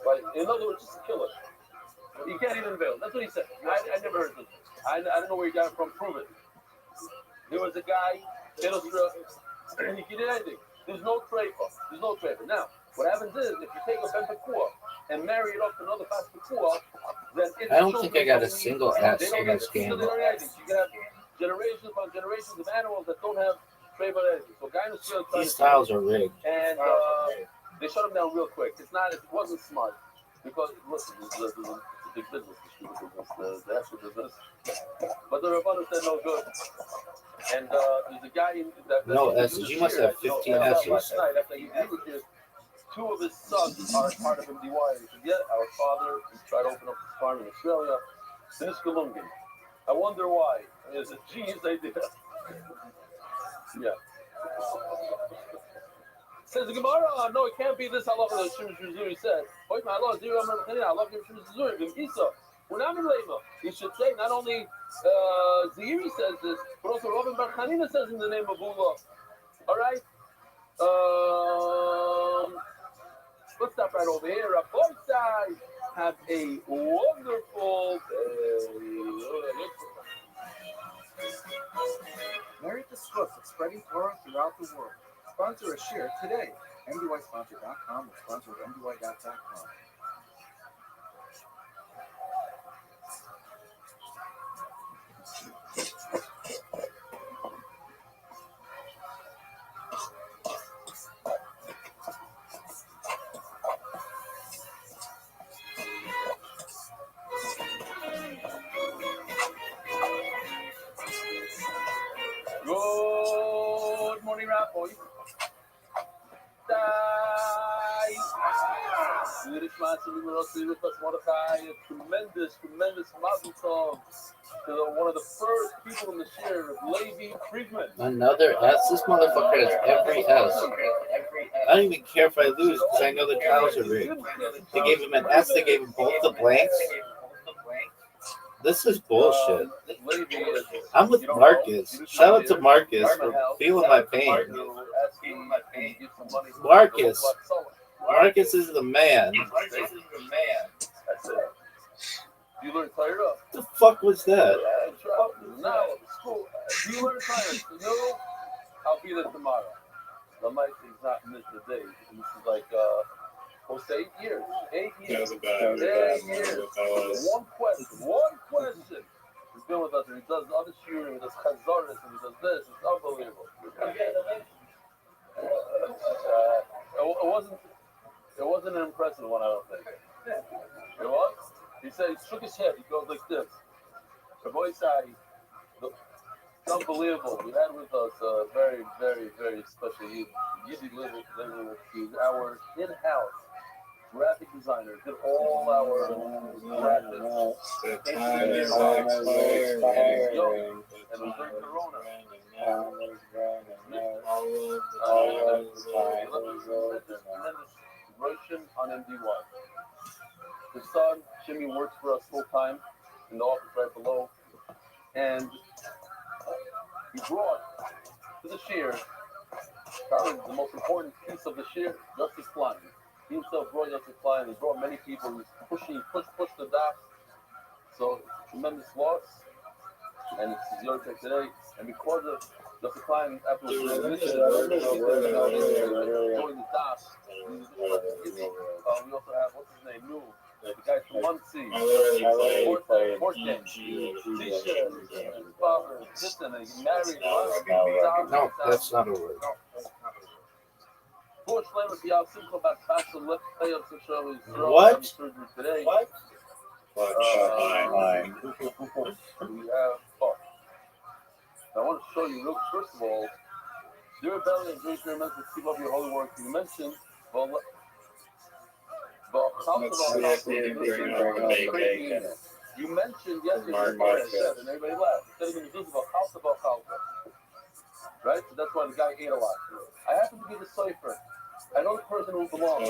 S3: Like in other words, just to kill it. You can't even veil. That's what he said. I never heard this. I don't know where he got it from. Prove it. There was a guy, and he did anything. There's no treifa. There's no treifa. Now, what happens is, if you take a ben pekua and marry it off to another fast pekua, then it's
S5: I don't think I got a single S in this game.
S3: You can have generations upon generations of animals that don't have treifa or anything. So, guy
S5: These tiles are rigged.
S3: And they shut him down real quick. It wasn't smart. Because, listen, it's a big business, the extra business. But the Rabbi said no good. And there's a guy that
S5: no S's. You must have 15 S's.
S3: Last night, after he was here, 2 of his sons are part of MDY. And he said, yeah, our father, he tried to open up his farm in Australia. This Colombian. I wonder why. It's a genius idea. Yeah. Says the Gemara, no, it can't be this halacha that Shimon Shizuri said. I love Shimon Shizuri, Isa. We're not in Lema. He should say not only Zahiri says this, but also Rabbi Bar Chanina says in the name of Allah. All right? Let's stop right over here. Rabbi have a wonderful
S11: Married to Swift of spreading Torah throughout the world. Sponsor a share today. MDYsponsor.com or sponsor at MDY.com.
S3: Good morning, Rabbi. Tremendous mazel tov to one of the first people in the share of Levi Friedman.
S5: Another S? This motherfucker has every S. I don't even care if I lose because I know the tiles are rigged. They gave him an S, they gave him both the blanks. This is bullshit. I'm with Marcus. Shout out to Marcus for feeling my pain. Marcus is the man.
S3: You learn Torah?
S5: The fuck was that?
S3: No, school. Do you learn Torah? No, I'll be there tomorrow. The mic is not missed a day. This is like, close to 8 years. 8 years. 8 years. One question. He's been with us, and he does other shooting, he does chazaras, and he does this. It's unbelievable. It wasn't an impressive one, I don't think. It was? He said, he shook his head, he goes like this. The boy said, it's unbelievable. We had with us a very, very, very special Yiddi living with you. Our in-house graphic designer, did all our graphics.
S12: The time is expiring.
S3: And it was during Corona. Russian on MDY. His son, Jimmy, works for us full time in the office right below. And he brought to the shear, probably the most important piece of the shear, Justice Klein. He himself brought Justice Klein. He brought many people. He pushed the dock. So, tremendous loss. And it's your take today. And because of Justice Klein, after joined the dock, we also have, what's his name, New. The guy from Muncie. Port Game. T-shirt. Father. Listen, and he married.
S5: No, that's not a word. What?
S3: Today.
S12: What?
S3: We have, I want to show you, real, first of all, your rebellion and great your mental keep up your holy work. You mentioned, you mentioned yesterday, I said, and everybody laughed. Instead of going to do about chalta. Right? So that's why the guy ate a lot. I happen to be the cipher. I know the person who belongs.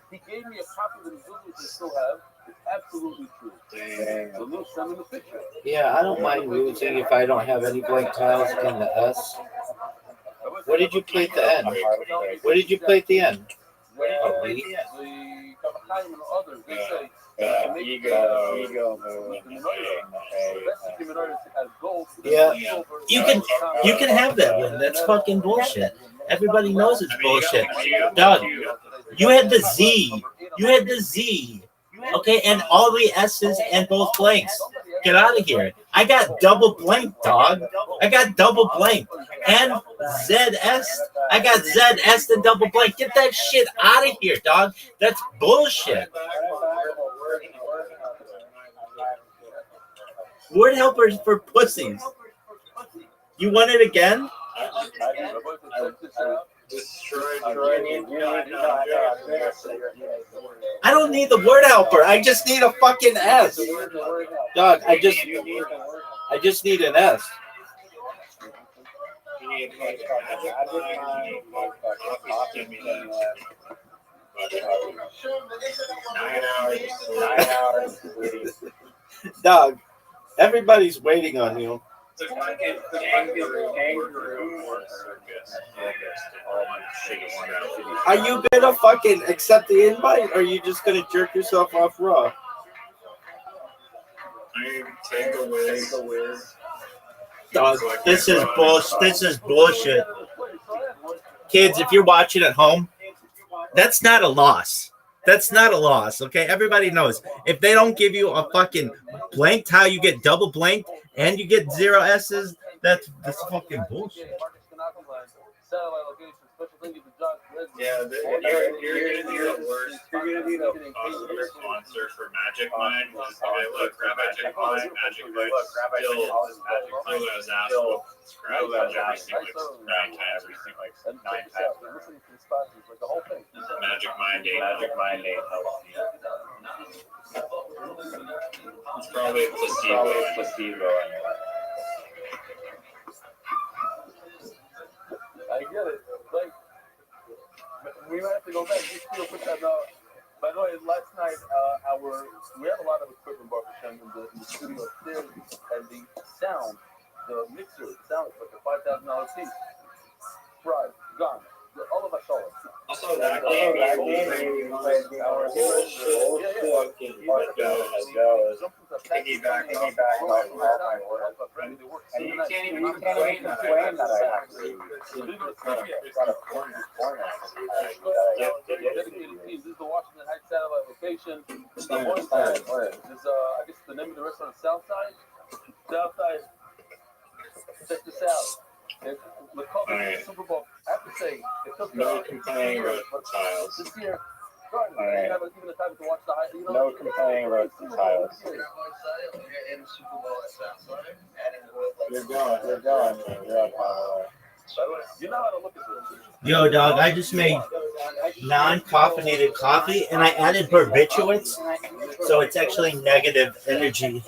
S3: He gave me a copy of the Zulu, which I still have. It's absolutely true. So Lou, send me the picture.
S5: Yeah, I don't mind losing if I don't have any blank tiles in the S. What did you play at the end? What did you play at the end?
S3: Oh, really? The Kavachayim and others, they say,
S5: yeah, you can have that win. That's fucking bullshit. Everybody knows it's bullshit. Doug, you had the Z. You had the Z. Okay, and all the S's and both blanks. Get out of here. I got double blank, dog. I got double blank. And ZS. I got ZS and double blank. Get that shit out of here, dog. That's bullshit. Word helpers for pussies. You want it again? I don't need the word helper. I just need a fucking S. Dog, I just need an S. Dog, everybody's waiting on you. Are you gonna fucking accept the invite, or are you just gonna jerk yourself off raw? Dog, this is bullshit. This is bullshit. Kids, if you're watching at home, that's not a loss. That's not a loss, okay? Everybody knows. If they don't give you a fucking blank tile, you get double blank, and you get 0 S's, that's fucking bullshit.
S2: Yeah, you're gonna be the sponsor for Magic Mind. Okay, look, grab Magic Mind, Magic Mind still blew his ass with scratch every single 9 times. Magic Mind 8. It's probably a placebo.
S3: I get it. Like, we might have to go back. Just put that out. By the way, last night, we have a lot of equipment, Baruch Hashem, in the studio upstairs, and the sound, the mixer, the sound is like a $5,000 piece. Fried, gone. All of us saw it.
S2: Also, that game piggyback off all my work. And you can't even complain that I have got a corner.
S3: Dedicated teams. This is the Washington Heights satellite location. This is, I guess, the name of the restaurant is Southside. Check this out. The cover of the Super Bowl, I have to say, it took
S12: No complaining about tiles.
S3: this year. Even the time to watch the high,
S12: No complaining about tiles. You're going. You're up on the way.
S3: You know how to look at this.
S1: Yo, dog, I just made non-caffeinated coffee and I added barbiturates, so it's actually negative energy.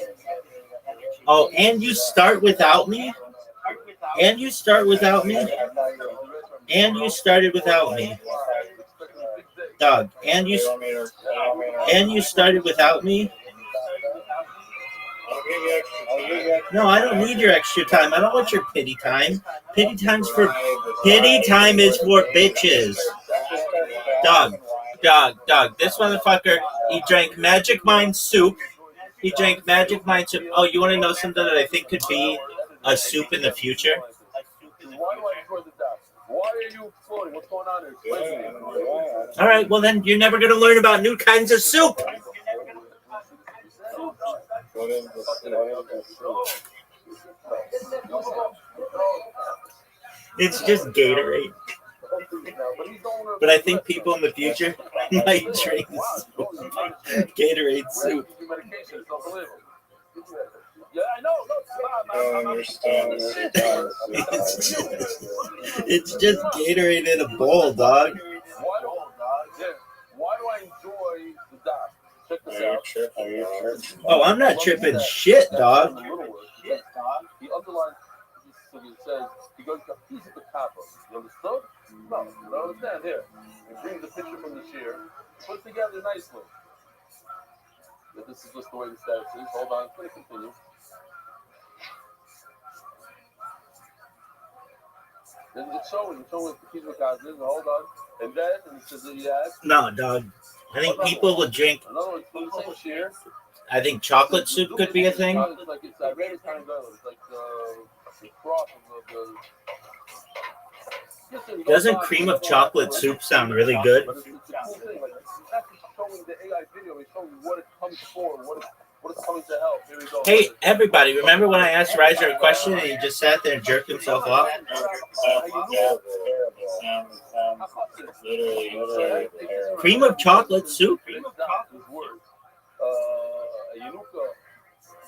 S1: Oh, and you start without me? And you start without me? And you started without me. Dog, and you started without me? No, I don't need your extra time. I don't want your pity time. Pity time is for bitches. Dog. This motherfucker, he drank Magic Mind soup. Oh, you want to know something that I think could be a soup in the future?
S3: Why are you exploding? What's going on here?
S1: All right, well then you're never going to learn about new kinds of soup. It's just Gatorade. But I think people in the future might drink Gatorade soup.
S3: Yeah, I know.
S1: It's just Gatorade in a bowl, dog.
S3: Why do I enjoy the doc? Check this out.
S1: Oh, I'm not tripping shit, dog.
S3: He underlines, so he says, he goes to piece of the copper. You understood? No, you don't understand. Here, he brings the picture from the shear, puts together nicely. But this is just the way the status is. Hold on, it's going to continue. Then it's showing what the piece of copper is. Hold on. And then, and he says that he has.
S1: No, dog. I think people will drink.
S3: Another one, the same shear.
S1: I think chocolate soup could be a thing.
S3: It's like it's I read it kind of good. It's like the cross of the.
S1: Doesn't cream of chocolate soup sound really good?
S3: But it's a cool thing. Like, it's not just showing the AI video. It's showing what it comes for, what it's coming to help. Here we go.
S1: Hey, everybody! Remember when I asked Riser a question and he just sat there and jerked himself off? Cream of chocolate soup.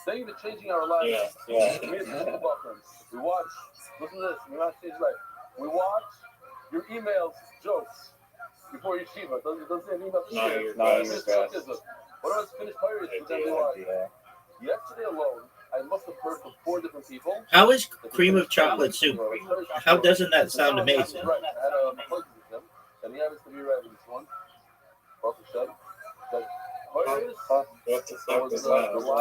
S3: Thank you for changing our lives. We watch. Listen to this. We're not changing life. We watch your emails, jokes before you shiva. Doesn't say an email. What else finished pirates? Yesterday alone, I must have heard from 4 different people.
S1: How is cream of chocolate soup? How doesn't that sound amazing?
S3: Right. I had a appointment with him, and he happens to be right with this one. Rothschild.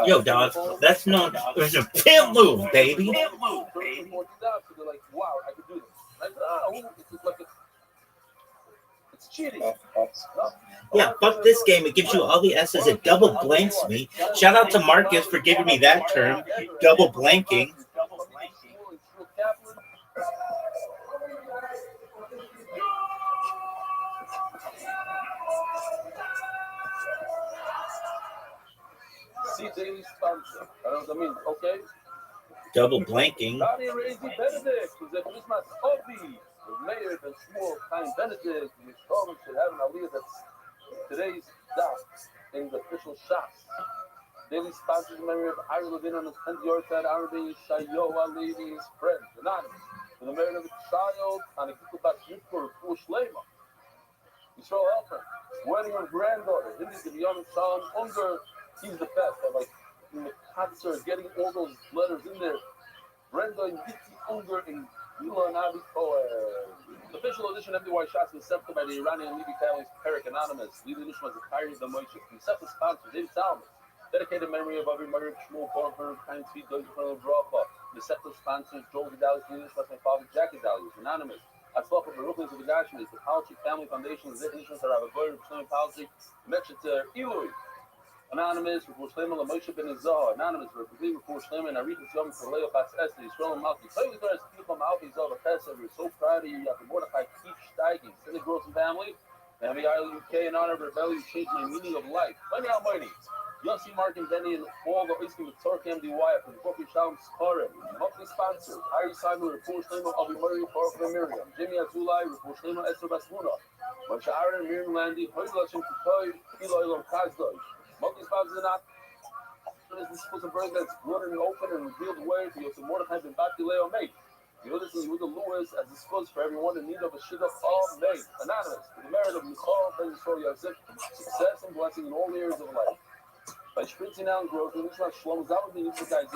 S1: Yo, dog, that's no. There's a pimp move, baby.
S3: So they're like, wow, I could do this. It's cheating.
S1: Yeah, fuck this game. It gives you all the S's. It double blanks me. Shout out to Marcus for giving me that term, double blanking.
S3: See, daily sponsor. I don't know what that means. Okay.
S1: Double blanking.
S3: Mayor and small time Benedict, and Shlomo should have an aliyah that's today's daf in the official shops. Daily sponsors in memory of Ira Levin on the 10th yard side, Arabi Shayoa Levi's friend, anonymous, for the merit of the child on a Kikubat Yukor for Shlema. Yisrael Elfman, wedding her granddaughter, Hindi to be on Shalom Unger, he's the best. I like in the concert, getting all those letters in there. Brenda and Yitzhi Unger and Gila and Avi Cohen. The official edition of MDY shots was accepted by the Iranian Levy family's Perik Anonymous. Levy Nishma Zakari the Moishe. Concept sponsor, David Salmon. Dedicated memory of every Murray Shmuel Korfer, Kind Sweet Doge from Bracha. The sector sponsors, Joel Vidal, Levy Nishma, my father, Jackie Dalius, Anonymous. Atzlacha Baruchlis of the Gashmis, the Policy Family Foundation, the Nishma Saravagoy, Muslim Policy, Metzger Eloi. Anonymous, Rav Shlema, Moshe Ben Azar, Anonymous, Rav Shlema, and Arita Yom for Leo Bats Esther, Yisrael and Malki. Play with us, people, Malki, Zalva Chesed. We're so proud of you. You have to Mordechai, keep steiging. Send the girls and family. And the Isle UK in honor of Rebellion, you changed my meaning of life. Let me Almighty. Yossi, Mark, and Benny, and all the Oiskim with Torque MDY from the Broken Shalom Skorim. Monthly sponsors, Ari Simon, Rav Shlema, Avi Murray, Baruch and Miriam. Jimmy Azulai, Rav Shlema, Esther Basmuna. Moshe Aaron, Miriam Landy, Hoy Lashim Kutoy, Eli Elam Kazdoj. Multi sponsors are not. This is a bird that's brought in the open and revealed the way for Yosef Mordechai and Bati Leo mate. Yehuda and Yehuda Lewis as disclosed for everyone in need of a shidduch all made. Anonymous, for the merit of Michal Ben Yisrael Yosef, success and blessing in all areas of life. By spritzing out and growth, and it's not Shlomo Zalman being utilized.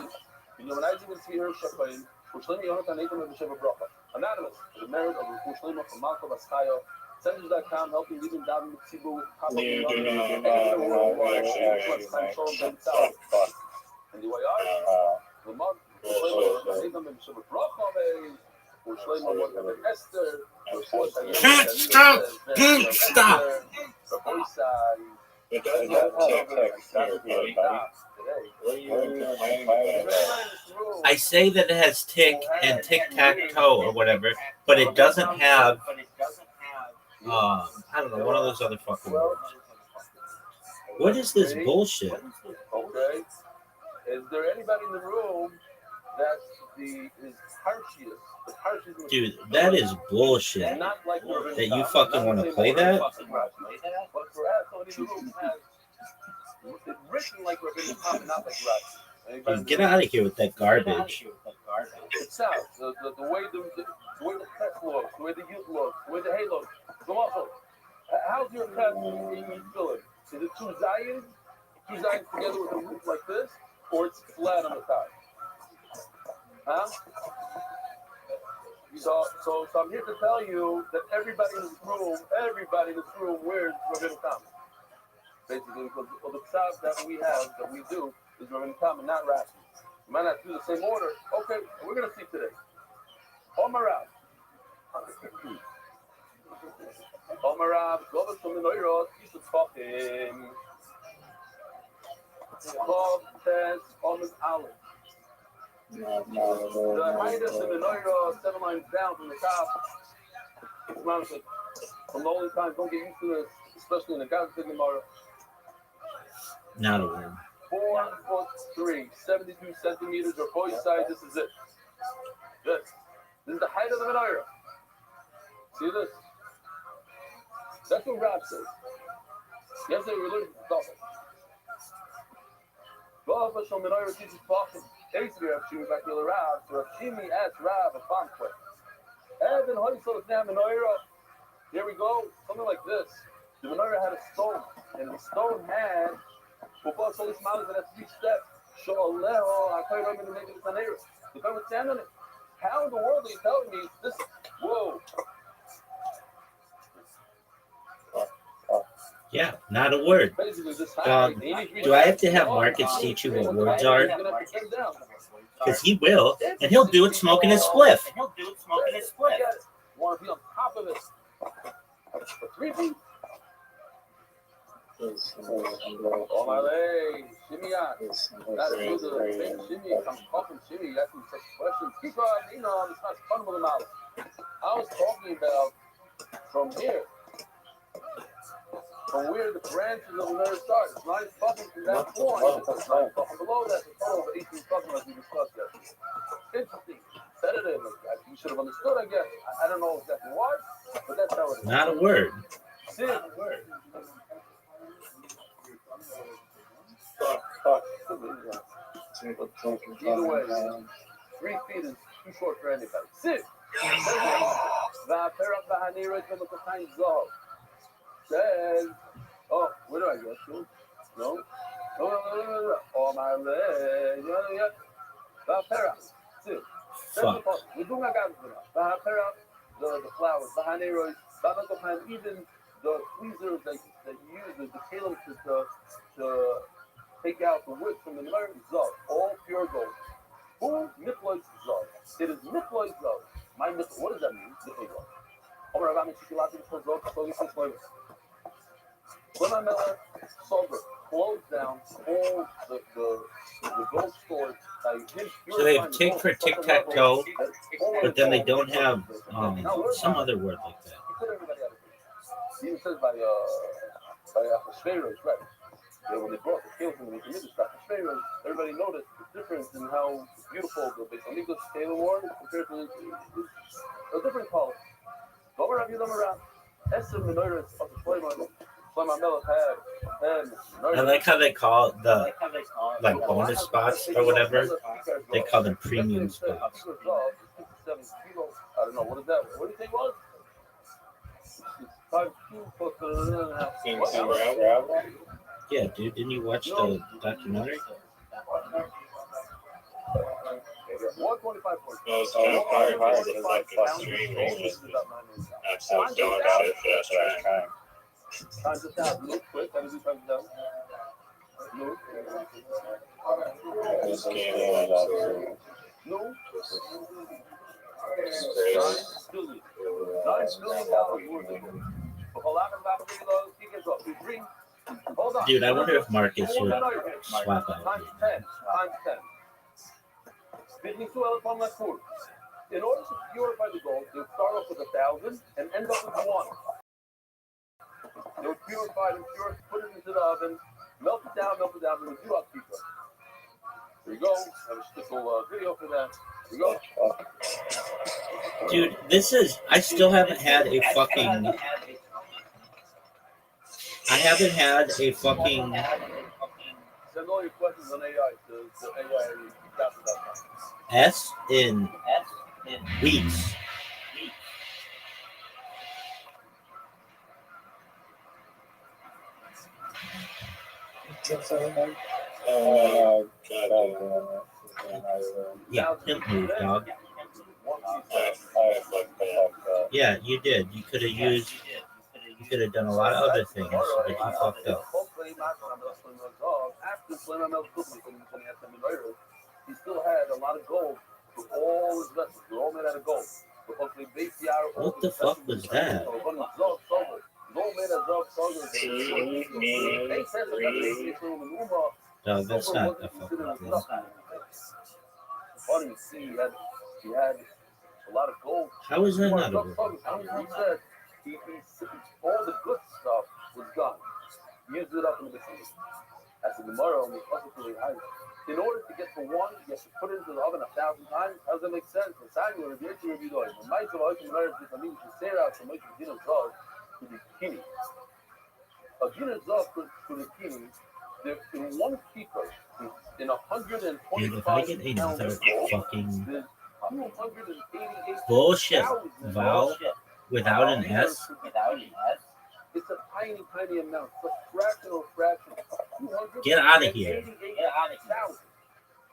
S3: You know, when I even see her Shapayim, which let me on Nathan of the Sheva Bracha. Anonymous, for the merit of Shlomo from Malko Baskayo, Senders.com, helping leading down the Tzibu, and the way the month, Nathan of the Sheva Bracha,
S1: Can't stop! Can't stop! I say that it has tick and tic-tac-toe or whatever, but it doesn't have, I don't know, one of those other fucking words. What is this bullshit?
S3: Okay. Is there anybody in the room that is harshiest?
S1: Dude, that is bullshit. That you fucking want to play that? Dude, get out of here with that garbage.
S3: It's out. The way the pet looks, the way the youth looks, the way the hay looks. Go off. How's your pet feeling? Is it two Zions together with a roof like this, or it's flat on the top? Huh? So I'm here to tell you that everybody in this room wears Rabbi Tam. Basically, because the psav that we do is Rabbi Tam and not Rashi. You might not do the same order. Okay, we're going to see today. Omarav. Omarav, Govas from the Noirot, Yusuf Fachim. Chav, Tes, Omen, Aleph. The highest in the Noirot, 7 lines down from the top. From the only time, don't get used to this, especially in the Gaza Gemara.
S1: Not a word.
S3: 4'3", 72 centimeters, or both sides. This is it. This is the height of the menorah. See this? That's what Rab says. Yesterday we learned the topic. Rav Shal menorah teaches Pachim. Basically, Rav Shimi back to the Rab. So Rav Shimi asked Rab a fun question. Evan Hoysel is now menorah. Here we go. Something like this. The menorah had a stone, and the stone had. The guy would stand on it. How in the world are you telling me this? Whoa.
S1: Yeah, not a word. Do I have to have Marcus teach you what words are? Because he will, and he'll do it smoking his spliff.
S3: Want to be on top of it? For 3 feet? Oh my leg, shimmy on. That's good. Shimmy, I'm talking shimmy. You ask me such questions. Keep on, it's not fun with them out. I was talking about from here, from where the branches of the nerve start. It's 9 fucking from that point. It's 9 fucking below that. It's a total of 18 fucking as we discussed that. Interesting. Sedative. You should have understood, I guess. I don't know exactly why, but that's how it is.
S1: Not a word.
S3: See? Not a word. Either way, 3 feet is too short for anybody. Sit. Says, oh, where do I go to? No. Oh, my leg. Sit.
S1: Fuck.
S3: The flowers, even the tweezers that you use, the tailor to take out the wood from the menorah, Zav, all pure gold. Who? Niflois Zav. It is Niflois Zav. My Niflois, what does that mean? Niflois Zav. When I'm Solver closed down all the gold stores.
S1: So they have tick for tic-tac-toe, but then they don't have some other word like that.
S3: He even says by Shveiros, right? When they brought the tails from the Midrash, everybody noticed the difference in how beautiful the Beis Hamikdash tailor was compared to a different color. Over Rabbi Yudam Esther menorahs of the Shlomo Melech had.
S1: I like how they call the bonus spots or whatever. They call them premium spots.
S3: no, what is that? What do you think it was? It's 5Q plus
S5: Yeah, dude, didn't you watch the documentary?
S3: 125 points.
S2: Well, it's kind of hard because it's like extreme. Just absolute dog shit for that track.
S3: Times it down. Move quick. That is times it down. Move.
S2: This game is absolute.
S3: Move.
S2: Crazy.
S3: $9 billion worth of it. Hold on.
S5: Dude, I wonder if Marcus would swap out.
S3: Times 10. Times 10. In order to purify the gold, they would start off with 1,000 and end up with 1. They would purify it, put it into the oven, melt it down, and do up people. There you go. I have a little video for that. There you go.
S5: Dude, I still haven't had a fucking. I haven't had a fucking.
S3: Send all your questions on AI to AI.
S5: S in weeks. Yeah, pimp move, dog. Yeah, you did. You could have used. You could have done a lot of other things, but you fucked up.
S3: He still had a lot of gold for all his vessels. They're all made out of gold.
S5: What the fuck was that? No, that's not the fucking thing.
S3: Funny to see he had a lot of gold.
S5: How is that not a
S3: word? He all the good stuff was gone. He used it up in the business. As a Gemara, in order to get to 1, you have to put it into the oven 1,000 times. How does that make sense? The Samuel review to review the oil. The mice of oil to say out to make the dinner zog to the kini. A dinner zog to the kini, in 1 keeper, in 125
S5: Dude, if I get another fucking
S3: 288
S5: bullshit vowel without an S,
S3: it's a tiny, tiny amount. It's a fractional fraction.
S5: get out of here.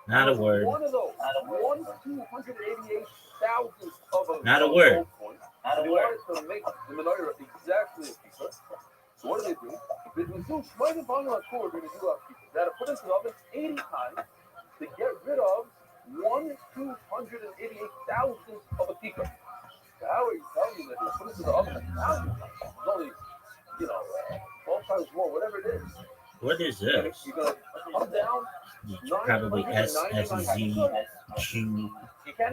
S5: Not a word.
S3: One of those. 288,000 of a
S5: Not a word.
S3: Not a word. To make the menorah exactly a keeper. So what do? They do a cord when they do a keeper. They had to put it in the oven 80 times to get rid of 288,000 of a keeper. So how are you telling me that they put it in the oven 1,000 times? It's only 12 times more, whatever it is.
S5: What is this?
S3: You're gonna come down.
S5: Probably S S Z Q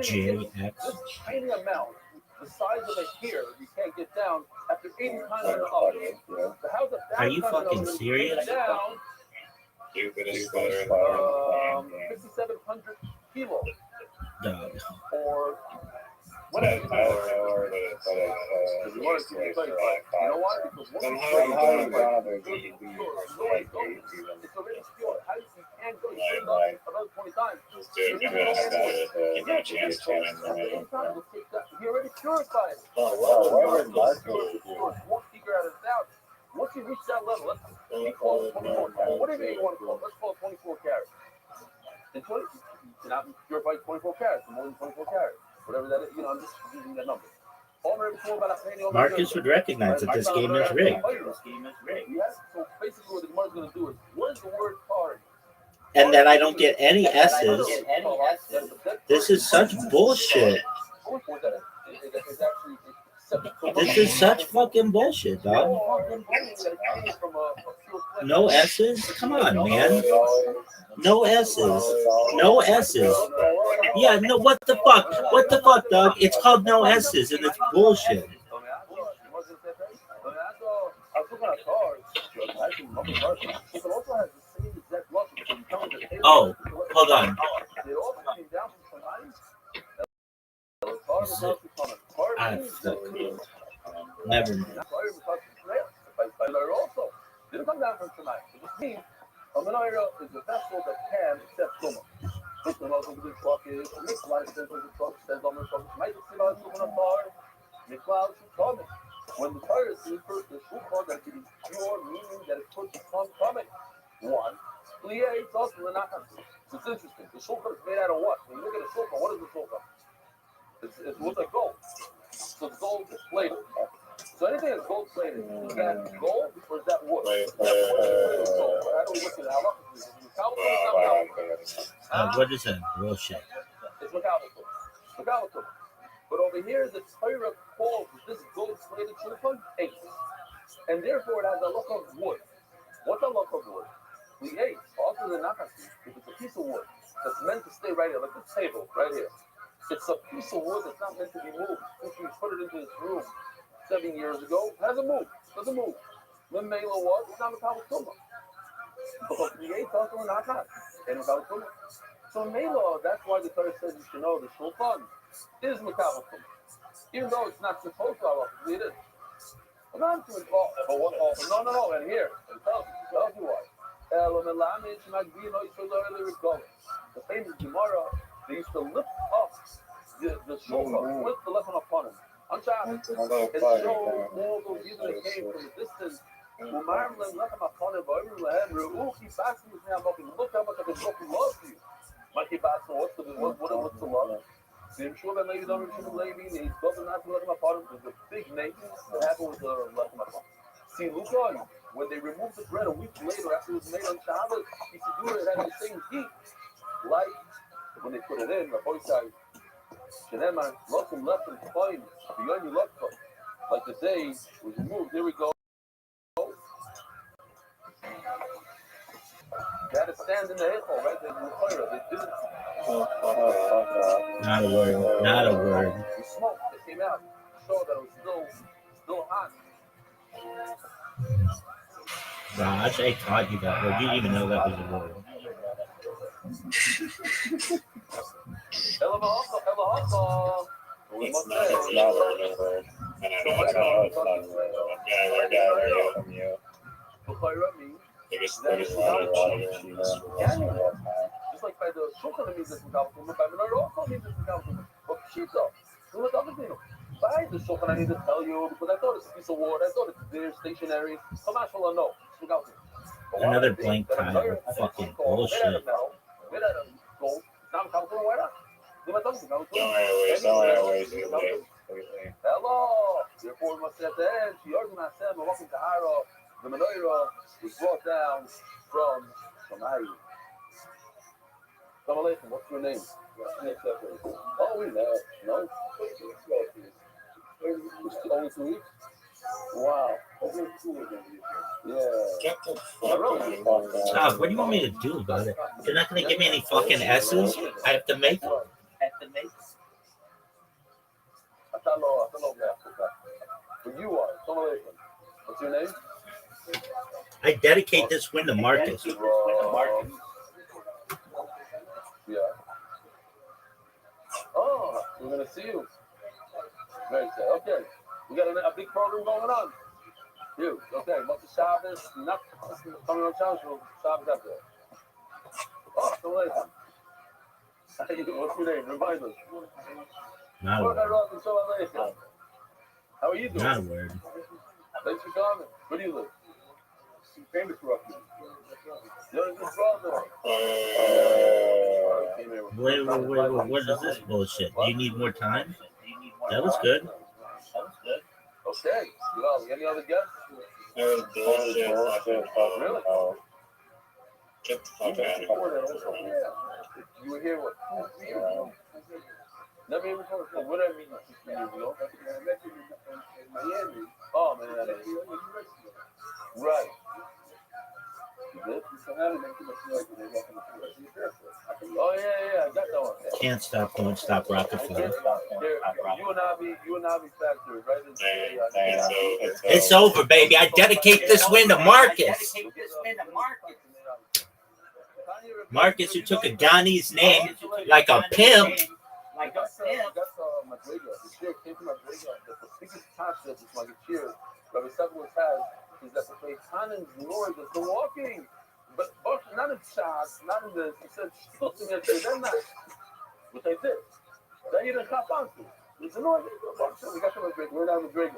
S5: J X.
S3: This tiny amount, the size of a hair, you can't get down after 80 times in the oven. So how's that?
S5: Are you fucking serious?
S3: Down 5,700 kilos.
S5: Dog.
S3: Or whatever. You know why? Because
S12: Somehow
S3: it's already pure. How you can't go another 20 times.
S2: Dude, give it a chance to win.
S3: He already purified it.
S12: Where was Marcus?
S3: Won't figure out it out. Once you reach that level, let's call it 24 carats. Whatever you want to call it, let's call it 24 carats. And 20, you know, purify 24 carats, more than 24 carats. Whatever that is, I'm just using that number.
S5: Marcus would recognize that this game is rigged.
S3: Yes, so basically what the Gemara is going to do is, what is the word card?
S5: And that I don't get any S's. This is such bullshit. This is such fucking bullshit, dog. No S's? Come on, man. No S's. No S's. Yeah, no, what the fuck? What the fuck, dog? It's called no S's and it's bullshit. Oh, hold on. Never mind.
S3: Didn't come down from tonight. It just means a menorah is a vessel that can accept tumah. Listen, I was over the truck is, Nick Life says over the truck says on the truck, might see about looking at bar, Nick Cloud should come. When the Torah refers to the shulchan that it is pure, meaning that it puts upon coming. One, Liye, it's also the Nachas. It's interesting. The shulchan is made out of what? When you look at a shulchan, what is the shulchan? It looks like gold. So it's gold plated. So anything that's gold plated, is that gold or is that wood? Is that wood or gold? How do we look at it? How long is it?
S1: What is that? Bullshit.
S3: It's Makabal. But over here, the Torah calls this gold-plated shulchan eight. And therefore, it has a look of wood. What's a look of wood? The eight, also the Nachasi, if it's a piece of wood that's meant to stay right here, like this table, right here. It's a piece of wood that's not meant to be moved. Since we put it into this room 7 years ago, it hasn't moved. Doesn't move. When Mela was, it's not Makabal Tumah. But the eight also not that. And Makabal Tumah. So Mela, that's why the Torah says you should know the shulchan is Makabal Tumah. Even though it's not supposed to, it is. But not to involve. No, and here, it tells you why. The famous Gemara, they used to lift up the shulchan, lift the left upon him. On Shabbos, and show all those Yidden that came from a distance. Look how much I can love you. Mikey Batson, what it looks to love? I'm sure that lady don't remember lady. He's doesn't have to let him apart. There's a big name that happened with the let him apart. See, Lucan, when they removed the bread a week later after it was made on Shabbos, he said, do it had the same heat. Like when they put it in, the boy said, Sheneman, lots and left and fine. Beyond you left them. Like the day was removed, here we go. They had to stand in the hill, right? They didn't.
S1: Not a word. Not a word.
S3: The smoke that came out showed that it was still hot.
S1: Raj, I taught you that word. You didn't even know that was a word.
S2: It's not a word. And I know it's not a word. Yeah, I learned it from you. Just
S3: like by the shulchan means it's Makabal Tumah, by Menorah also means it's Makabal Tumah. But Pshita, by the shulchan I need to tell you because I thought it's a piece of wood. I thought it's there, stationary. Kamash no, it's Makabal Tumah.
S1: Another blank tile. Fucking bullshit.
S3: Made out of gold. It's not Makabal Tumah. Why not?
S2: Don't waste
S3: Hello. Therefore, we must say at the end, walking to Hara, the menorah was brought down from Shomai. Assalamu alaikum. What's your name? Oh, we know. No? It's only 2 weeks? Wow. Yeah.
S1: Stop. What do you want me to do about it? You're not going to give me any fucking S's? I have to make them.
S3: But you are. Assalamu alaikum. What's your name?
S1: I dedicate this win to Marcus.
S3: Yeah. Oh, we're going to see you. Very good. Okay. We got a big program going on. You. Okay. What's the Shabbos? Not coming on Shabbos, so Shabbos after. Oh, Assalamu alaikum. What's your name? Remind us.
S1: Not a word.
S3: How are you doing?
S1: Not a word.
S3: Thanks for coming. Where do you live? Famous Rothschild. You're his brother.
S1: Wait. What is this bullshit? Do you need more time? That was good.
S3: Okay. Well, any other guests?
S2: That was bullshit.
S3: Really?
S2: Get the fuck out of here.
S3: You were here, what? Never even before. What did I mean 16 years ago? I met you in Miami. Oh, man. Right. You did? Oh, yeah. I got that one.
S1: Can't stop, don't stop, Rockefeller.
S3: You and Avi factory, right?
S1: It's over, baby. I dedicate this win to Marcus. Marcus, who took a Ghanai's name like a pimp.
S3: That's McGregor. The chair came from McGregor. The biggest concept is like a chair. Rabbi Sutherland has is that the Tannin's noise is the walking. But not in shots, not in this. He said, they're not. Which I did. Then you didn't cop on to. He said, no, I didn't. We got some drink. We're down the drink.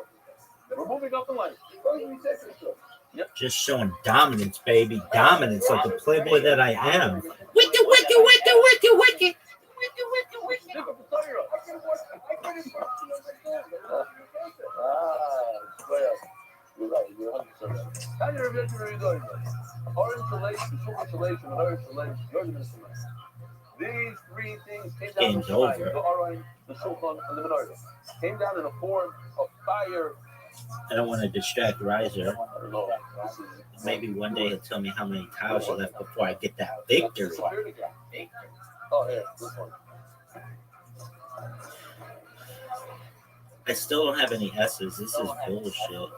S3: We're moving up the line. Yep.
S1: Just showing dominance, baby. Dominance like the playboy that I am. Wicked, wicked, wicked, wicked, wicked.
S3: These three things came down
S1: Game's over.
S3: the Aron, the Shulchan, and the Menorah. Came down in a form of fire.
S1: I don't want to distract Riser.
S3: I don't know.
S1: Maybe one day he'll tell me how many tiles are left before I get that victory.
S3: Oh, yeah, this one.
S1: I still don't have any S's. This is bullshit.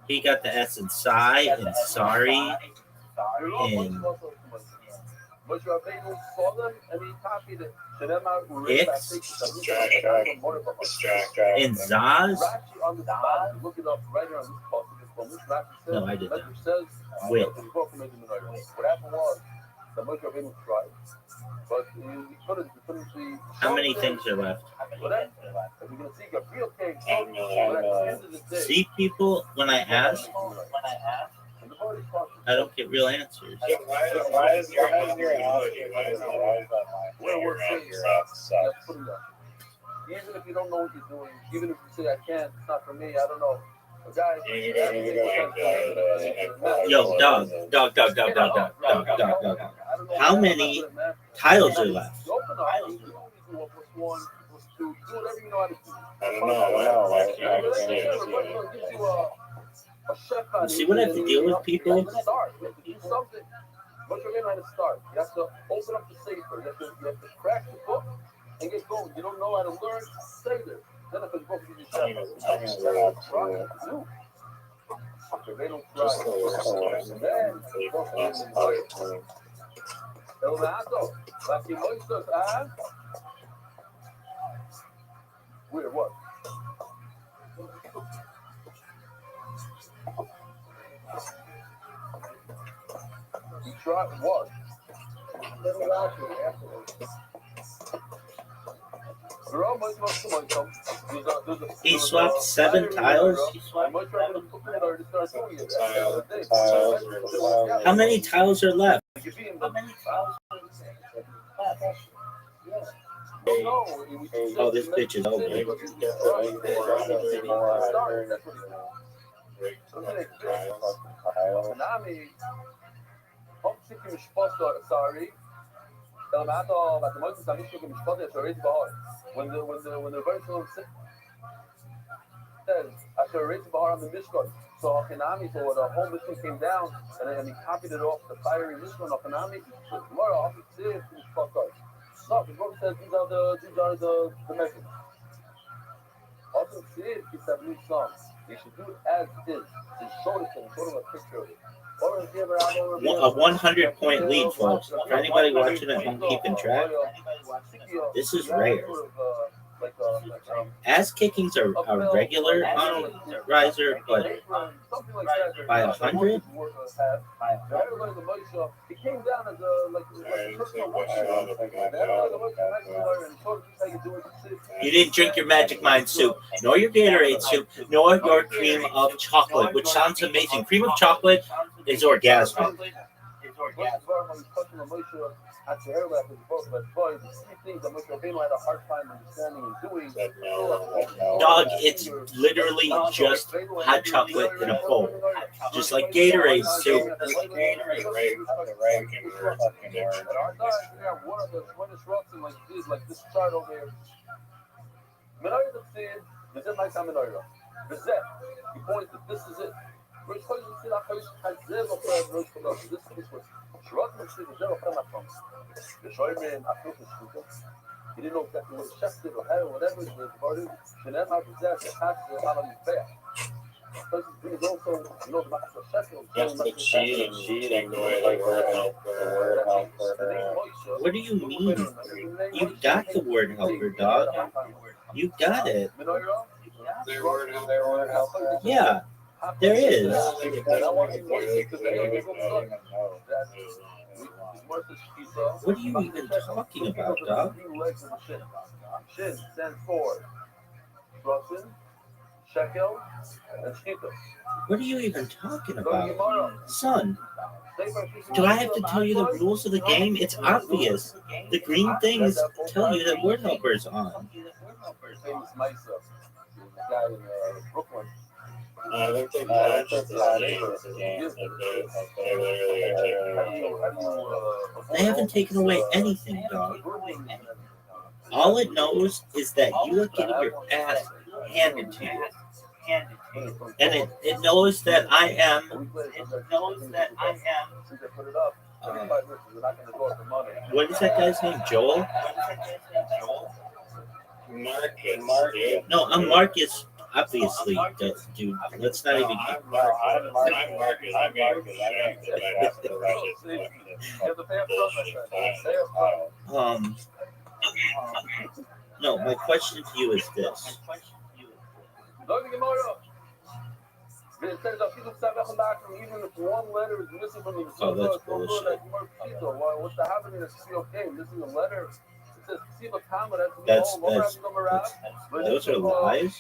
S1: He got the S in Sai and Sorry and X and Zaz.
S3: Look it up right here on this post.
S1: No, I didn't.
S3: With.
S1: With.
S3: What happened was the Moshe Rabbeinu tried, but he couldn't see.
S1: How many things are left? See, people, when I ask, I don't get real answers.
S12: Why is your analogy? Why is that your
S3: Even if you don't know what you're doing, even if you say I can't, it's not for me, I don't know.
S1: Yo, dog. How many tiles are left?
S12: I don't know.
S1: You see what I have to deal with, people?
S3: But you're going to start. You have to open up the safer. You have to crack the book and get going. You don't know how to learn, stay there. Then if it's book, you just have they don't try. Weird, what? You tried what?
S1: He swapped 7 tiles? How many tiles are left? Oh, this bitch is over.
S3: Sorry. When the verse says, "After raised Bahar on the Mishkan," so Hanami, so the whole Mishkan came down, and he copied it off the fiery Mishkan of Hanami. No, the book says these are the measurements. Also, Sid keeps that new song. You should do it as is. Just show it to him, show him a picture of it.
S1: A 100-point lead, folks. For anybody watching at home keeping track, this is rare. Ass kickings are regular on Riser, but by 100? You didn't drink your Magic Mind soup, nor your Gatorade soup, nor your cream of chocolate, which sounds amazing. Cream of chocolate is orgasmic. Dog, it's literally just hot chocolate in a bowl. Just like Gatorade soup.
S3: He pointed, this is it. This is what he didn't know exactly what the chef did or had or whatever.
S1: What do you mean? You got the word helper, dog. You got it. Yeah.
S5: There is.
S3: And I want to say today,
S5: What are you even talking about, dog?
S3: Shin stands for Rothschild, Shekel, and Shkita.
S5: What are you even talking about? Son, do I have to tell you the rules of the game? It's obvious. The green things tell you that word helper's on.
S3: Famous Misa, the guy in Brooklyn.
S12: I don't think that is the game.
S5: They haven't taken away anything, dog. All it knows is that you are getting your ass handed to you. And it knows that I am. What is that guy's name? Joel?
S12: Marcus.
S5: No, I'm Marcus. Obviously, dude. Let's not even.
S12: I'm Marcus. I'm
S5: No, my question to you is this.
S3: It says even if one letter is missing from the
S5: that's bullshit.
S3: What's the happening is okay, missing a letter. It says
S5: That's those are lies.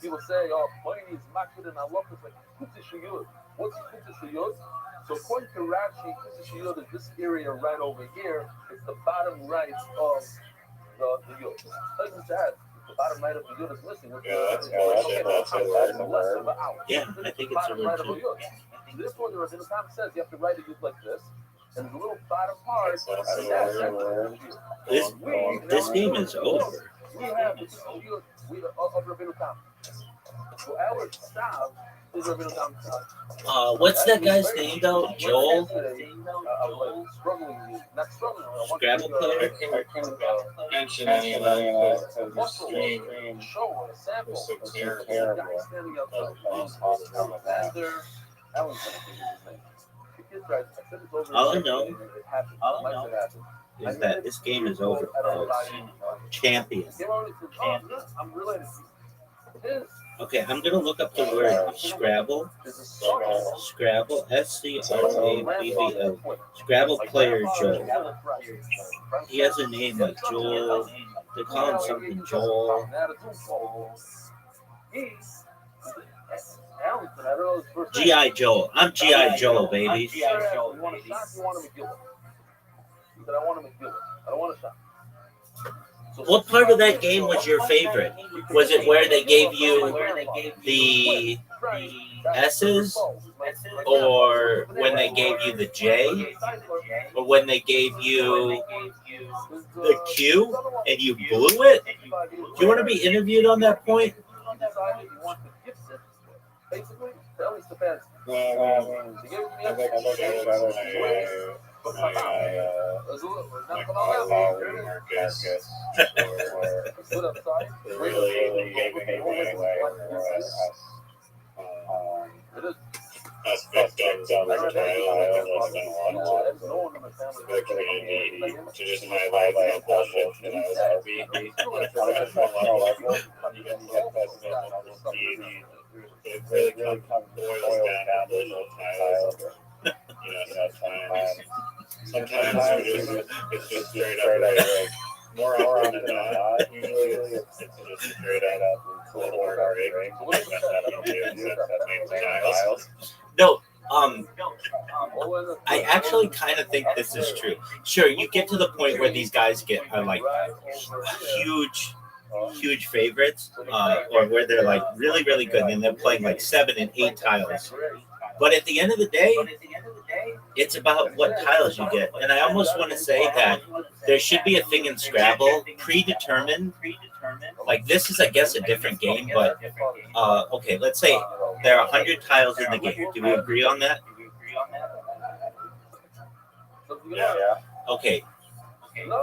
S3: People say, oh, Koini is makbid and Allah is like Kutishayud. What's Kutishayud? So according to Rashi, Kutishayud is this area right over here. It's the bottom right of the yud. Doesn't say the bottom right of the yud is missing.
S12: That's a word.
S5: Yeah, I think it's a word too.
S3: Therefore, the Rabbi Tam says you have to write a yud like this. And the little bottom part,
S5: this game is over.
S3: We have the yud of Rabbi Tam. So our staff is Rabbi Tam.
S5: What's that guy's name though? Joel?
S3: Not struggling.
S5: Scrabble player?
S12: I can't mention any of that because the stream
S3: Show a sample.
S12: was so terrible.
S5: All I know is that this game is over, folks. Champion.
S3: I'm related to you.
S5: Okay, I'm gonna look up the word Scrabble. Scrabble, SCRABBL. Scrabble player Joel. He has a name like Joel. They call him something Joel. G.I. Joel. I'm G.I. Joel, baby. What part of that game was your favorite? Was it where they gave you the S's? Or when they gave you the J? Or when they gave you the Q and you blew it? Do you want to be interviewed on that point?
S3: Basically, that always depends.
S12: To just highlight that bullshit that I was it really boils down to little tiles. Sometimes it's just straight up like more often than not. Usually it's just straight up little rig.
S5: No, I actually kind of think this is true. Sure, you get to the point where these guys are like huge favorites, or where they're like really, really good, and they're playing like 7 and 8 tiles. But at the end of the day, it's about what tiles you get. And I almost want to say that there should be a thing in Scrabble, predetermined. Like this is, I guess, a different game, but okay, let's say there are 100 tiles in the game. Do we agree on that?
S12: Yeah.
S5: Okay.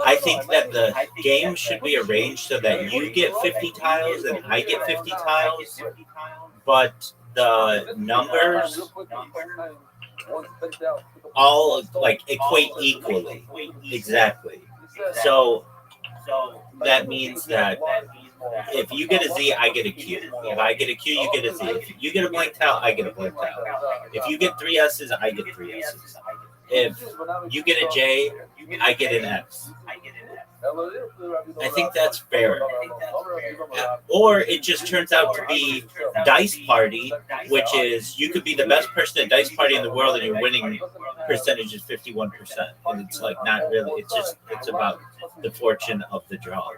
S5: I think that the game should be arranged so that you get 50 tiles and I get 50 tiles, but the numbers all like equate equally. Exactly. So that means that If you get a Z, I get a Q. If I get a Q, you get a Z. If you get a blank tile, I get a blank tile. If you get 3 S's, I get 3 S's. If you get a J, I get an X. I think that's fair. Or it just turns out to be Dice Party, which is you could be the best person at Dice Party in the world and your winning percentage is 51%. And it's like not really. It's about the fortune of the draw.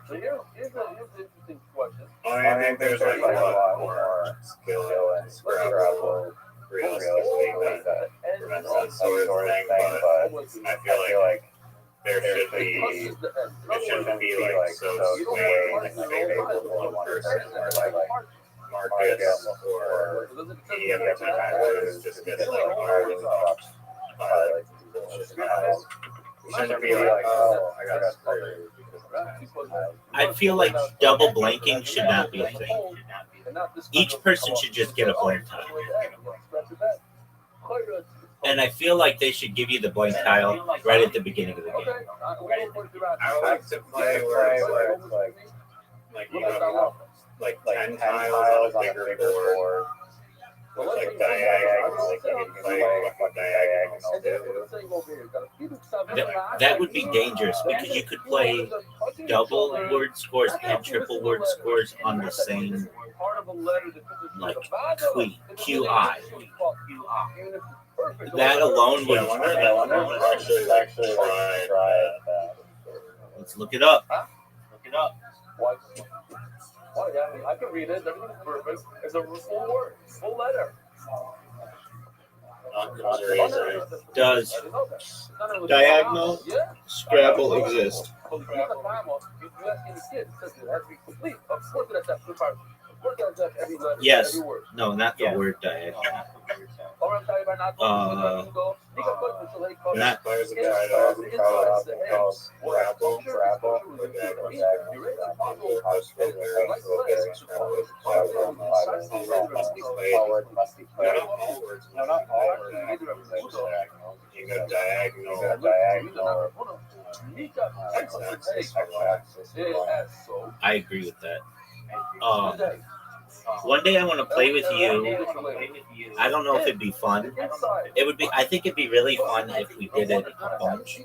S12: I think there's like a lot more skill and Scrabble realistically that prevents that sort of thing, but I feel like there should be, it shouldn't be like so swaying and favorable one person or like Marcus or any other time who's just getting like hard by it shouldn't be like, oh, I got screwed.
S5: I feel like double blanking should not be a thing. Each person should just get a blank tile. And I feel like they should give you the blank tile right at the beginning of the game.
S12: I like to play where it's like you have like 10 tiles on a bigger board. Like diagonal, like you can play like diagonal too.
S5: That would be dangerous because you could play double word scores and triple word scores on the same like QI. That alone would.
S12: Actually try that.
S5: Let's look it up.
S3: I can read it. Everything's perfect. It's a full word, full letter.
S5: Does diagonal Scrabble exist? Yes. No, not the word diagonal. Not.
S12: You got diagonal.
S5: I agree with that. One day I want to play with you. I don't know if it'd be fun. It would be. I think it'd be really fun if we did it a bunch.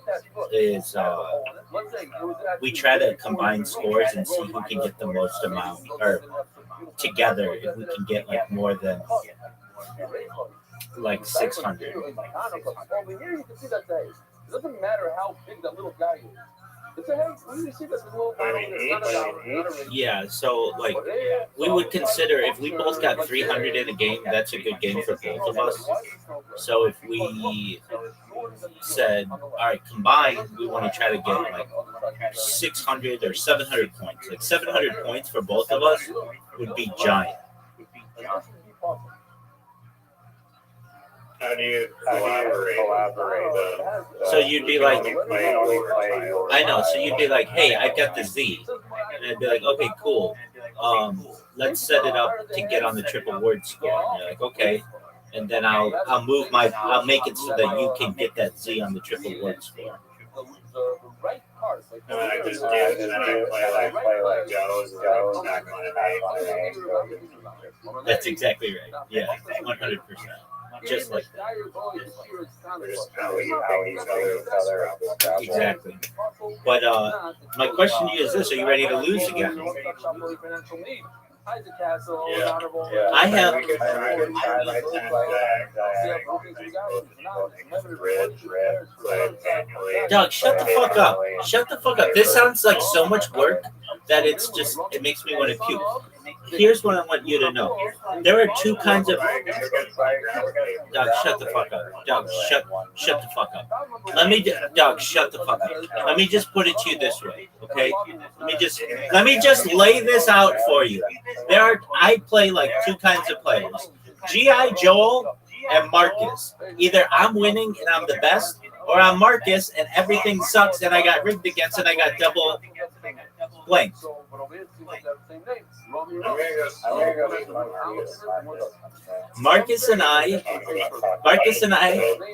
S5: We try to combine scores and see who can get the most amount, or together if we can get like more than like 600.
S3: It doesn't matter how big that little guy is.
S5: Yeah, so like we would consider if we both got 300 in a game, that's a good game for both of us. So if we said, all right, combined, we want to try to get like 600 or 700 points. Like 700 points for both of us would be giant.
S12: How do you collaborate?
S5: So you'd be like, I know. So you'd be like, hey, I've got the Z, and I'd be like, okay, cool. Let's set it up to get on the triple word score. And you're like, okay, and then I'll make it so that you can get that Z on the triple word score.
S12: And then I just do, and then I play like Joe's not going to.
S5: That's exactly right. Yeah, 100%. Just like that. Exactly. But my question to you is this: are you ready to lose again? I have. Doug, shut the fuck up. Shut the fuck up. This sounds like so much work that it makes me want to puke. Here's what I want you to know. There are two kinds of. Doug, shut the fuck up. Doug, shut the fuck up. Doug, shut the fuck up. Let me just put it to you this way, okay? Let me just lay this out for you. I play like two kinds of players. G.I. Joel and Marcus. Either I'm winning and I'm the best, or I'm Marcus and everything sucks and I got rigged against and I got double blanks. Marcus and I,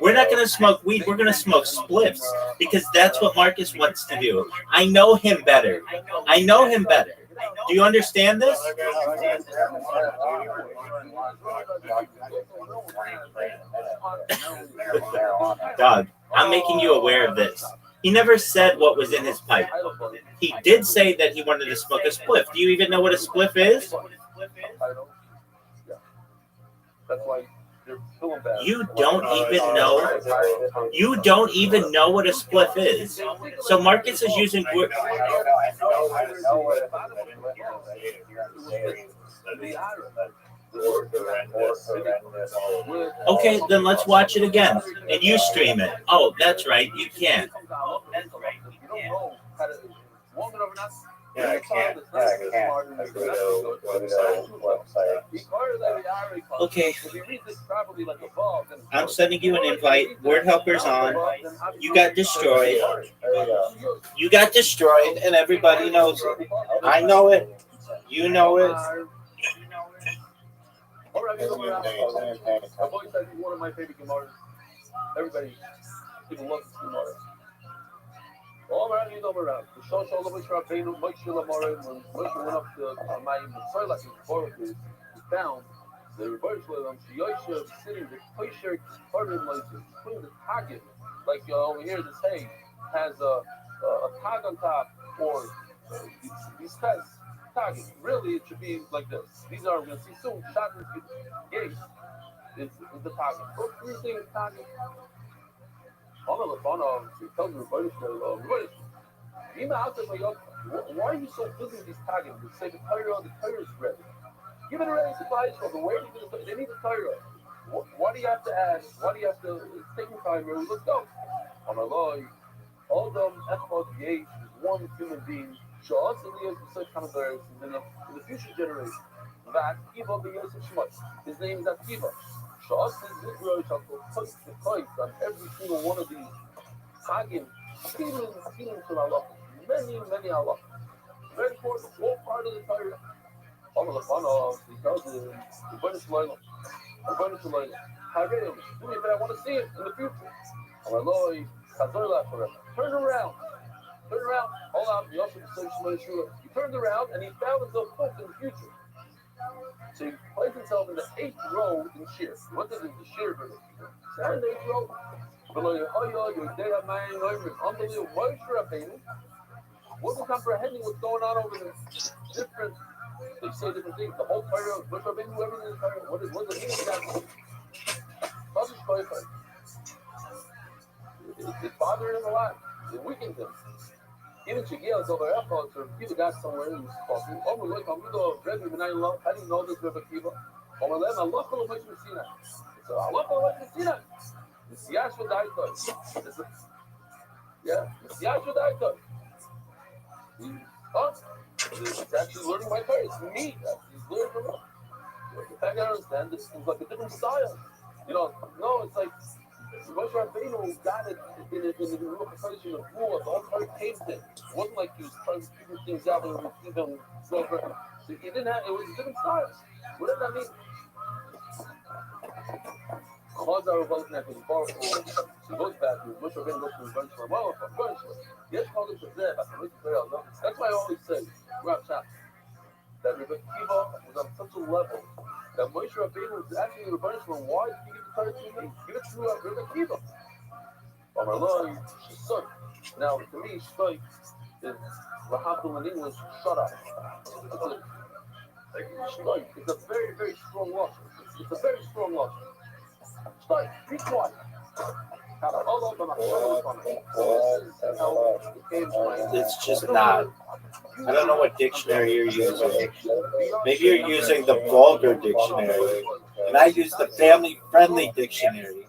S5: we're not going to smoke weed. We're going to smoke spliffs because that's what Marcus wants to do. I know him better. Do you understand this? Doug, I'm making you aware of this. He never said what was in his pipe. He did say that he wanted to smoke a spliff. Do you even know what a spliff is?
S3: That's why they're feeling bad.
S5: You don't even know. You don't even know what a spliff is. So Marcus is using. Okay, then let's watch it again. And you stream it. Oh, that's right. You can't.
S12: Yeah, I can't.
S5: Okay. I'm sending you an invite. Word helper's on. You got destroyed. You got destroyed, and everybody knows it. I know it. You know it.
S3: I've always said he's one of my favorite Gemaras. Everybody, people love this Gemara. All around, you know around. The Shosh all over Rabbeinu, Moshe Lamore, when Moshe went up to Mayim Mitzrayim, he found the Rothschild, Yosha sitting the kosher carbon laces, putting the target, like over here, this hay has a tag on top, or these guys. Target. Really, it should be like this. These are, we're going to see soon, shot in the gate is the target. Those three things target. All of the fun of, he tells me, why are you so busy with these targets? They say the tire is ready. Give it a ready supply, so the way they need the tire. Why do you have to add? Why do you have to take your time? Let's go. On a law, all the Echad Gate is one human being. Shots and the such kind of birds in the future generation. Akiva be Yosef Shmutz. His name is Akiva. Shots is Israel shall put the place on every single one of these Hagim, feeling to Allah. Many Allah. Very important, all part of the Torah. All of the fun of he tells him, the Banish Laila. Harim, do me, but I want to see it in the future. Allah, turn around. Hold on, he turned around and he found himself booked in the future. So he placed himself in the 8th row in Shir. What is it, the Shir? Stand 8th row. Unbelievable. Wasn't comprehending what's going on over there. Different, they say different things. The whole Torah, everything is Torah. What does it mean exactly? It's bothering him a lot. It weakens him. Even Shigel is over Echad, so Kiva got somewhere and he was talking. Oh, my look, I'm going to go, Rebbe, when I didn't know this Rebbe Kiva. Oh, my lem, Allah Kol Moshe Messina. So, Allah Kol Moshe Messina. The Siyash with Daito. Yeah, the Siyash with Daito. He's actually learning my Torah. It's me. He's learning from me. The fact I understand, this is like a different style. No, it's like, Moshe Rabbeinu got it in the Ruach HaKodesh in the Ruach. The whole Torah came to him. It wasn't like he was trying to figure things out and receive them. So he didn't have, it was different styles. What does that mean? Chazar Rebbe Neck was powerful. So he goes back to Moshe Rabbeinu goes to his bunch for a while. Yes, that's why I always say, Rothschild, that Rebbe Kiva was on such a level that Moshe Rabbeinu was asking the Rebbe, why did you give the Torah to me? Give it to Rebbe Kiva. Now, to me, Shtoik is Rahafel in English, shut up. Shtoik is a very, very strong loss. It's a very strong loss. Shtoik, be quiet.
S5: It's just not. I don't know what dictionary you're using. Maybe you're using the vulgar dictionary, and I use the family-friendly dictionary.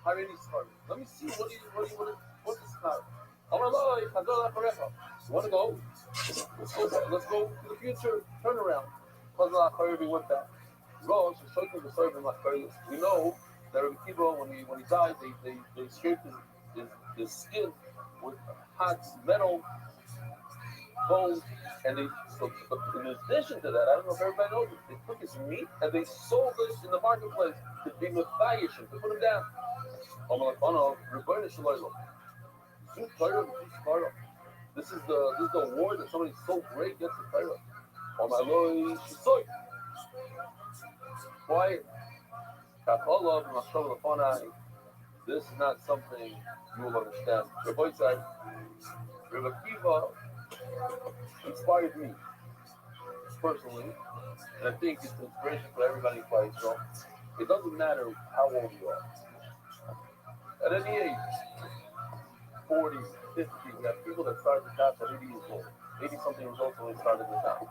S3: Let me see what is this about. Want to go? Let's go to the future. Turn around. We went back. We know that Rabbi Kiva, when he died, they scraped his skin with hot metal bones, and in addition to that, I don't know if everybody knows it, they took his meat and they sold it in the marketplace to be mefayishim, to put him down. The This is the award that somebody so great gets to Torah. Oh my Lord, she's so quiet. This is not something you will understand. The boy said, Rabbi Kiva inspired me personally, and I think it's inspiration for everybody in Christ. So it doesn't matter how old you are. At any age, 40, 50, we have people that started the class at 80 years old. 80-something years old when they started the class.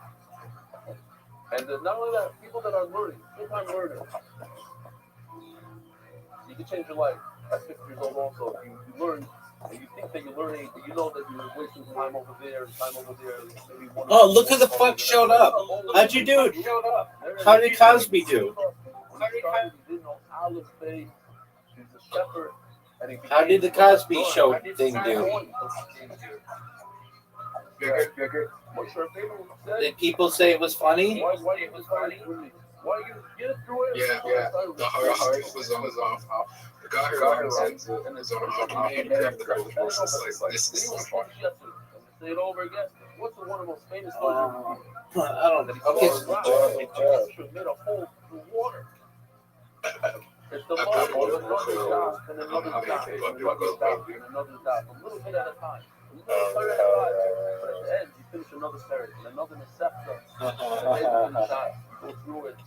S3: And not only that, people that are learning, full-time learners, you can change your life at 50 years old also. You learn, and you think that you're learning, but you know that you're wasting time over there, maybe one.
S5: Oh, look who the fuck showed up. How'd you do? How did Cosby do? How did the Cosby Show thing do? Did people say it was funny?
S3: Why it was funny? Why you get through it?
S13: Yeah. The heart was off. The guy who runs and his own made grab the goalpost. It's like, this is fun.
S3: Say it over again. What's the one of the most famous
S5: I don't know. Okay.
S3: Made a hole through water. It's the moment of another stop and another stop and another stop and another stop. A little bit at a time. But at the end, you finish another third and another receptor. And then you finish out. You go through it.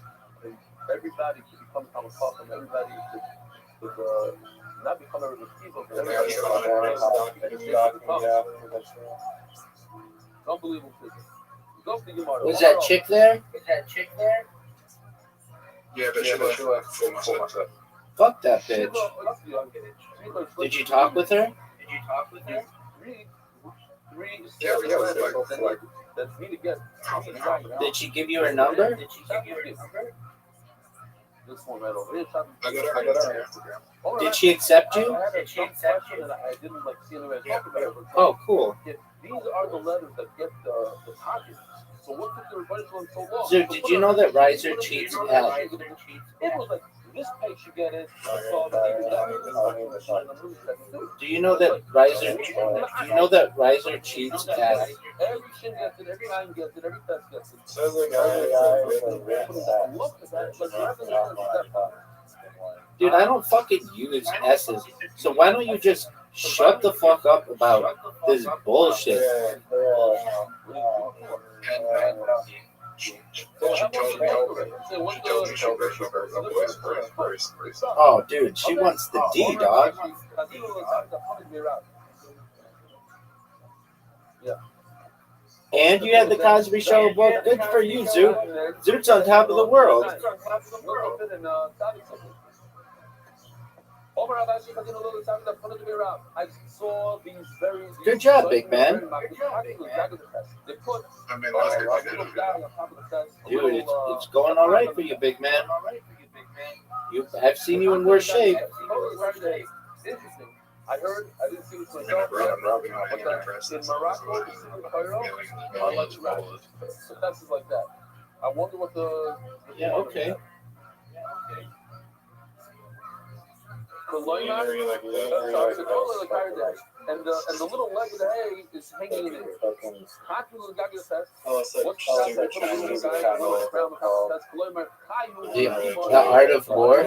S3: And everybody should become Talmud, and everybody should not become a receiver, but everybody should become unbelievable physics.
S5: Was that chick there?
S13: Yeah, but she left 4 months later.
S5: Fuck that bitch. Did you talk with her? Did she give you her number?
S3: This one right over here.
S13: I got her Instagram.
S5: Did she accept you?
S3: I didn't like see anybody talk about it.
S5: Oh, cool.
S3: These are the letters that get the target. So what took the reverse one so long?
S5: So did you know that Riser cheats at?
S3: It was like this page should get it.
S5: Do you know that Riser? Do you know that Riser cheats at?
S3: Every shin gets it. Every line gets it. Every test gets it.
S12: Sounds like
S5: Dude, I don't fucking use S's. So why don't you just shut the fuck up about this bullshit? Oh, dude, she wants the D, dog. And you had the Cosby Show book. Good for you, Zoot. Zoot's on top of the world.
S3: I saw these very
S5: good job, big man. Dude, it's going all right for you, big man. I've seen you in worse shape.
S3: Interesting. I heard, I didn't see this myself, but in Morocco, you see the Cairo, I like successes like that. I wonder what the
S5: yeah, okay.
S3: And the little leg of the hay is hanging in there.
S5: The Art of War.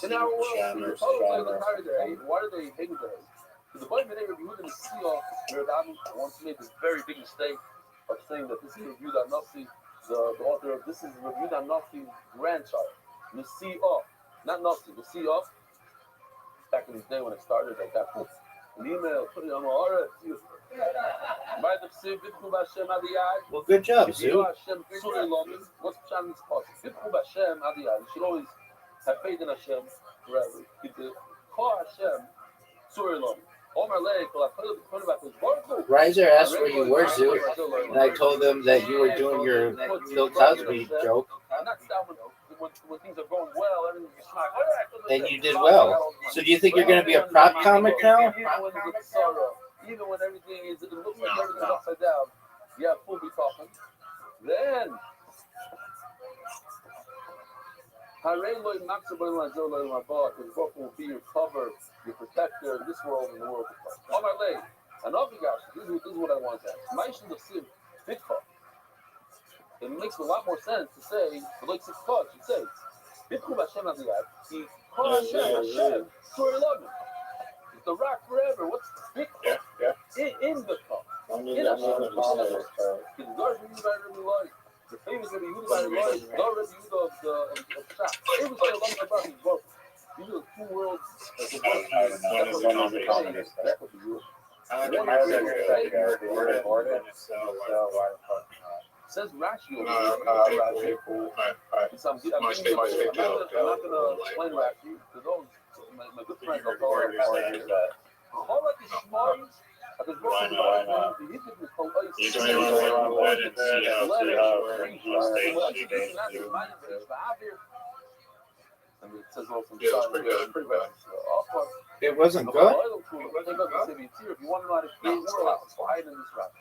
S3: In our world, why do they hang there? The Bible once made this very big mistake of saying that this is reviewed on Nafsi, the author of this is reviewed on Nafsi's grandchild. Nasi'ah, not Nafsi, Nasi'ah. Back in the day when it started, I got an email, put it on my heart.
S5: Well, good job, Sue.
S3: What's Psham's part? You should always have faith in Hashem forever. Call Hashem, Surah Lom.
S5: Riser asked where you were, Zoo, and I told them that you were doing your Bill Cosby joke.
S3: When things are going well, everything's fine.
S5: And you did well. So do you think you're going to be a prop comic now?
S3: Even when everything is, it looks like everything's upside down. Yeah, we'll be talking. Then, His book will be your cover, your protector in this world and the world to come. On my leg. Another guy, this is what I want to ask. It makes a lot more sense to say, like 6 cuts, you say, Bitchu Hashem Adiyad, he called Hashem, so he loved him. It's the rock forever. What's big cup? In the cup. In Hashem. Because God is used by Rabbi Lloyd. The famous Rabbi Yehuda by Rabbi Lloyd, the Rabbi Yehuda of Shach. Every single one about his book. These are the two worlds. Says Rashi over here. So I'm not going to explain Rashi because those my good friends will call it all like the smart.
S5: It wasn't good.
S3: If you want to know how to create worlds, hide in this Rashi.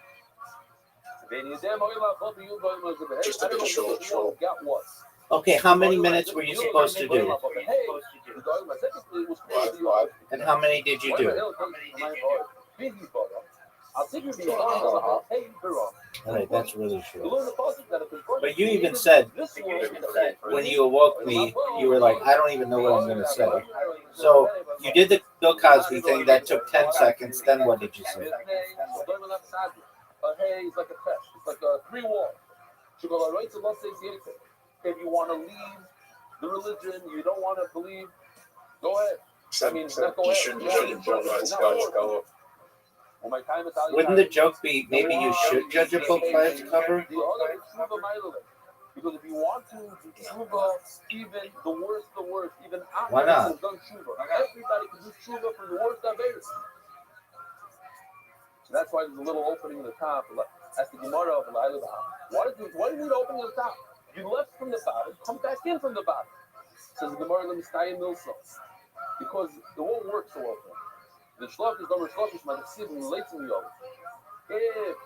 S5: Okay, how many minutes were you supposed to do? And how many did you do? All right, that's really short. But you even said, when you awoke me, you were like, I don't even know what I'm going to say. So you did the Bill Cosby thing, that took 10 seconds. Then what did you say?
S3: Hey, it's like a test. It's like a 3 wall. If you want to leave the religion, you don't want to believe, go ahead. I mean, not go ahead.
S5: Wouldn't the joke be maybe you should judge a book by its cover?
S3: Because if you want to do tshuva, even the worst, even
S5: why not?
S3: Everybody can do tshuva from the worst averos. So that's why there's a little opening in the top. That's the Gemara of Laila. Why do you need to open the top? You left from the bottom, come back in from the bottom. Says the Gemara Lemistayim Milso. Because it won't work so often. The shloch is number shloch is my decision relates to you. If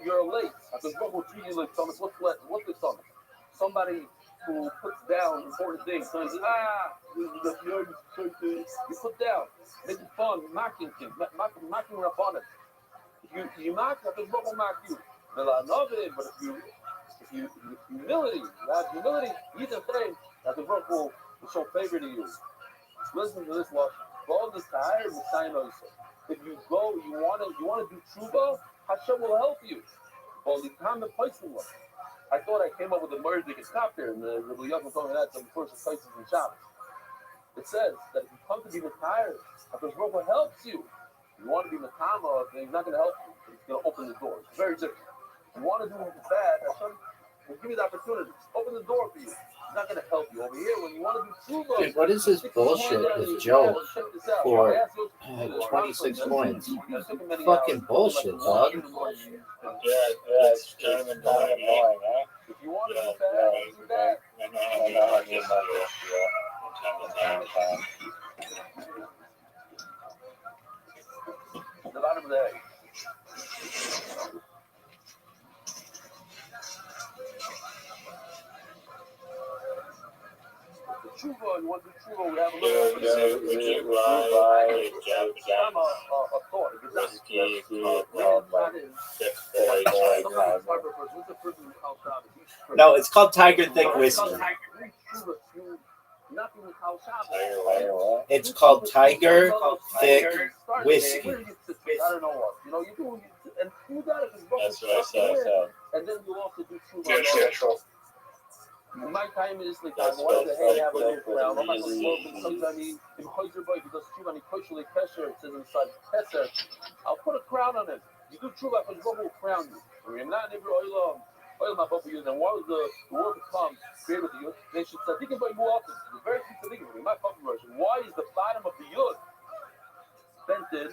S3: you're late, because what will treat you like Thomas? What's the Thomas? Somebody who puts down important things. So he's you put down, making fun, mocking him, mocking Rabbanan. You mock, because what will mock you? But if you humility, you have humility, you can say that the book will show favor to you. Listen to this one. If you go, you want to do tshuva, Hashem will help you. I thought I came up with a word that could stop there, and the Rabbi Yaakov told me that some first places in Shabbos. It says that if you come to be retired, Hashem helps you. You want to be Matama, he's not going to help you. He's going to open the door. It's very different. You want to do bad, Hashem will give you the opportunity. Open the door for you. He's not going to help you. Over here, when you want to do tshuva,
S5: dude, what is this bullshit with Joe for 26 points? Fucking bullshit, dog.
S2: Yeah, it's kind of annoying, huh?
S3: If you want to do bad, do bad. The bottom of the egg. Tshuva, you want to do tshuva, we have a little
S5: No, it's called Tiger Thick Whiskey. It's called Tiger Thick Whiskey.
S3: I don't know what. You do, and you got it.
S2: That's what I said.
S3: And then you also do tshuva. My time is like I want to have a little crown. I'm not going to smoke. Sometimes he because does tshuva and he kosher kesher. It says inside kesher. I'll put a crown on him. You do tshuva because God will crown you. You're not in every oil my bubble you. Then why was the word to come created with the yud? They should tzaddikim by more often. The very few tzaddikim. In my public version, why is the bottom of the yud bent in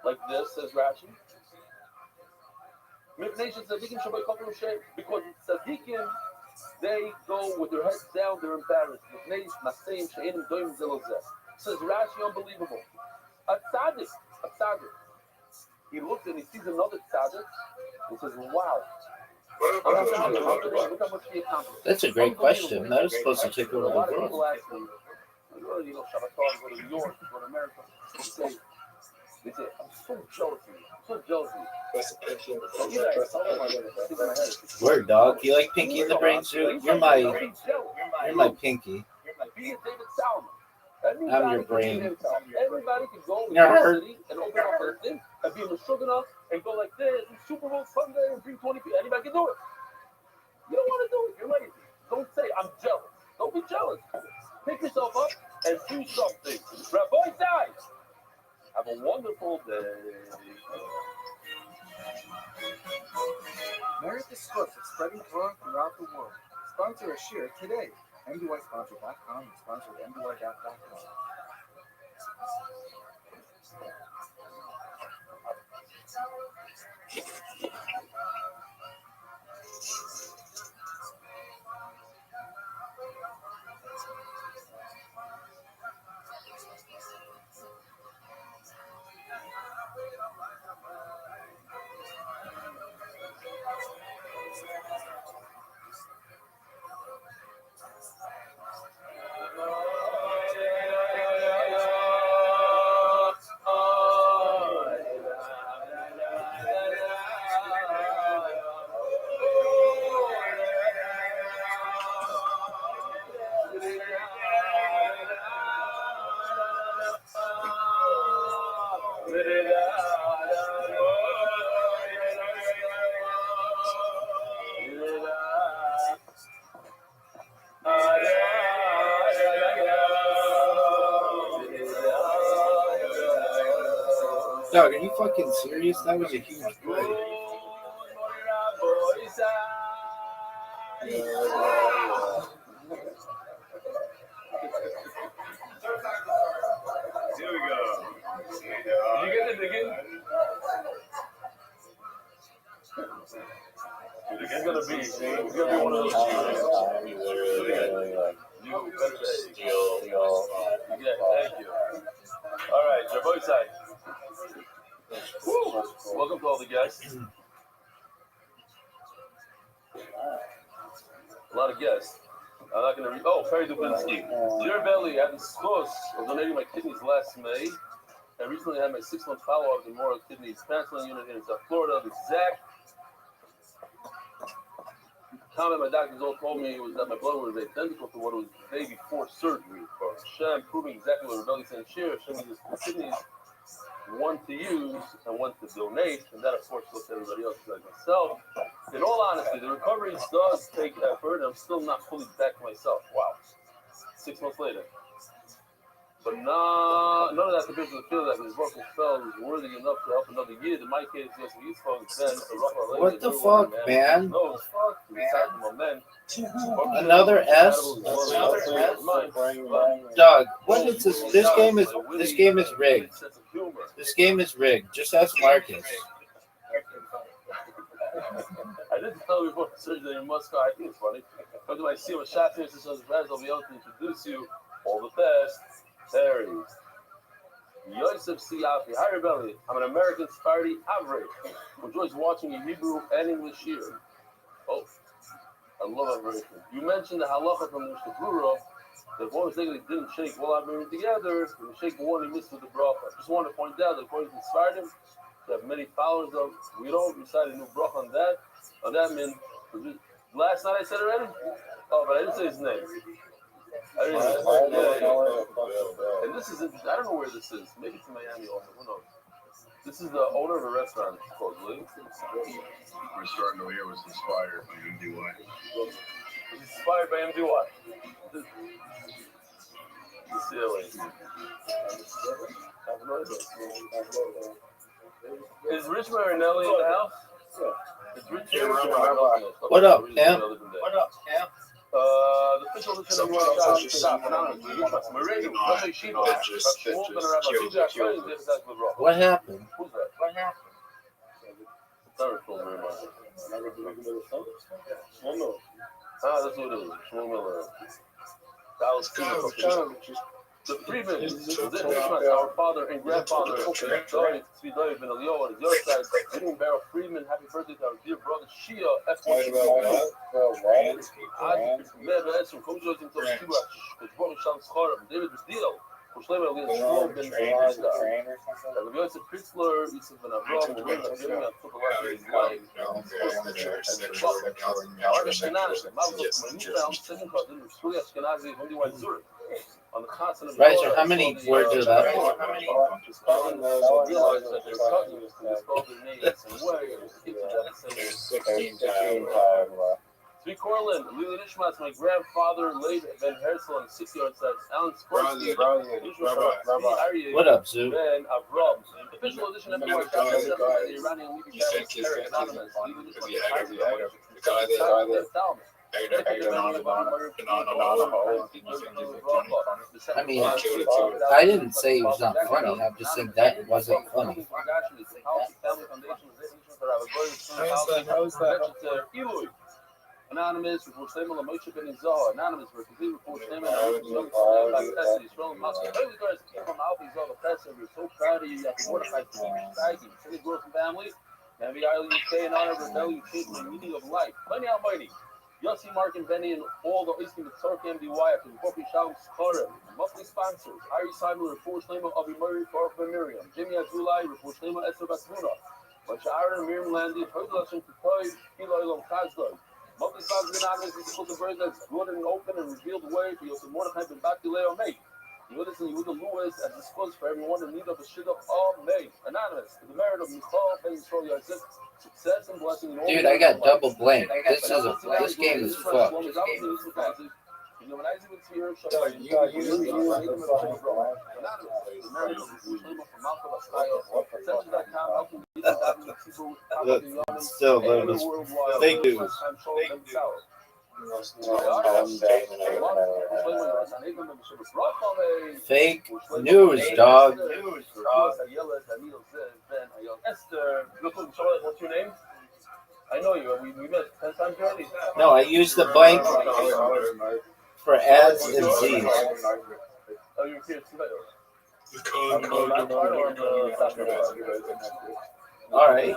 S3: like this? Says Rashi. Because tzaddikim, they go with their heads down, they're embarrassed. Says Rashi, unbelievable. A tzaddik. He looks and he sees another tzaddik and says, wow,
S5: That's a great question. That was supposed to take over the
S3: A lot of
S5: world.
S3: people ask me, oh, you know, Shabbaton, go to New York, go to America. They say, I'm so jealous of you. I'm so jealous of you.
S5: Word, dog. You like Pinky in the Brain suit? You're my Pinky.
S3: Be a David Salmon.
S5: I'm your brain.
S3: Everybody can go in
S5: Nerd.
S3: the city and open up a thing and be a Meshuggah and go like this, and Super Bowl Sunday and bring 20 people. Anybody can do it. You don't want to do it. You're lazy. Don't say, I'm jealous. Don't be jealous. Pick yourself up and do something. Rabbi died. Have a wonderful day.
S11: Merit the Scots of spreading Torah throughout the world. Sponsor a share today. MDYsponsor.com and sponsor at MDY.com.
S5: Dog, are you fucking serious? That was a huge play.
S3: Here we go. Did you get it again? It's gonna be one of those cheese. You better steal. Yeah, thank you. All right, Rabbi side. Welcome to all the guests. A lot of guests. I'm not going to read. Oh, Perry Dubinsky. Dear Belly, I had the source of donating my kidneys last May. I recently had my 6-month follow-up in Memorial Kidney Transplant Unit here in South Florida. The exact comment my doctors all told me was that my blood was identical to what it was the day before surgery. For Hashem proving exactly what Rebelli said here, Hashem gives us kidneys, one to use and one to donate, and that of course goes to everybody else like myself. In all honesty, the recovery does take effort, and I'm still not fully back to myself. Wow. 6 months later. But none of that compares to the feeling that his broken spell is worthy enough to help another year. In my case, yes, he's folks then.
S5: What the fuck, man?
S3: No,
S5: Another S? Dog, what is this? This game is rigged. This game is rigged. Just ask Marcus.
S3: I didn't tell you before the surgery in Moscow. I think it's funny. But when I see what shot here, since I'll be able to introduce you. All the best. Terry. Yosef Siafi. Hi, Rebelli. I'm an American Sephardi average who enjoys watching in Hebrew and English here. Oh, I love aversion. You mentioned the halacha from the Mishnah that if one mistakenly didn't shake while I'm together, when you shake one, he missed with the bracha. I just want to point out that according to Sephardim, they have many followers of. We don't recite a new bracha on that. On that, man. Last night I said it already. Oh, but I didn't say his name. I didn't And this is, I don't know where this is. Maybe it's in Miami also. Who knows? This is the owner of a restaurant, supposedly.
S13: The restaurant over here was inspired by MDY.
S3: Inspired by MDY. The ceiling. Is Rich Marinelli in the house? Is Rich Marinelli?
S5: What up, Cam? What up, Cam?
S3: The official listen to
S5: What happened?
S3: Who's that? What happened? Ah, that's what it is. That was cool. The Freeman, our father and grandfather, David, Tzvi Ben Elio, on your side, Gideon Barrow Freeman, happy birthday to our dear brother Shia, F1. David Bustillo, David Pritzler, Yusuf Ben Avram, took a lot of his life.
S5: Right, so how many words are left?
S12: There's 16 times left.
S3: Tzvi Corlin, Lili Nishmas, my grandfather, late Ben Herzl on the 60-yard side. Alan Sportsky,
S5: What up, Zoo?
S3: Ben Avram. Official edition of the Iranian Levy Anonymous.
S5: I mean, I didn't say it was not funny. I'm just saying that wasn't funny.
S12: How's that?
S3: Anonymous, report statement of Moshe Ben Izah. Anonymous, complete report statement of Moshe Ben We're so proud of you. You have to Mordechai Tzvi, City Growth family. Navi Island UK in honor of rebellion, changing the meaning of life. Plenty Almighty. Yossi, Mark, and Benny, and all the Eastern Mitzork MDY after the Kofi Shalom Skara. Monthly sponsors. Ari Simon, report statement of Murray, Farf Ben Miriam. Jimmy Azulai, report statement Esther Basmuna. Bashar, Miriam Landy, Hudlashin Kutoy, Eli Lom Kazdoi. Monthly sponsors Anonymous is supposed to bird that's good and open and revealed the way for Yosef Mordechai Ben Bakileo May. Yehudas and Yehuda Lewis as disclosed for everyone in need of a shidduch of May. Anonymous, to the merit of Michal Ben Yisrael Yosef, success and blessing in all.
S5: Dude, I got double blank. This game is fucked. Still, thank you. Fake news, dog.
S3: What's your name? I know you. We met 10 times already.
S5: No, I used the blank for ads and Z's.
S3: Oh, you're here too.
S5: All right.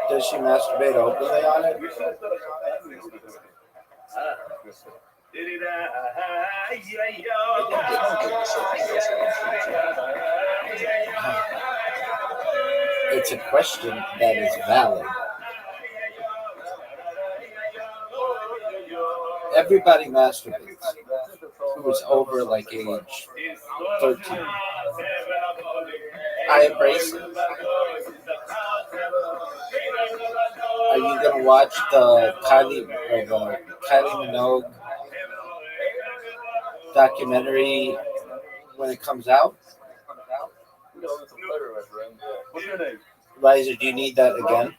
S5: Does she masturbate openly on it? It's a question that is valid. Everybody masturbates who is over like age 13. I embrace it. Are you gonna watch the Kylie Minogue documentary when it comes out?
S3: What's your name?
S5: Liza, do you need that again?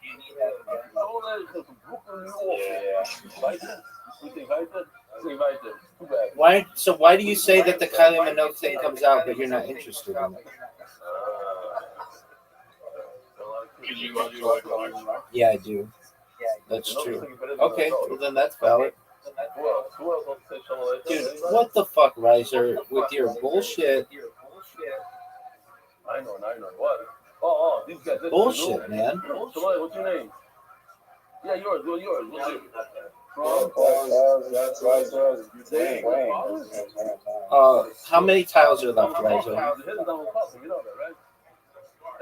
S5: Why? So why do you say that the Kylie Minogue thing comes out, but you're not interested in it? Yeah, I do. That's true. Okay, well then that's valid. Dude, what the fuck, Riser, with your bullshit?
S3: I know. What? Oh, these guys.
S5: Bullshit, man.
S3: What's your name? Yeah, yours. What's yours?
S5: How many tiles are left, Riser?
S3: You know that, right?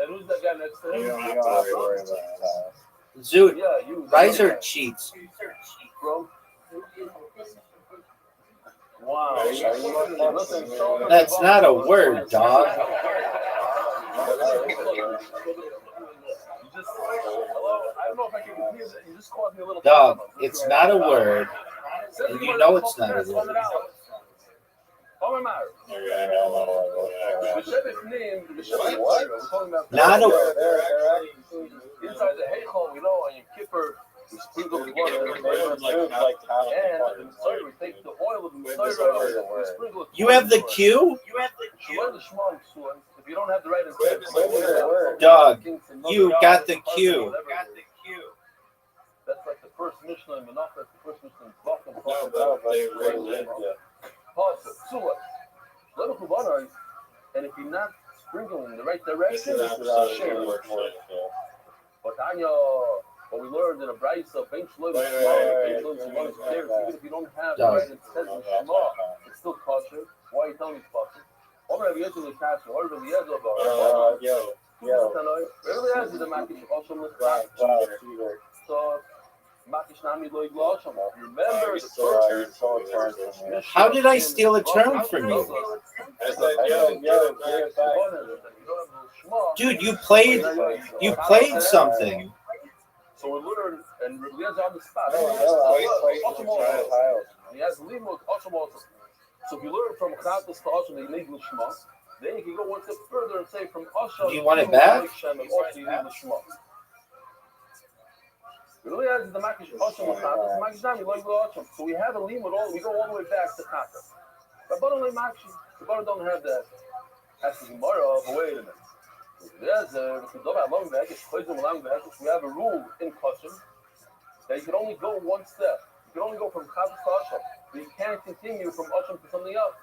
S3: And who's that guy next to him?
S12: You don't have to worry about that.
S5: Zoot,
S3: Yeah, you.
S5: Riser cheats.
S3: Bro. Wow.
S5: That's not a word, dog. Dog, it's not a word, and you know it's not a word. Not a word.
S3: Inside the Heichal, on your kipper, we sprinkle the water, and we take the oil of the sprinkle it.
S5: You have the cue?
S3: If you don't have the right intent,
S5: Dog, you got the cue.
S3: That's like the first Mishnah in Menachah, the first Mishnah in Bacham. Little Kubanai, and if you're not sprinkling in the right direction,
S12: This is
S3: it's
S12: how
S3: a shame.
S12: it works.
S3: But Tanya, what we learned in a Braisa, even if you don't have the right intent of Shema, it's still kosher. Why are you telling me it's kosher? Over Rabbi Yezer is kosher. Over Rabbi Yezer, so Makish Nami Loy Glosham. Remember the first.
S5: How did I steal a term from you? Dude, you played something.
S3: So we learn and Rabbi Yezer on the spot. He has limud Osham also. So if you learn from Chatas to Osham, they need Lishma. Then you can go one step further and say from Osham.
S5: Do you want it back?
S3: Really has the Makish Osham with Chatas. Makish Nami Loy Glosham. So we have a limud all. We go all the way back to Chatas. But Baron Makish, the Baron don't have that. That's the Gemara. But wait a minute. We have a rule in Kosher that you can only go one step. You can only go from Chatas to Osham. But you can't continue from Osham to something else.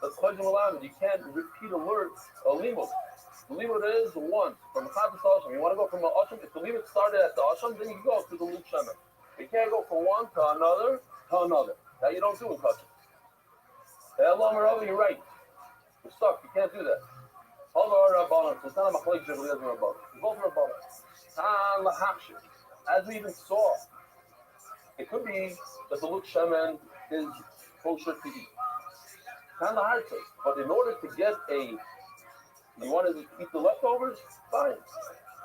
S3: That's Chayim Alam. You can't repeat a word, a limud. The limud is one from Chatas to Osham. You want to go from Osham. If the limud started at the Osham, then you can go to the Luke Shemer. You can't go from one to another to another. That you don't do in Kosher. You're right. You're stuck. You can't do that. As we even saw, it could be that the Luke Shemen is kosher to eat. But in order to get you want to eat the leftovers, fine.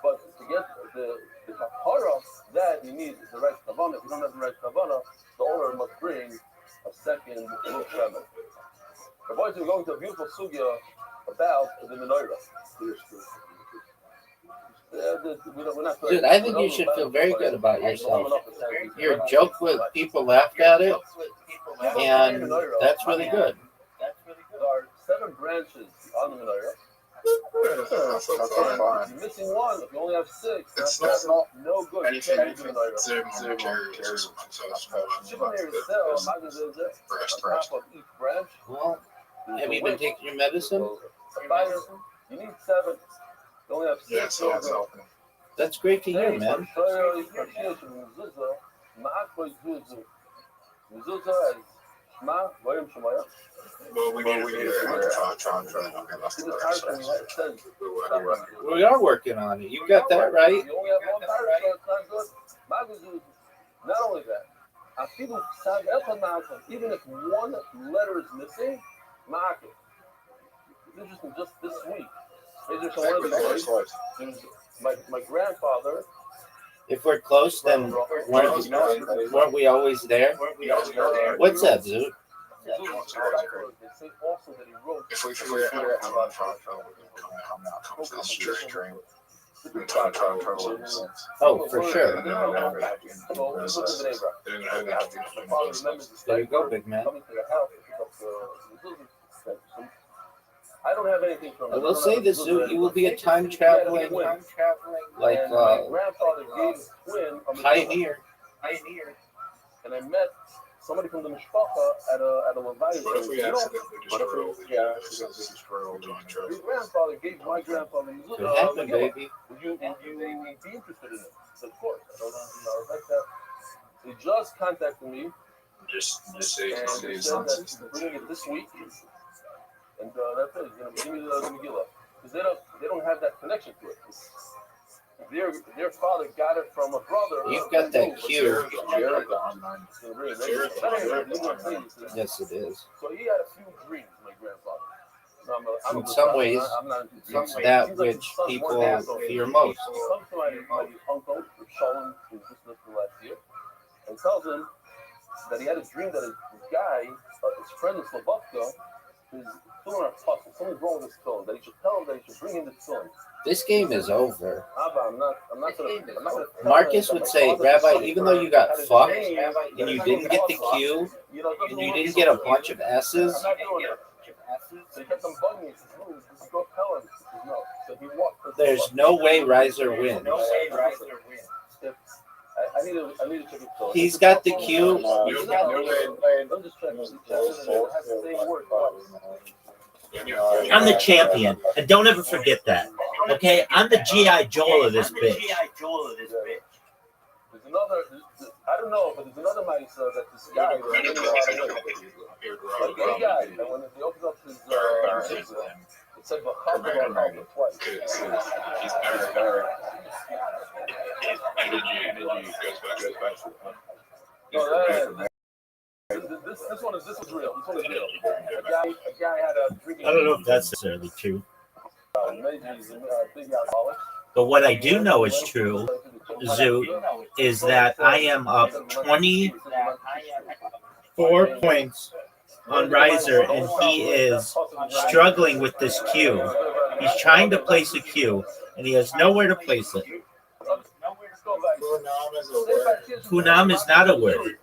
S3: But to get the kapara, that you need the right kavanah. If you don't have the right kavanah, the owner must bring a second Luke Shemen. The boys are going to a beautiful sugya about the menorah.
S5: Dude, I think you should feel very good about yourself. Your joke with people laughed at it, and that's really good.
S3: There are 7 branches on the menorah. If you're missing one, if you only have 6, that's not no good.
S13: Anything
S3: You can't do the menorah.
S5: Well, have you been taking your medicine?
S3: You need 7. You only have 6.
S5: That's great to hear, man.
S13: Well, we need to
S5: We are working on it. You got that right.
S3: You only have one parrot, so it's not good. Not only that, even if one letter is missing, it's interesting. Just this week, my grandfather.
S5: If we're close, then weren't we always there? What's that, Zoot?
S3: They say also that he wrote.
S13: If we
S5: Oh, for sure. There you go, big man.
S3: I don't have anything from
S5: I will say this, Zoot, you will be a time traveling, like, pioneer.
S3: And I met somebody from the mishpacha at a Levi.
S13: What if we accidentally destroy all the
S3: Your grandfather gave my grandfather
S5: Could happen, baby.
S3: Would you be interested in it? Of course. I don't like that. He just contacted me.
S13: Just say
S3: and he said that he's bringing it this week. And that's it. He's going to give me the Megillah. Because they don't have that connection to it. Their father got it from a brother.
S5: You've got that cue. Yes, it is.
S3: So he had a few dreams, my grandfather.
S5: In some ways, it's that which people fear most.
S3: He comes to my uncle, Shalom, who just lived last year, and tells him that he had a dream that his guy, his friend in Slovakia, is doing a puzzle. Something's wrong with his phone. That he should tell him that he should bring in the phone.
S5: This game is over.
S3: I'm not gonna
S5: Marcus would say, Rabbi, even though you got fucked and you didn't get the Q and you didn't get a bunch of S's, there's no way Riser wins.
S3: I need to check it.
S5: He's got the Q. I'm the champion, and don't ever forget that. Okay, I'm the G.I. Joel of this bitch.
S3: There's another, I don't know, but there's another Maisa that this guy was getting a lot of weight. Like any guy, and when he opens up his it said V'chav twice.
S13: He's energy goes back.
S3: No, this one is real. This one is real. A guy had a drinking.
S5: I don't know if that's necessarily true.
S3: Maybe he's a big alcoholic.
S5: But what I do know is true, Zoo, is that I am up 24 points on Riser, and he is struggling with this cue. He's trying to place a cue, and he has nowhere to place it. Kunam is not a word.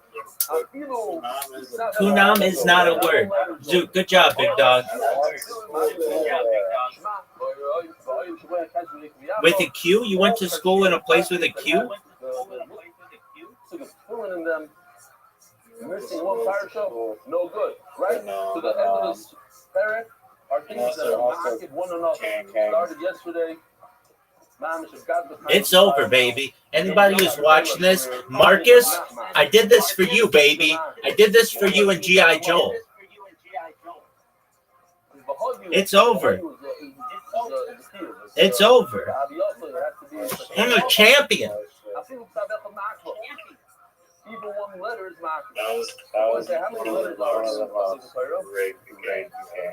S5: Kunam is not a word. Zoo, good job, big dog. With a Q? You went to school in a place with a Q?
S3: Missing one fire show, no good. Right to the end of this parent, our things that are market one another. Started yesterday.
S5: It's over, baby. Anybody who's watching this, Marcus, I did this for you, baby. I did this for you and G.I. Joel. It's over. It's over. I'm a champion.
S3: Even one letter is marked.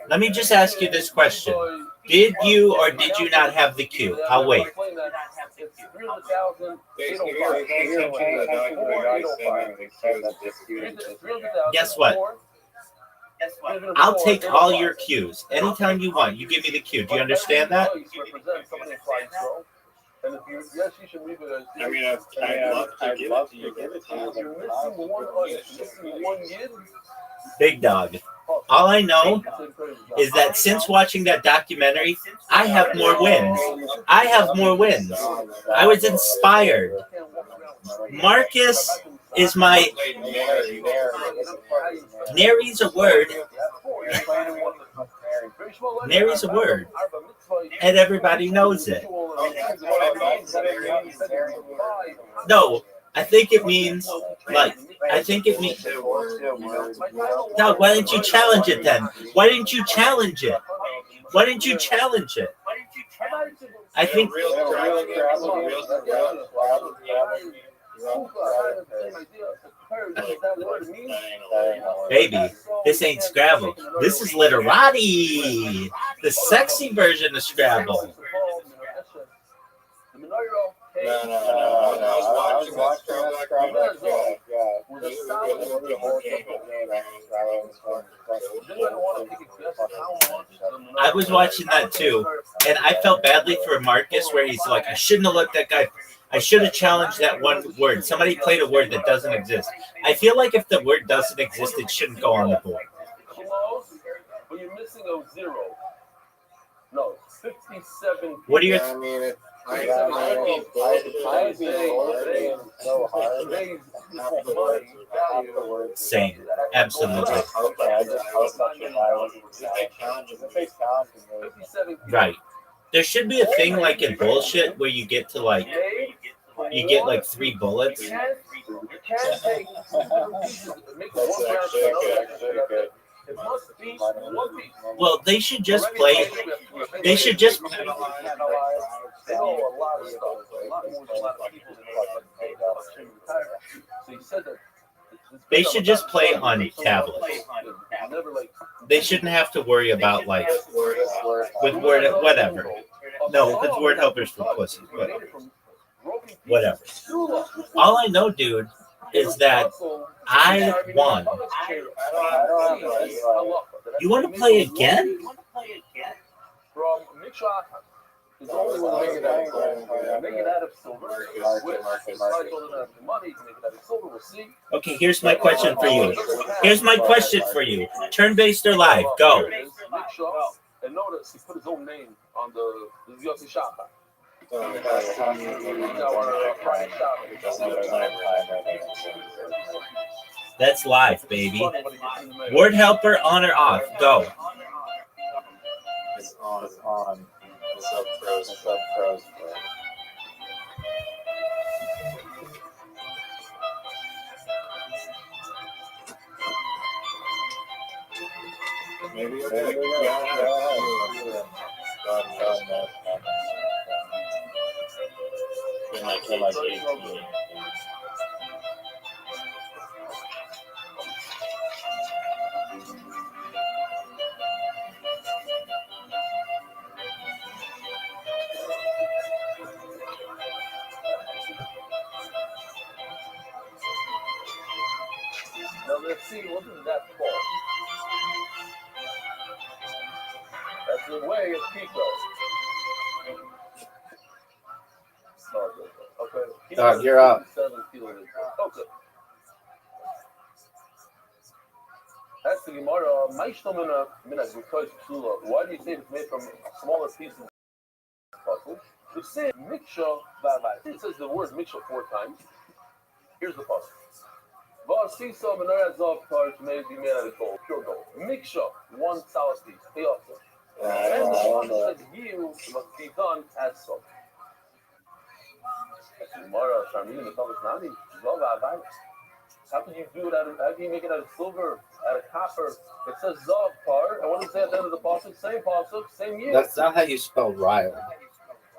S5: Let me just ask you this question. Did you or did you not have the cue? I'll wait. Guess what? I'll take all your cues. Anytime you want, you give me the cue. Do you understand that?
S3: And if you, yes, you should leave it as.
S12: I mean, I'd love to give it to you.
S3: You're missing one yid.
S5: Big dog. All I know is that since watching that documentary, I have more wins. I have more wins. I was inspired. Marcus is my. Nary's a word. Nary's a word. And everybody knows it. No, I think it means, like, I think it means. No, why didn't you challenge it then? Why didn't you challenge it? Why didn't you challenge it? I think. Baby, this ain't Scrabble. This is literati, the sexy version of Scrabble.
S12: No. I was watching that
S5: I was watching that too, and I felt badly for Marcus, where he's like, I shouldn't have let that guy. I should have challenged that one word. Somebody played a word that doesn't exist. I feel like if the word doesn't exist, it shouldn't go on the board.
S3: But you're missing a 0. No, 57.
S5: What are your? Same, absolutely. Right. There should be a thing like in bullshit where you get to like, you get like 3 bullets. Well, they should just play. They should just. They should just play on tablets. They shouldn't have to worry about like with word whatever. No, with word helpers for pussies. Whatever. All I know, dude, is that I won. You want to play again?
S3: It's only when they make it out of silver.
S5: Okay, here's my question for you. Here's my question for you. Turn-based or live? Go.
S3: And notice he put his own name on the Yossi Shaka.
S5: That's live, baby. Word helper on or off? Go.
S2: pros. Maybe okay. God knows. Been like 18.
S3: Now let's see, what is that for? That's the way of Pico. Okay.
S5: Dog, you're up.
S3: 7 kiloliters. Okay. That's the Gemara. Why do you say it's made from smaller pieces of puzzle? The same mixture, it says the word mixture 4 times. Here's the puzzle. Vasisa menorah zav cards may be made out of gold, pure gold. Mixture, 1 solid piece. And the puzzle says you must be done as so. How can you do it how can you make it out of silver, out of copper? It says zav par, and what does it say at the end of the pasuk? Same pasuk, same year.
S5: That's not how you spell Ryle.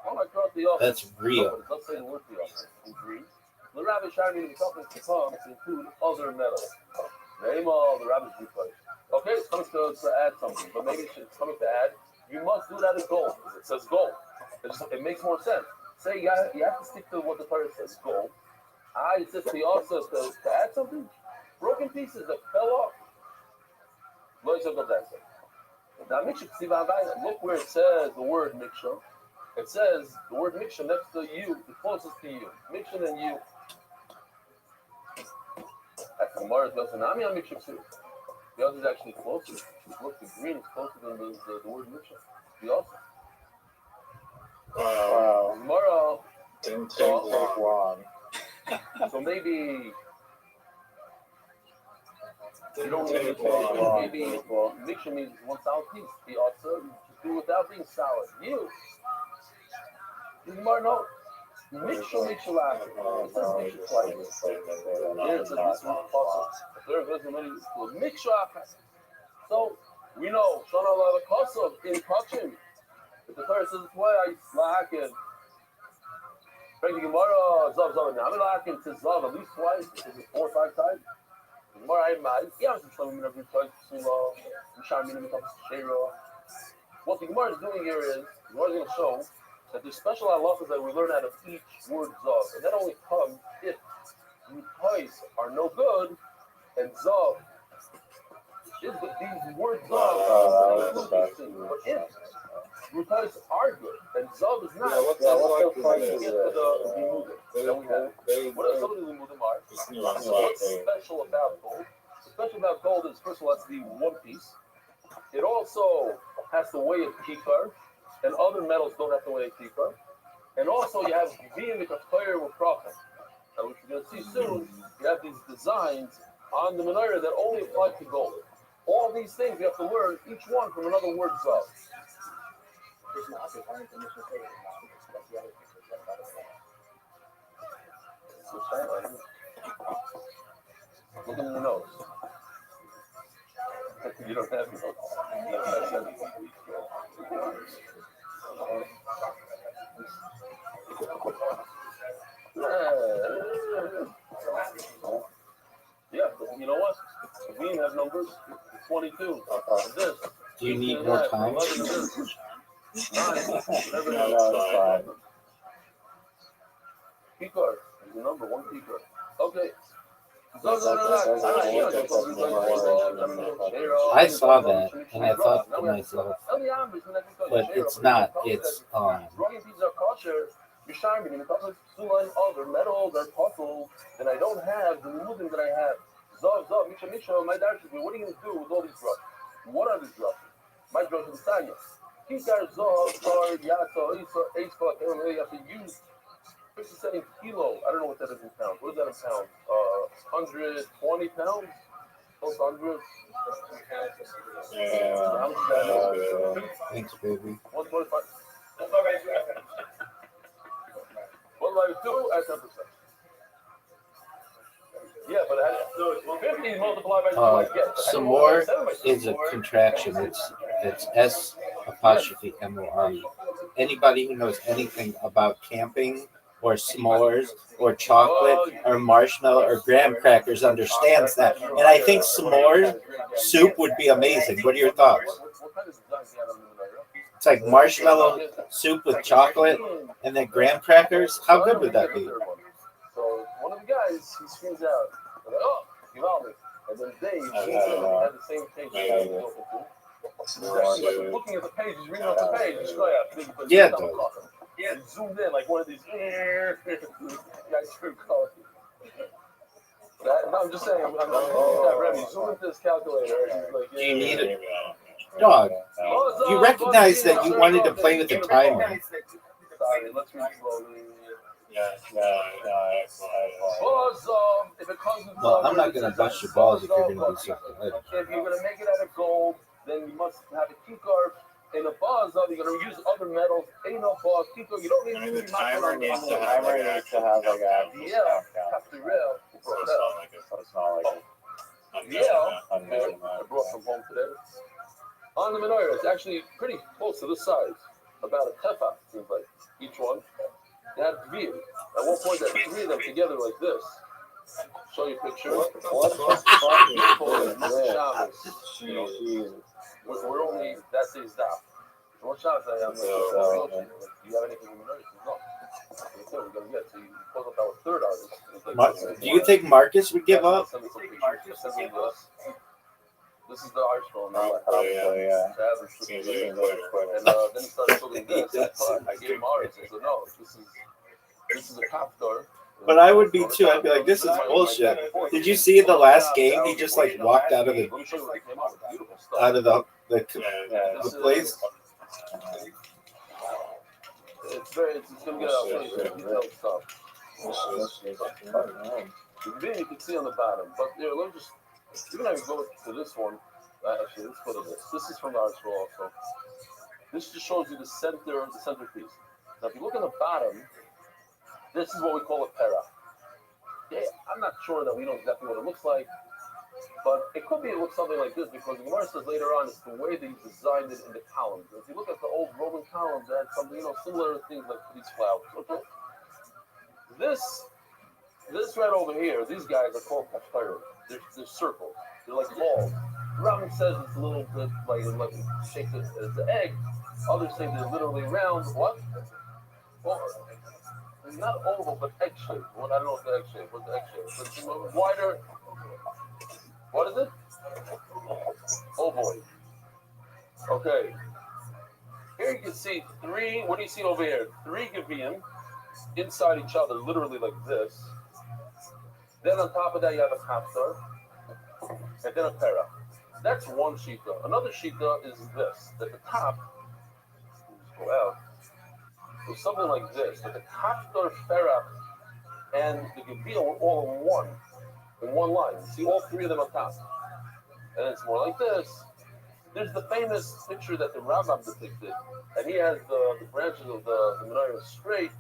S3: Oh my God, the office.
S5: That's real.
S3: No, it doesn't say the word the office. Agree. The Rabbi Shari the topic to come to include other metals. Name all the Rabbi's replay. Okay, it's coming to add something, but maybe it's coming to add. You must do that as gold. It says gold. It makes more sense. Say you have to stick to what the Torah says, gold. It says to also to add something. Broken pieces that fell off. Now, look where it says the word mixture. It says the word mixture next to you, the closest to you. Mixture and you. That's the Gemara's Yosanami on mixture too. The other is actually closer. Look, the green is closer than the word mixture. The also.
S2: Wow.
S3: Gemara.
S2: Didn't take long.
S3: So maybe you don't
S2: Didn't
S3: really
S2: take long.
S3: maybe mixture means 1 solid piece. The also just do without being solid. You. Gemara no. Mixture laugh. It says mixture twice. Yeah, it says this one also. There goes the money to mixture. So we know Shana Lava Kosov in Kachim. If the Torah says twice, lack and Frank the Gemara, Zav, I'm not asking to Zav at least twice, is it 4 or 5 times? Gemara, I'm some every time, what the Gemara is doing here is, the Gemara is going to show that there's special halachas that we learn out of each word Zav, and that only comes if Rutais are no good, and Zav is that these words Zav, but if Rutais are good, and Zav is not. What's the point of the that we have? What are some of the limudim are? What's special about gold? What's special about gold is, first of all, it's the 1 piece. It also has the way of kikar, and other metals don't have the way of kikar. And also, you have gvim v'kafayr v'prachim. And which you're going to see soon, you have these designs on the menorah that only apply to gold. All these things you have to learn, each one from another word Zav. Look in your nose. You don't have nose. Yeah, but you know what? We have numbers 22. This.
S5: Do you need more time?
S3: P-card is the number, 1 P-card. Okay.
S5: I saw that and I thought to myself, but it's not. It's
S3: other metals are puzzles, and I don't have the limudim that I have. My dad should be, what are you going to do with all these drugs? What are these drugs? My drugs is Tanya. Kikar Zov, Tar, Yato, Isa, Ace, you have to use 57 kilo. I don't know what that is in pounds. What is that in pounds? 120 pounds? Close 100?
S5: Thanks, baby.
S3: 125. multiplied by 2 at 10%. Yeah, but 50 multiplied by 2, I get.
S5: Some more is a contraction. It's S apostrophe M-O-R-E. Anybody who knows anything about camping or s'mores or chocolate or marshmallow or graham crackers understands that. And I think s'mores soup would be amazing. What are your thoughts? It's like marshmallow soup with chocolate and then graham crackers. How good would that be?
S3: So one of the guys, he screams out, like, oh, you know me. And then Dave, he had the same page. He's looking at the page, he's reading off the page, he's going out.
S5: Yeah,
S3: yeah, zoomed in like one of these guys scream calling. No, I'm just saying, I'm that Rabbi. Zoom into this calculator. He's like,
S5: Do you need it? Dog, you recognize that you wanted to play with the timer.
S3: Sorry, let's read slowly.
S5: Well, I'm not going to bust your balls if you're going to do something like that.
S3: If you're going to make it out of gold, then you must have a keycard. In a buzz, you're going to use other metals. Ain't no buzz, keycard. You don't need
S2: the timer needs to have like a
S3: have to real.
S2: So it's not like
S3: I brought from home today. On the menorah, it's actually pretty close to this size, about a tefah, seems like, each one. They had three. At one point, they had 3 of them together like this. Show you a picture. We're only, that says that. What Shabbos I am, do you have anything in the menorah? No. We're going to get. So you close up our third artist.
S5: Do you think Marcus would give up?
S3: This is the art scroll now. And then he started showing this. I gave him ours. I said, no, this is a captor.
S5: But I would be too. I'd be like, this is bullshit. Did you see the last game? He just like walked out of the place.
S3: It's going to get out detailed stuff. Then you can see on the bottom. But here, let me just, even if I go to this one, actually, let's go to this. This is from the art scroll also. This just shows you the centerpiece. Now, if you look at the bottom, this is what we call a pera. Yeah, I'm not sure that we know exactly what it looks like, but it could be it looks something like this because the Gemara says later on it's the way they designed it in the columns. If you look at the old Roman columns, they had something, similar things like these flowers. Okay. This right over here, these guys are called kafir. They're circles. They're like balls. Rabbi says it's a little bit like shaped as an egg. Others say they're literally round. What? Well, it's not oval, but egg-shaped. Well, I don't know what the egg-shaped. What's the egg-shaped? It's a little wider. What is it? Ovoid. Okay. Here you can see 3. What do you see over here? 3 Geviim inside each other, literally like this. Then on top of that, you have a kapsar, and then a pera. That's one shita. Another shita is this. At the top, just go out. It's something like this. That the kapsar, pera, and the Geviim were all in one line. See all 3 of them on top. And it's more like this. There's the famous picture that the Rabbi depicted, and he has the branches of the menorah straight.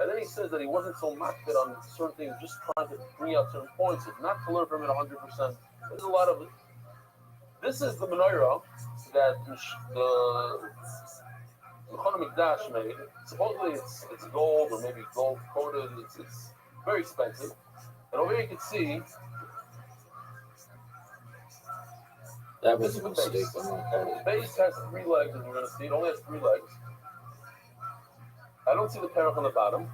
S3: And then he says that he wasn't so makbid on certain things, just trying to bring out certain points, not to learn from it 100%. There's a lot of it. This is the menorah that the Mechana Mikdash made. Supposedly it's gold or maybe gold coated. It's very expensive. And over here you can see
S5: that was a mistake.
S3: The base has 3 legs, as we're going to see. It only has 3 legs. I don't see the parach on the bottom.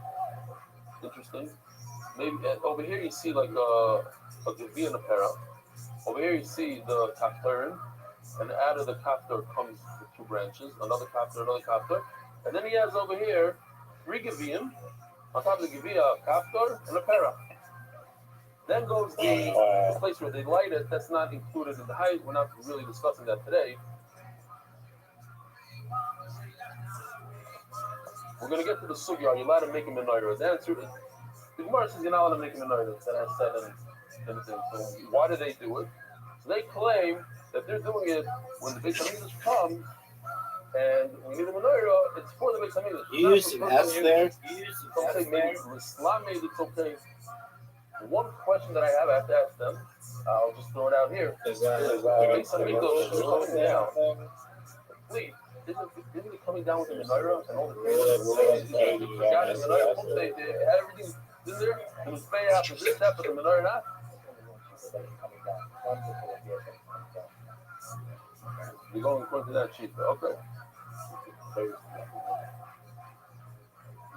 S3: Interesting. Maybe over here you see like a gevi and a parach. Over here you see the kaftarin, and out of the kaftar comes the 2 branches, another kaftar, and then he has over here 3 geviim. On top of the gevi, a kaftar and a parach. Then goes the place where they light it. That's not included in the height. We're not really discussing that today. We're going to get to the sugya. Are you allowed to make a menorah? The answer is, the Gemara says you're not allowed to make a menorah that has 7 things. So why do they do it? So they claim that they're doing it when the Beit HaMikdash comes. And we need a menorah. It's for the Beis Hamikdash.
S5: You used an S there?
S3: Okay, maybe Islam made it's okay. One question that I have to ask them, I'll just throw it out here.
S2: Is that
S3: Beis Hamikdash is coming down. Please, isn't it coming down with the menorah and all the things? They got the menorah. They had everything in there. It was pay after this, that, but the menorah not. You're going according to that sheet. Okay.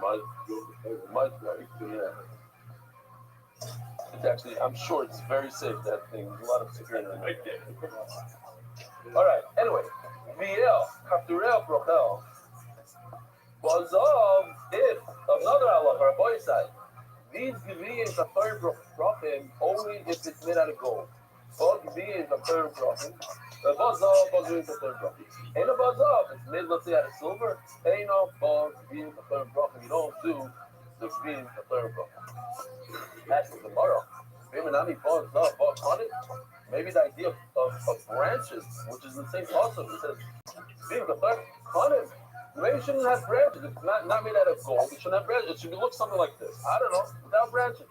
S3: My, yeah. It's actually, I'm sure it's very safe, that thing. There's a lot of security in it. All right, anyway. VL, Kapturel, Brochel. Bazov, if another halacha, Rabbi side. These Gviyas are third brochim only if it's made out of gold. Both Gviyas are third brochim. The Bazov is the third brochim. Ain't a Bazov, it's made, let's say, out of silver. Ain't no Both Gviyas the third brochim. You don't do the Gviyas the third brochim. That's the Gemara. Maybe the idea of branches, which is the same concept. It says, being the third conim, maybe it shouldn't have branches. It's not made out of gold. It shouldn't have branches. It should look something like this. I don't know, without branches.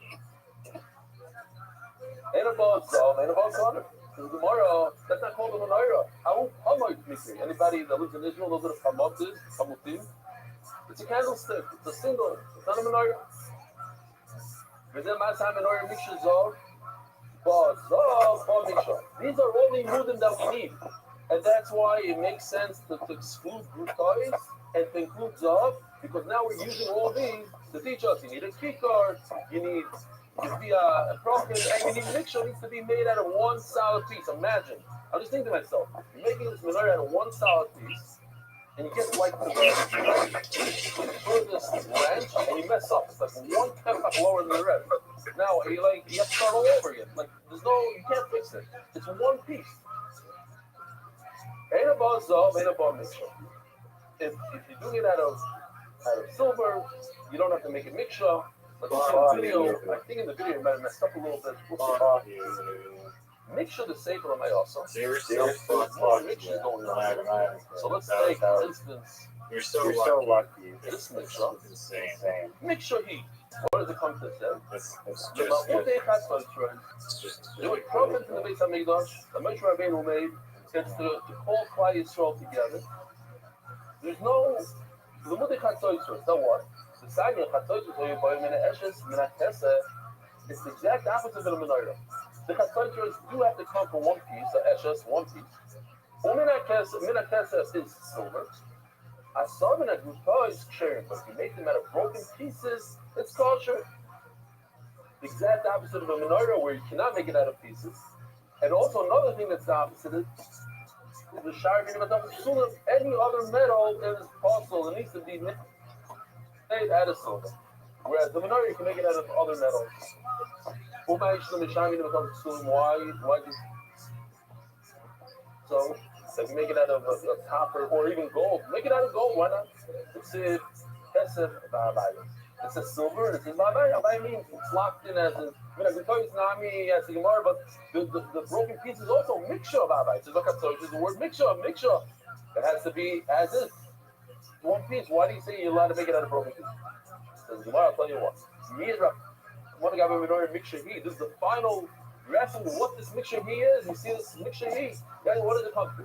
S3: Ain't about Zav, ain't about conim. The Gemara, that's not called a menorah. How might we see? Anybody that lives in Israel knows what a kamut is? Kamutim? It's a candlestick. It's a single. It's not a menorah. These are only mudim that we need. And that's why it makes sense to exclude grutais and to include zav, because now we're using all these to teach us. You need a key card, you need to be a prophet, and you need mixture needs to be made out of one solid piece. Imagine. I'm just thinking to myself, you're making this menorah out of one solid piece, and you get like the furthest branch, and you mess up. It's like one tefach lower than the rest. Now you have to start all over again. Like you can't fix it. It's one piece. Ain't about zav, ain't about mixture. If you're doing it out of silver, you don't have to make a mixture. Like in the video, I think in the video you might have messed up a little bit. Make sure the safer on my also. There's more mixtures going on. So let's take, for instance,
S2: you're so lucky.
S3: This mixture.
S2: Insane.
S3: Mixture heat. What does it come to say?
S2: It's
S3: There was prophets in the Beis Hamikdash. The Moshe Rabbeinu made. It's to call Klal Yisrael together. There's no Limudei Chatzotzros. So what? The Sanya Chatzotzros or Yobayim Mina Eshes Mina Kesa. It's the exact opposite of the menorah. The Chatzotzros do have to come from one piece. The Eshes, one piece. Mina Kesa is silver. Asav and Agruta is sharing, but if you make them out of broken pieces, it's kosher. The exact opposite of a menorah, where you cannot make it out of pieces. And also another thing that's the opposite is the shari of any other metal is possible. It needs to be made out of silver. Whereas the menorah, you can make it out of other metals. Why? So if you make it out of copper or even gold, make it out of gold. Why not? It's a silver and it's a Rabbi means it's locked in as a. I can tell you it's not me as a Gemara, but the broken piece is also mixture of Rabbi. So look at the word mixture. It has to be as is. One piece. Why do you say you're allowed to make it out of broken pieces? Says Gemara, I'll tell you what. One guy with a mixture he. This is the final. You're asking what this mixture he is. You see this mixture he. Guys, what does it come to?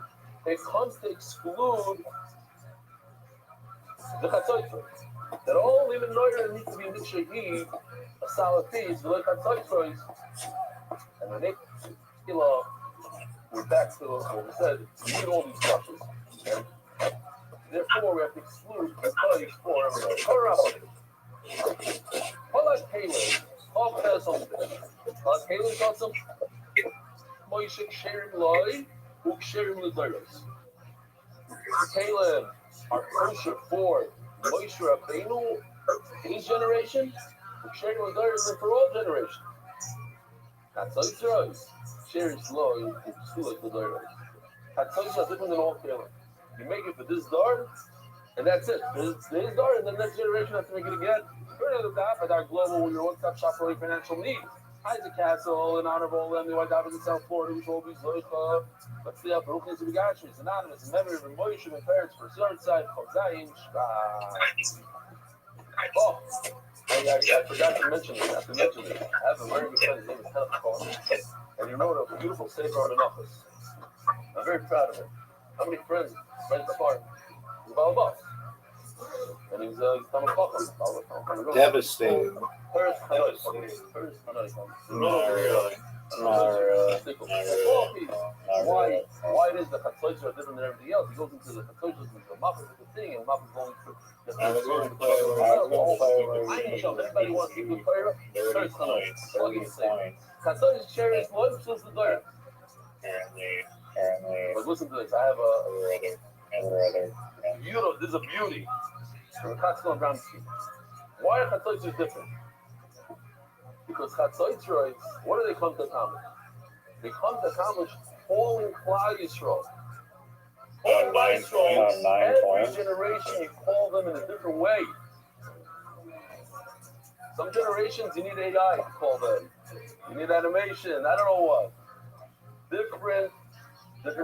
S3: It comes to exclude the chatzotzros. That all even menorah needs to be mixture he, a solid piece, the chatzotzros. And when they we're back to what we said, we need all these brushes. Okay? Therefore, we have to exclude the colors for everyone. Polak Haley, all pairs on this. Polak Haley got some Moishik Sherim Loi, Uk Sherim Lidoros. Caleb, our kosher for Moshe Rabbeinu, his generation, Uk Sherim Lidoros, and for all generations. Chatzotzros, Sherim Loi, Uk Sherim Lidoros. Chatzotzros are different than all Caleb. You make it for this dar, and that's it. This dar, and the next generation has to make it again. Further than that, with our global, your one-stop shop for any financial need. Isaac Castle, an honorable Emmy White Davis in South Florida, which will be Zoicha. Let's see how Baruch is Begashmi. Anonymous, in memory of Moshe and parents for third side, Chazayim, Oh, I forgot to mention this. I have to mention this. I have a very good friend. His name is Helf, and he wrote a beautiful Sefer on the office. I'm very proud of him. How many friends? Friends apart. He's about a boss. And he's become a fucker.
S5: Devastating.
S3: First, why it is the chatzos are different than everything else? He goes into the chatzos and the map is the thing, and map is going through. Everybody wants to do Torah. First, chatzos share his life since the Torah. But listen to this. I have a beauty. This is a beauty. From Chatzon and Bramsky. Why are chatzos different? Because chatzos, what do they come to accomplish? They come to accomplish falling Klal Yisrael. Falling Klal Yisrael, every generation you call them in a different way. Some generations you need AI to call them. You need animation, I don't know what. Different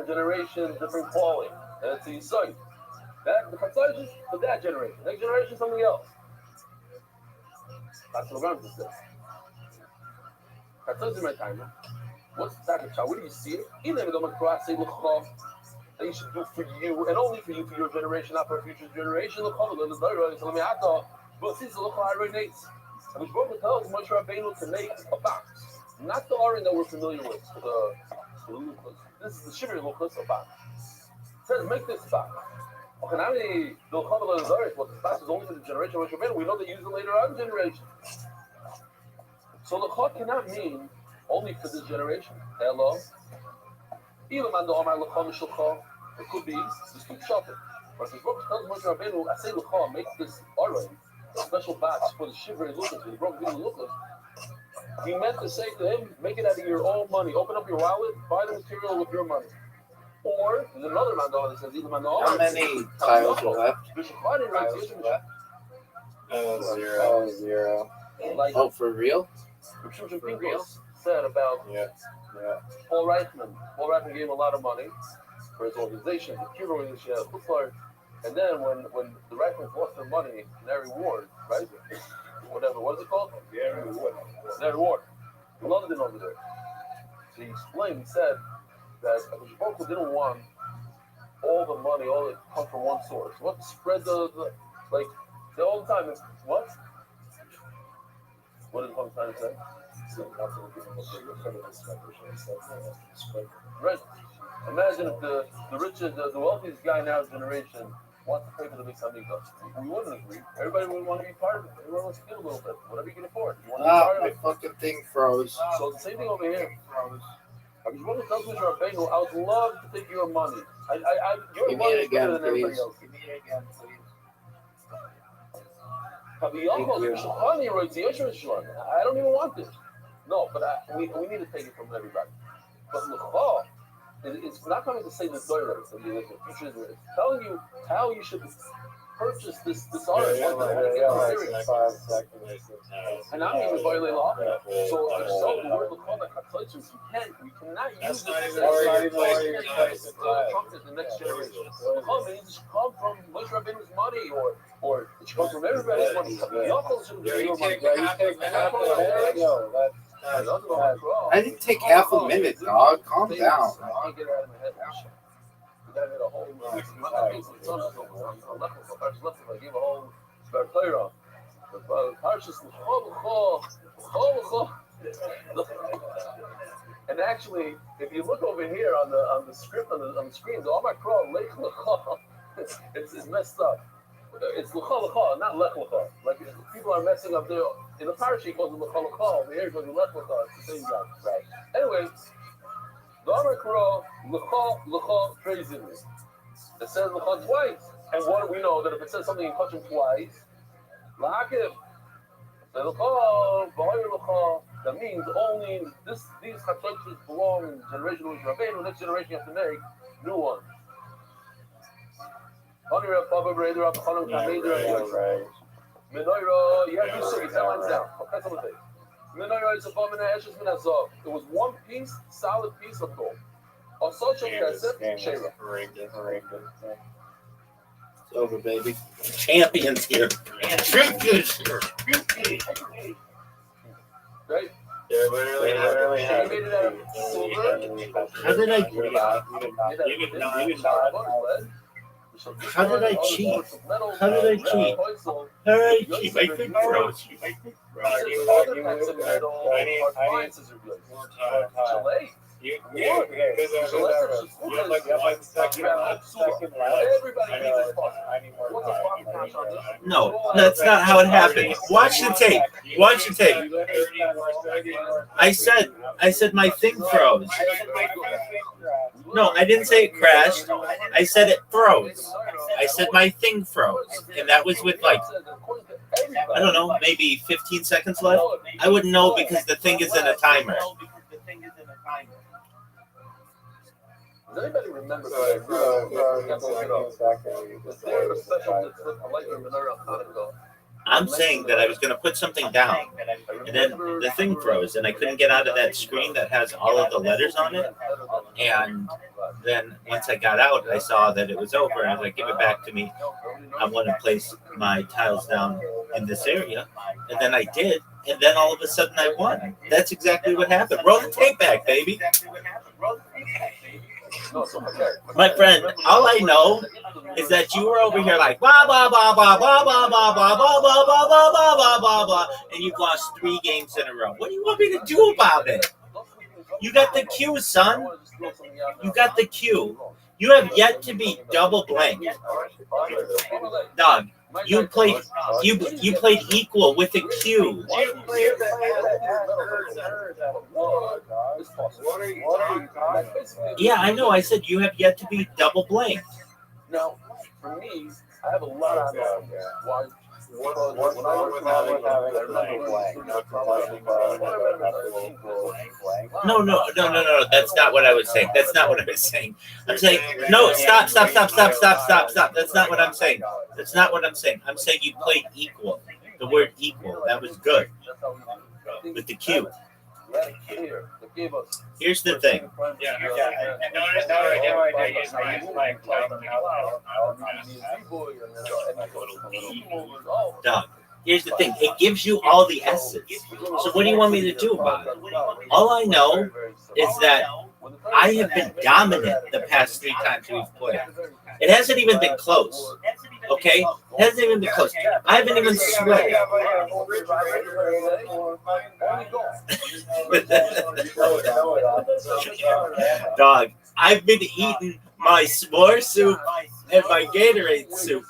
S3: generation, different calling. And it's the Yisrael. The chatzos is for that generation. Next generation, something else. That's what Rambam says. Chatzos is my time. What's the second child? Where do you see it? Even if you don't cross, say l'chol that you should do for you and only for you, for your generation, not for a future generation. L'chol, the Torah, so let me add to. But since the l'chol resonates, and which Rabbi tells Moshe Rabbeinu to make a box, not the orange that we're familiar with, the luchos. This is the shiver luchos, a box. It says, make this box. Okay, now the l'chol of the Torah, what the box is only for the generation of Moshe Rabbeinu. We know they use it later on generation. So l'chol cannot mean only for this generation. Hello? It could be the street shopping. But if Rabbi tells Moshe Rabbeinu, I say l'chol, make this already, a special box for the shivrei luchos, for the broken luchos. He meant to say to him, make it out of your own money. Open up your wallet, buy the material with your money. Or, there's another mandala that says,
S5: how many tiles are left? Zero.
S3: Like,
S5: oh, for real?
S3: Said about Paul Reichman. Paul Reichman gave him a lot of money for his organization, the Cuban organization, and then when the Reichmans lost their money, their reward, right? Whatever, what is it called? Their reward. In London over there. So he explained, he said that Rothschild didn't want all the money, all it come from one source. What spread the like the all the time is what? What did Paul trying to say? Right. Imagine if the richest, the wealthiest guy in our generation wants to pay for the big Samika. We wouldn't agree. Everybody would want to be part of it. Everyone wants to give a little bit. Whatever you can afford. You want to be part of it.
S5: My fucking thing froze.
S3: So the same thing over here. I was wondering, tells Mr. Rabbeinu, I would love to take your money. Your money is better than everybody else.
S5: Give me it again, please.
S3: I don't even want this. No, but we need to take it from everybody. But l'chol, it's not coming to say the Torah, the future is telling you how you should purchase this art. And I'm even violating law. So if so, the word l'chol that chatzos, we cannot use it to trumpet the next generation. L'chol means it should come from Moshe Rabbeinu's money, or it should come from everybody's money. Yachol shouldn't be your money.
S5: I didn't take half a minute, dog. Calm down.
S3: I can't get it out of my head. You gotta get a whole. I give a whole Torah. And actually, if you look over here on the script on the screen, the Omakro Lech L'chol, it's messed up. It's L'chol L'chol, not Lech L'chol. Like people are messing up there. In the parasha, he calls it L'chol L'chol. Over here, he calls it Lech L'chol. It's the same guy, right? Anyway, the Omakro L'chol L'chol praising me. It says L'chol twice, and what do we know that if it says something in Kachim twice, L'hakiv. So L'chol, V'hoyer L'chol. That means only these chatzos belong in generation of Rabbeinu. Next generation you have to make new ones. Right. Menorah, you have to say 10 lines down. That's what it is. It was one piece, solid piece of gold. On social cassette, Shayla.
S5: It's over, baby. Champions here. Champions here.
S3: Right?
S12: They literally had
S3: Made it out of silver.
S5: How did I cheat? How did I cheat? How did I cheat? My thing froze. No, that's not how it happened. Watch the tape. Watch the tape. I said my thing froze. No, I didn't say it crashed. I said it froze. I said my thing froze. And that was with like, I don't know, maybe 15 seconds left. I wouldn't know because the thing is in a timer.
S3: Does anybody remember
S5: I'm saying that I was going to put something down, and then the thing froze, and I couldn't get out of that screen that has all of the letters on it. And then once I got out, I saw that it was over, and I was like, give it back to me. I want to place my tiles down in this area. And then I did, and then all of a sudden I won. That's exactly what happened. Roll the tape back, baby. My friend, all I know is that you were over here like blah blah blah blah blah blah blah blah blah blah blah blah blah blah blah blah, and you've lost 3 games in a row. What do you want me to do about it? You got the cue, son. You got the cue. You have yet to be double blanked, dog. You played equal with a cue. Yeah, I know. I said you have yet to be double blanked.
S3: Now, for me, I have a lot of why.
S5: No. That's not what I was saying. That's not what I was saying. I'm saying, no, stop. That's not what I'm saying. That's not what I'm saying. I'm saying you played equal. The word equal. That was good. With the cue. Here's the thing. Dog. Here's the thing. It gives you all the S's. So what do you want me to do about it? All I know is that I have been dominant the past 3 times we've played. It hasn't even been close. Okay? It hasn't even been close. I haven't even sweat. Dog, I've been eating my s'more soup and my Gatorade soup.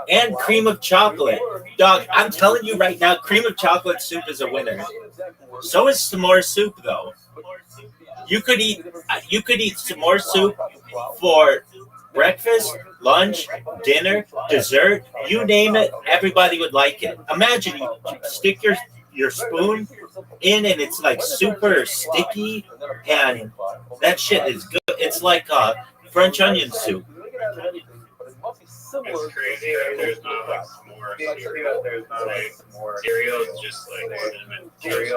S5: And cream of chocolate. Dog, I'm telling you right now, cream of chocolate soup is a winner. So is s'more soup, though. You could eat s'more soup for breakfast, lunch, dinner, dessert, you name it, everybody would like it. Imagine you stick your spoon in and it's like super sticky, and that shit is good. It's like French onion soup.
S2: It's crazy that there's not like s'more cereal. There's not like s'more cereal. It's just like cinnamon toast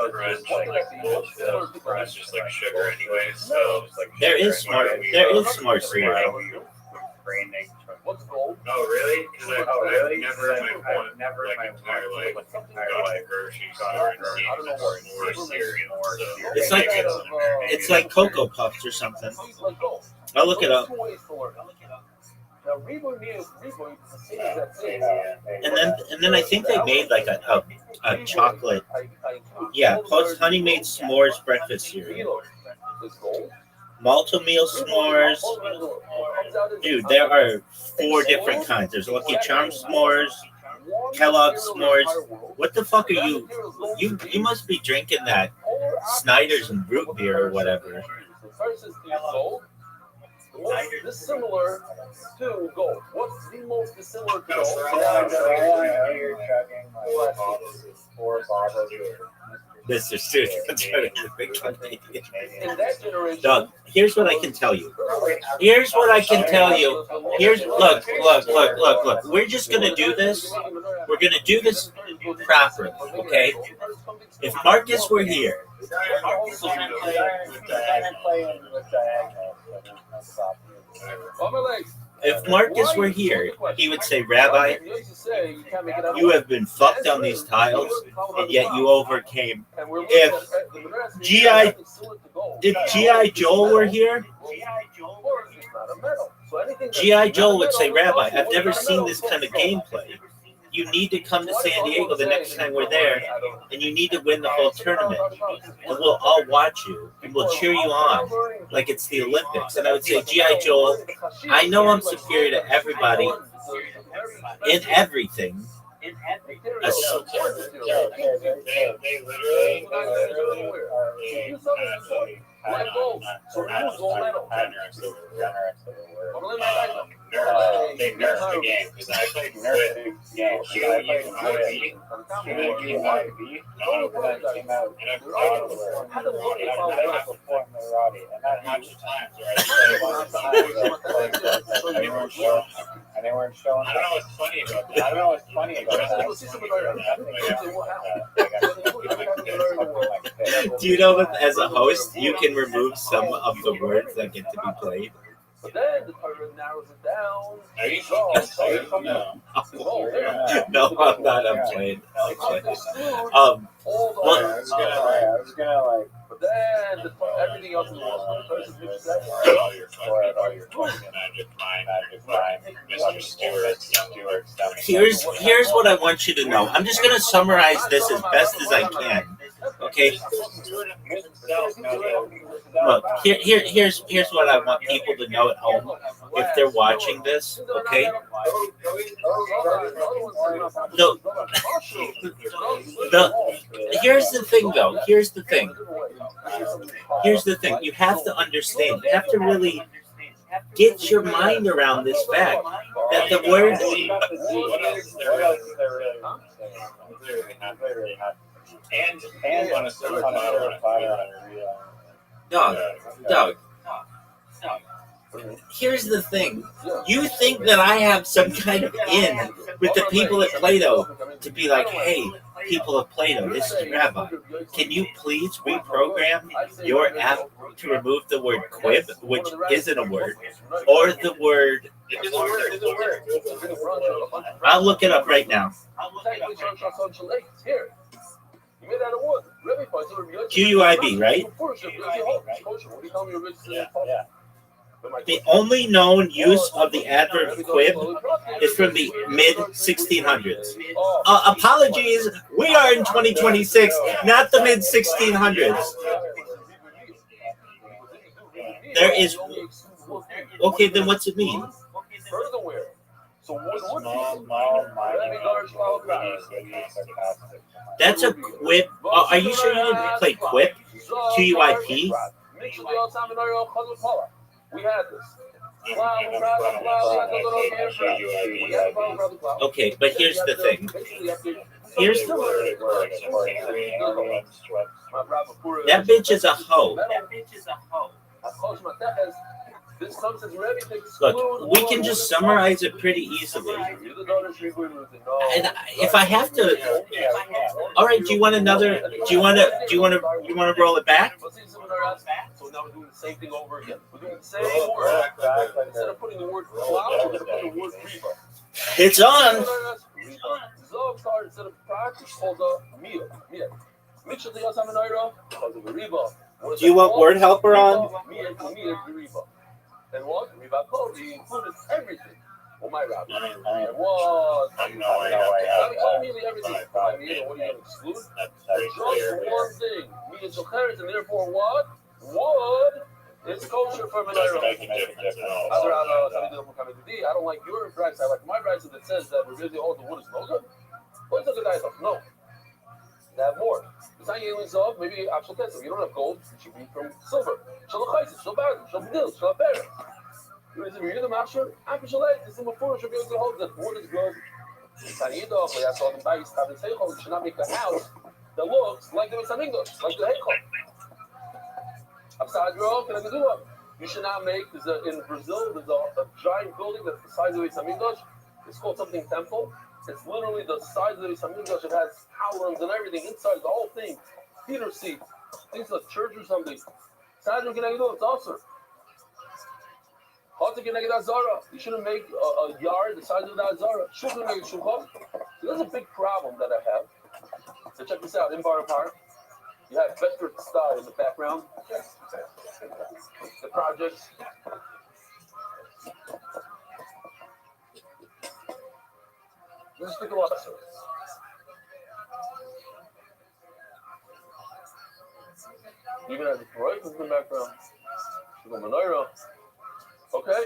S2: crunch. It's just like sugar anyway. So
S5: there is s'more cereal.
S2: Oh really? Because I've never in my entire life gone to the grocery store and seen s'more cereal.
S5: It's like Cocoa Puffs or something. I'll look it up. And then I think they made like a chocolate. Yeah, plus Honey made s'mores breakfast cereal. Malto meal s'mores. Dude, there are 4 different kinds. There's Lucky Charms s'mores, Kellogg's s'mores. What the fuck are you? You must be drinking that Snyder's and root beer or whatever.
S3: What's dissimilar to gold? What's the most dissimilar to gold?
S5: Mr. Stewart. Dog, here's what I can tell you. Here's look. We're just gonna do this. We're gonna do this properly, okay? If Marcus were here, if Marcus were here, he would say, Rabbi, you have been fucked on these tiles, and yet you overcame. If G.I. Joel were here, G.I. Joel would say, Rabbi, I've never seen this kind of gameplay. You need to come to San Diego the next time we're there, and you need to win the whole tournament. And we'll all watch you, and we'll cheer you on like it's the Olympics. And I would say, G.I. Joel, I know I'm superior to everybody in everything.
S2: They literally they nerfed the game because I played with and they weren't showing. I don't know what's funny about that.
S5: Do you know that as a host, you can remove some of the words that get to be played?
S3: But then the Torah narrows it down.
S5: No, I'm not. I'm playing.
S3: I was gonna like. But then everything else is lost.
S5: Here's what I want you to know. I'm just gonna summarize this as best as I can. Okay. Look, here's what I want people to know at home if they're watching this. Okay. Here's the thing, though. Here's the thing. You have to understand. You have to really get your mind around this fact that the word. And on a Doug. Here's the thing. You think that I have some kind of in with the people at Plato to be like, hey, people of Plato, this is Rabbi. Can you please reprogram your app to remove the word quib, which isn't a word, or the word... I'll look it up right now. QUIB, right? The only known use of the adverb quib is from the mid-1600s. Apologies, we are in 2026, not the mid-1600s. There is... Okay, then what's it mean? That's a quip. Are you sure you didn't play quip? QUIP?
S3: We had this.
S5: Okay, but here's the thing. That bitch is a hoe. Look, we can just summarize it pretty easily. And if I have to, all right. Do you want another? Do you want to roll it back?
S3: So now we're doing the same thing over again. We're doing the same word. Instead of putting the word cloud, we're going to put the word riba.
S5: It's on.
S3: Zog instead of practice called the meal.
S5: Do you want word helper on?
S3: And what? Riba code, he included everything. Oh, my Rabbi. And
S2: what?
S3: Immediately everything. What are you going to exclude? Just one thing. And therefore what? Wood is kosher for menorah. I don't like your price. I like my price that says that we're really all the wood is kosher. What's the guy talk? No. They have more. Maybe actual test. If you don't have gold, it should be from silver. Shalachais, Shalbar, Shalbdil, Shalber. You read the Mashur, Apishale, this is before should be able to hold that wood is good. You should not make a house that looks like the English, like the Heichel. Upside your own, you should not make. In Brazil, there's a giant building that's the size of English. It's called something temple. It's literally the size of the Beis Hamikdash. It has columns and everything inside the whole thing. Theater seats. Things like church or something. Sadhu Kenegdo, it's also. You shouldn't make a yard the size of that Zara. So there's a big problem that I have. So check this out. In Borough Park, you have Bedford style in the background. The projects. This is the Colossus. Even as a Parade in the background. Menorah. Okay?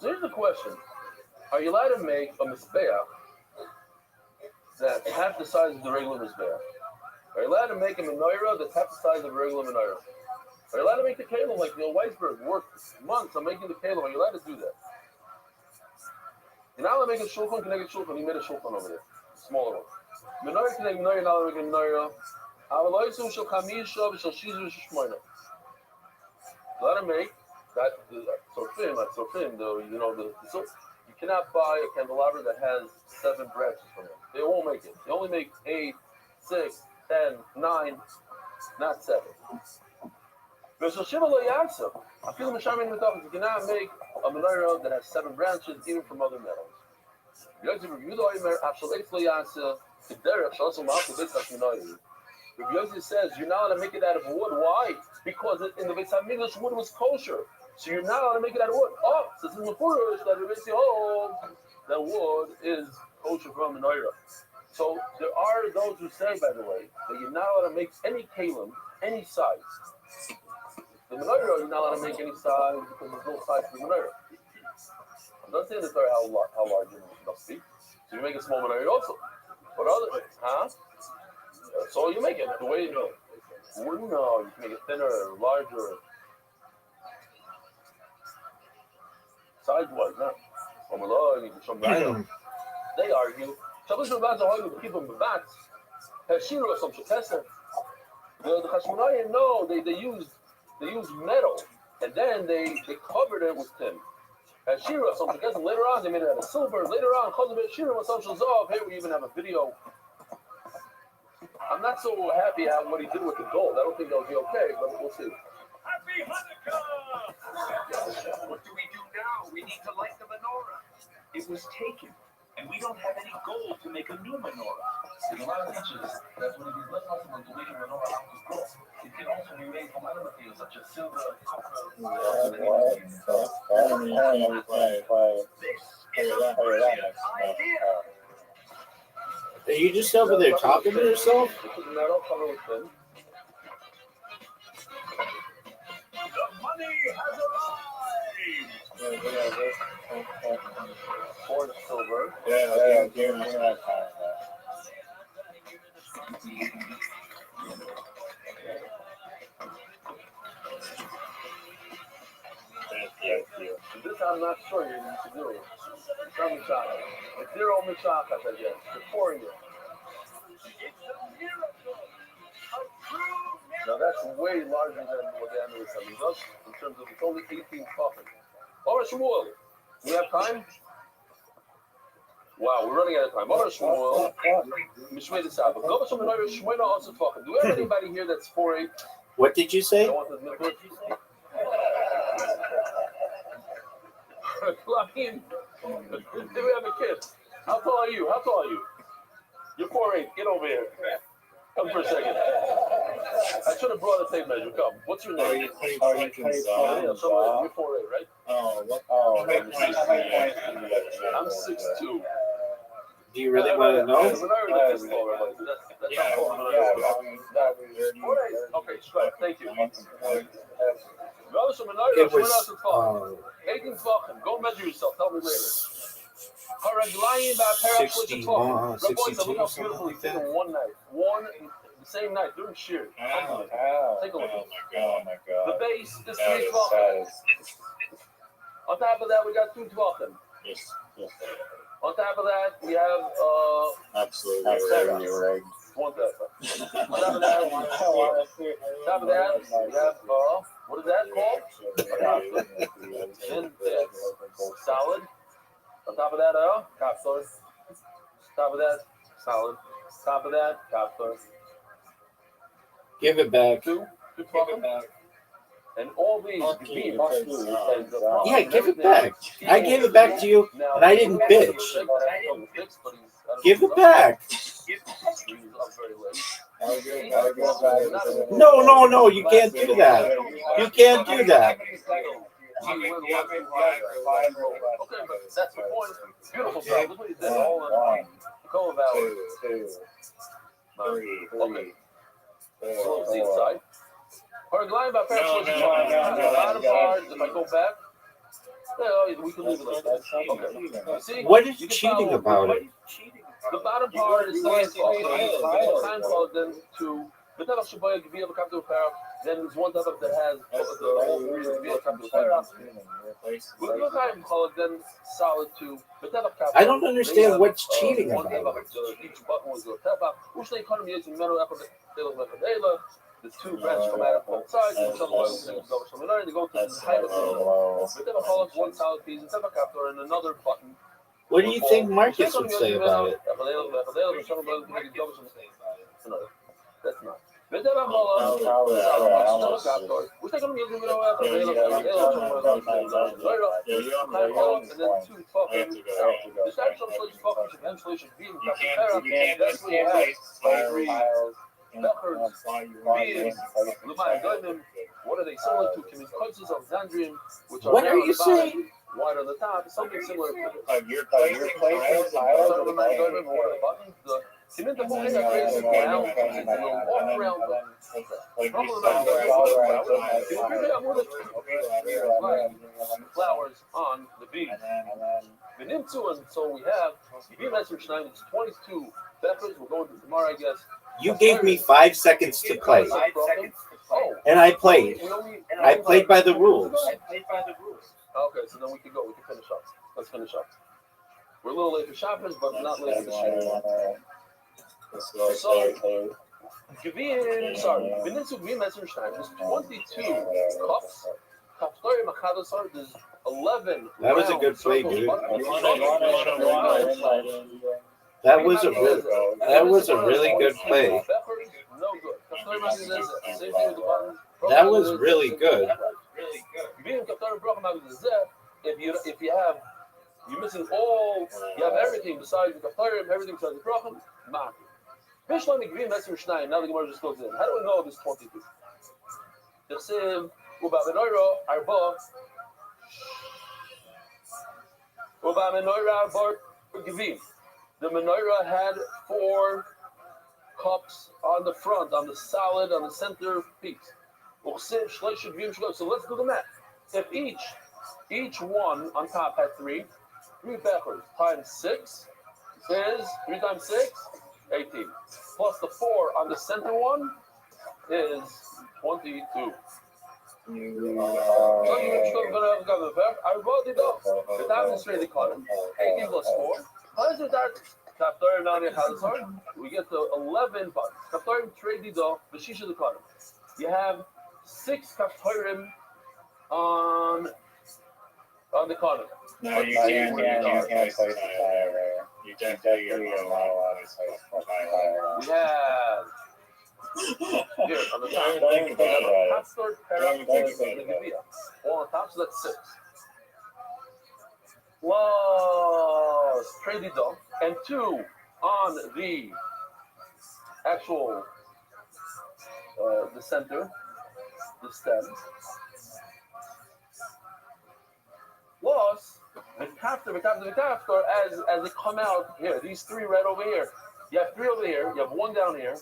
S3: So here's the question. Are you allowed to make a Mizbeach that's half the size of the regular Mizbeach? Are you allowed to make a Menorah that's half the size of a regular Menorah? Are you allowed to make the Kalim like Weisberg worked months on making the Kalim? Are you allowed to do that? You're not allowed to make a Shulchan, connect a Shulchan. He made a Shulchan over there. Smaller one. Menorah connect Menorah, you're not allowed to make a Menorah. Allowed to make that sorfim, you cannot buy a candelabra that has 7 branches from it. They won't make it. They only make 8, 6, 10, 9, not 7. You cannot make a menorah that has 7 branches, even from other metals. Rabbi Yossi says you're not allowed to make it out of wood. Why? Because in the Beis Hamikdash wood was kosher, so you're not allowed to make it out of wood. Oh, so it's in the Furush that Rabbi Yossi holds that wood is kosher from menorah. So there are those who say, by the way, that you're not allowed to make any kalim, any size. The menorah you're not allowed to make any size because there's no size for the menorah. I'm not saying how large it must be. So you make a small menorah also. But other, so you make it the way you know. No, you can make it thinner, larger. Size-wise, no. They argue. The Chashmonaim, no, they use metal, and then they covered it with tin. And Shira, later on, they made it out of silver. Later on, here we even have a video. I'm not so happy at what he did with the gold. I don't think that'll be okay, but we'll see.
S10: Happy Hanukkah! What do we do now? We need to light the menorah. It was taken, and we don't have any gold to make a new menorah. In a lot of teachers, that's when it is less possible to make a menorah out of gold. It can also be made from other materials such as silver, copper, This is a brilliant idea.
S5: Are you just over there talking to yourself?
S10: The money has arrived!
S3: For the silver.
S12: Yeah, give me that time.
S3: This I'm not sure you need to do. It's not mishaka. It's 0 mishaka, I guess. It's pouring it.
S10: It's a miracle! A true miracle!
S3: Now that's way larger than what the Amulet Sami does in terms of it's only 18 coffin. All right, Shmuel. We have time? Wow, we're running out of time. All right, Shmuel. Mishmei the Sabbath. Go to Shmuel. Shmuel also talking. Do we have anybody here that's 4'8"?
S5: What did you say?
S3: Lakim, do we have a kid? How tall are you? You're 4'8". Get over here. Come for a second. I should have brought a tape measure. Come. What's your name?
S12: You're 4'8",
S3: right? I'm 6'2".
S5: Do you really want to know?
S3: Okay, straight. Thank you.
S5: It was
S3: 18 Tvachim. Go measure yourself. Tell me later.
S5: 61, 62, something like that.
S3: One night. The same night. During Shir. Take a look.
S12: Oh my god.
S3: The base is 3 Tvachim. On top of that, we got 2 Tvachim.
S12: Yes.
S3: On top of that, we have
S12: Absolutely. Right.
S3: One pepper. On top of that, we have what is that called? Solid. On top top of that, kapstor. Top of that, solid. Top of that, kapstor.
S5: Give it back.
S3: Two fucking. And all these beams.
S5: Yeah, give it back. I gave it back to you, and I didn't bitch. Give it back. No, you can't do that. You can't do that.
S3: Okay, but that's the point. Beautiful job. Look what he did all in one. Go about it.
S12: 3,
S3: Okay. So let's see inside. Or line by bottom part, if I go back, we can leave it like that. Okay. See,
S5: what is cheating about it?
S3: The bottom part is the last time called then to the Tavach Shabbat to be able to come to a pair. Then there's one Tavach that has the whole reason to be able to come to a pair. With the time called then solid to the Tavach.
S5: I don't understand what's cheating about it.
S3: Each button was a Tavach. Which they economy is in metal. The two branches come out of both sides, and some oils and they go to the height of the one solid piece, and and another button.
S5: What do you think Marcus would say about it?
S3: That's not. What are they similar to? Communications of Xandrium, which are
S5: what are you saying?
S3: Wide on the top, something similar to
S12: you're placing tiles
S3: on the buttons. The cement of the crazy ground, will walk around flowers on the beach. And so we have it's 22 Beckers. We're going to tomorrow, I guess.
S5: You gave me 5 seconds to play.
S3: Oh.
S5: And I played. I played by the rules.
S3: Okay, so then we can go. We can finish up. Let's finish up. We're a little late for shoppers, but not late for the show. So, Benitzu Gvin Metzgerstein, there's 22 cups. There's 11.
S5: That was a good play, dude. That was a really good play. That was really good.
S3: If you have, you're missing all, you have everything besides the kaftarim, everything besides the brachim, ma'akim. Now the Gemara just goes in. How do we know this 22? The same, Uba menorah arba givim. The menorah had 4 cups on the front, on the solid, on the center piece. So let's do the math. If each one on top had 3 Bechers times 6 is 3 times 6, 18. Plus the 4 on the center one is 22. So you're going to have the verb. I wrote it up. The time is really column. 18 plus 4. How is it that Kaftarim now we get to 11 buttons. Kaftarim trade the Shisha the column. You have 6 Kaftarim on the column.
S12: No, you can't place the tile. You can't tell you're not allowed to place the tile.
S3: We have here on the top. Kaftar Param all on top, so that's 6. Plus trade the and 2 on the actual the center, the stem. Plus the kaftar as they come out here. These 3 right over here. You have 3 over here. You have 1 down here.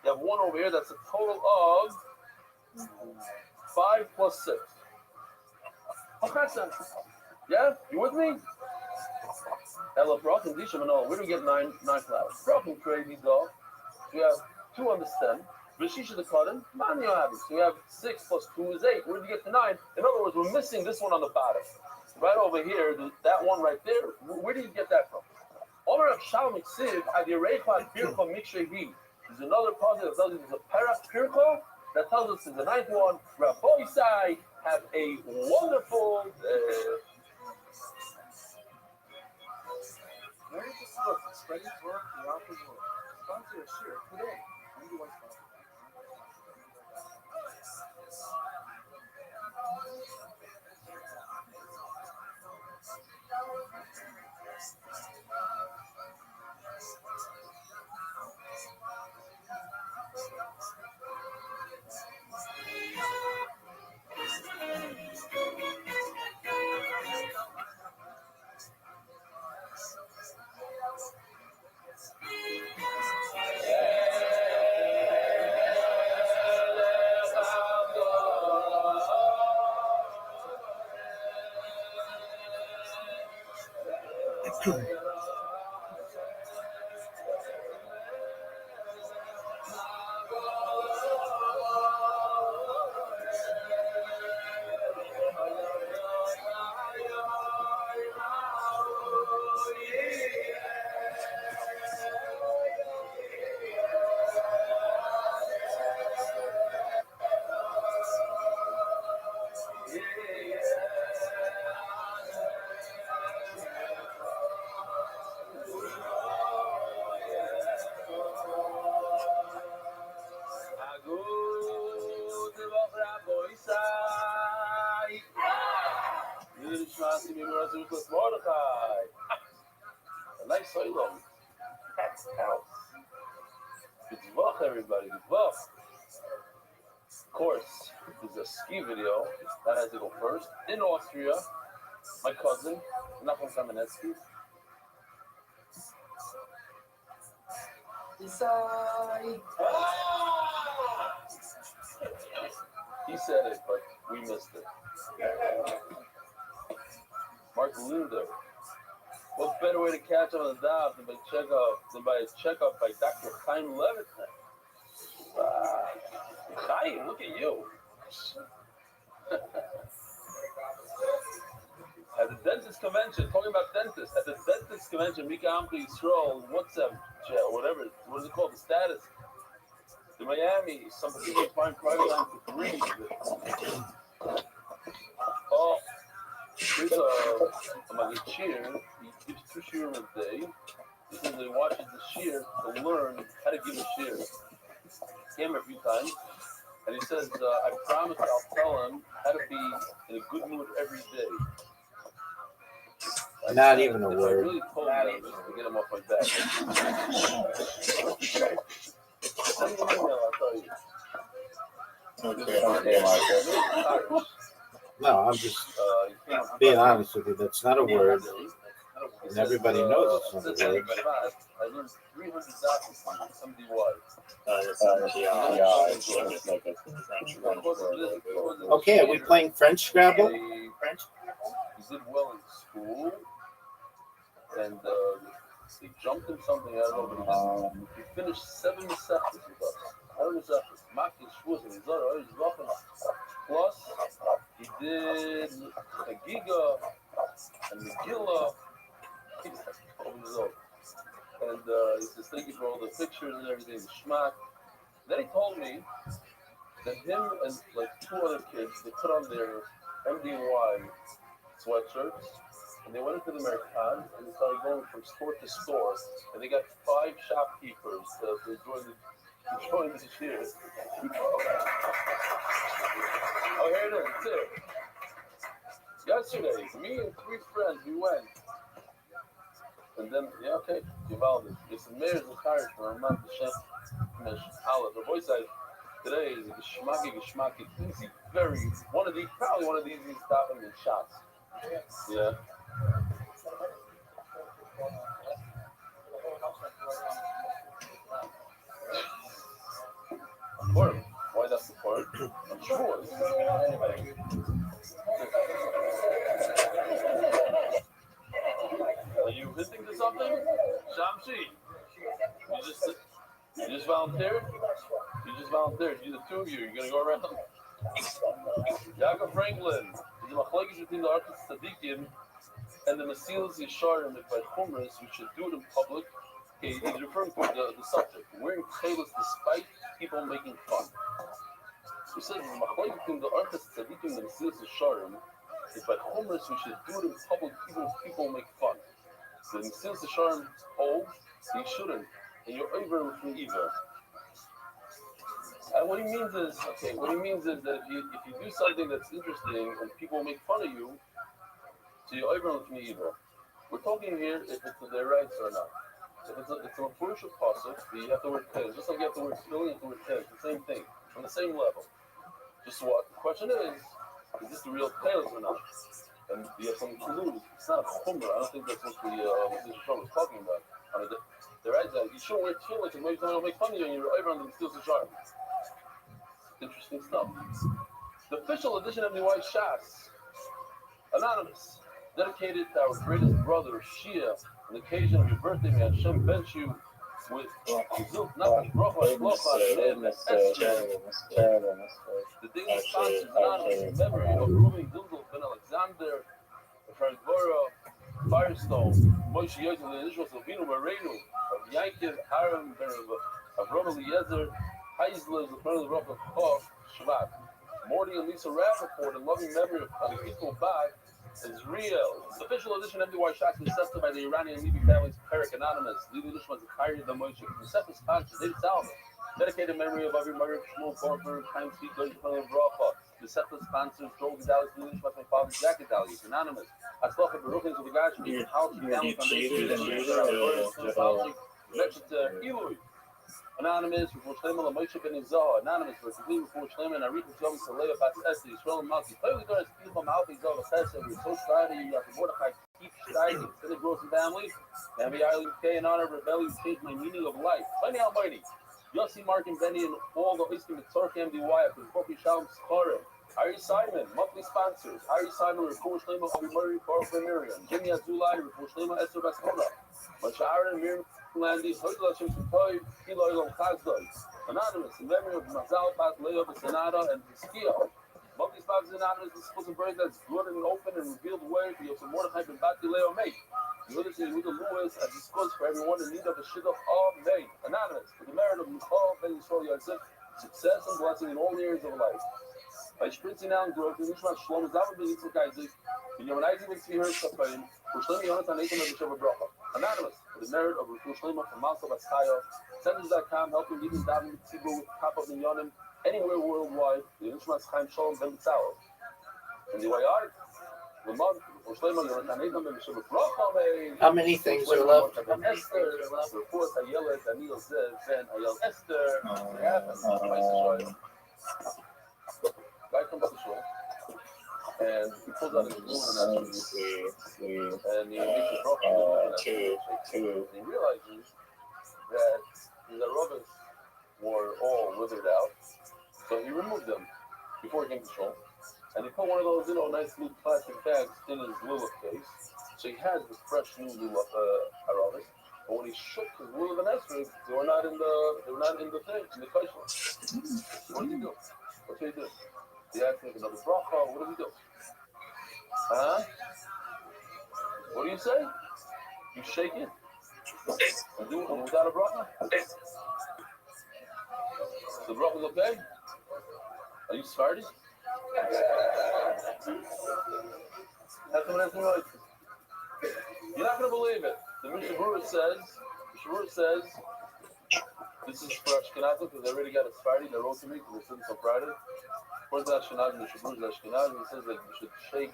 S3: You have 1 over here. That's a total of 5 plus 6. Okay, yeah, you with me? Ella broken disha manol. Where do we get 9 flowers? Broken trade these off. We have 2 on the stem. Vishisha the cotton. Man you have it. So we have 6 plus 2 is 8. Where do you get to 9? In other words, we're missing this one on the bottom. Right over here, that one right there. Where do you get that from? Omer of Shalom Iksiv had the Reichad Pirko Mikshevi. There's another positive that tells you there's a Parak Pirko that tells us in the 9th one. Rabbi Sai have a wonderful.
S11: cook, spreading Torah throughout the world. Sponsor a shir today.
S3: A nice solo. That's house. Good luck, everybody. Good luck. Of course, there's a ski video that has to go first in Austria. My cousin, Nachum Kamenetsky. He said it, but we missed it. Mark Linder. What better way to catch on the dive than by a checkup by Dr. Chaim Levitin? Chaim, look at you. At the dentist convention, talking about dentists, at the dentist convention, Mika Amri Yisrael, WhatsApp, whatever, what is it called, the status. In Miami, some people find private line for free. Oh, here's a Magachir. He gives 2 shiurim a day. He says that he watches the shiur to learn how to give a shiur. He came a few times, and he says, I promise I'll tell him how to be in a good mood every day.
S5: Not even a
S3: if
S5: word.
S3: I really told him just to get him off my back. Send me an email, I'll tell you.
S5: No, I'm just being honest with you. That's not a word. And everybody knows it's not a word.
S3: I learned 300 documents. Somebody was.
S5: Okay, are we playing French Scrabble?
S3: He did well in school, and he jumped in something, I don't know, but he finished 7 sections with us. I don't know, Maki Schwuzen, plus he did a Giga and Megillah. He's 12 years old. And he says, thank you for all the pictures and everything, the schmack. Then he told me that him and like 2 other kids, they put on their MDY sweatshirts, and they went into the Mercan, and they started going from store to store, and they got 5 shopkeepers to join the shiur. Oh, here it is, it's here. Yesterday, me and 3 friends, we went. And then, yeah, okay, Givaldi. It's the mayor's retired from Ramat Hashem Aleph. The voice said today is a geschmacky, easy, probably one of the easiest stopping in shots. Yeah. Important. Why that's important? I'm sure. Are you listening to something? Shamshi, you just volunteered? You just volunteered. You, the 2 of you, you're gonna go around. Yaakov Franklin, the machlokes between the Archis Tzadikim and the Mesilas Yesharim by Chumras, we should do it in public. Okay, he's referring to the subject. Wearing tables despite people making fun. So he says the machlokes between the Archis Tzadikim and the Mesilas Yesharim is by Chumras, we should do it in public, even if people make fun. The Mesilas Yesharim holds he shouldn't, and you're over from either. And what he means is that if you do something that's interesting and people make fun of you, so you're over from either. We're talking here if it's their rights or not. If it's a Purusha pasuk, you have to wear pins. Just like you have to wear tefillin, you have to wear pins. The same thing, on the same level. Just what the question is this the real pins or not? And you have something to lose. It's not a chumrah. I don't think that's what the Mesilas Yesharim was talking about. The right side, you shouldn't wear tefillin because maybe someone will make fun of you and you're over on the Mesilas Yesharim. Interesting stuff. The official edition of the White Shas, anonymous, dedicated to our greatest brother Shia on the occasion of your birthday. May Hashem bench you with Zilk Nachas Bracha Shlocha Esther. The daily sponsors anonymous in memory of Reuven Dildel Ben Alexander, Frank Bora, Firestone, Moshe Yosef Nishmas Avinu Marenu, of Yankiv Haram Ben Avram Eliezer, Heisler, the friend of the Roth of Koch, Shvat. Morty and Lisa Rappaport in loving memory of Equal Bad is real. The official edition of MDY Shots was accepted by the Iranian Levy family's Perik Anonymous. Levy Lishman's Kyrie the Moshe. The set was conscious. David Salvin. Dedicated memory of Avi Murray, Shmuel Barber, Time Speak, Doji Pernal Bracha. The set was sponsors, Joel Gedalis, Levy Lishman's my father, Jack Gedalis. Anonymous. Atzlocha Baruchins of the Gash, the House Family Foundation, Eloi. Anonymous, for Shlema, Moshe Ben Izah, Anonymous, for Complete for Shlema, and Arika Zom, Saleh, Bats Esther, Israel, and Malki. Clearly, there is people from Alpha Zah, Tessa, we're so excited, you have to Mordechai, keep excited, to the Gross family, and we are in honor of rebellion, changed my meaning of life. Plenty Almighty, Yossi, Mark, and Benny, and all the Iskim, Tzork, MDY, and Kofi Shalom, Skore, Harry Simon, monthly sponsors, Harry Simon, Refuah Shlema, Avi Murray, Baruch Miriam, Jimmy Azulai, Refuah Shlema, Esther Baskona, Moshe Aaron, Miriam, Landy, Hodlashim Sutoy, Eloilom Kazdoi, Anonymous, in memory of Mazal Bat Leo Senada and Skio. Multi sponsors Anonymous, this was a bird that's good and open and revealed way for Yosef Mordechai and Bati Leo May. You listen to Yehuda Lewis as discussed for everyone in need of a shidduch of May. Anonymous, for the merit of Michal Ben Yisrael Yosef, success and blessing in all areas of life. By spritzing out and growth, in Nishmat Shalom, Zavar Ben Yitzchak Isaac, in Yomanizing with Sihir Safayim, for Shlem Yonatan Eitam of the Sheva Bracha. Anonymous, for the merit of Rufu Shlema from Malka Baskaya, Senders.com, helping leaders diving with Tzibur with Kappa Minyanim, anywhere worldwide, the Nishmat Chaim Shalom Ben Bitzao. And the way I, the month, for Shlema Yonatan Eitam of the Sheva Bracha,
S5: how many things are left?
S3: Esther, Refuah Tayelet, Daniel Zev, Ben Ayel Esther, what happened? Guy comes to the show, and he pulls out his balloon and he makes a broken and he realizes that his arobas were all withered out, so he removed them before he came to the show, and he put one of those, nice little plastic bags in his lulav case, so he has the fresh new lulav arobas. But when he shook his lulav and esrog, they were not in the thing, in the kosher. What did he do? What did he do? He asked me another bracha. What does he do? Huh? What do you say? You shake it? And do it without a bracha? The bracha's okay? Are you started? That's what I'm saying. You're not going to believe it. The Mishnah Berurah says, this is for Ashkenazim because they already got a Friday. They wrote to me because they said it's on Friday. According to Ashkenazim, Mishnah Berurah is Ashkenazim. He says that you should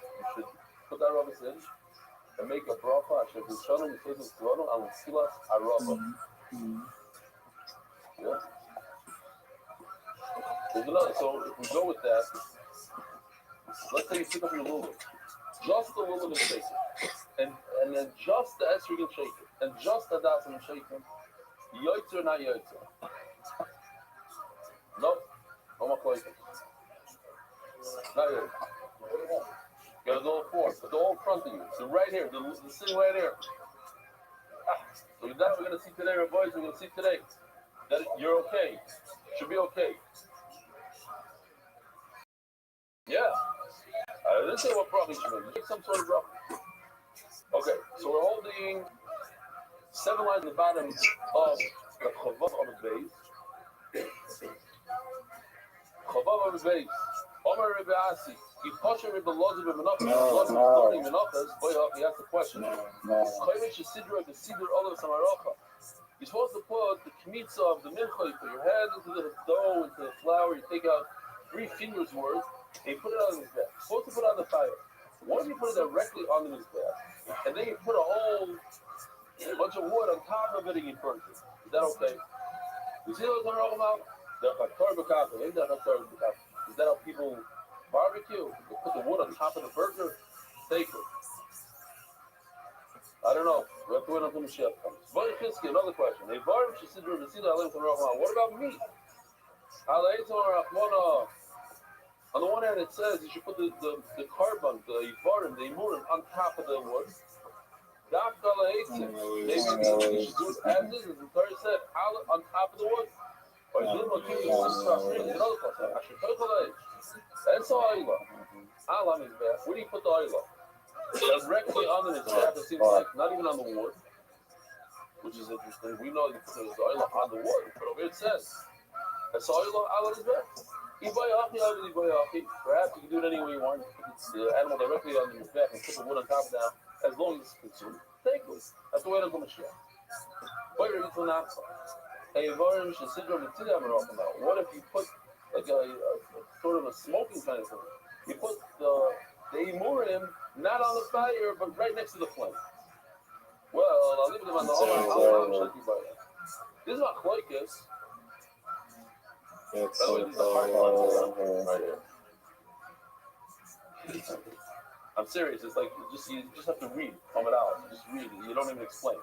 S3: put that rubbish in and make a bracha. Asher V'Shalom, he says it's Torah, and Silas Araba. Yeah. So if we go with that, let's say you pick up your lulav. Just the lulav and shake it. And then just the esrog and shake it. And just the das and shake it. Yoitzer, not yoitzer. No. No more cloiking. Not yoitzer. You gotta go forth. Put the whole front of you. So right here. The sitting right here. So that's what we're gonna see today, our boys. We're gonna see today that you're okay. Should be okay. Yeah. Let's say what bracha you should make. Some sort of bracha. Okay, so we're holding 7 lines in the bottom of the Chavav of the base. Chavav of the base. Omer Rabbi Asi. He asked the question. You're supposed to put the kmitza of the mincha, you put your hand into the dough, into the flour, you take out 3 fingers worth, and you put it on the mizbeach. You're supposed to put it on the fire. What if you put it directly on the mizbeach, and then you put a whole bunch of wood on top of it and you burn it? Is that okay? You see what I'm talking about? Is that how people barbecue? They put the wood on top of the burger? Take it. I don't know. We have to wait until Mashiach comes. Another question. What about meat? On the one hand, it says you should put the carbon, the ivarim, the imurim on top of the wood. Maybe you should do it as is, as the Torah said, on top of the wood. Another question. Where do you put the oil? Directly on the mizbeach, it seems like, not even on the wood, which is interesting. We know that there's oil on the wood, but over here it says, that's oil on the mizbeach. Perhaps you can do it any way you want. Put the animal directly on the mizbeach and put the wood on top now, as long as it's consumed. Take it. That's the way to go Mashiach. What if you put like a sort of a smoking kind of thing? You put the imurim not on the fire, but right next to the flame. Well, I'll leave them on the oven. This is not kloikis. I'm serious. It's like you just have to read from it out. Just read it. You don't even explain.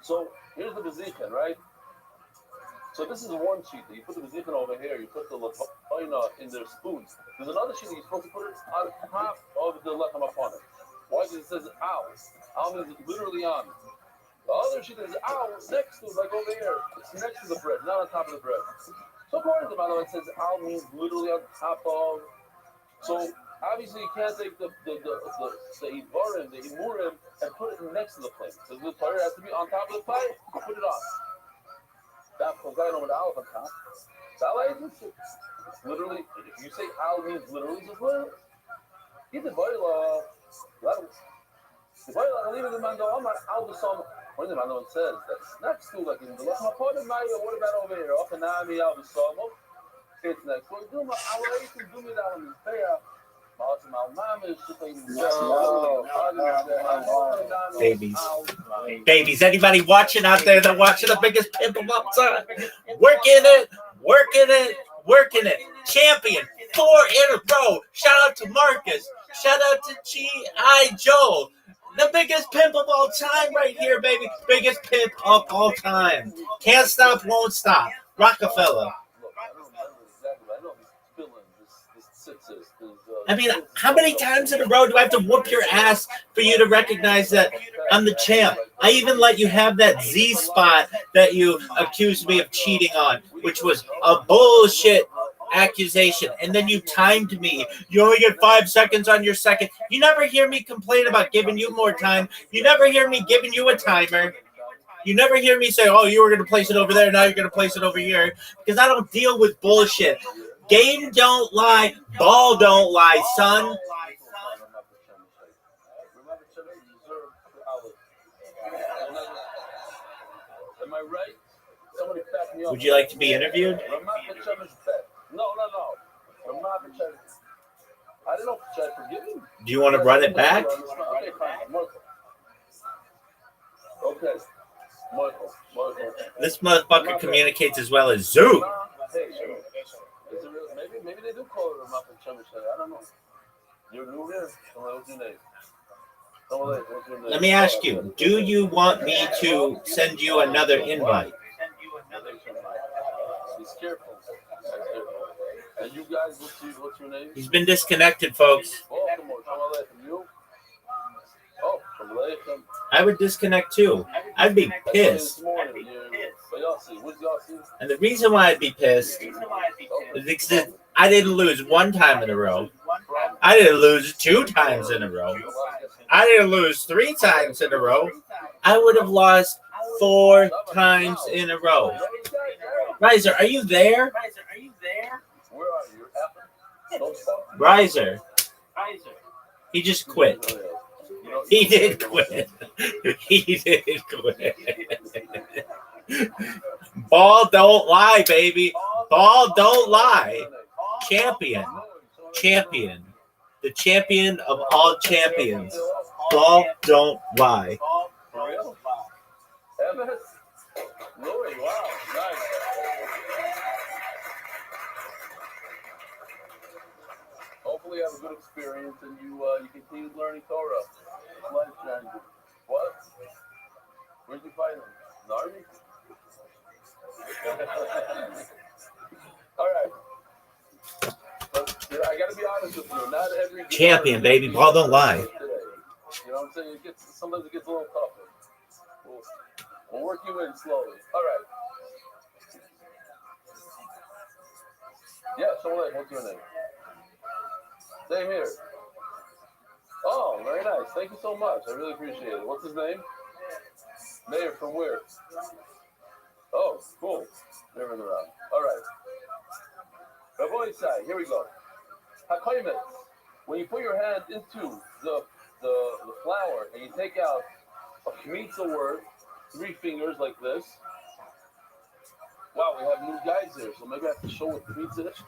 S3: So here's the bezichin, right? So this is one sheet. You put the bezichin over here. You put the latoina in their spoons. There's another sheet that you're supposed to put it on top of the lechem upon it. Why? Because it says al. Al means it's literally on. The other sheet is al next to, like over here. It's next to the bread, not on top of the bread. So according to the Bible, it says al means literally on top of. So obviously you can't take the ivarim, the imurim, and put it next to the plate. So the fire has to be on top of the fire. You put it on. That goes right over the al on top. Literally, if you say al means literally, it's literally. Either boila, the boila, leave it in mando. I'm al the song. When the mando says that's next to like in the left. What about over here? Up and down me al the song. It's next. Well, do my al do me that on the fair.
S5: Babies. Anybody watching out there that watching the biggest pimp of all time? Working it. Champion 4 in a row. Shout out to Marcus. Shout out to G.I. Joe. The biggest pimp of all time right here, baby. Biggest pimp of all time. Can't stop, won't stop. Rockefeller. I mean, how many times in a row do I have to whoop your ass for you to recognize that I'm the champ? I even let you have that Z spot that you accused me of cheating on, which was a bullshit accusation. And then you timed me. You only get 5 seconds on your second. You never hear me complain about giving you more time. You never hear me giving you a timer. You never hear me say, oh, you were going to place it over there. Now you're going to place it over here. Because I don't deal with bullshit. Game don't lie, ball don't lie, son.
S3: Am I right? Somebody back me up.
S5: Would you like to be interviewed?
S3: No. I don't know if Chad forgive him.
S5: Do you want to run it back?
S3: Okay, fine. Okay. Michael.
S5: This motherfucker communicates as well as Zoom.
S3: Maybe they do call it a muffin chemistry. I don't know. You're new here. What's your name?
S5: Let me ask you, do you want me to send you another invite?
S3: He's careful. And you guys, what's your name?
S5: He's been disconnected, folks. I would disconnect too. I'd be pissed. And the reason why I'd be pissed is because I didn't lose 1 time in a row. I didn't lose 2 times in a row. I didn't lose 3 times in a row. I would have lost 4 times in a row. Riser, are you there? Riser, He just quit. He did quit. He did quit. Ball don't lie, baby. Ball don't lie. Champion. Champion. The champion of all champions. Ball don't lie.
S3: For real? MS? Louis, wow, nice. Hopefully you have a good experience and you continue learning Torah. It's life changing. What? Where'd you find him? In the army? All right. But I gotta be honest with you, not every
S5: Champion, baby. Ball don't lie.
S3: You know what I'm saying? Sometimes it gets a little tougher. We'll work you in slowly. All right. Yeah, so what's your name? Same here. Oh, very nice. Thank you so much. I really appreciate it. What's his name? Mayor from where? Oh, cool. Never in the round. All right. Rabbi side. Here we go. Hakoymet. When you put your hand into the flour and you take out a kmitza word, 3 fingers like this. Wow, we have new guys here, so maybe I have to show what kmitza is.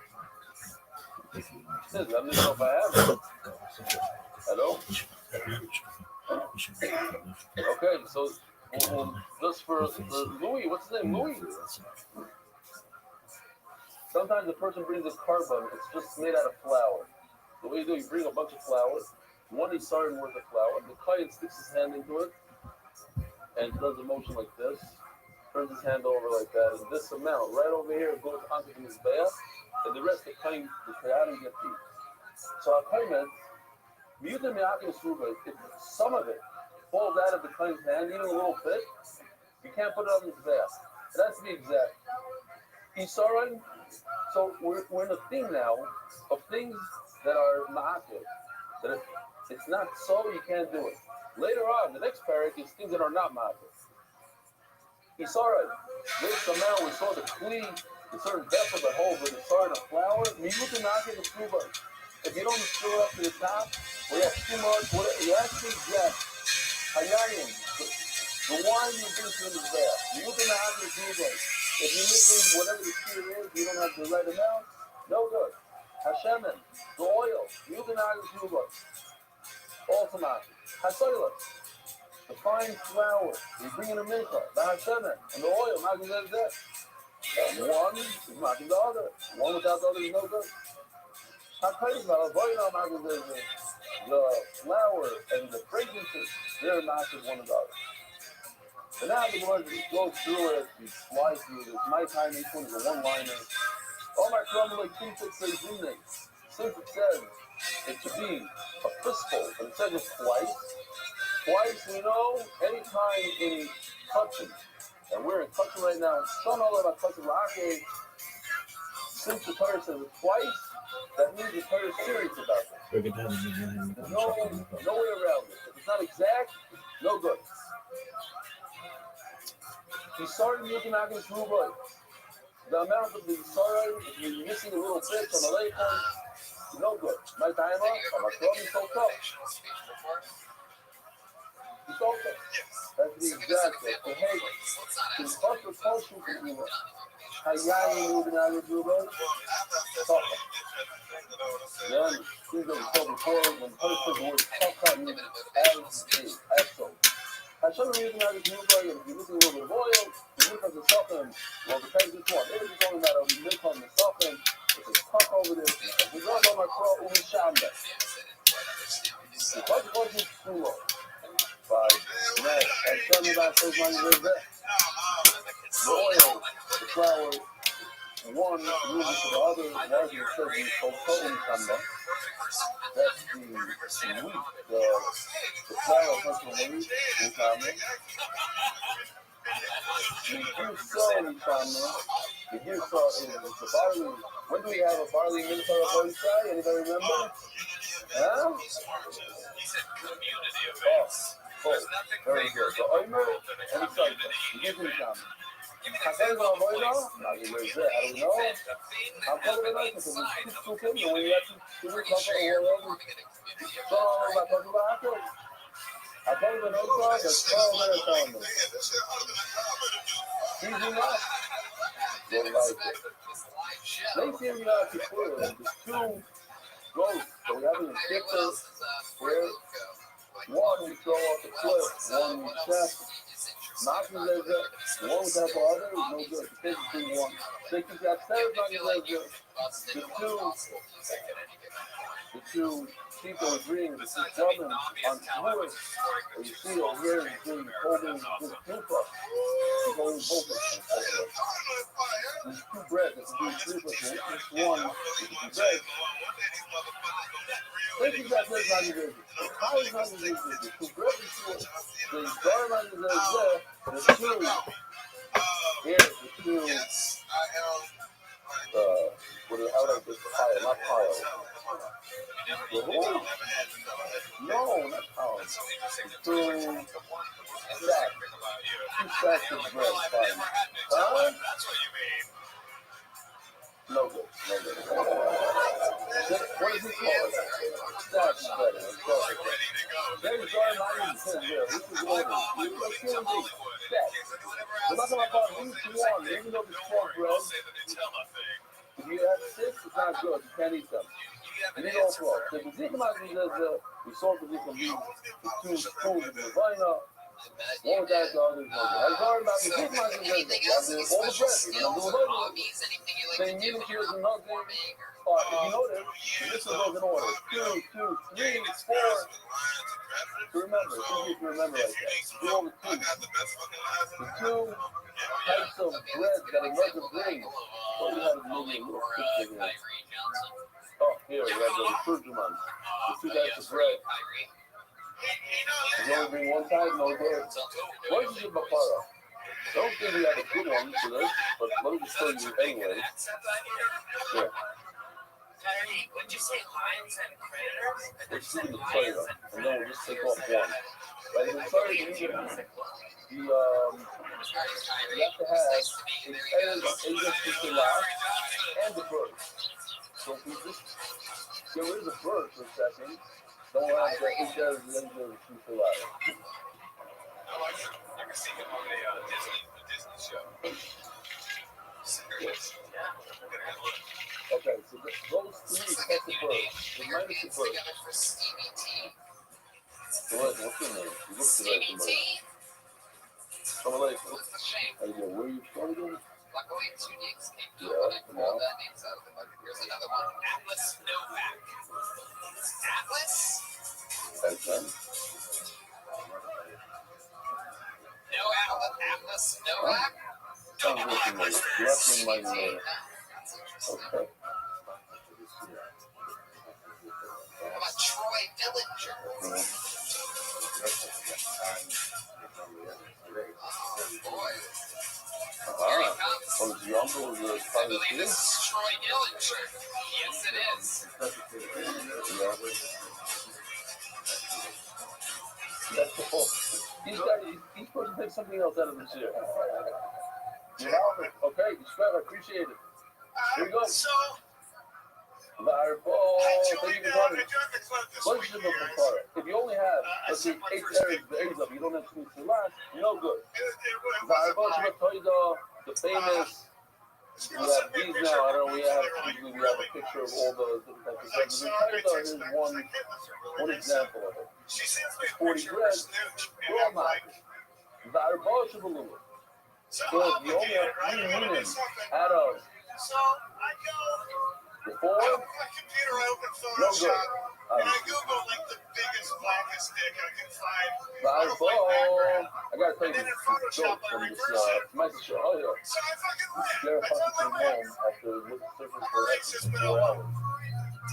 S3: I don't know if I have it. Hello? Okay, so just for Louis, what's his name? Louis? Sometimes a person brings a carbon, it's just made out of flour. The way you do, you bring a bunch of flour, 1 isarin worth of flour, the kohen sticks his hand into it, and does a motion like this, turns his hand over like that, and this amount right over here goes onto the mizbeach, and the rest the kohen get eat. So a kohen, if some of it falls out of the kohen's hand, even a little bit, you can't put it on the mizbeach. It has to be exact. Isarin. So we're in a theme now of things that are ma'akev, that if it's not so, you can't do it. Later on, the next parak is things that are not ma'akev. Isarin, this amount we saw the kli, the certain vessel that holds the isarin of flour. Miyut ma'akev the fruba. If you don't stir it up to the top, or you have too much, whatever, you have to get hayayim, the wine you bring to the mizbeach. Miyut ma'akev the fruba. If you're missing whatever the shear is, you don't have the right amount, no good. Hashemen, the oil, you can add it to automatic. Hasoila, the fine flour, you bring in a mincha, the Hashemen, and the oil, not going to that. One is not the other. One without the other is no good. The flour and the fragrances, they're not as one another. But now the Lord goes through it, he flies through this. My time, each one is a one-liner. Oh my God, like since it says it should be a fistful, but it says it twice. Twice, we know, anytime in touching, and we're in touching right now, don't know about touching Rothschild. Since the Torah says it twice, that means the Torah is serious about it. There's no way around it. If it's not exact, no good. He started making Agnes Rubai. The amount of the sorrow, if you're missing a little bit on the late one, no good. My timer, my club is so tough. It's so tough. That's the exact thing. The hate. It's hard to touch you to do it. Hayayim moving out of Rubai. Tough. Then, things that we saw before, when the first word tough, means as so. Hashem is using out of Rubai, and if you're missing a little bit of oil, the milk has a soften. Well, depends which one. Maybe it's only about a milk on the soften. If it's tough over there, we don't know my crow, we sham that. The first one is true. By Red, and tell me about those money right there. The oil, the flour, one uses to the other, and as you said, you called Kohen Shamba. That's the wheat, the flour comes from the wheat, in common. The juice saw in common. The juice saw is the barley. When do we have a barley mincha of Rothschild? Anybody remember? Huh? Oh, very good. The oimer and the sulfur. The juice in common. Hacemos uma boa, mas o meu Zé, I don't know. I'm coming tonight because we keep cooking when you have to do it so my cousin Rothschild. I told him no sauce, that's 12 minutes on me. Easy enough. Don't like it. They seem not to clear. There's two ghosts, so we have a sticker where one we throw off the cliff, one we check. Knocking there's a one without the other is no good. The kids do one. They keep that third on the two people agreeing to see drumming on wood. And you see over here he's doing holding his tupa. He's holding both of them. There's two breads. It's doing three percent. Each one is bread. They keep that third on the visit. How is not the visit? Two bread is two. The guard on the there. There's two. Here's the two. How do I get pile? Not pile. No, not pile. Two stacks. Two stacks of bread. Fine. Huh? No good. No good. What is he called? Stacks of bread. There's guard on the there. This is order. Let's hear him be. We're not talking about each one. Even though it's 12 bread. If you have 6, it's not good. You can't eat them. You need all 12. So the Zikmat says we saw the Zikmat, the two schools in the Vina. One without the other is no good. I heard about the Zikmat says you have all the bread. You don't do it. They need to hear nothing. If you notice, this goes in order. 2, 2, 3, 4. To remember, it's easy to remember like that. Do all the two. The two types of bread that a mother brings. Well, you have maybe a little picture here. Oh, here, we have the Turjuman. The two types of bread. If you only bring one type, no good. What is the Bapara? I don't think we have a good one for this, but let me just show you anyway. Here.
S14: Would you say lions and predators?
S3: Let's see the Torah, and then we'll just take off one. Right, in the Torah, you have to have and the bird. So if we just get rid of the bird for a second, don't have the Ezer and the Shushalat.
S10: I can see him on a Disney show. Serious? Yeah.
S3: Okay, so those three plus the bird. The minus the bird. So what's your name? You look to that somebody. Come on, how you doing? Where are you from again? Yeah, come on.
S14: Here's another one. Atlas Novak. Atlas?
S3: Thanks, man.
S14: Atlas Novak?
S3: Sounds good to me. You have to remind me later. Okay.
S14: How about Troy Dillinger? Oh, boy.
S3: Oh, the uncle was
S14: I believe this is Troy Dillinger. Yes, it is.
S3: Yeah. That's the whole. He's supposed to take something else out of this year. You know? Okay, I appreciate it. Here we go. If you only have, let's say, 8 areas, the eggs up, you don't have to mix the last, no good. The famous, we have these now, I don't know, we have a picture of all the different types of bread. The is one example of it. 40 bread, we're all not. So if you only have 3 minim out of 4, no good.
S15: And I Googled like the biggest, blackest dick I could find.
S3: I gotta tell you this joke from this Michael show. Oh, yeah.
S15: So I fucking went.
S3: Jared Hudson came home after surfing for like 4 hours.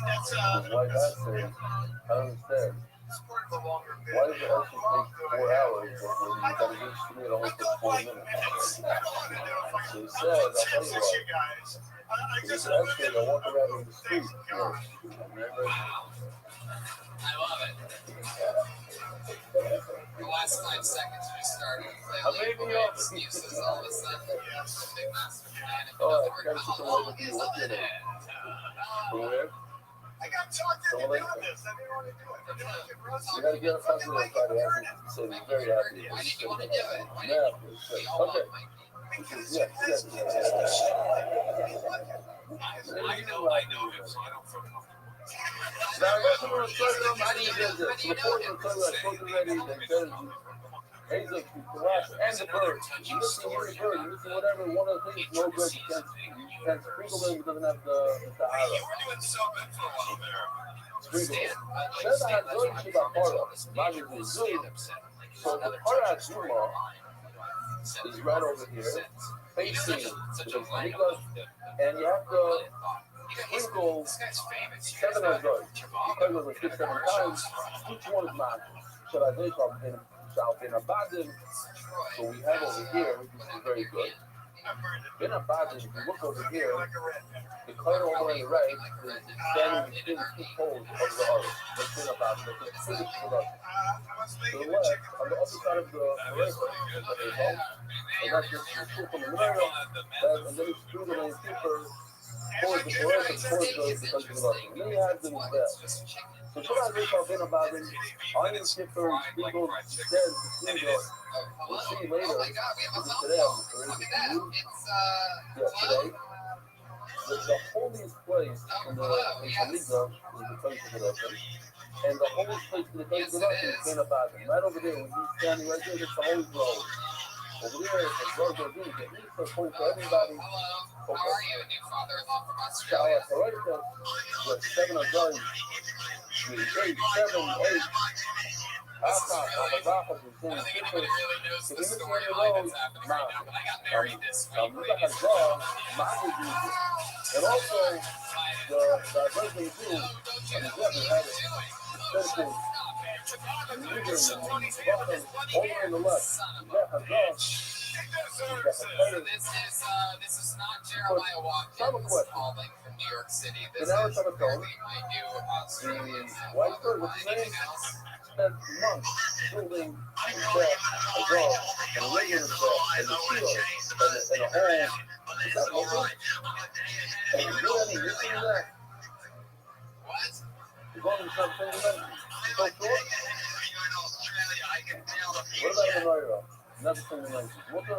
S3: His wife asked him, I don't understand. Why does the ocean take 4 hours when you gotta get to me, it only takes 4 minutes? So he said, I'll tell you what. It's actually I walk around in the street.
S14: I love it. The last 5 seconds we started to play excuses all of a sudden. The big master plan. How long is on it?
S15: I got talked into doing this. I didn't want to do it.
S3: You gotta get a person on Friday. So he's very happy.
S14: Why did you want to do it?
S3: Yeah. Okay. Yes.
S10: I know him, so I don't feel comfortable.
S3: Now, I'm not going to tell you how do you do this. The report will tell you I told you already that says Hazel, the last and the bird. You listen to the bird, you listen to whatever, one of the things no good. You can't sprinkle them, it doesn't have the
S15: Hey, you were doing so good for a while there.
S3: sprinkle. Then I had good shit about Para. Mine is good. So the Para Zuma is right over here, facing the Nika, and you have to sprinkle 7 of those. Because of the 6, 7 times, each one is mine. Should I do I've been abandoned. So we have over here, which is very good. Been abandoned, if you look over here, the color over on the right is standing between 2 poles of the other. That's been abandoned. That's a physics production. To the left, on the other side of the rainbow, is the rainbow. And that's just the shoot from the mirror, and then it's through the main paper, towards the fluorescent, towards the country production. And then you have them there. So should I make up in about it? Onion skipper, people, says, we'll see you later. Is it today? I'm today. The holiest place in the Liga is the country production. And the holiest place in the country production is in about it. Right over there, when he's standing right there, that's the holy road. Over there, as far as we're doing, at least a point for everybody.
S14: How are you, new father-in-law from
S3: Shout
S14: Australia?
S3: out to Rachel. With 7 of those. 7, 8. And also, the diversity too, and the weather had it. Expensive. Over in the left.
S14: This is not Jeremiah Watkins calling from New York City. This is apparently my new
S3: White bird, what's his name? Spent months building himself a dog and rigging himself and the shield and a hole. Is that local? And you do any, you seen that?
S14: What?
S3: You're going to start thinking that? So short? What about the Naira? Never seen the mentions. What the?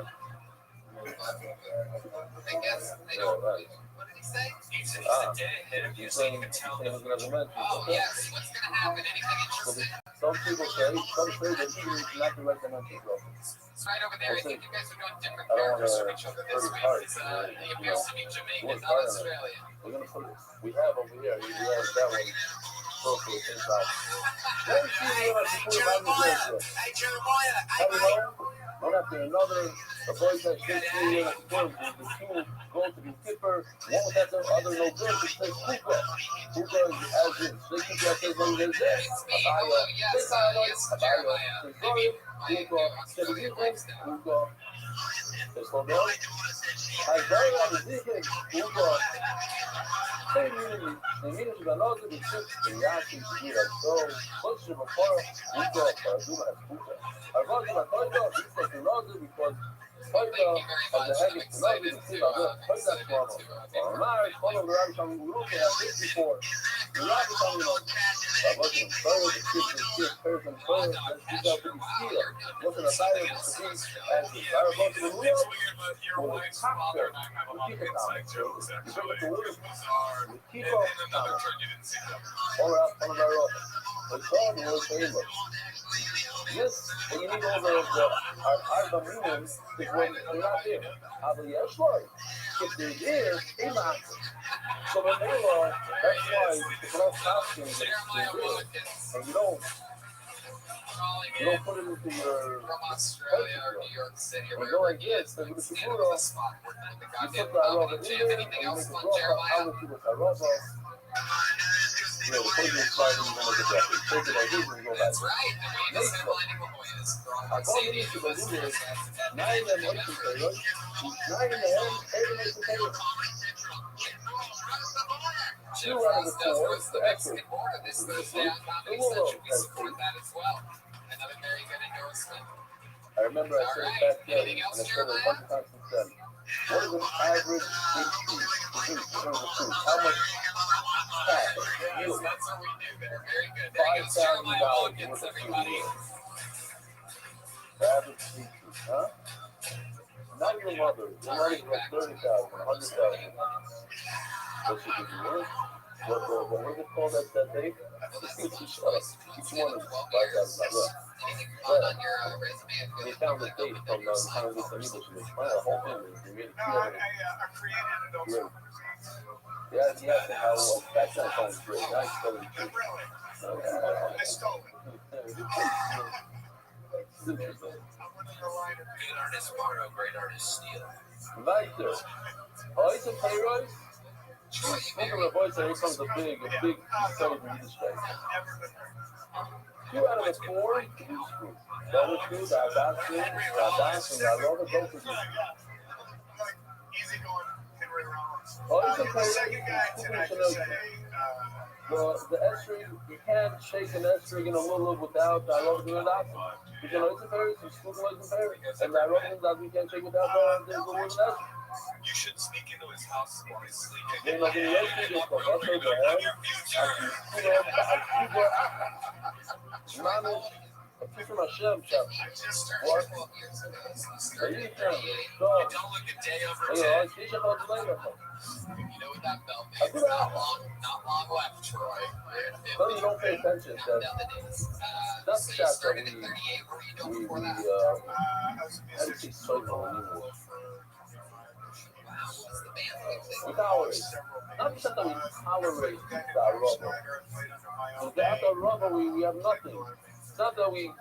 S14: I guess they don't. What did he say?
S10: He said he's a deadhead if you didn't even tell him.
S14: Oh, yes. What's going to happen? Anything interesting?
S3: Some people say that you not to let them into the
S14: It's right over there. I think you guys are doing different
S3: I don't
S14: characters
S3: wanna
S14: for each other this
S3: hurt
S14: week.
S3: his
S14: He
S3: heart.
S14: appears to be Jamaican,
S3: Work
S14: not
S3: hard on it.
S14: Australian.
S3: We're gonna put it. We have over here. We have that one. Close to the same side. Let me see what I can put around the place.
S15: Hey, Jeremiah.
S3: How do you know? One after another, the boys that 15 years old, the two go to the skipper, one with that, the other no good, they say Hookah. Hookah is as in, they keep that thing when they're there. Abaya, they say Abaya, they go in, Hookah, say the weekend, Hookah. They slow down. I very on the weekend, Hookah. Say the minutes of another, the six, the Yashi, the so, what's your report? Hookah, Paraduma has Hookah. I run to my Toyota, this is the Roger because Toyota has the heaviest technology to see about this Toyota problem. Now, follow the Rabbi coming, we look at this before. The Rabbi coming on, I wasn't in third, the fifth person third, then he's out to be still. Wasn't a fire to be as the fire goes to the wheel, or the top there, we keep it down. You bring it to wheel, we keep up down. All right, follow the road. It's all the way to yes, and you need all the meanings is when they're not there. That's right. If they're there, they're not. So when they are, that's why the cross costumes is there. And you don't put it into your
S14: Australia or New York City or
S3: go
S14: wherever
S3: like
S14: it
S3: this,
S14: is.
S3: and with the
S14: You
S3: Shiburo,
S14: put
S3: you put the arroba in there, and
S14: anything
S3: you
S14: else
S3: make
S14: on
S3: a drop.
S14: Jeremiah?
S3: I will do the arroba. You know, the poison slide and you're going to get it. Take it like this and you go back.
S14: That's right. And we just have lining Lahoyas.
S3: I call it into the leaders, 9 in the motion period, 9 in the hand, 8 in the period. 2 out of the 4, the X-ray.
S14: This Thursday on Comedy Central, we support that as well. Another very good endorsement.
S3: I remember I said it back then, and I said it a bunch of times since then. What is an average big food produce in terms of food? How much fat?
S14: Yes, that's what we do there. Very good.
S3: $5,000 worth of food a year. The average big food, huh? Not your mother. Your mother's like 30,000, 100,000. What should be worth? What was it called that day? Each one is $5,000. But they found the date from the time of the English, and they found the whole thing. They made it great. Yeah, he asked me how it was. Back then, I thought it was great. Now he's telling the truth.
S15: I stole it.
S3: It's interesting.
S14: Good artists borrow, great artists steal.
S3: Right there. Oh, it's a pay rise? Speaking of voice, here comes a big story from this guy. 2 out of the 4 produce food. The other 2, the dance, and I love it both of you.
S15: Easy going, Henry Rollins.
S3: Oh, it's a pay
S15: Second guy tonight to say,
S3: the S-ring, you can't shake an S-ring in a little without I love doing that. You can always compare it, you still can always compare it. And I love that we can't shake without the little S-ring.
S15: you should sneak into his house while he's sleeping.
S3: Then like in the S-ring, it's called S-ring, a picture of my shell shop. What? Are you trying to
S14: Don't look a day over 10.
S3: You know what
S14: that felt, man. Not long left, Troy.
S3: No, you don't pay attention. That's the shot that I don't see so anymore. We tolerate. Not just that we tolerate that rubber. Without the rubber, we have nothing. It's not that we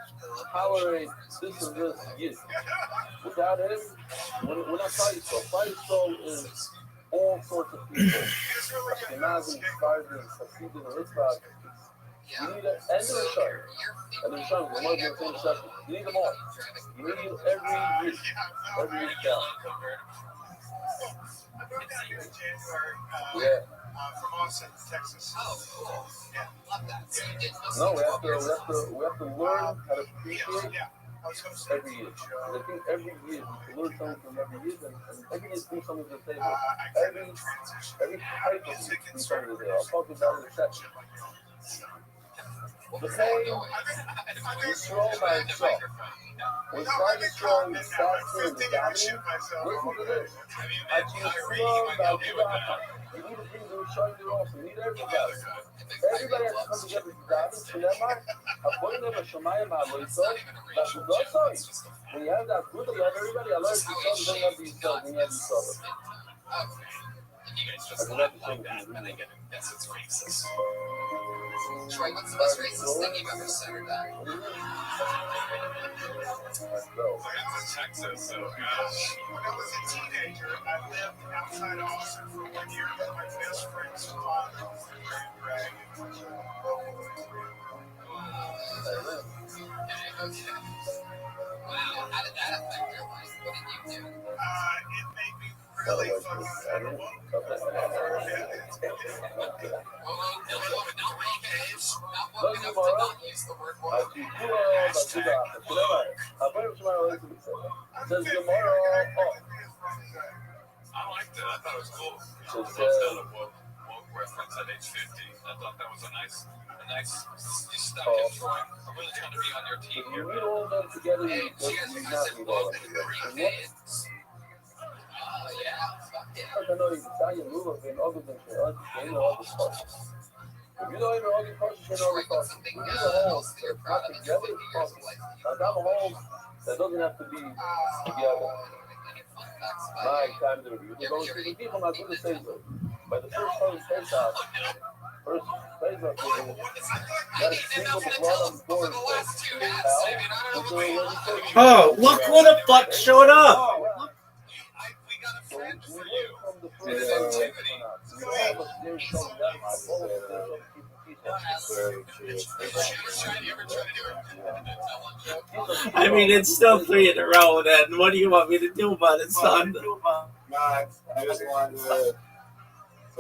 S3: tolerate this and this yet. Without him, we're not Firestone. Firestone is all sorts of people. Ashkenazim, Sfardim, Hasidim, Ritzvah. You need it, and the Rishon. And the Rishon, the ones that are saying you need them all. You need every week down.
S15: I moved down here in January from Austin, Texas.
S14: Oh, cool.
S15: Yeah.
S14: Love that. So you did
S3: No, we have to learn how to appreciate every year. I think every year we can learn something from every year, and every year bring something to the table. Every type of year bring something to the table. I'll talk about it in a second. The same Yisrael by himself. When God is strong, he's fasting and dominant. Listen to this. I choose Yisrael by Yisrael. You need to bring the Rishon to also. You need everybody. Everybody has to come together to daven. Shinema, Avodah B'Shamayim HaLoisot, B'Shudosoy. When you have that good, you have everybody. I learned Yisrael, then you have Yisrael, then you have Yisrael.
S14: You guys just love that, and they get it. Yes, it's racist. Troy, what's the most racist thing you've ever said or done?
S15: I got to Texas, so when I was a teenager, I lived outside of Austin for 1 year with my best friend's father, Greg.
S14: Wow, how did that affect your life? What did you do?
S15: It made me really fucking miserable. I liked it. I thought it was cool. Reference at age 50. I thought that was a nice. You stuck it, Troy. I'm really trying to be on your team here.
S3: We all them together. You not be all together. I know you can you move in other than you know other parts. If you don't even other parts, you know other parts. If you need a home that's not together, it's possible. I got a home that doesn't have to be together. My time to review. The people not going to say so. But the first time you take out, first phase of it, that is single blood on the floor.
S5: Oh, look who the fuck showed up! I mean, it's still 3 in a row, then what do you want me to do about it, son?
S12: I just wanted to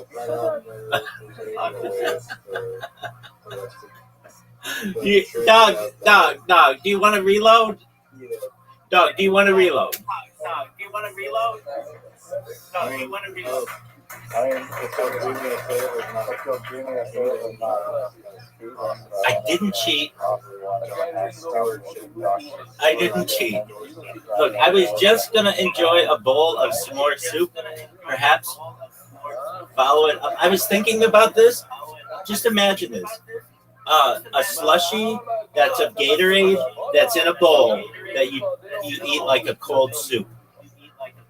S5: Dog, do you want to reload? Dog, do you want to reload? I didn't cheat. I didn't cheat. Look, I was just going to enjoy a bowl of s'more soup, perhaps. Follow it up. I was thinking about this. Just imagine this. A slushie that's of Gatorade that's in a bowl that you eat like a cold soup.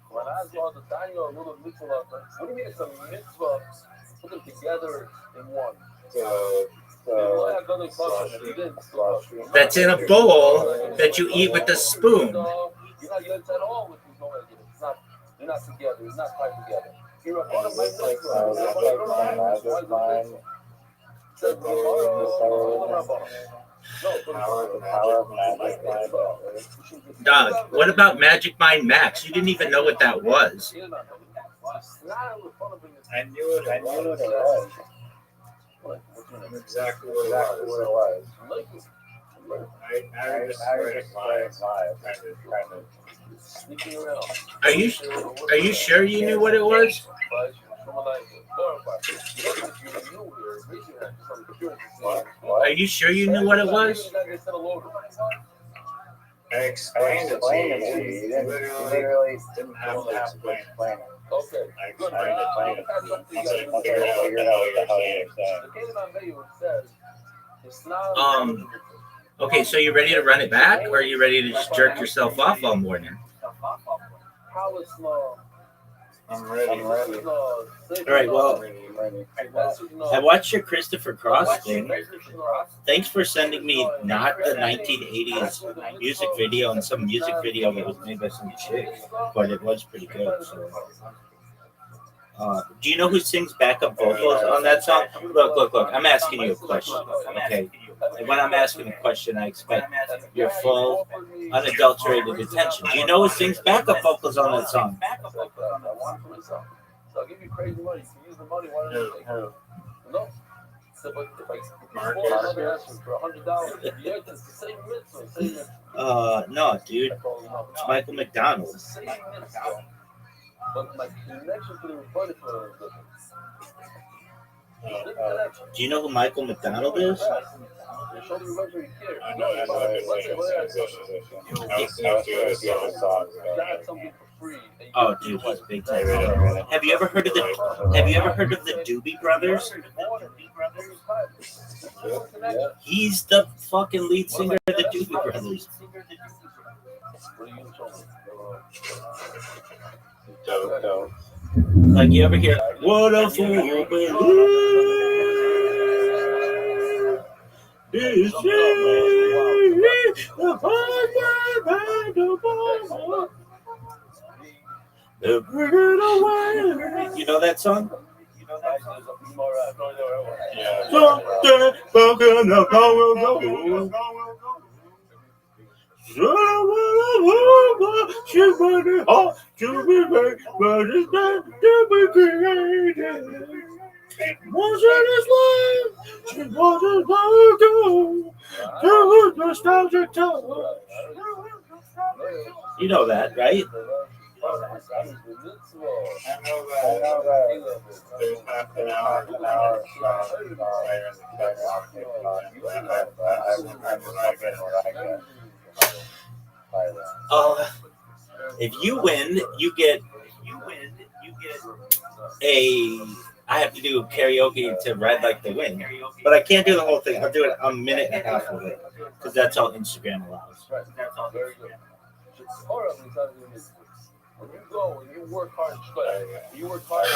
S3: When I saw the Daniel a little mitzvah, what do you mean it's a mitzvah? Put them together in one.
S1: That's in a bowl that you eat with a spoon.
S3: You're not at all with these no it's not. You're not together. It's not tied together. You're a part of my
S1: Dog, what about Magic Mind Max? You didn't even know what that was.
S12: I knew it was. Exactly what it was. I just live, trying to.
S1: Are you sure you knew what it was? Are you sure you knew what it was?
S12: I explained it to you. You literally didn't have to explain it.
S3: Okay.
S12: I explained it once I figured out what the hell you were saying.
S1: Okay, so you ready to run it back, or are you ready to just jerk yourself off all morning?
S12: I'm ready.
S5: All right, well, I watched your Christopher Cross thing. Thanks for sending me not the 1980s music video and some music video that was made by some chick, but it was pretty good. So. Do you know who sings backup vocals on that song? Look. I'm asking you a question, okay? And when I'm asking a question, I expect your full, unadulterated attention. Do you know who sings backup vocals on that song?
S3: So I'll give you crazy money. You can use the money. Why don't you? No. So, but if I for $100 a year, it's the same mitzvah.
S5: No, dude. It's Michael McDonald.
S3: It's the same mitzvah. But my connection to the reporter for
S5: Do you know who Michael McDonald is? Oh, dude, he's big time. Have you ever heard of the Doobie Brothers? He's the fucking lead singer of the Doobie Brothers. Like, you ever hear, what a fool believes this is the the bringing away. You know that song?
S12: Yeah.
S5: Something fucking up, I will go. She's running hard to be made, but it's not to be created. Once in his life, she wanted to go to nostalgic time. You know that, right?
S12: I know that there's half an hour
S5: if you win, you get a. I have to do karaoke to ride like the wind, but I can't do the whole thing. I'll do it a minute and a half of it because that's all Instagram allows.
S3: When you go and you work hard, you work hard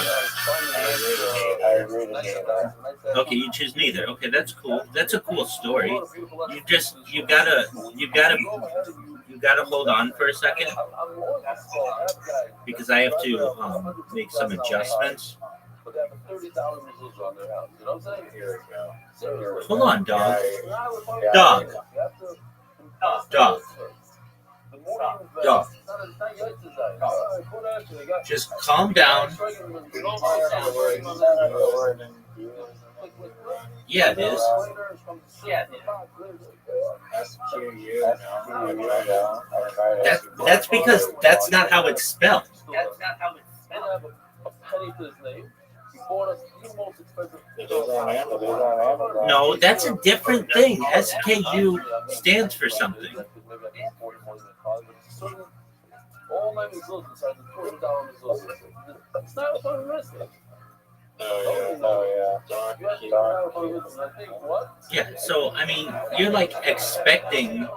S3: on
S1: Okay, you choose neither. Okay, that's cool. That's a cool story. You gotta hold on for a second because I have to make some adjustments. Hold on, dog. Dog. Just calm down. Yeah, it is. That's because that's not how it's spelled. No, that's a different thing. SKU stands for something.
S3: All my results inside the $200 it's not fun wrestling.
S1: Yeah, so I mean, you're like expecting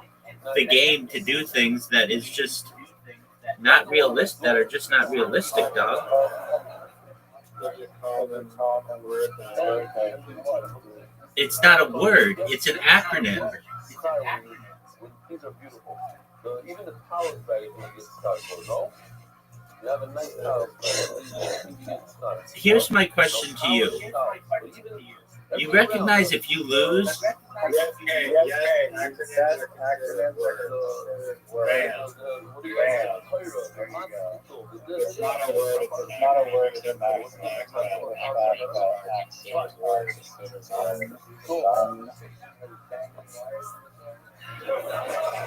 S1: the game to do things that is just not realistic, that are just not realistic, dog. It's not a word, it's an acronym.
S3: These are beautiful. Even the power bag is going to get started, no? You have a nice house.
S1: Here's my question to you. You recognize if you lose?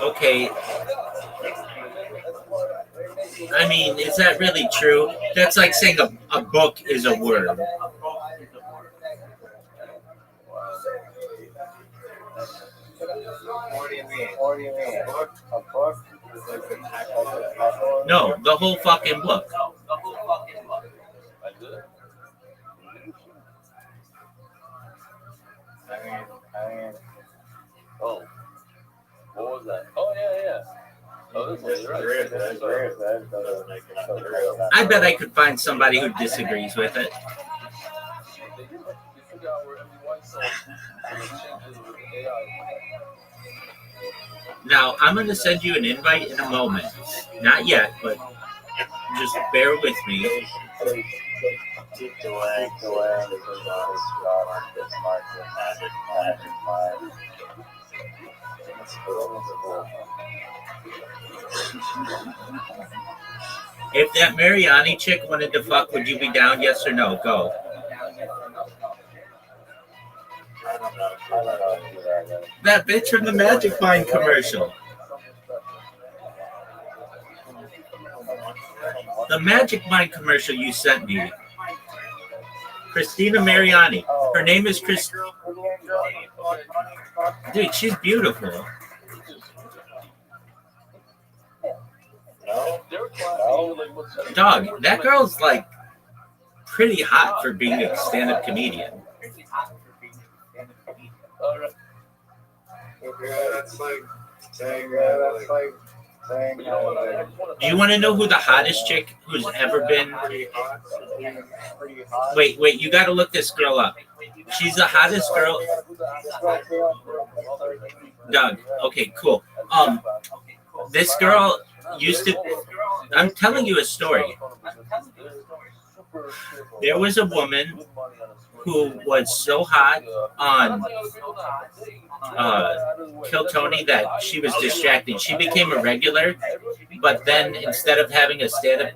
S1: Okay. I mean, is that really true? That's like saying a book is a word.
S12: What do you mean? A book?
S1: No, the whole fucking book.
S12: I mean.
S3: Oh. What was that? Oh, yeah. Oh, this is right.
S1: I bet I could find somebody who disagrees with it. Now, I'm going to send you an invite in a moment. Not yet, but just bear with me. If that Mariani chick wanted to fuck, would you be down? Yes or no? Go. That bitch from the Magic Mind commercial. The Magic Mind commercial you sent me. Christina Mariani. Her name is Chris. Dude, she's beautiful. Dog, that girl's like pretty hot for being a stand-up comedian.
S12: That's like saying that,
S1: Do you want to know who the hottest chick who's ever been? Wait, you got to look this girl up. She's the hottest girl. Doug, okay, cool. This girl used to. I'm telling you a story. There was a woman who was so hot on Kill Tony that she was distracted. She became a regular, but then instead of having a stand-up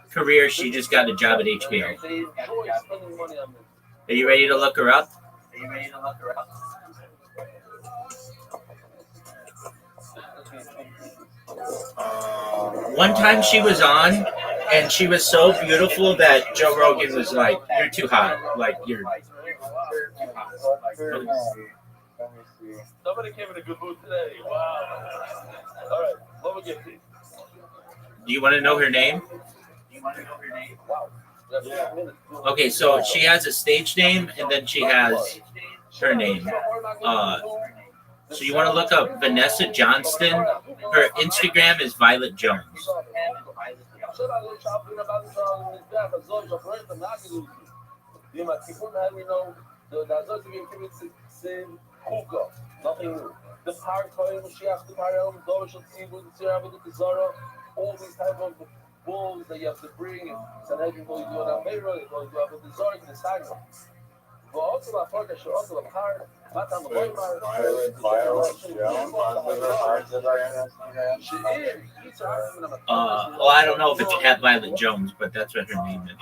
S1: career, she just got a job at HBO. Are you ready to look her up? One time she was on, and she was so beautiful that Joe Rogan was like, "You're too hot. Like you're."
S3: Somebody came in a good mood today. Wow. All right, what we get to?
S1: Do you want to know her name? Okay, so she has a stage name, and then she has her name. So you want to look up Vanessa Johnston. Her Instagram is Violet Jones.
S3: Nothing new. The power coin, Mashiach, the power all these type of bulls that you have to bring, and Sanhedrin going to do an Avera, they're going to have a desire in the Sagma. But also, the Farka should also have power.
S1: I don't know if it's at Violet Jones, but that's what her name is.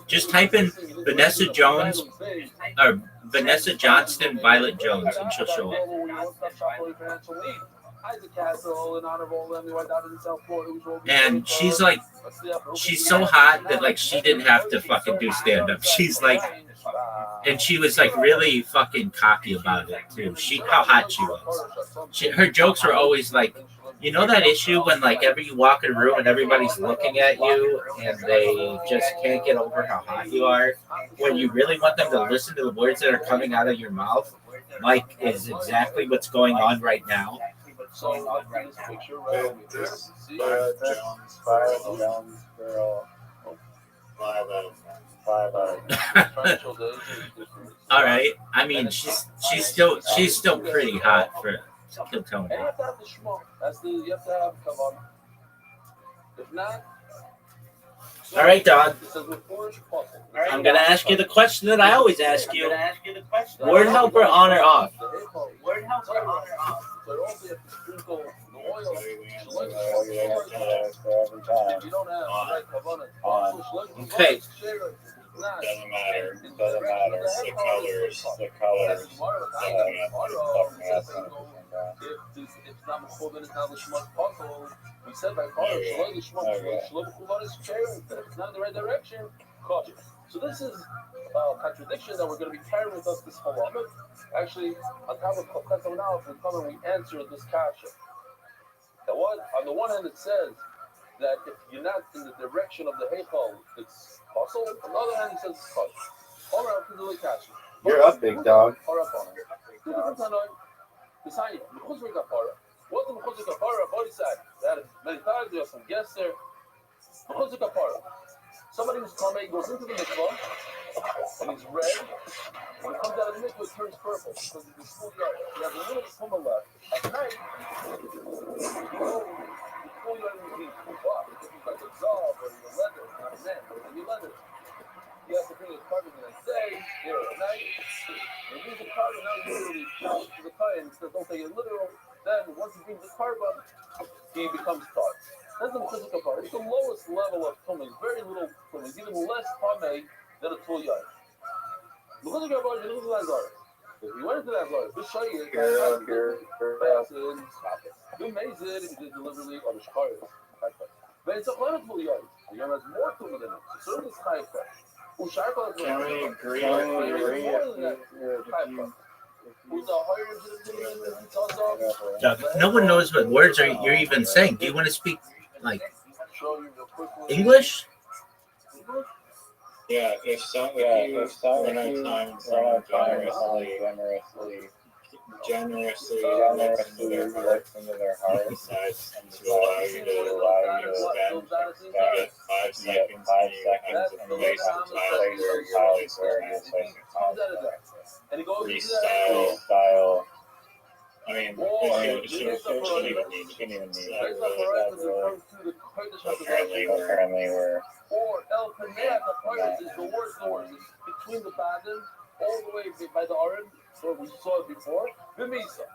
S1: Just type in Vanessa Jones or Vanessa Johnston Violet Jones, and she'll show up. And she's like, she's so hot that like she didn't have to fucking do stand up. She's like, and she was like really fucking cocky about it too. How hot she was. Her jokes were always like, you know that issue when like you walk in a room and everybody's looking at you and they just can't get over how hot you are, when you really want them to listen to the words that are coming out of your mouth, like is exactly what's going on right now.
S12: This Jones girl. 5 out of 10.
S1: All right. I mean, she's still pretty hot for Kill Tony.
S3: You have to have the schmuck. You have to have kavanah. If not,
S1: all right, dog. I'm gonna ask you the question that I always ask you. Word helper on or off?
S3: Word helper on or off? But also you have to sprinkle the oil. If you don't have the right kavanah,
S1: okay.
S2: Doesn't matter. The colors.
S3: It's not mechuvin, it's not the shmut pasul. We said by far, shalom the shmut, shalom chuvan is sharing. It's not in the right direction. Caution. So this is a contradiction that we're going to be carrying with us this whole moment. Actually, on top of Chokata now, we come and we answer this kasha. On the one hand, it says that if you're not in the direction of the heichal, it's pasul. On the other hand, it says it's kosher.
S5: You're up, big dog.
S3: Two different tanoim. Beside mechuzri kapara. What's the mechuzri kapara? Body side. That is many times. There are some guests there. Mechuzri kapara. Somebody who's coming goes into the mikvah and he's red. When he comes out of the mikvah, it turns purple because it's full yard. He has a little puma left. At night, the full yard is being pulled up. It looks like a dog or a leather, not a man, but it's a leather. He has to bring his carbon the next day, here at night. When he brings the carbon, now he literally comes to the client and says, don't take it literal. Then, once he brings the carbon, he becomes tar. That's the physical part. It's the lowest level of tummy. Very little tummy. It's even less tummy than a full yard. The physical part is a little Azar. If you went into that Azar, this show you, be amazing if you did deliberately on the shkayas. But it's a lot of full yard. The yard has more tummy than it. So certainly it's high fresh.
S12: Can we agree?
S1: No one knows what words you're even saying. Do you want to speak like English?
S2: Yeah, if you run out of time, someone generously looks into their heart, decides to allow you to get 5 seconds and the place where you place your freestyle. I mean, it shouldn't even need apparently we're
S3: or El Panea Kaparis is the worst doors. It's between the baden all the way by the Arim. So we saw it before. Bimisa.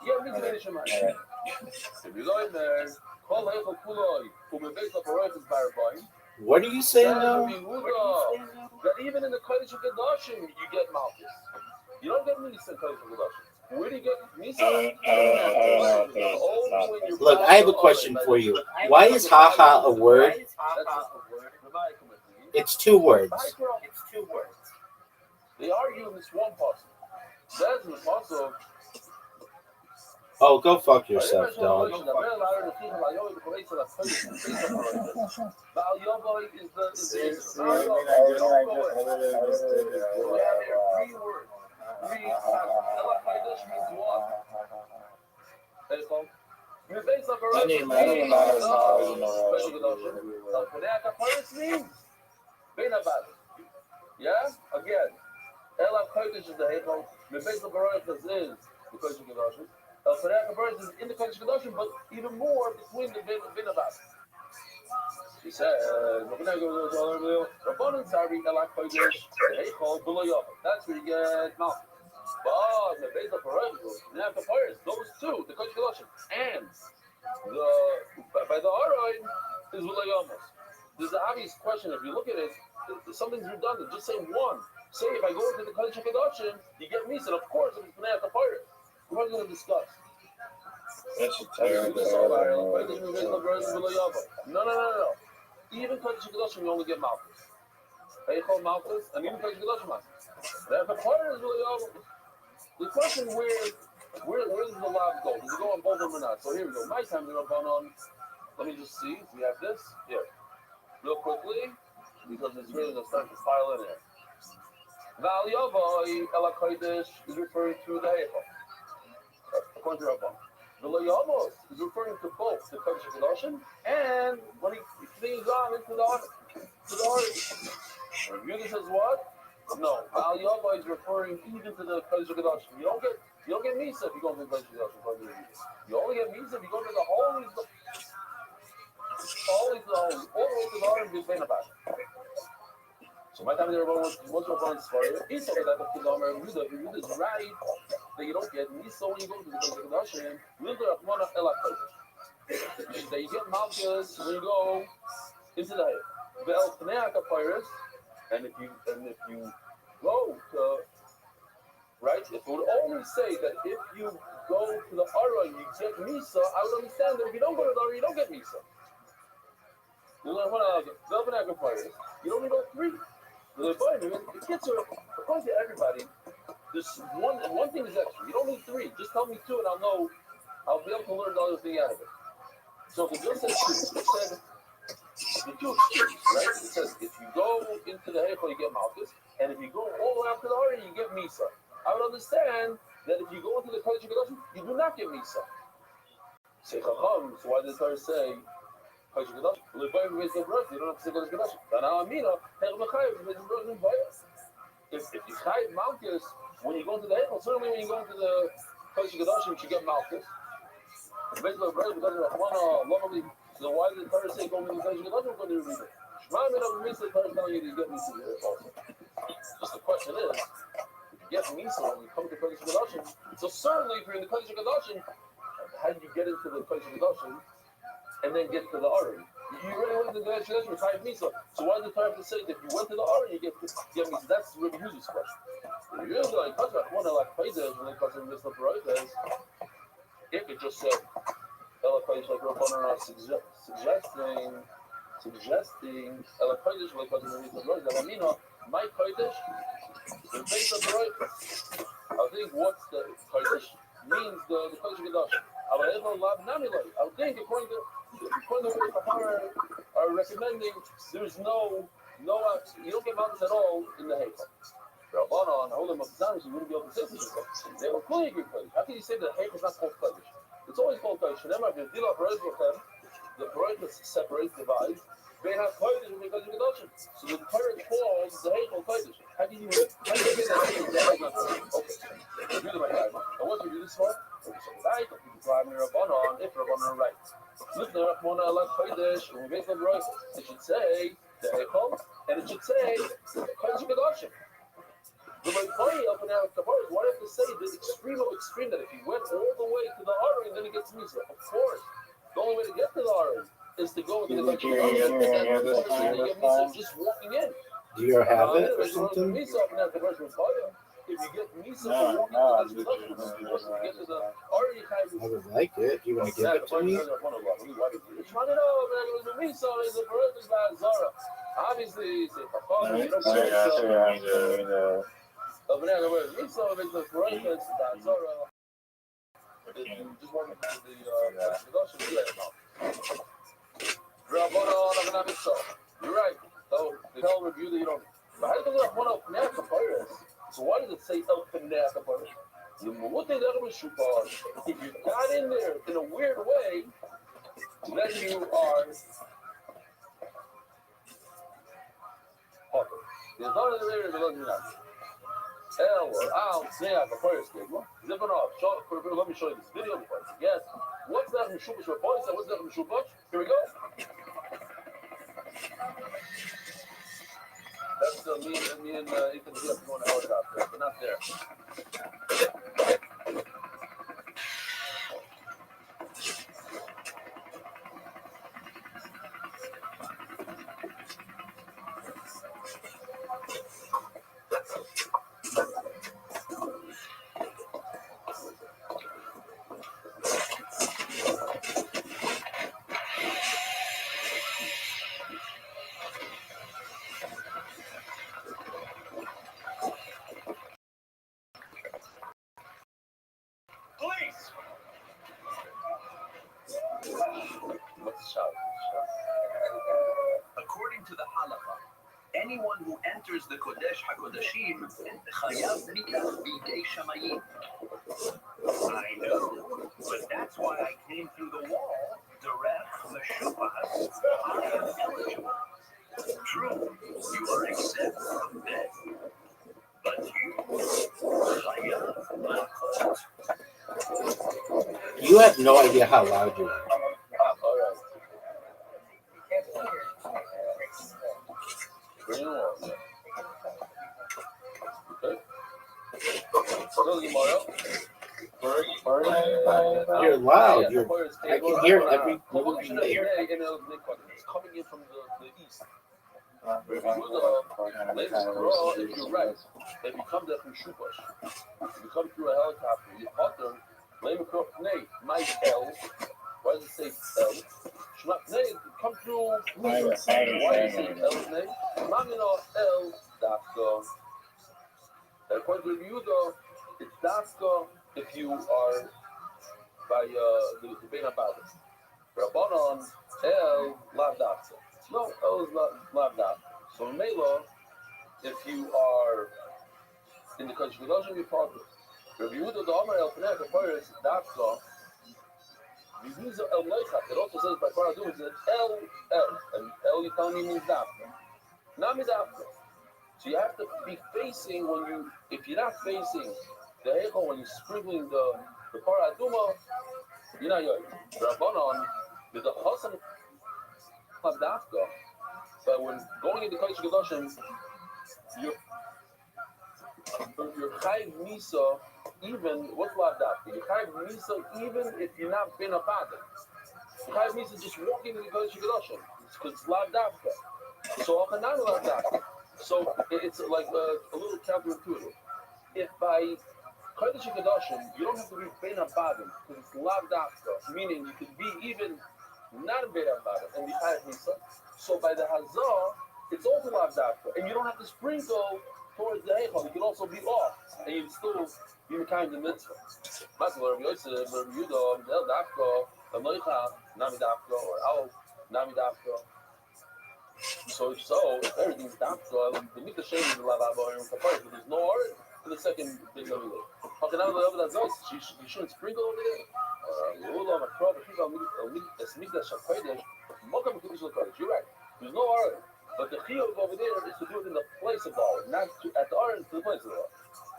S3: You have to finish him. If you go in there, call Heichel Kuloi, who will base up a right in Paraguay.
S5: What are you saying now?
S3: That even in the Kodesh of Kedashim, you get Malchus. You don't get Misa in Kodesh of Kedashim. Where do you get Misa?
S5: Look, I have a question for you. Why is haha a word? It's 2 words.
S3: They argue in this one puzzle. That's the puzzle.
S5: Oh, go fuck yourself, dog.
S3: Yeah? Again. Ela Kodesh is the Heichel. Mebez the Baroichas is the Kodesh of Kedoshim. El Panea Kaparis is in the Kodesh of Kedoshim, but even more between the Bin Abbas. She said, Rabbanan Sari Elak Kodesh, Heichol Below Yom. That's where you get mouth. But the base of Paradigm, the fires, those two, the Kodesh Kedoshim, and by the Aroin is Below Yom. There's an obvious question. If you look at it, something's redundant. Just say one. Say if I go into the Kodesh Kedoshim, you get Misa. Of course, if it's Bnei Fires. We're going to discuss.
S12: That's a
S3: No.
S12: terrible.
S3: No. Even Kodesh Kedoshim, you only get Malchus. Eichel Malchus, and even Kodesh Kedoshim Malchus. Now, the fire is really over. The question where does the lab go? Does it go on both of them or not? So here we go. My time to run on. Let me just see. We have this here, real quickly, because it's really going to start to pile in here. Val Yavai Ela Kodesh is referring to the Eichel. According to Rabbi. The Loyamos is referring to both the Kodesh Kedoshim and when he continues on into the Ark. Rabbi says what? No, Al Yavai is referring even to the Kodesh Kedoshim. You don't get Misa if you go to the Kodesh Kedoshim. You only get Misa if you go to the Holy, all the way to the Ark and be about it. So my time there was Rabban's story. He said that the Kedomer Yehuda is right that you don't get Misa when you go to the Kodesh Kedoshim. You get Malchus when you go into the Ve'el Pnei HaKapiros, and if you go to right, if it would only say that if you go to the Aron you get Misa, I would understand that if you don't go to the Aron you don't get Misa. Ve'el Pnei HaKapiros, you don't need all three. It gets according to everybody. There's one thing is extra. You don't need three. Just tell me two, and I'll be able to learn the other thing out of it. So if it just says two, it says the two extremes, right? It says if you go into the Heichel, you get Malchus, and if you go all the way up to the Ari, you get Misa. I would understand that if you go into the Kodesh Kedoshim, you do not get Misa. Say Chacham. So why does the Torah say Kodesh Kedoshim? You don't have to say Kodesh Kedoshim. If you chayv Malchus when you go into the Heichel, certainly when you go into the Kodesh Kedoshim, you should get Malchus. Basically, because of Rahmana, lovely. So why did the Torah say go into the Kodesh Kedoshim? Go to the Rebbe. Shema min of Misa, the Torah is telling you to get Misa also. Just the question is, if you get Misa when you come to Kodesh Kedoshim, so certainly if you're in the Kodesh Kedoshim, how do you get into the Kodesh Kedoshim and then get to the Ari? You already went to the Kodesh Kedoshim with Chayiv Misa. So why did the Torah have to say that if you went to the Ari, you get Misa? That's Rabbi Yehuda's question. If you really like Rahmana like Kodesh when they come to the Mishnah Paraytas, if it just said Ela Kodesh like Rabbanan are suggesting Ela Kodesh like the Mishnah Paraytas, I mean, my Kodesh, the base of the right. I think what's the Kodesh means the Kodesh Kedoshim. I would think according to what the are recommending, there's no you don't get mountains at all in the Heichel. Rabbanan, Holim of the you wouldn't be able to say this. They will fully agree with How can you say that Heichel is not called Kodesh? It's always called Kodesh. Remember, if you deal with the Paraytas separates, divides. They have Kodesh and Kodesh Kedoshim. So the Torah calls the Heichel Kodesh. How can you get that? Okay. Do the right guy. And once you do this one, right, if you drive near Rabbanan, if Rabbanan are right. Look there, Rahmana like Kodesh, and we the right. It should say the Heichel, and it should say Kodesh Kedoshim. The Rabbi up and out of the heart, why do you have to say the extreme of extreme that if he went all the way to the Aron, then he gets Misa? Of course. The only way to get to the Aron is to go to the Misa just walking in.
S5: Do you have it or something?
S3: Misa up and out the heart, if you get Misa for walking to the Aron,
S5: I would like it. You want to give it to me?
S3: Obviously, you're right. So they tell review that you don't. But how does it one of Pnei? So why does it say El Pnei? If you got in there in a weird way, then you are. There's none of the areas that doesn't matter. El or Al Pnei HaKapiros. Let me show you this video before I forget. What's that from Shubash Rabbis? What's that from Shubash? Here we go. That's me and Ethan Hill going to helicopter, but not there.
S10: Police!
S3: Let's shout.
S10: According to the halakha, anyone who enters the Kodesh HaKodashim chayav mikach b'idei shamayim. I know, but that's why I came through the wall, direct meshupas. I am eligible. True, you are exempt from death, but you chayav malchut.
S5: You have no idea how loud you are. You're loud. I can hear every moving there.
S3: It's coming in from the east. If you're right, they become the Shupash. You come through a helicopter, you hot them, lay across Nay, my L. Why does it say L? Shmat Nay, come through. Why does it say L Nay? Mamino L Dafka. According to Yehuda, it's Dafka if you are by the Ben Abad. Rabbanon El Lav Dafka. No, L is not Lav Dafka. So Mela, if you are in the country, it doesn't be problem. Rabbi Yehuda the Amar El Pnei Kapar is Dafka. It also says by Paradum is El, and El you tell me means Dafka. Nam is Dafka. So you have to be facing if you're not facing the Heichal when you're sprinkling the Paraduma, you're not young. Rabbanon, with the Hasan of Dafka, but when going into Kodesh Kedoshim, you're Chayiv Misa, even, what's Lav Dafka? You're Chayiv Misa even if you're not been a father. Chayiv Misa just walking into Kodesh Kedoshim, because it's Lav Dafka. So Achanan Lav Dafka. So it's like a little counterintuitive. If by Kodesh Kedoshim, you don't have to be Ben Abadim, because it's Lav Dafka, meaning you could be even not Ben Abadim and be Chayiv Misa. So by the Hazah, it's also Lav Dafka, and you don't have to sprinkle towards the Heichal. You can also be off, and you still be kind of mitzvah. Masala Rabbi Yosef, Rabbi Yehuda, El Dafka, Amoicha, Nami Dafka, or Al Nami Dafka. So everything's Dafka. The Mikdash Shem is the Lav Abba and Kapar, but there's no order for the second big over there. How can I know that you shouldn't sprinkle over there? You're right. There's no order. But the chiyuv over there is to do it in the place of the order, not at the order, to the place of the order.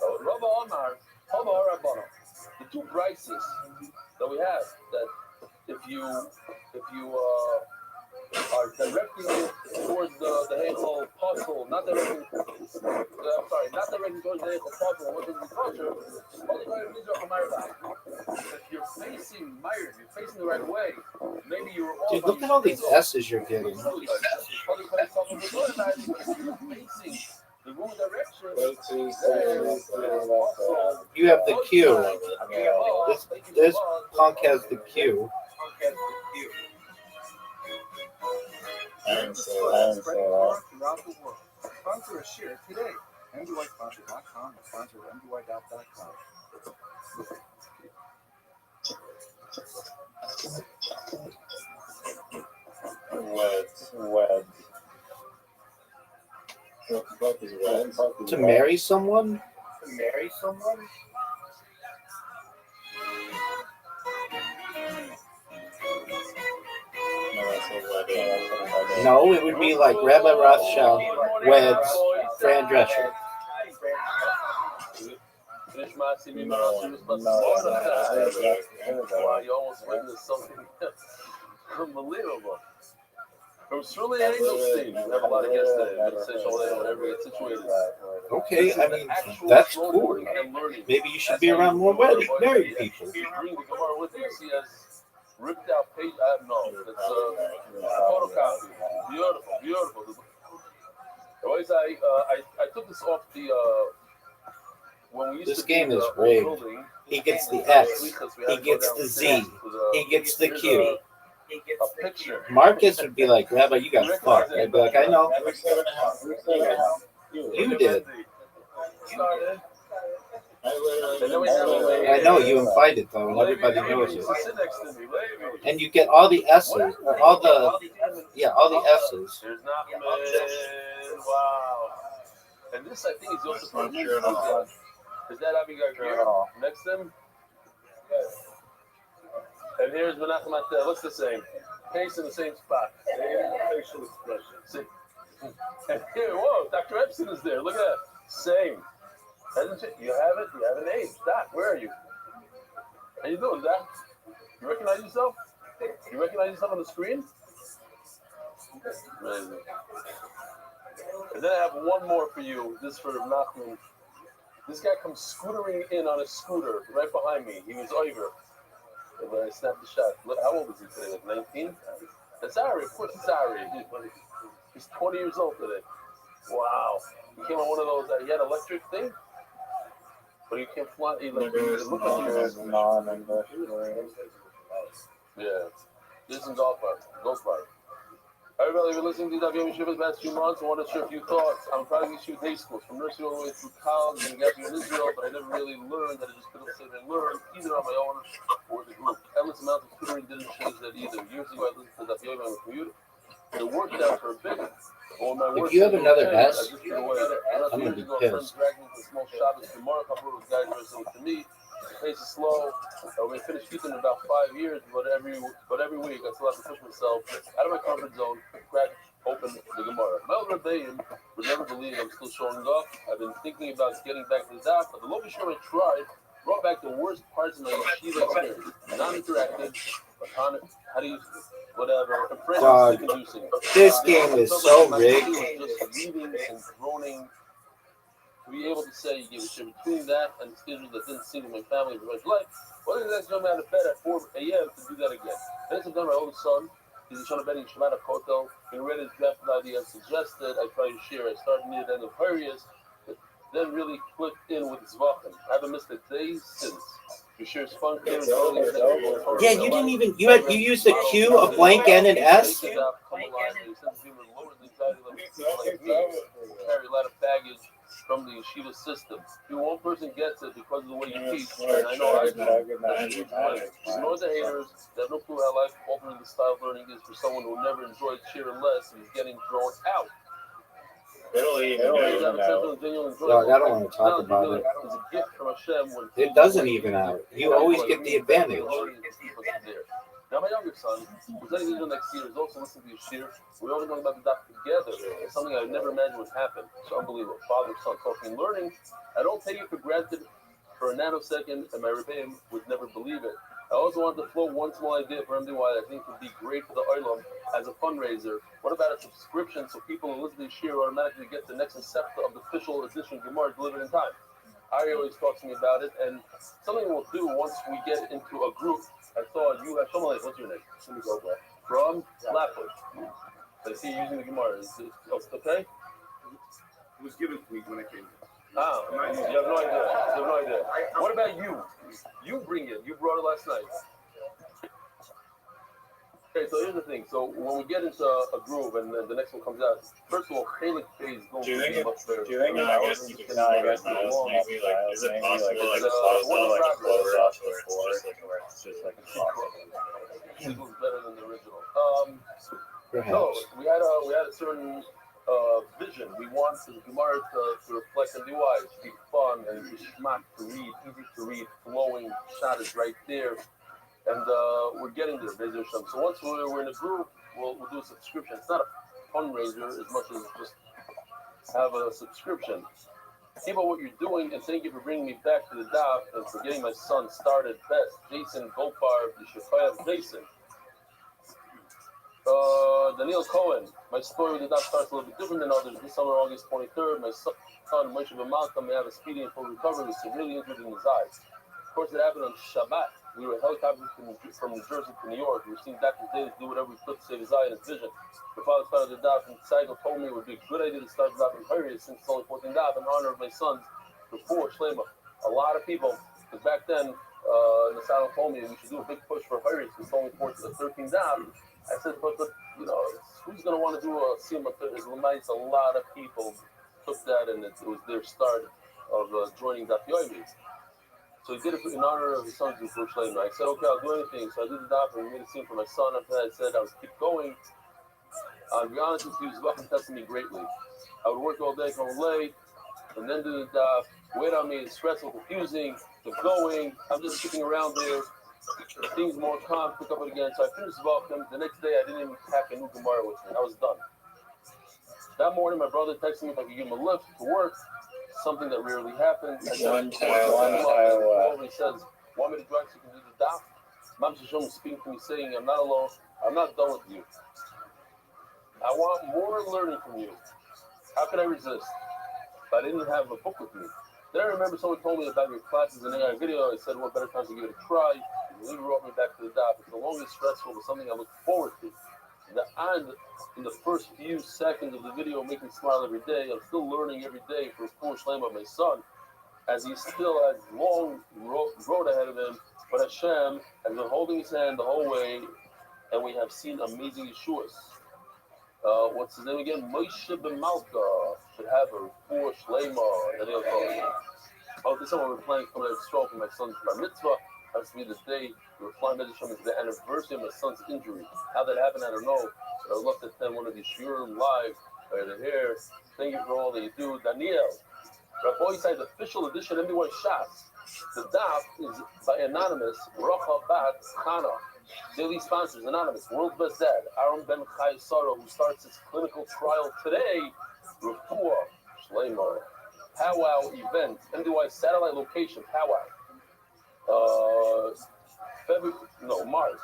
S3: So Rabbi Omar, Omar Rabbana, the two prices that we have, that if you are directing it towards the Heichal puzzle, not directing towards the Heichal puzzle, what is the culture? If you're facing Meir, you're facing the right way, maybe you're all.
S5: Dude, look at all these S's you're getting.
S3: Facing the wrong direction.
S5: You have the Q. This punk has the Q.
S11: Throughout the world. Sponsor a share today. MDYsponsor.com and sponsor MDY.com.
S12: Wed.
S5: To marry someone? No, it would be like Rabbi Rothschild weds Fran Drescher.
S3: You almost witnessed something unbelievable. From Shirley Engelstein, we have a lot of guests today. I'm going to say something whenever we get situated.
S5: Okay, I mean, that's cool. Maybe you should be around more married people.
S3: Bring the Gemara with you. See us ripped out page. No, it's a photocopy. Beautiful. Always, I took this off the when we used
S5: This
S3: to
S5: game
S3: be
S5: is
S3: the
S5: rigged.
S3: building.
S5: He gets the X. He gets the Z. He gets the Q.
S3: A picture.
S5: Marcus would be like, Rabbi, you got fucked. I'd be like, I know. You did. I know you implied it though, and everybody knows it. And you get all the S's, or all the S's.
S3: There's not wow. And this, I think, is also from is that Abigail here next to him? And here's Menachem Atel. Looks the same. Face in the same spot. Facial expression. And here, whoa, Dr. Epstein is there. Look at that. Same. Hasn't it? You have it. You have an age. Doc, where are you? How you doing, Doc? You recognize yourself? You recognize yourself on the screen? Amazing. And then I have one more for you. This is for Nachman. This guy comes scootering in on a scooter right behind me. He was over. And when I snapped the shot, look, how old is he today? Like 19? That's Ari. Of course it's Ari. He's 20 years old today. Wow. He came on one of those, he had an electric thing, but he can't fly. He looked like he was non-English. Yeah. This is golf cart. Everybody, been listening to Rabbi Yom the past few months. I want to share a few thoughts. I'm proud of these few day schools, from nursery all the way through college and got here in Israel, but I never really learned that I just couldn't say that I learned either on my own or the group. Endless amounts of tutoring didn't change that either. Years ago, I listened to Rabbi Yom on the commute. It worked out for a bit.
S5: If you have another S, I'm going to be pissed.
S3: Dragged me to a small Shabbos tomorrow. A couple of those guys were similar to me. The pace is slow. We finished keeping in about 5 years, but every week I still have to push myself out of my comfort zone, crack open the Gemara. Mel Rabbi would never believe I'm still showing up. I've been thinking about getting back to the daf, but the local show I tried brought back the worst parts of my yeshiva experience. Non-interactive, how do you, whatever.
S5: Dog, this game is so rigged.
S3: Just reading and droning. To be able to say you give a shit between that and the schedule that didn't seem to my family for much life, well, then that's jump out of bed at 4 a.m. to do that again. Then it's done my oldest son. He's trying to bet in Shemana Kotel. He read his draft idea as suggested. I tried to share. I started near the end of Harius, but then really clicked in with Zvachim. I haven't missed a day since. You share fun.
S5: Yeah, you didn't even, you used a Q, a blank N, and S?
S3: Carry a lot of baggage from the yeshiva system. If one person gets it because of the way you teach, and I know I do. Ignore the haters that have no clue how life altering the style of learning is for someone who never enjoyed cheer less and is getting thrown out.
S5: Dog, I don't want to talk about it. It doesn't even out. You always get the advantage.
S3: Now, my younger son, who's letting me do next year, is also listening to your shir. We're only going about the daf together. It's something I never imagined would happen. It's unbelievable. Father, son, talking, learning. I don't take it for granted for a nanosecond, and my Rabbi would never believe it. I also want to float one small idea for MDY that I think would be great for the Olam as a fundraiser. What about a subscription so people who listen to shir automatically get the next receptor of the official edition Gemara delivered in time? Ari always talks to me about it, and something we'll do once we get into a group. I saw you have someone like, what's your name? From Flatbush. I see you using the Gemara. Is it okay?
S15: It was given to me when I came.
S3: Ah, you have no idea. You have no idea. What about you? You bring it. You brought it last night. Okay, so here's the thing. So when we get into a groove and then the next one comes out, first of all, Chalik phase is going to be much better.
S12: Do you think I guess you can maybe like, is it possible like a it's just like a
S3: It was better than the original. So we had a certain vision. We want the Gemara to reflect on the eyes, to be fun and schmack to read, easy to read, flowing. Shot is right there. And we're getting there, so once we're in a group, we'll do a subscription. It's not a fundraiser as much as just have a subscription. Think about what you're doing, and thank you for bringing me back to the daf and for getting my son started best. Jason Gopar, Jason. Daniel Cohen. My story with the daf starts a little bit different than others. This summer, August 23rd, my son, Moshe Ben Malcolm, may have a speedy and full recovery. Was severely injured in his eye. Of course, it happened on Shabbat. We were helicoptered from New Jersey to New York. We were seeing doctors daily to do whatever we could to save his eye and his vision. The father started the daf, and Saigo told me it would be a good idea to start the daf in hurry since it's only 14 daf in honor of my sons before Shlema. A lot of people, because back then, the Saigo told me we should do a big push for hurry since it's only 13 daf. I said, but who's going to want to do a Siyum Lamais? A lot of people took that, and it was their start of joining Daf Yomi. So he did it in honor of his son, Zufur Shleima. I said, okay, I'll do anything. So I did the Daf, and we made a scene for my son. After that, I said I would keep going. To be honest with you, he was welcome testing me greatly. I would work all day, come late, and then do the Daf. Wait on me, it's stressful, confusing, keep going. I'm just sitting around there. Things more calm, pick up it again. So I finished Zvachim. The next day, I didn't even pack a new Gemara with me. I was done. That morning, my brother texted me if I could give him a lift to work, something that rarely happens. I said, he says, want me to drive so you can do the daf? Mam Shishom was speaking to me saying, I'm not alone. I'm not done with you. I want more learning from you. How can I resist? If I didn't have a book with me. Then I remember someone told me about your classes in AI video. I said, what better time to give it a try? He brought me back to the daf. It's the longest stressful, but something I look forward to. In the first few seconds of the video, make me smile every day. I'm still learning every day for Full Shlema, my son, as he still has long road ahead of him. But Hashem has been holding his hand the whole way, and we have seen amazing Yeshuas. What's his name again? Moshe Ben Malka should have a Full Shlema. Oh, this summer we're planning for a stroke for my son's bar mitzvah. Happens to be the day we were flying Medicine is the anniversary of my son's injury. How that happened, I don't know. But I would love to attend one of these shiurim live right here. Thank you for all that you do. Daniel, Rabbi Side official edition MBY Shots. The daf is by Anonymous, Rocha Bat Chana. Daily sponsors, Anonymous, World's Best Dad, Aaron Ben Chai Saro, who starts his clinical trial today. Rafua Shleimar. Powwow event, MDY satellite location, Powwow. March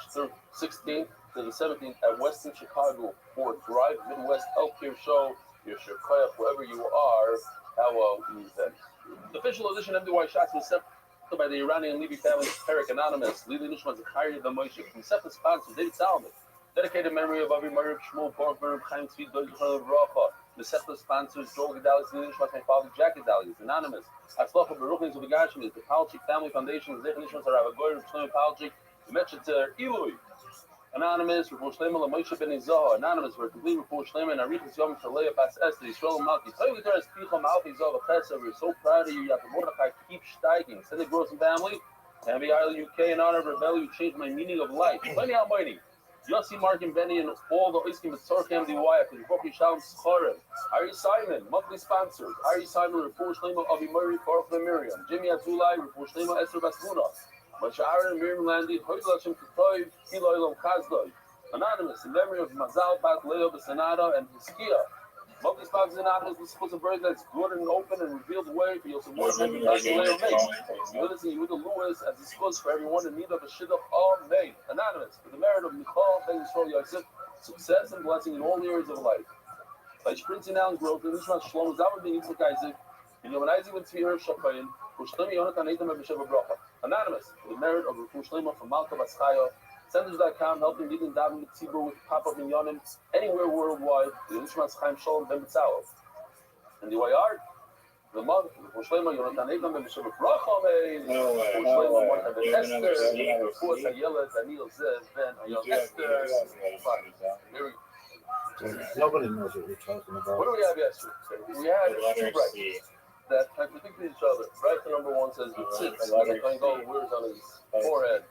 S3: 16th to the 17th at Western Chicago for Drive Midwest Healthcare Show. Your Shekayah, wherever you are, Powwow event. The official edition of MDY Shots was set by the Iranian Levy family, Perek Anonymous, Lili Nishman Zachariah the Moshe, Concept sponsor, David Salomon. Dedicated memory of Avi Marib Shmuel Baruch Merib Chaim Tzvi Doig Racha. The Sefer sponsors Joel Gedalis, Lili Nishman, my father Jack Gedalis, Anonymous. Atzlacha Baruchins of the Gashmi, the Palchik Family Foundation, Zech Nishman Sarava Goyer, Shlomo Palchik, the Metchetzer Ilui. Anonymous, Rav Shlema Moshe Ben Izah, Anonymous, for complete Rav Shlema and Arichas Yom Shalei Bas Esther, Yisrael Malki. Tell you guys, Picha Malki Zah Chesed. We're so proud of you. Yat Mordechai, keep steiging. Send the Gross and family. And the Isle UK in honor of Rebel, you changed my meaning of life. Plenty Almighty. Yossi, Mark, and Benny, and all the Oiskim, Tzorchem, the Wyatt, Rocky Shalom Schorem. Ari Simon, monthly sponsors. Ari Simon, Rav Shlema, Avi Murray, Baruch Miriam. Jimmy Azulai, Rav Shlema, Esther Basmuna. Masha'ar and Miriam Landy, Hoylashim Katoy, Kiloilom Kazdoi. Anonymous, in memory of Mazal Bat Leo Besanada and Hiskia. Multi sponsors Anonymous, this was a bird that's good and open and revealed the way for Yosef Morgan and Dr. Leo May. You listen to Yehuda Lewis as discussed for everyone in need of a shidduch all May. Anonymous, for the merit of Michal Ben Yisrael Yosef, success and blessing in all areas of life. By sprinting out and growth, in this one, Shlomo Zalman Ben Yitzchak Isaac, and Yomanizing with Tzvi Herb Shapayim, Pushlemi Yonatan Eitam Abisheva Bracha. Anonymous, for the merit of Pushlema from Malka Baschaya, Senders.com, helping leading David Mitzibur with pop-up minyanim anywhere worldwide. The Nishmas Chaim Shalom Ben Mitzalov. And the Wayard, the month, Pushlema Yonatan Eitam Abisheva Bracha, Pushlema Mocha Ben Esther, Rafua Sayela, Daniel Zev, Ben Ayon Esther.
S5: Nobody knows what we're talking about.
S3: What do we have yesterday? We had two brights that contradict each other. Bright number one says the tzitz, like all wears on his forehead,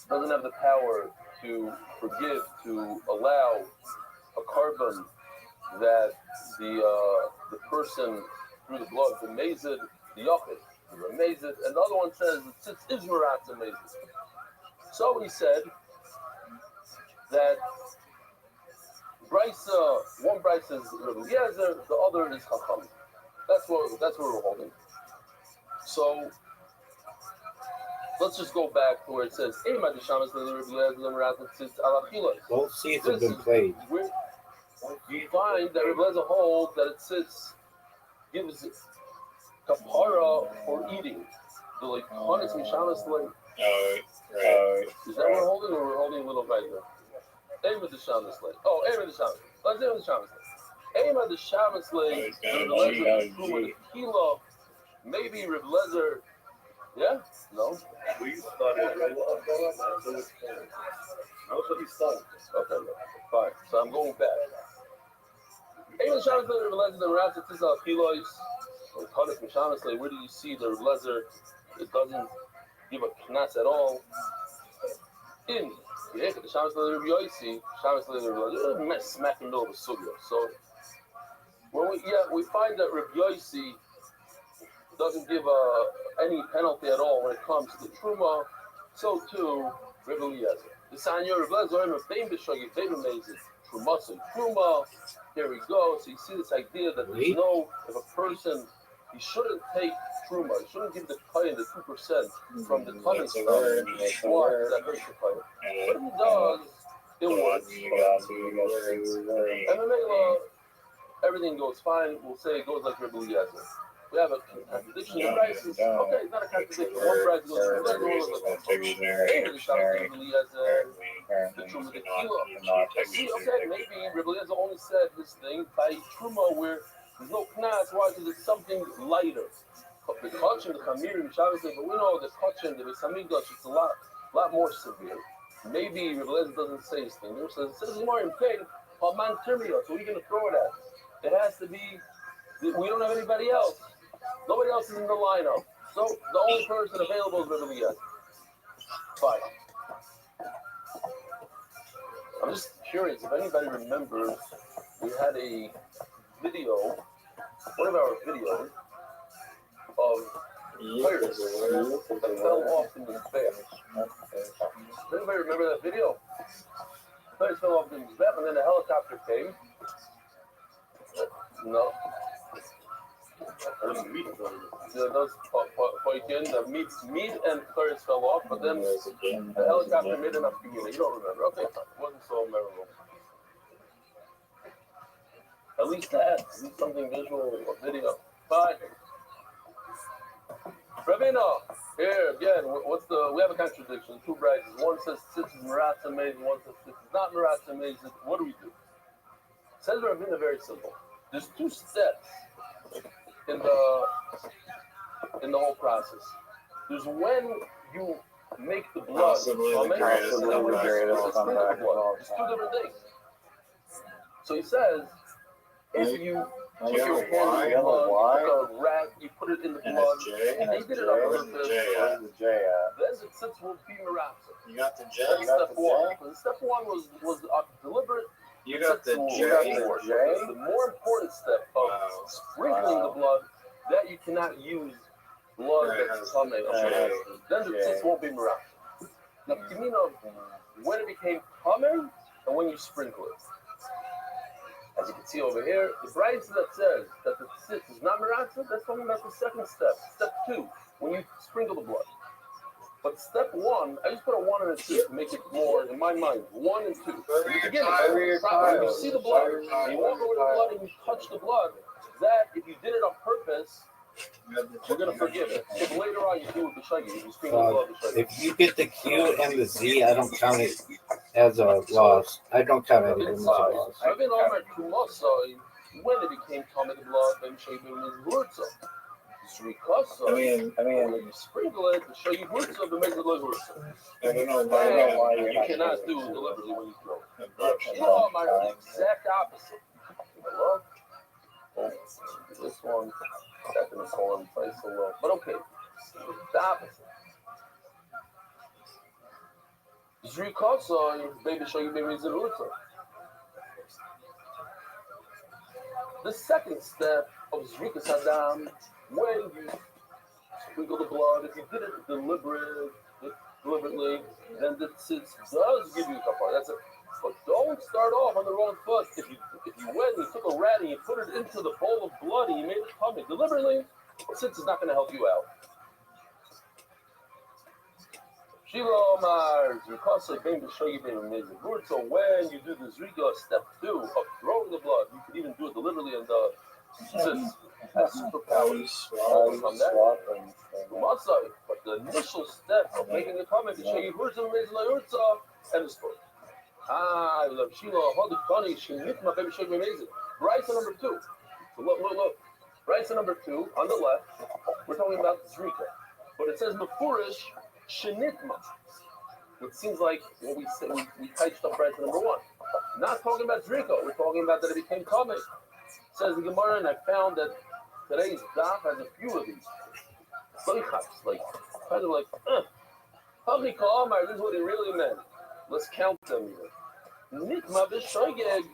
S3: doesn't have the power to forgive, to allow a carbon that the person through the blood, the mazid, the yochid, the mazid, and the other one says the tzitz is maratz mazid. So he said that one Bryce is Rabbi Eliezer, the other is Chacham. That's what we're holding. So let's just go back to where it says,
S5: Both seats have been played.
S3: You find that Rabbi Lezer holds that it sits, gives kapara for eating. The like honest mishamas like.
S2: Right.
S3: Is that what we're holding, or we're holding a little right there? Aim of the shamas like. Oh, aim of the shamas. Let's aim of the shamas like. Aim of the shamas like. The kilo. Maybe Rabbi Lezer. Yeah? No.
S4: We started. That's what he started.
S3: Okay. Fine. So I'm going back. Aim of the shamas like Rabbi Lezer. The Ratzah Tizal kilos. Where do you see the Rabbi Lezer? It doesn't give a knas at all. In the Shabbos Rabbi Yosi, Shabbos Rabbi smack in the middle of the sugya. So when we find that Rabbi Yosi doesn't give any penalty at all when it comes to truma. So too Rabbi Eliezer. The Sanyor Rabbi Eliezer is famous. Very amazing. Truma. Here we go. So you see this idea that there's no, if a person, he shouldn't take truma. He shouldn't give the kohen the 2% from the tummy stuff. Why? That hurts the kohen. But if he does, it works. And the everything goes fine. We'll say it goes like Rabbi Eliezer. We have a contradiction in prices. Okay, it's not a contradiction. One price goes to the other one. The truma, the kilo. See, okay, maybe Rabbi Eliezer only said this thing by truma where there's no knas. Why? Because it's something lighter. The kachin, the chamir, but we know the kachin, the besamigdash, it's a lot more severe. Maybe Rabbi Eliezer doesn't say his thing. It says more in pain. Man termia. So we're going to throw it at. It has to be. We don't have anybody else. Nobody else is in the lineup. So the only person available is Rabbi Eliezer. Fine. I'm just curious if anybody remembers, we had a video, one of our videos of players that fell off in the bear. Does anybody remember that video? Players fell off in the bear, and then a helicopter came. No. Those the meat and players fell off, but then the helicopter made enough community. You don't remember? Okay, fine. It wasn't so memorable. At least something visual or video. Fine. Ravina, here again. We have a contradiction. Two brackets. One says six is Maratza amazing. One says six is not Maratza amazing. What do we do? Says Ravina very simple. There's two steps in the whole process. There's when you make the blood. There's two different things. So he says, if you put your hand in the blood, like a rat, you put it in the blood, and they did it on purpose, then the six will be maratza.
S2: You got the J?
S3: That's step one. Step one was deliberate.
S2: You got the J?
S3: The more important step of sprinkling the blood, that you cannot use blood that's coming. Then the tzitz won't be maratza. Now, you mean when it became coming and when you sprinkle it. As you can see over here, the brayso that says that the tzitz is not maratza, that's talking about the second step. Step two, when you sprinkle the blood. But step one, I just put a 1 and a 2 to make it more, in my mind, 1 and 2. In the beginning, when you see the blood, you walk over the blood and you touch the blood, that, if you did it on purpose, you're going to forgive it. If later on you do it b'shagi, you sprinkle the blood b'shagi.
S5: If you get the Q and the Z, I don't count it as a loss. I don't count anything as a loss.
S3: I've been on my kumasa when it became common blood, then shaving is wurtza. I mean, when you sprinkle it to show you wurtza, to make it look wurtza.
S2: I don't know why
S3: you cannot do it deliberately when you throw it. You know, the exact opposite. Hello? Oh, this one, that didn't fall in place so well. But okay, the opposite. Zrikasa, baby, show you baby wurtza. The second step of Zrikas Hadam, when you sprinkle the blood, if you did it deliberately, then the tzitz does give you a kapara. That's it. But don't start off on the wrong foot. If you went and you took a rat and you put it into the bowl of blood and you made it coming deliberately, the tzitz is not going to help you out. Shiva Omar, Zrikasa Ben B'Shoyi Ben Amazing. So when you do the Zrika step 2 of throwing the blood, you can even do it deliberately and Jesus has superpowers. From that. Masai, but the initial step of making a comment to show you who's amazing and the story. I love Shiva, hold the funny, she nicked my baby showing amazing. Bryson number 2. So look. Bryson number 2 on the left, we're talking about Zrika. But it says Mefurish Shenitma, which seems like what we said, we touched up Bryson number 1. Not talking about Zrika, we're talking about that it became common. Says the Gemara, and I found that today's daf has a few of these. Like, kind of like, Public Omar, this is what it really meant. Let's count them here. Nitma b'shoigeg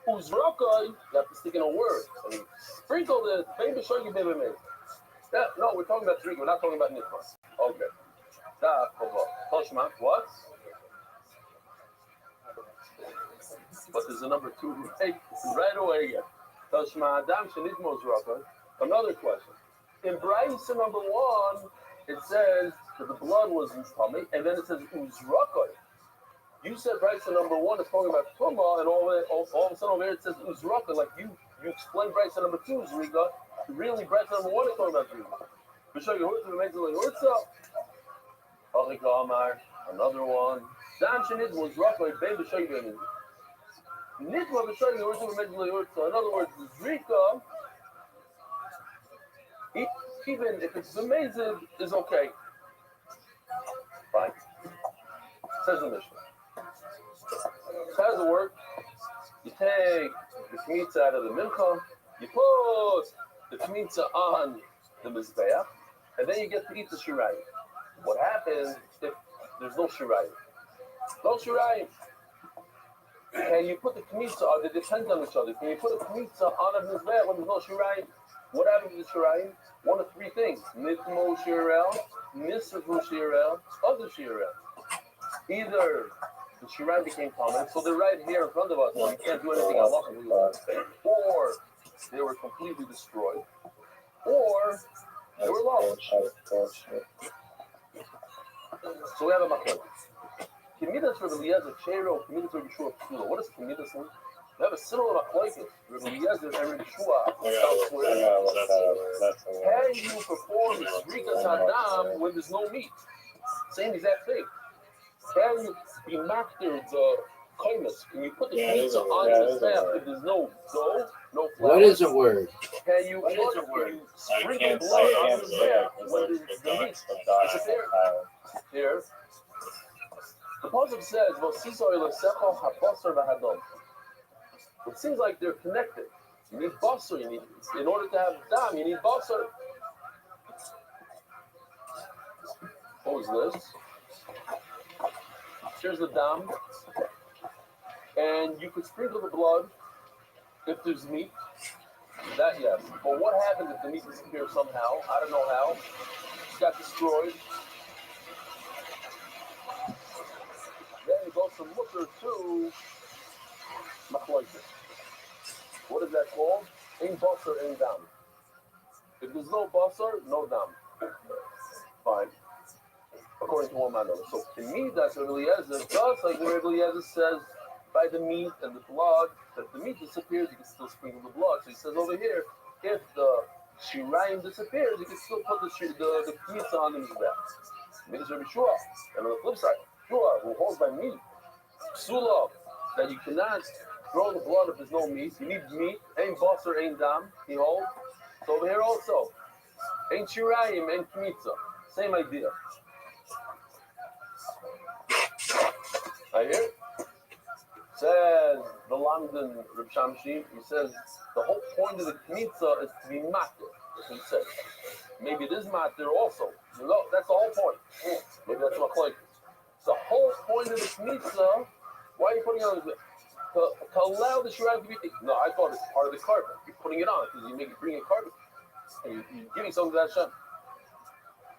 S3: uzrakoi, you have to stick in a word. I mean, sprinkle the baby b'shoigeg baby made. No, we're talking about Zrika, we're not talking about Nitma. Okay. Daf, Toshma, what? But there's a number 2 right away again. Toshma Adam Shenitma uzrakoi. Another question. In Bryce number 1, it says that the blood was in tummy, and then it says uzrakoi. You said Bryce number 1 is talking about tuma, and all of a sudden over here it says uzrakoi. Like you explained Bryce number 2 Zrika. Really, Bryce number 1 is talking about Zrika. B'shoy Yehurtza b'meitzah Yehurtza. Public Omar, another one. Dam Shenit uzrakoi bein b'shoy b'meitzah. Nitma b'shoy Yehurtza b'meitzah Yehurtza. In other words, Zrika, even if it's amazing, is okay. Fine. Says the Mishnah. How does it work? You take the kmitza out of the mincha, you put the kmitza on the mizbeach, and then you get to eat the shirayim. What happens if there's no shirayim? No shirayim. Can you put the kmitza on? They depend on each other. Can you put a kmitza on a mizbeach when there's no shirayim? What happens to the shirayim? One of 3 things: nitmo shirel, nisrafu shirel, other shirel. Either the shirayim became common, so they're right here in front of us, and we can't do anything about them, or they were completely destroyed, or they were lost. So we have a machlokes. Kemidas Rabbi Eliezer Cheiro, Kemidas Rabbi Yeshua Psula. What does Kemidas mean? We have a similar machlokes. Rabbi Eliezer and Rabbi Yeshua. Can you perform the Zrikas Hadam when there's no meat? Same exact thing. Can you be makter the kaimas? Can you put the pizza on the stamp if there's no dough, no flour?
S5: What is a word?
S3: Can you sprinkle blood on the stamp when the meat is here? The pasuk says, it seems like they're connected. You need basar. You need, in order to have dam, you need basar. What was this? Here's the dam, and you could sprinkle the blood if there's meat. That yes, but what happens if the meat disappears somehow? I don't know how. It got destroyed. Then it goes from mutter to machlokes. What is that called? Ein basar, ein dam. If there's no basar, no dam. Fine. According to one man. So to me, that's Rabbi Eliezer. Just like the Rabbi Eliezer says, by the meat and the blood, that the meat disappears, you can still sprinkle the blood. So he says over here, if the shirayim disappears, you can still put the pizza on the mizbeach. Means Rabbi Shua. And on the flip side, Shua, who holds by meat, Psula, that you cannot throw the blood if there's no meat. You need meat. Ein basar, ein dam. He holds. So over here also, ein shirayim, ein kmitza. Same idea. Right here says the London Reb Shamshi. He says the whole point of the kmitza is to be matter. He says maybe it is matter also. You know, that's the whole point. Maybe that's what like. The whole point of the kmitza. Why are you putting it on? To allow the shirayim to be. No, I thought it's part of the carpet. You're putting it on because you bring a carpet and you're giving something to that Hashem.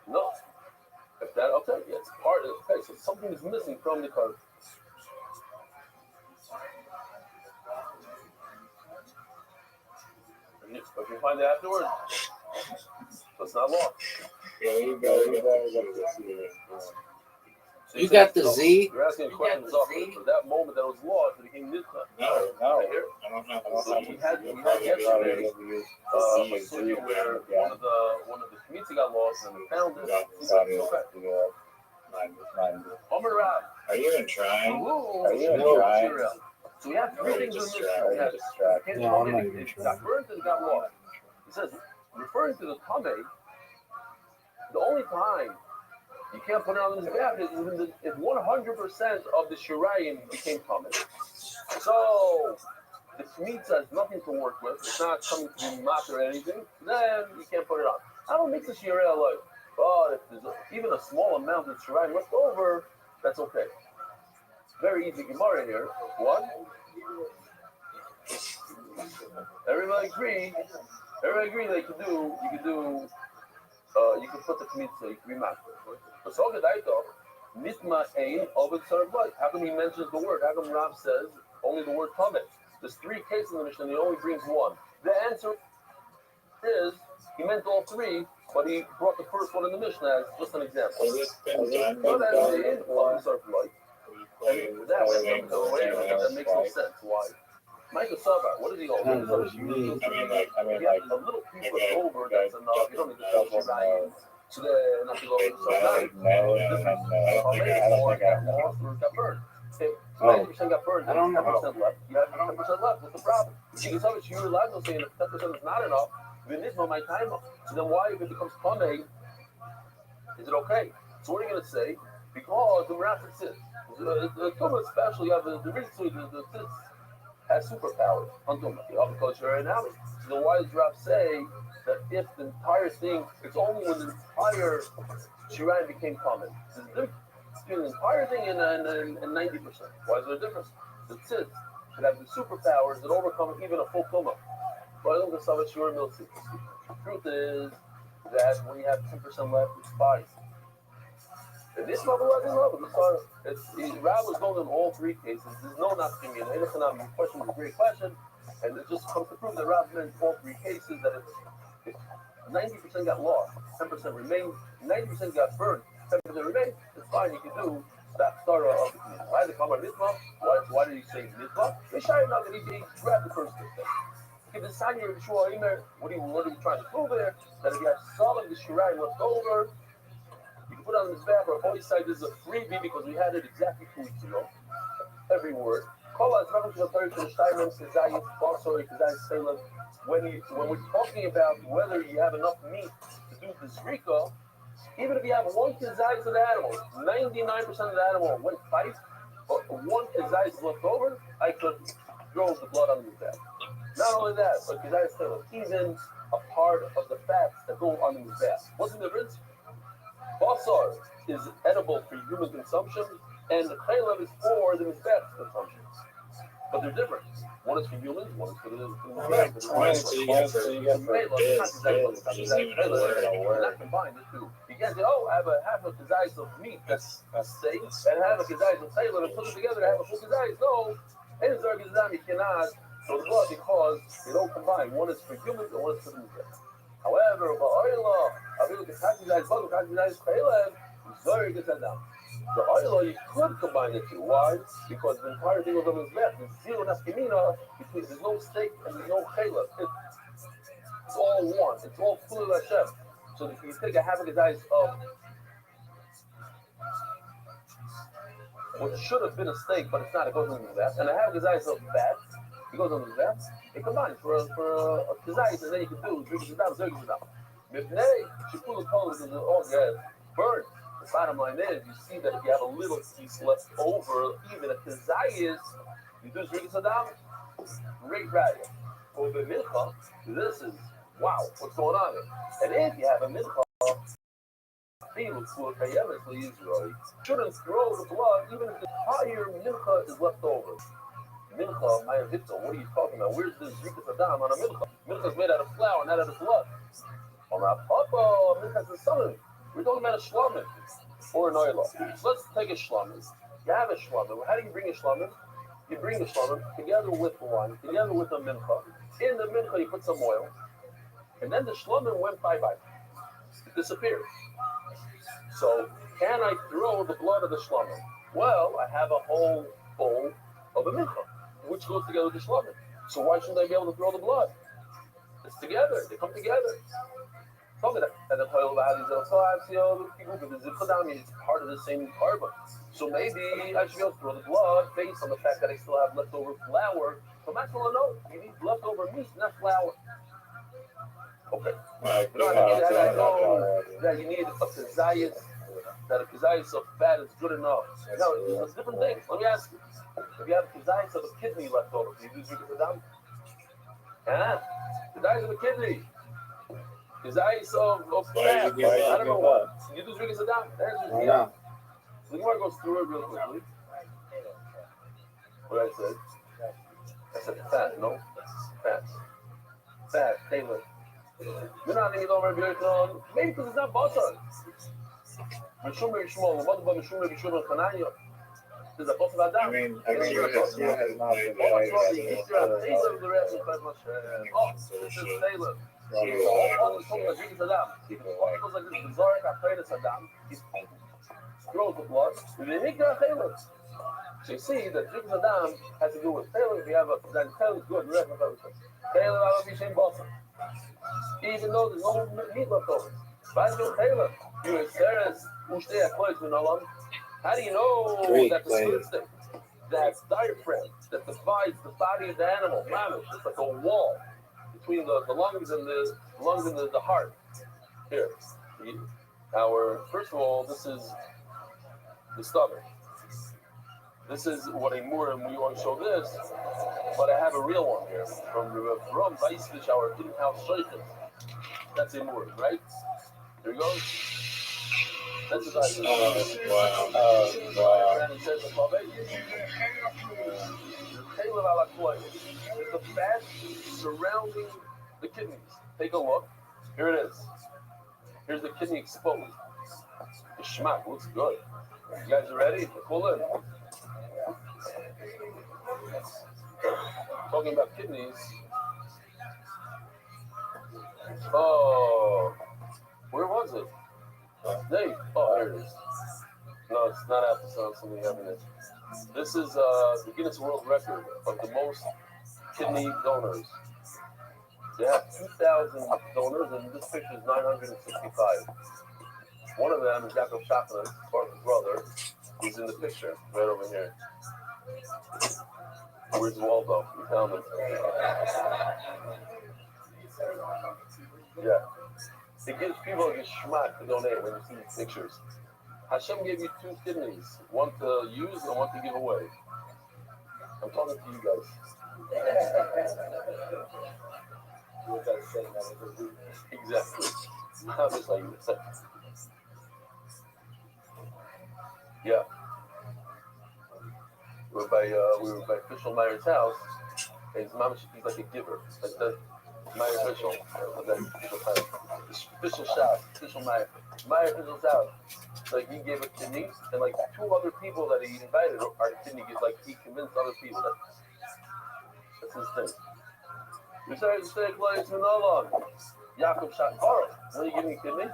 S3: No. If that okay, yeah, it's part of it. Okay, so something is missing from the carpet. If you find it afterwards, so it's not long.
S12: Yeah, you got
S3: So
S5: You got the
S3: so
S5: Z?
S3: You're asking questions off it. For that moment that was lost, it became Nidcha.
S2: No,
S3: I hear.
S2: I don't know.
S3: So we had yesterday a studio where one of the community got lost and we found it. Okay. Omer Rab.
S2: Are you even trying?
S3: Are you even trying? So we have three things in this. We have
S5: No, I'm not even
S3: it
S5: trying.
S3: got burnt and it got lost. It says, referring to the Tameh, the only time you can't put it on the Mizbeach is if 100% of the Shirayim became Tameh. So, the Shemitah has nothing to work with, it's not coming to be mat or anything, then you can't put it on. I don't mix the Shirayim like, but if there's even a small amount of Shirayim left over, that's okay. Very easy Gemara here. What? Everybody agree that you can put the Shemitah, you can be mat. But so good I thought, Nitma Ein Ovid Sarabot. How come he mentions the word? How come Rav says only the word Tameh? There's three cases in the Mishnah, and he only brings one. The answer is he meant all three, but he brought the first one in the Mishnah as just an example. That makes no sense. Why? Michael Savar, what does he hold?
S5: I don't know what you mean.
S3: I mean, like a little piece left over, that's enough. You don't need to tell Shirayim. So then, not to go over the side. Got burned. If 90% got burned, 10% left. You have 10% left. What's the problem? You can tell me you're allowed to say if 10% is not enough, then this no my time. So then why, if it becomes Tameh, is it okay? So what are you going to say? Because the Meratzit sits. The Tumah special, you have the Ritzui, the sits has superpowers on Tumah. You have the culture right now. So then why does Rav say that if the entire thing, it's only when the entire Shirayim became common? There's a difference between the entire thing and 90%. Why is there a difference? The tzitz should have the superpowers that overcome even a full Tumah. Why don't the Savat Shur Mil tzitz? The truth is that when you have 10% left, it's fine. And this level, Rav was going in all three cases. There's no not to me. And the question is a great question. And it just comes to prove that Rav meant all three cases that if 90% got lost, 10% remained, 90% got burned, 10% remained, it's fine, you can do that starter of the community. Why did it come on Mitzvah? Why did he say Mitzvah? They shy not that he grabbed the first thing. If the sign here, what are you trying to prove there? That if you have some of the Shirayim left over, you can put it on this back, or both sides is a freebie because we had it exactly 2 weeks ago. Every word. When we're talking about whether you have enough meat to do the zrika, even if you have one kizayis of the animal, 99% of the animal went fight, but one kizayis is left over, I could throw the blood on the back. Not only that, but kizayis is even a part of the fats that go on the back. What's the difference? Basar is edible for human consumption, and the chaylev is for the mizbeach consumption. But they're different. One is for humans, one is for the mizbeach. Not combined, the two. You can't say, oh, I have a half a kazayis of meat, that's steak, and I have a kazayis of chaylev, and put it together, I have a full kazayis. No, any zar kazayis you cannot throw the blood because they don't combine. One is for humans, and one is for the mizbeach. However, the oil you could combine the two. Why? Because the entire thing of them is left. There's zero naskimina between there's no steak and there's no chayla. It's all one. It's all full of Hashem. So if you take a half a gazais of what should have been a steak, but it's not, it goes into that, and a half a gazais of fat, it goes into that. It combines for a kazayis, and then you can do zrikis it down. Mipnei, shipul kol is all burnt. The bottom line is, you see that if you have a little piece left over, even a kazayis, you do zrikis it down. Great value. For the mincha, this is wow. What's going on here? And if you have a mincha, shouldn't throw the blood even if the entire mincha is left over. Mincha, what are you talking about? Where's the zrikas adam on a mincha? Mincha is made out of flour, not out of blood. On a papa, mincha is a son. We're talking about a shlamim or an oila. So let's take a shlamim. You have a shlamim. How do you bring a shlamim? You bring the shlamim together with the wine, together with the mincha. In the mincha, you put some oil, and then the shlamim went bye-bye. It disappeared. So Can I throw the blood of the shlamim? Well, I have a whole bowl of a mincha, which goes together with the shlamim. So why shouldn't I be able to throw the blood? It's together. They come together. Tell me that. And the toilet values it's part of the same carbon. So maybe I should be able to throw the blood based on the fact that I still have leftover flour. So Maxwell, no, you need leftover meat, not flour. Okay. I know that you need a kazayas, that a kazayas of fat is good enough. No, it's a different thing. Let me ask you. If you have a kazayas of a kidney left over, do you use it for them? Yeah? Kazayas of a kidney. Kazayas of fat. I don't know what. You do drink a dam. There's your deal. The Gemara goes through it real quickly. What I said? I said fat, no? Fat. Fat, Taylor. You're not thinking over maybe because it's not butter. There's a butter of
S12: I mean, you has not been
S3: throws the blood. So you see that Jikas Adam has to do with Taylor. If you have a then Taylor is good, the rest of everything. Taylor, I will be same boss. Even though there's no meat left over. By the Taylor, you and Sarah's Ushtei Aklois with Nolam. How do you know that the split stick, that diaphragm that divides the body of the animal, mamish, it's like a wall between the lungs and the heart. Here, first of all, this is the stomach. This is what a murim, we always show this, but I have a real one here from Weissfish, our in-house shaykhs. That's a murim, right? Here he goes. That's his eyes. Wow. And he says, the fat surrounding the kidneys. Take a look. Here it is. Here's the kidney exposed. The schmack looks good. You guys are ready? Pull in. Talking about kidneys. Oh, where was it? Dave. Oh, here it is. No, it's not after something having it. This is the Guinness World Record of the most kidney donors. They have 2,000 donors, and this picture is 965. One of them is Jacob Chaplin's brother. He's in the picture right over here. Where's Waldo? You tell me. Yeah. It gives people a schmack to donate when you see these pictures. Hashem gave you 2 kidneys, one to use and one to give away. I'm talking to you guys. Exactly. Not just like you said. Yeah. We were by Fischl Meyer's house, and his mom, he's like a giver. Like the Meyer Fischl. Fischl shop, Fischl Meyer. Meyer Fischl's house. Like he gave a kidney, and like 2 other people that he invited are kidney gifts. Like he convinced other people. That's his thing. We started to stay close to no long. Jacob shot Carl. Will you give me a kidney?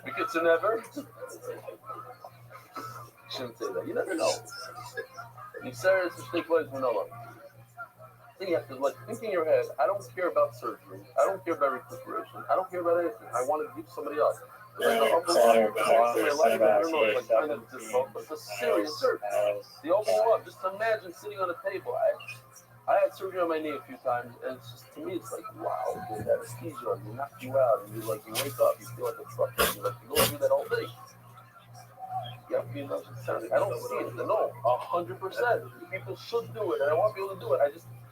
S3: Because you never. Shouldn't say that. You never know. You started to stay close to no long. So you have to like think in your head. I don't care about surgery. I don't care about recuperation. I don't care about anything. I want to give somebody else. Like the upper life, I don't know, it's like kind of difficult, but it's a serious surgery. They open you up. Just imagine sitting on a table. I had surgery on my knee a few times, and it's just, to me, it's like, wow, there's anesthesia on you, knock you out, and you wake up, you feel like a truck, you go through that all day. You have to be enough sounding. I don't see it. No, 100%. People should do it, and I want people to do it.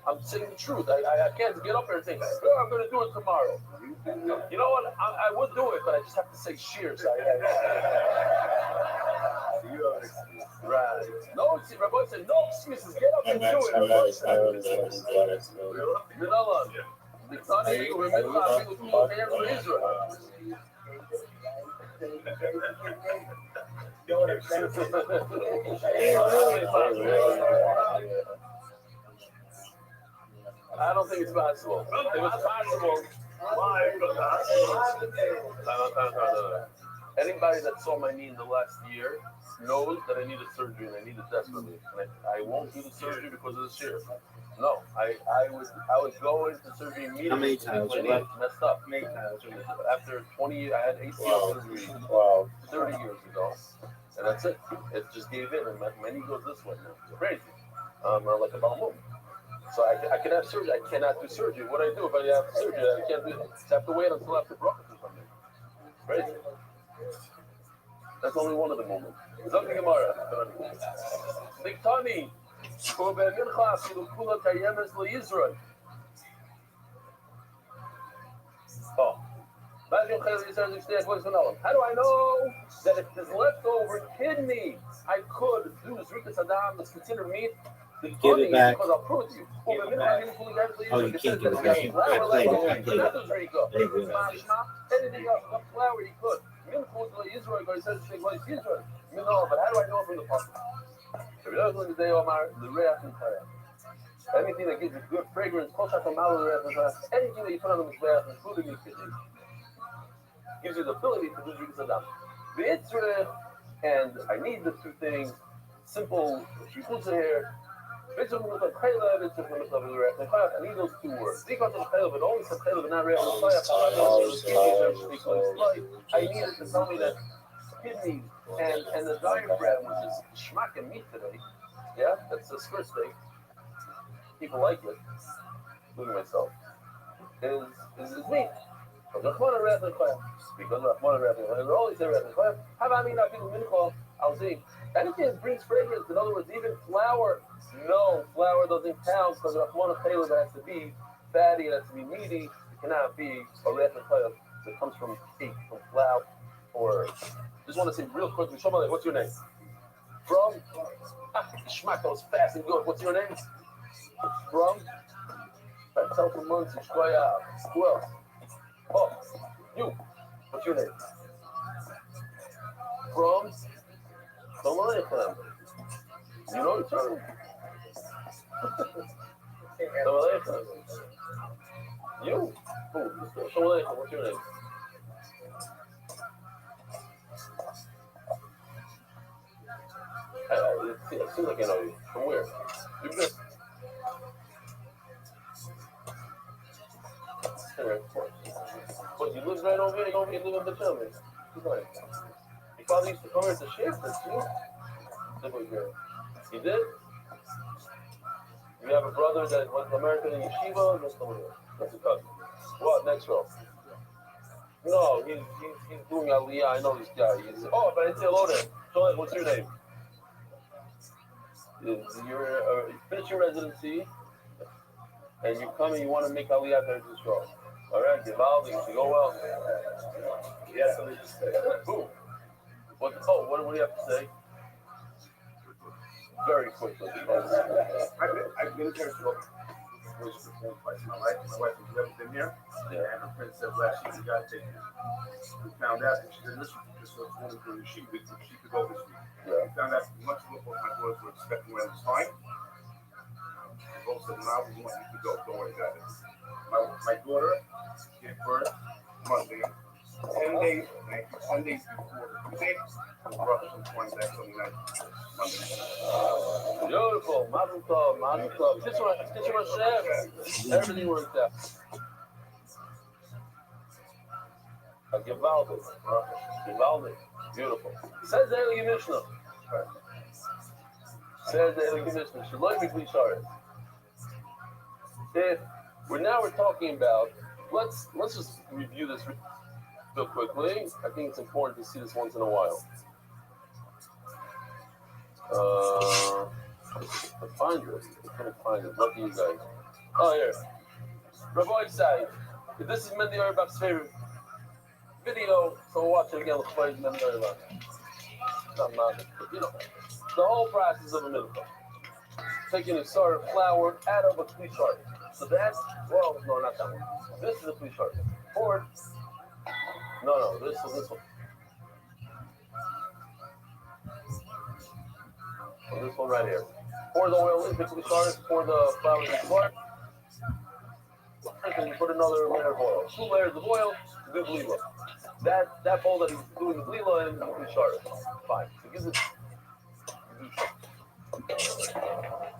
S3: I'm saying the truth. I can't get up there and think, oh, I'm going to do it tomorrow. You know what? I would do it, but I just have to say shears. Right. No, see, Rabbi said, no excuses. Get up and do it. I don't think it's possible. If it's possible, why? Anybody that saw my knee in the last year knows that I needed surgery and I need it desperately. And I won't do the surgery because of this year. No, I would go into surgery immediately.
S5: How many times?
S3: My knee was messed up. After 20, I had ACL surgery 30 years ago, and that's it. It just gave in, and my knee goes this way now. It's crazy. Like a balloon. So I can have surgery. I cannot do surgery. What do I do if I have surgery? I can't do it. I have to wait until after Brock or something. Crazy. That's only one of the moments. Zog the Gemara. Big Tony. Oh. How do I know that if there's leftover kidney, I could do Zrika Saddam, it's considered meat?
S5: Give it back.
S3: Because I'll prove it to you.
S5: Oh, you can't give it back. I played it.
S3: Anything else, what flour you could. But how do I know from the pasuk? Anything that gives you good fragrance, anything that you put on the mizbeach, including your kidney, gives you the ability to do Zrika Saddam. And I need the two things, simple shikutza here. I need those two words. But only not real. I needed to tell me that kidney and the diaphragm, which is schmack and meat today, yeah, that's a skirt steak. People like it, including myself, is meat. Because Rahman and always say Rahman. How about me not people minchah? I'll see. Anything that brings fragrance, in other words, even flour. No, flour doesn't count because Rahman and has to be fatty, it has to be meaty. It cannot be a Rahman that comes from cake, from flour, or. Just want to say real quickly, Shomali, what's your name? From? Shmak, that was fast and good. What's your name? From? Tell from Muncie, Shkoya. Who else? Oh, you. What's your name? From? Shomali. You know each other? Shomali. You? Who? Shomali, what's your name? It seems like I know you. From where? You've been. But you live right over here. You live in the family. Your father used to come here to share this, too. He did? You have a brother that went to American in yeshiva? That's a cousin. What? Next row. No, he's doing aliyah. I know this guy. But I didn't say hello to him. So what's your name? You're finish your residency, and you come and you want to make aliyah there to show. All right, Givaldi, you go well. Yes, boom. What do you have to say? Very quickly.
S16: I've been here for twice in my life. My wife has never been here. Yeah. And her friend said last year, we got to take her. We found out, and she said, listen, this was one of the she could go this week. Yeah. We found out much of what my daughters were expecting when it was fine. They both said, now we want you to go. Don't worry about it. My daughter gave birth Monday. 10 days before the due date, and Rothschild was born back on the 9th.
S3: Beautiful. Mazel tov. Kitchen chef. Everything worked out. Givaldi. Beautiful. Says the Elige Mishnah. Says the Elige Mishnah. Shaloi Mikli Sharet. We're talking about. Let's just review this real quickly. I think it's important to see this once in a while. I find it. I couldn't find it. Lucky you guys. Oh, here. Rabbi side. This is Mendy Auerbach's favorite video, so we'll watch it again. Let's play Mendy Auerbach. Not magic, but the whole process of a mincha. Taking a starter flour out of a kli chart. So that's, no, not that one. This is a kli chart. Or, no, this one. So this one right here. Pour the oil in, kli chart, pour the flour in the chart. And you put another layer of oil. 2 layers of oil, good glila. That bowl that he's doing the glila in, you can char it. Fine. So gives it.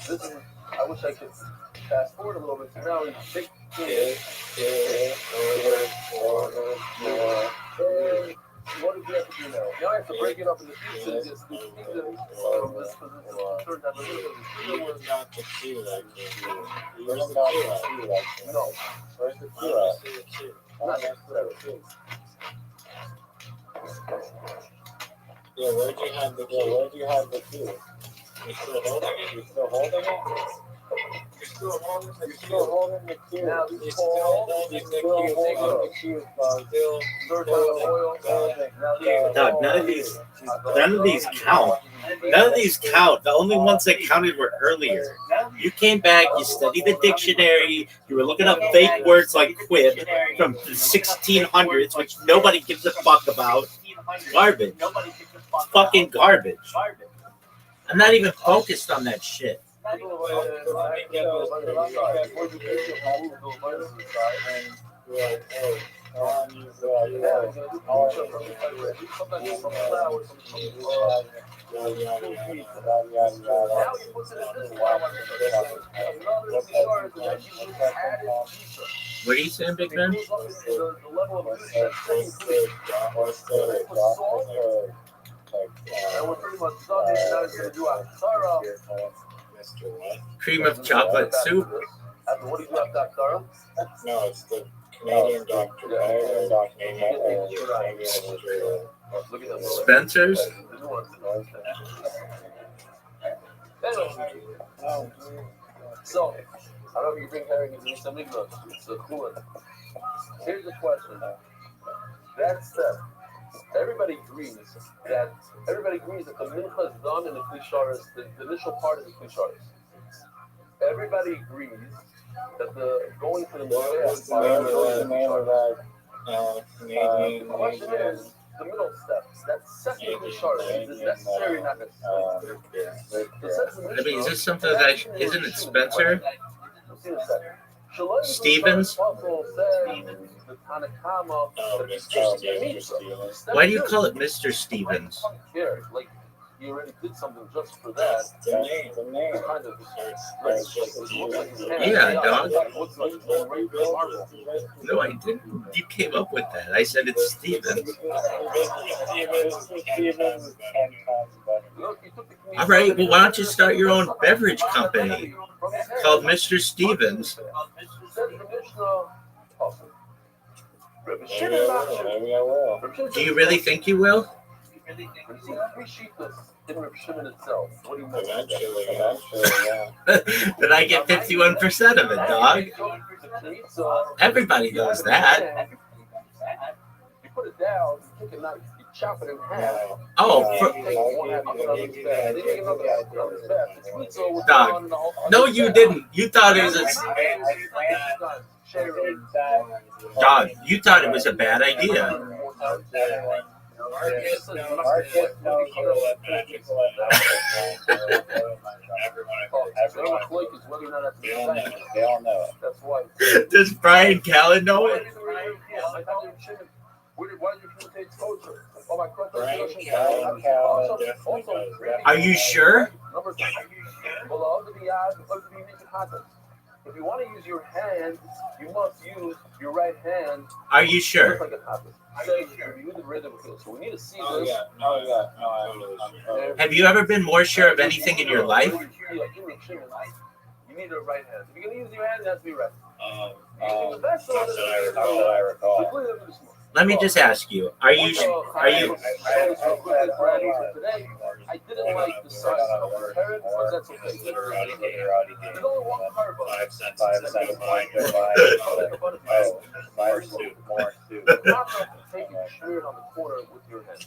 S3: This is. I wish I could fast forward a little bit. So now he's take. What does he have to do now? Now I have to break it up into pieces. Just do pieces from this because it turns out the little was not the two like no. Where's the two? Not necessarily. Yeah, where'd you have the two? You're still holding it? You're still holding the two. Now these
S5: Dog, none of these count. None of these count. The only ones that counted were earlier. You came back, you studied the dictionary, you were looking up fake words like quib from the 1600s, which nobody gives a fuck about. Garbage. Fucking garbage. I'm not even focused on that shit. What are you saying, Big Man?
S3: And we're pretty much done. Now he's going to do Aftara.
S5: Cream of chocolate soup.
S3: What do you do after Aftara?
S2: No, it's the Canadian doctor.
S5: Spencer's?
S3: So, I don't know if you bring herring into something, but it's a cool one. Here's the question. That said, everybody agrees that the mincha is done in the klisharis. The initial part is the klisharis. Everybody agrees that the going to the mizbeach part is the question is the middle steps. That second klisharis is necessary, not necessary.
S1: Is this something that isn't it Spencer? Stevens? Why do you call it Mr. Stevens?
S3: Like you already did something just for that. The name. Kind of.
S1: Yeah, dog. No, I didn't. You came up with that. I said it's Stevens. All right. Well, why don't you start your own beverage company called Mr. Stevens? Do you really think you will? Then I get 51% of it, dog. Everybody knows that.
S3: You put it down, you take a knife, you chop it in half.
S1: Oh, dog. No, you didn't. You thought it was dog, you thought it was a bad idea. Does Brian Callen know it? Are you sure?
S3: If you want to use your hand, you must use your right hand.
S1: Are you sure?
S3: So we need to see this.
S1: Have you ever been more sure of anything in your life?
S3: You need a right hand. If you're going to use your hand, it has to be right.
S1: Let me just ask you: Are you?
S3: I didn't like the size of the carrot, but that's okay. There's only one carb.
S2: 5 cents.
S3: Take it, smear it on the corner with your hand.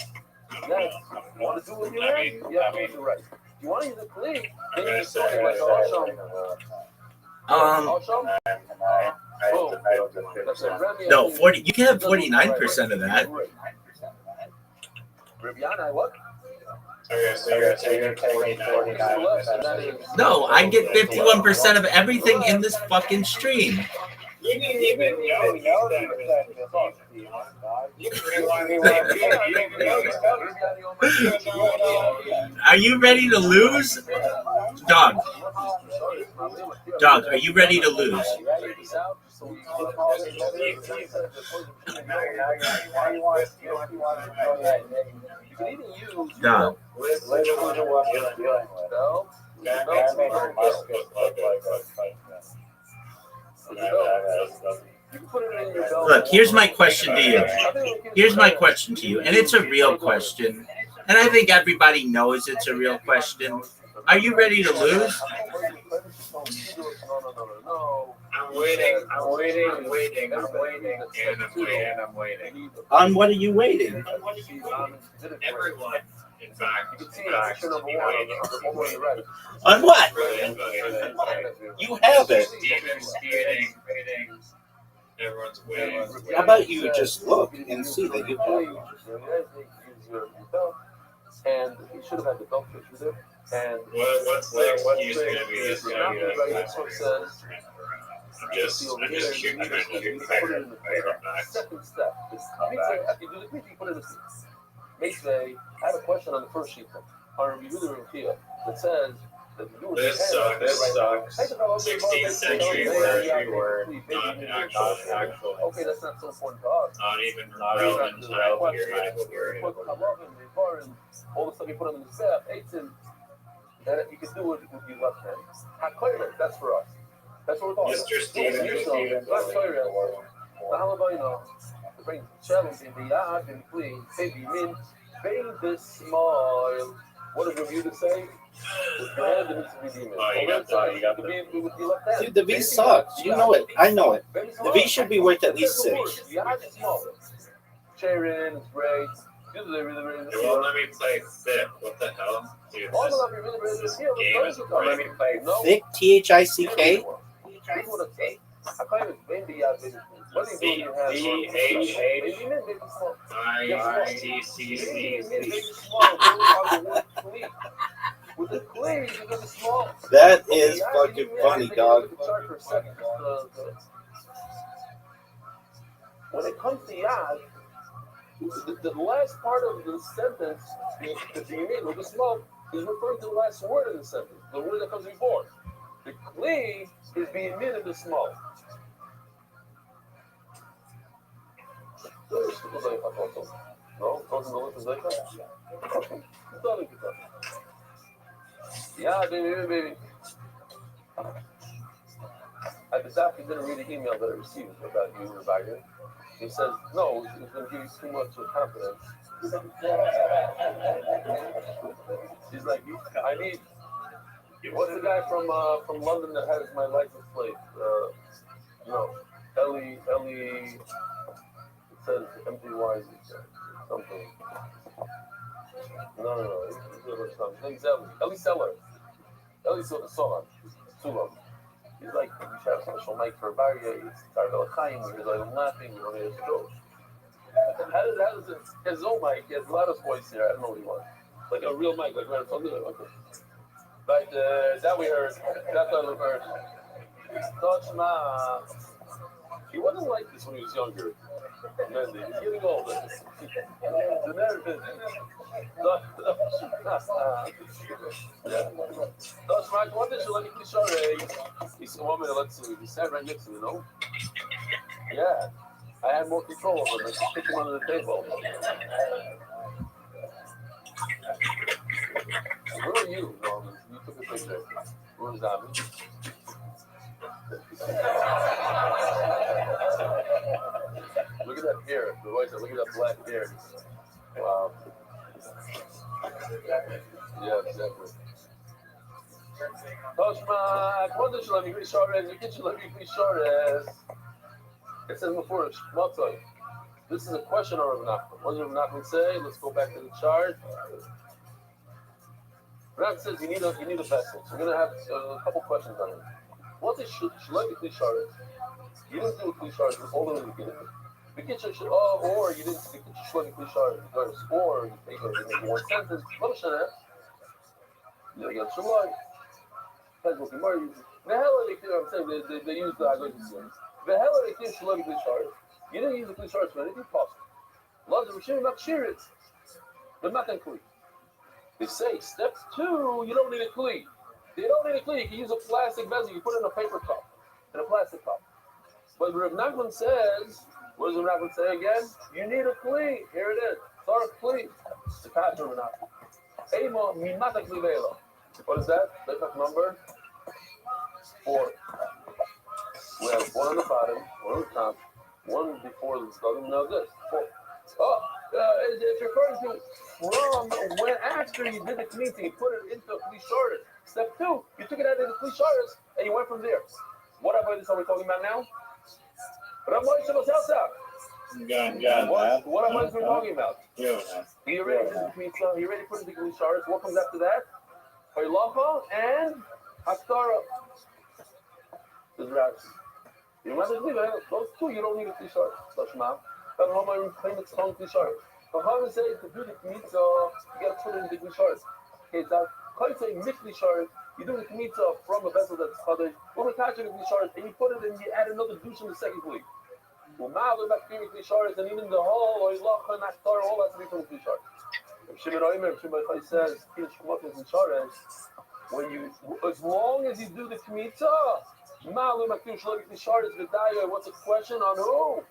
S3: Next, you want to do it with your hand? You have to do it right. You want to use it clean? Then you just like
S1: No, 40. You can have 49% of that.
S3: What?
S1: No, I get 51% of everything in this fucking stream.
S2: You didn't even know you said it was You
S1: Are you ready to lose? Dog. Dog, are you ready to lose? Dog. Look, here's my question to you. Here's my question to you, and it's a real question, and I think everybody knows it's a real question. Are you ready to lose?
S2: I'm waiting, and I'm waiting.
S5: On what are you waiting?
S2: Everyone, in fact,
S5: On what? You have it.
S2: Steven, everyone's waiting.
S5: How about you just look and see that you have it?
S3: And he should have had the belt picture there. And
S2: what's the excuse going to be? This guy I'm just shooting back.
S3: Second step. After you do the quick, you put it in the seat. Basically, I have a question on the first sheet. On review the review that says that you were
S2: this sucks. 16th century word, not actual.
S3: Okay, that's not so important to us.
S2: Not even relevant time period.
S3: All the stuff you put on the staff, 18, that you can do it with your left hand. That's for us. That's what we're talking about.
S2: Mr. Steven.
S3: To bring challenge in the yard and clean, baby min, baby this smile. What does review to say? With your hand, it needs to be demon.
S2: You got the
S3: with your left hand.
S5: Dude, the V sucks. You know it. I know it. The V should be worth at least 6.
S3: The yard is small. Sharon is great.
S2: They won't let me play thick. What the hell? Dude, this game is
S3: Let me play
S5: Thick, Thick.
S3: I claim it's baby yard, baby. What do you do when you have with the clay, you go to small.
S5: That is fucking funny, dog.
S3: When it comes to yad, the last part of the sentence, the dimin with the smoke, is referring to the last word of the sentence, the word that comes before. The clay is being made in the smoke. No? Yeah, baby. At the doctor didn't read the email that I received about you, Rabbi. He says, no, it's going to give you too much confidence. He's like, I need. What's the guy from London that has my license plate? Ellie. It says MDY something. No. His name's Ellie Seller. Ellie Seller. He's like, we should have a special mic for Barry. It's Tarvel Chaim. He's like, I'm laughing. You know, there's a joke. How does it? His own mic, he has a lot of voice here. I don't know what he wants. Like a real mic, like right from the okay. But that we heard. That's what we heard. Toshma. He wasn't like this when he was younger. Mendy. He's getting older. The nervous. Toshma, what did you let me show you? He said, "One minute, let's see." He sat right next to me, you know? Yeah. I had more control over him. I just picked him under the table. Where are you, Norman? You took a picture. Where was that? Look at that hair. The voice, look at that black hair. Wow. Yeah, exactly. Toshma, quando ce l'ami qui shores? Che ce l'ami qui shores? It says before, this is a question or Rav Nachman. What does Rav Nachman say? Let's go back to the chart. Rav says you need a vessel. So we're going to have a couple questions on it. What is Shlomi Klisharet? You didn't do a Klisharet all the way to the beginning. Or you didn't speak Shlomi Klisharet verse. Or you make one sentence. What is that? You got Shlomi. That's what the Gemara uses. The hell are they use the Agoy. The hell are they kids to learn Kli Sharis? You didn't use the Kli Sharis for anything possible. Love the Rishim Makshiris. But not that Kli. They say, step 2, you don't need a Kli. You don't need a Kli. You can use a plastic vessel. You put it in a paper cup. In a plastic cup. But Rav Nachman says, what does Rav Nachman say again? You need a Kli. Here it is. Start a Kli. The Pastor Rav Nachman. Ema Mimata Kli Vela. What is that? That's number 4. We have 1 on the bottom, 1 on the top, 1 before the doesn't know this. 4. Oh, it's referring to from when after you did the community, you put it into Kli Sharis. Step 2, you took it out of the Kli Sharis and you went from there. What about this are we talking about now? What about we talking about? He already did the community, he already put it into Kli Sharis. What comes after that? Haylacha and Haktara. This is Rashi. You might as well those 2 you don't need a Kli Sharis. Lashma. But how am I claim it's called Kli Sharis? But how do say to do the mitzvah, you got to put it in the Kli Sharis. Okay, that can't say Kli Sharis. You do the mitzvah from a vessel that's covered. When we touch it in Kli Sharis, and you put it in, you add another douche in the second week. Well, now we're back to Kli Sharis, and even the whole Haylacha and Haktara, all has to be from Kli Sharis. Shimon Omer, Shimon Chai says, when you, as long as you do the mitzvah, what's the question on who?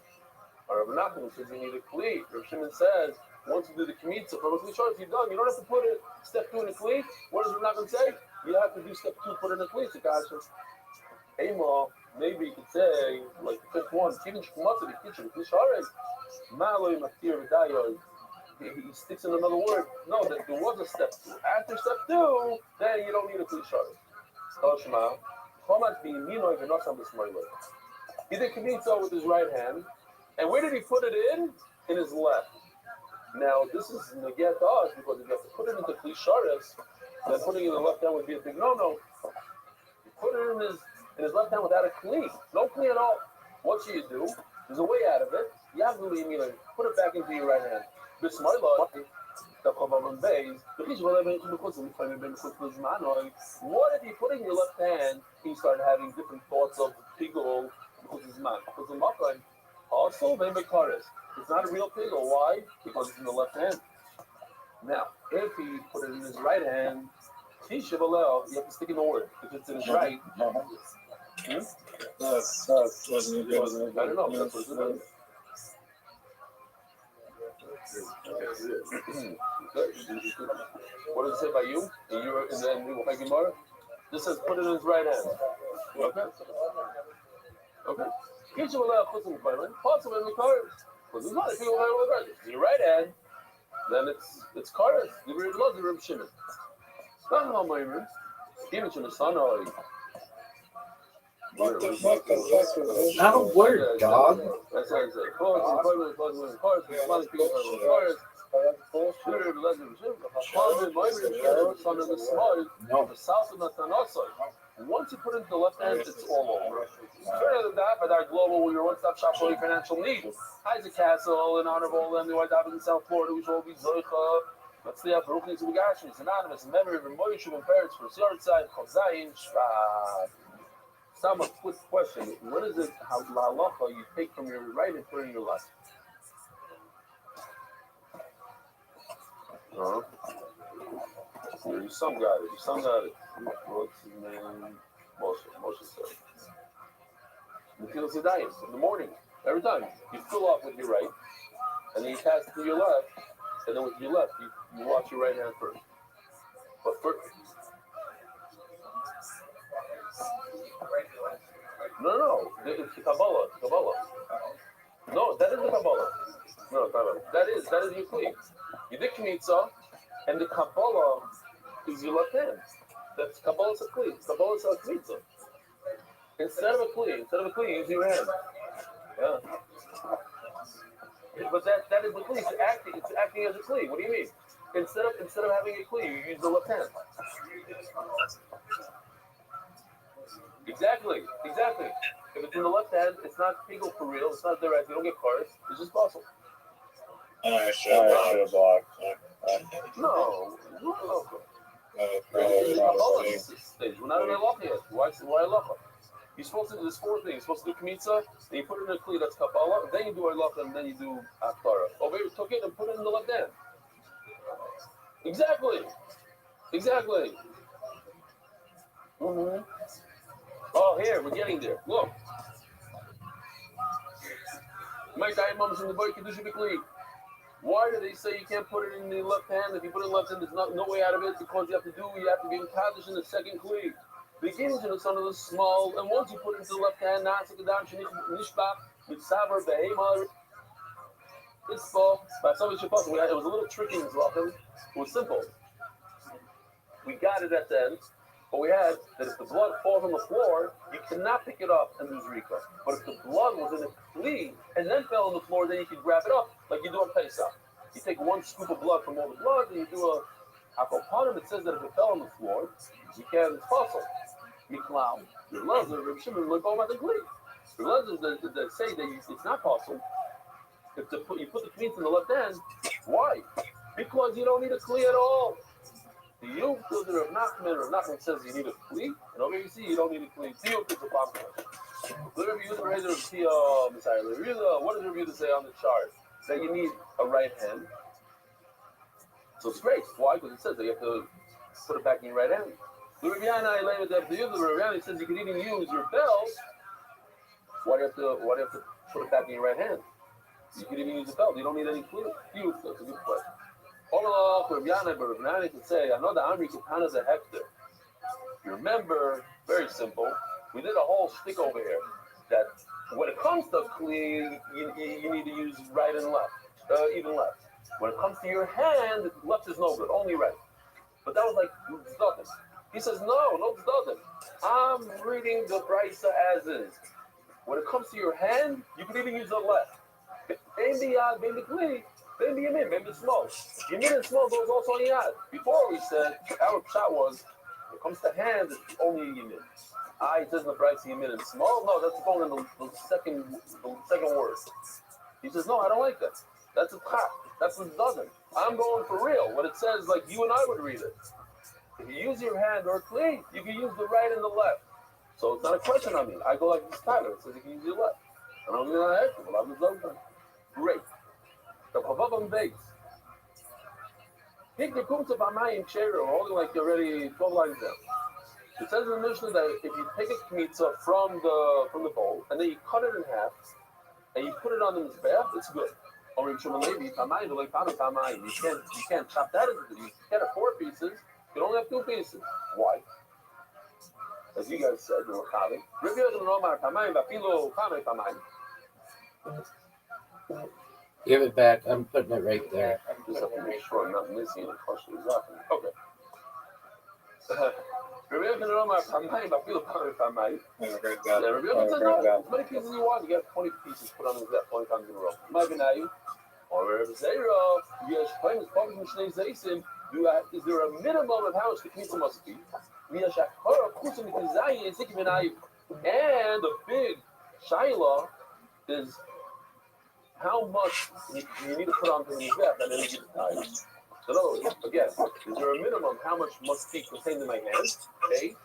S3: Rav Nachman says you need a Kli. Rav Shimon says, once you do the Kmitza, from a Kli Sharis, you're done. You don't have to put it, step 2 in a Kli. What does Rav Nachman say? You have to do step 2, put in a Kli. Ema, maybe you could say, like the 5th one, Kiddush Kumatza, the kitchen, Kli Sharis, Ma'aloi Makir V'dayo. He sticks in another word. No, there was a step 2. After step 2, then you don't need a Kli Sharis. Toshma, Chomat B'Yimino V'Nosam B'Smoilo. He did Kmitza with his right hand. And where did he put it in? In his left. Now, this is Naget to us because if you have to put it into Kli Sharis, then putting it in the left hand would be a big no-no. You put it in his left hand without a Kli. No Kli at all. What should you do? There's a way out of it. You have to put it back into your right hand. What if you put it in your left hand and you start having different thoughts of pigol because it's man? Because the makan also it's not a real pigol. Why? Because it's in the left hand. Now, if he put it in his right hand, you have to stick in the word. If it's in his right, I don't know. That's what it is. What does it say by you? And then Gemara? This says put it in his right hand. Okay. Okay. Possible in the cars. Because it's not if you have your right hand, then it's cars. The Reb Shimon. Not how my room. Even to the sun or
S5: what the fuck is that? Not a word, dog.
S3: That's how I say. Cars, the south of Natanasai. Once you put it into the left hand, it's all over. Further than that, but our global, we are one-stop shop for your financial needs. Isaac Castle, in honor of all them, the White David in South Florida, we shall be Zoicha. Let's see, Baruch Nizugashmi, it's anonymous, in memory of Moishu and parents for Siyar side, Chozayin, Shvat. Some quick question. What is it, how la halacha you take from your right and put in your left? Your son got it. What's his name? Moshe said. In the morning, every time. You fill up with your right, and then you pass it to your left, and then with your left, you wash your right hand first. But first, no, it's the Kabbalah. No, that is the Kabbalah. No, that is your Kli. You did Kmitza, and the Kabbalah is your left hand. That's Kabbalah's a Kli. Kabbalah's a Kmitza. Instead of a Kli, use your hand. Yeah. But that is the Kli. It's acting as a Kli. What do you mean? Instead of having a Kli, you use the left hand. Exactly. If it's in the left hand, it's not pigel for real. It's not direct. You don't get cars. It's just possible.
S12: I should have blocked.
S3: No. We're not in Halacha yet. Why Halacha? You're supposed to do this 4 things. You're supposed to do kmitza, then you put it in a kli, that's Kabbalah, then you do Arlach, and then you do Aftara. Over here, took it and put it in the left hand. Exactly. Mm-hmm. Oh, here, we're getting there. Look. My diamonds in the boy Kedusha Bikli. Why do they say you can't put it in the left hand? If you put it in the left hand, there's no way out of it because you have to be in Kaddish in the second kli. Begins in the son of the small, and once you put it into the left hand, Mitzaver Behema Itzbo, it was a little tricky in Zlachim. It was simple. We got it at the end, but we had that if the blood falls on the floor, you cannot pick it up and do Zrika. But if the blood was in a kli and then fell on the floor, then you could grab it up like you do on Pesach. You take 1 scoop of blood from all the blood and you do a Akopanim. It says that if it fell on the floor, you can't fossil. Miklau, your loves are Reb Shimon look all about the kli. Your loves that say that it's not possible. If you put the kmitz in the left hand, why? Because you don't need a kli at all. The Yom Tov of Nachman says you need a kli, and over here you see you don't need a kli. The Yom Tov is a bomb. What does the review say on the chart? That you need a right hand. So it's great. Why? Because it says that you have to put it back in your right hand. The Rabbi says you can even use your belt. Why do you have to put it back in your right hand? You can even use the belt. You don't need any kli. That's a good question. Rabbi can say, I know the Amri Katana is a hector. You remember, very simple, we did a whole stick over here that when it comes to kli, you need to use right and left, even left. When it comes to your hand, left is no good, only right. But that was like nothing. He says, no, it's nothing. I'm reading the Brisa as is. When it comes to your hand, you can even use the left. Maybe kli. Maybe Yamin, maybe small. Yamin and small goes also on Yad. Before we said, our shot was, when it comes to hands, it's only Yamin. It says in the Brisa Yamin and small. No, that's going in the second word. He says, no, I don't like that. That's a chap. That's what it doesn't. I'm going for real. When it says, like you and I would read it. If you use your hand or kli, you can use the right and the left. So it's not a question on me. I go like this title. It says you can use your left. And I'm going to ask you, well, I'm the great. The Chavavam base. Take the Kumta Bamayim Shera, holding like you're already 12 lines down. It says in the Mishnah that if you take a kmitza from the bowl and then you cut it in half and you put it on the mizbeach, it's good. Or in Shumalevi, Bamayim, like Bamayim, you can't chop that into you can't have 4 pieces. You can only have 2 pieces. Why? As you guys said, you were chaving. Rabbi doesn't know about Bamayim, but Pilo Kamei Bamayim.
S5: Give it back. I'm putting it right there.
S3: I just have to make sure I'm not missing any question. Okay. Rabbi doesn't know about Bamayim, but Pilo Kamei Bamayim. Rabbi says, no, as many pieces you want, you get 20 pieces put on the mizbeach 20 times in a row. Ma'avinayu. Or Rabbi Zera, yes, claim is public in Shnei Zaysim. Is there a minimum of how much the kmitza must be? And the big shaila is how much you need to put on the mizbeach at any given time. So in other words, again, is there a minimum how much must be contained in my hand? A.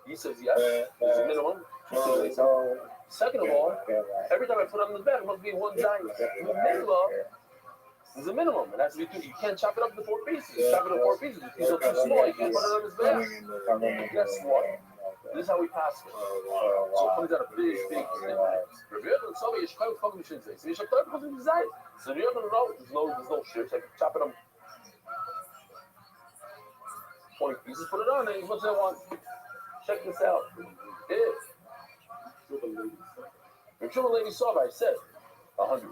S3: He says yes. There's a minimum. Second of all, every time I put on the mizbeach, it must be 1 giant. There's a minimum. It has to be 2. You can't chop it up into 4 pieces. You chop it into 4 pieces. If these are too small, you can't put it on his back. Guess what? This is how we pass it. So it comes out a big thing. So you're going to know there's no shit. So I can chop it up 20 pieces, put it on there as much as I want. Check this out. If Shimon lady saw, I said 100.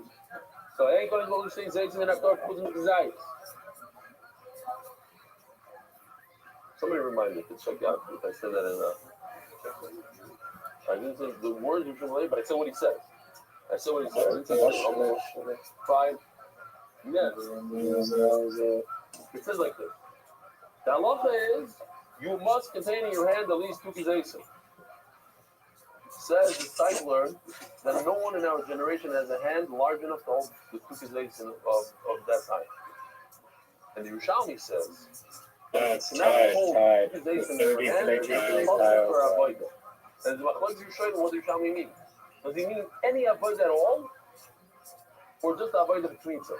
S3: So I ain't going to go to say Zayt and after putting the Zayt. Somebody remind me to check out if I said that in I didn't say the words of Shimon, but I said what he said. I didn't say okay. Fine. Yes. It says like this. The halacha is you must contain in your hand at least 2 kizaysim. Says the discipler that no one in our generation has a hand large enough to hold the 2 kizaysim of that time. And the Yerushalmi says
S12: That's
S3: not
S12: tied.
S3: hold 2 kizaysim in your hand for avodah. And the Machlokes Rishonim, what does Yerushalmi mean? Does he mean any avoid at all, or just avoid between them?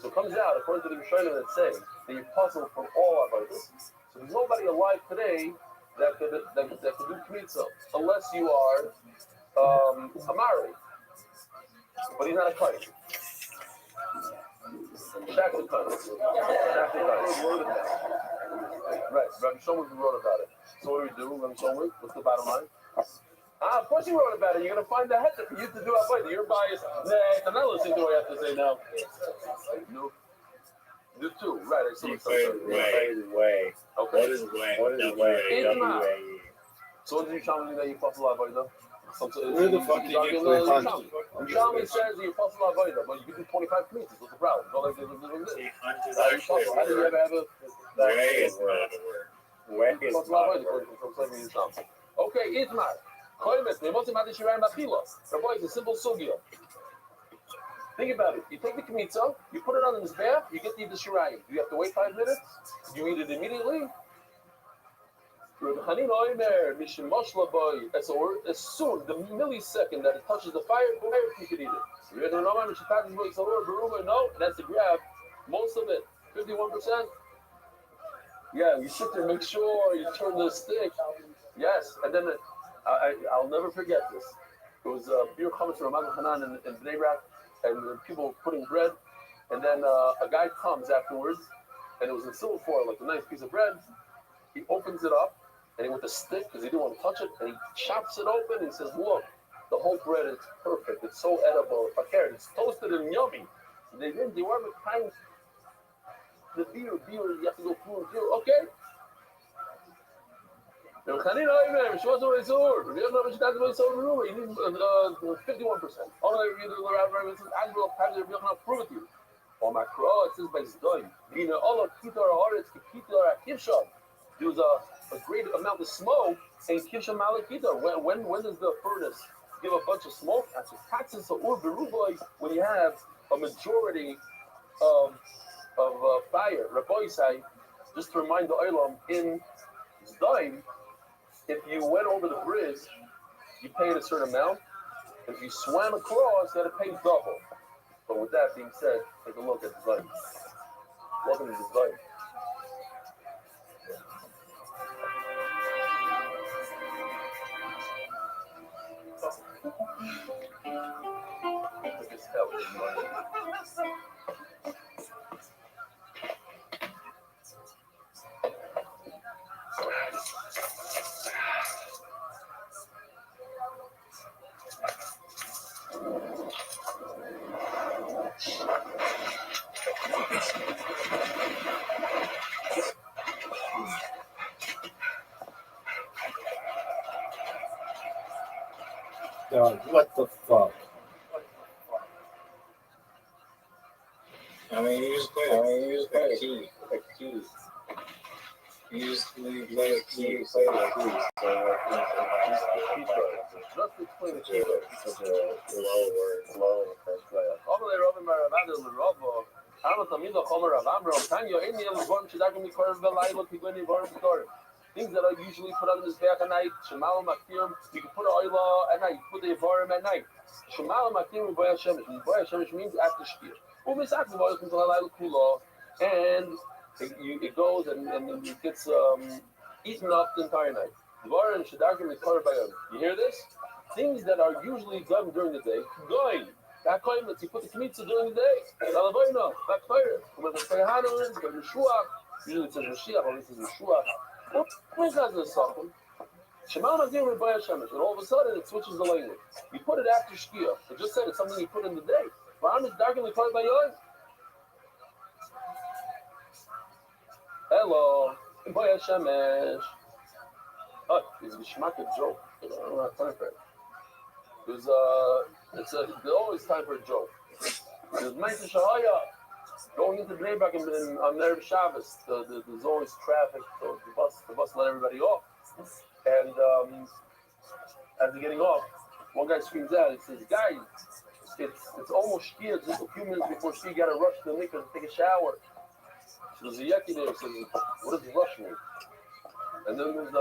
S3: So it comes out, according to the Rishonim, that say that you're puzzled from all avoiders. So there's nobody alive today that could do kmitza, unless you are a Mari. But he's not a Kohen. Shaq the Kohen. Right, Rabbi Shlomo wrote about it. So what do we do, Rabbi Shlomo? What's the bottom line? Of course you wrote about it. You're going to find the head for you to do avoid. You're biased. Nah, I'm not listening to what I have to say now. No. You too, right? I see
S2: Way.
S3: Okay.
S2: What is way? What is way? W-A-E.
S3: So what did you tell me that you puzzle avoid?
S5: Where the fuck did you get clear punched?
S3: Shalmi says that you puzzle avoid, but you can do 25 meters. What's the problem? How did you ever have a
S2: Way is not a word. Way is not a word.
S3: Okay, Itmar. Rabbi is a simple sugya. Think about it. You take the kmitza, you put it on the mizbeach, you get the shirayim. You have to wait 5 minutes. You eat it immediately. As soon, the millisecond that it touches the fire, you can eat it. No, that's the grab. Most of it, 51%. Yeah, you sit there, make sure you turn the stick. Yes, and then I'll never forget this. It was beer coming from Ramat Hanan in Bnei Brak, and people were putting bread, and then a guy comes afterwards, and it was in silver foil, like a nice piece of bread. He opens it up, and with a stick, because he didn't want to touch it, and he chops it open, and he says, look, the whole bread is perfect. It's so edible. It's toasted and yummy. They weren't kind. The beer, you have to go through and through. Okay. You need 51%. Only you do the Rabbi says, I will have the Rabbi prove it to you. On my cross, it says by Zdoim. Vina Allah Kitar Haaretz Kitar Kivsham. There was a great amount of smoke and Kivsham Malakita. When does the furnace give a bunch of smoke? That's taxes or Berubai when you have a majority of fire. Rabbi say, just to remind the Olam, in Zdoim, if you went over the bridge, you paid a certain amount. If you swam across, you had to pay double. But with that being said, take a look at the Zdoim. Welcome to the Zdoim.
S5: God, what the fuck?
S2: I mean, you just play a key. You just play a key. So
S3: Just explain the key.
S2: Such a low word. Low in the first place.
S3: Things that are usually put on this back at night. Shemal Makir. You can put an oil at night. Put the Ivarim at night. Shemal Makir and Boya Shemesh. Boya Shemesh means after Shkir. And it goes and it gets eaten up the entire night. You hear this? Things that are usually done during the day. Going. That kind that you put the kmitza during the day. Alavoino. That fire. When the Fehanus, when the Shuach. Usually it says Mashiach, or it says Shuach. What does this something? Shemal Magir with Boya Shemesh. And all of a sudden it switches the language. You put it after Shkia. It just said it's something you put in the day. Ram is darkened called by yours. Hello. Boya Shemesh. Oh, it's a Shmaka joke. I don't have time for it. There's always time for a joke. There's Meister Shahaya going into Bnei Brak on Erev Shabbos. There's always traffic, so the bus let everybody off. And as they're getting off, one guy screams out, he says, guys, it's almost Shkia, just a few minutes before Shkia, got to rush to the mikvah to take a shower. So there's a Yeki there who says, what does rush mean? And then there's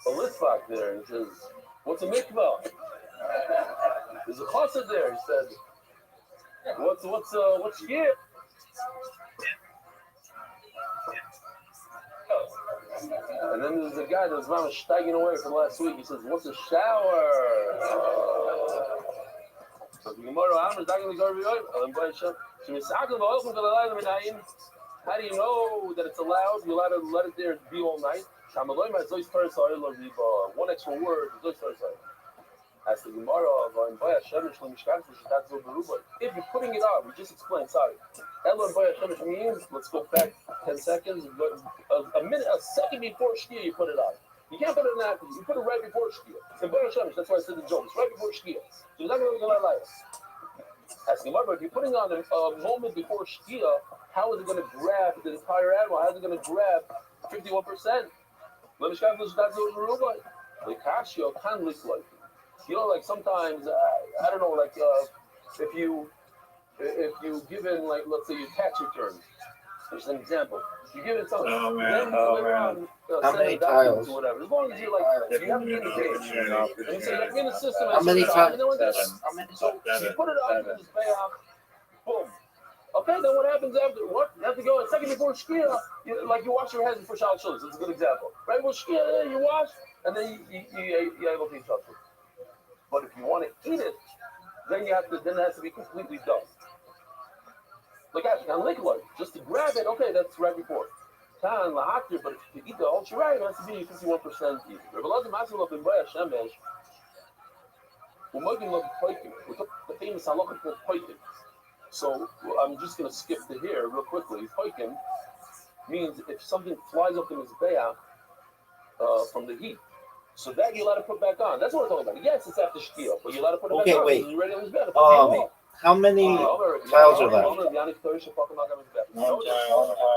S3: a litvak there. He says, "What's a mikvah?" There's a chassid there. He said, "What's here?" And then there's a guy that's steiging away from last week. He says, "What's a shower?" So the Gemara, how do you know that it's allowed? You're allowed to let it there be all night. One extra word. As the Gemara of if you're putting it on, we just explained, sorry. Elon Boya Shemesh means, let's go back 10 seconds, a second before Shkia you put it on. You can't put it in after, you put it right before Shkia. It's in Boya Shemesh, that's why I said the joke. It's right before Shkia. So you're not going to lie. As the Gemara, if you're putting on a moment before Shkia, how is it going to grab the entire animal? How is it going to grab 51%? You know, like sometimes, I don't know, like if you give in, like, let's say your tax return, just an example, you give it something, then later on,
S5: how many tiles?
S3: Or whatever. As long as you're like, you have to be in the page, and you say, like, in the system,
S5: how many tiles?
S3: So you put it on, you just pay off, boom. Okay, then what happens after? What? You have to go a second before Shkia, like you wash your hands before Shal Shulis. That's a good example. Right before Shkia, you wash, and then you're able to eat Shal Shulis. But if you want to eat it, then it has to be completely done. Like actually, on liquid, just to grab it, okay, that's right before. But if you eat the whole shirai, it has to be 51% eat. We took the famous halacha called poikim. So I'm just going to skip to here real quickly. Poikim means if something flies up in his bayah from the heat. So that you're allowed to put back on. That's what we're talking about. Yes, it's after Shkia, but you're allowed to put it back on.
S5: Wait.
S3: You're ready on his bed.
S5: How many tiles are left?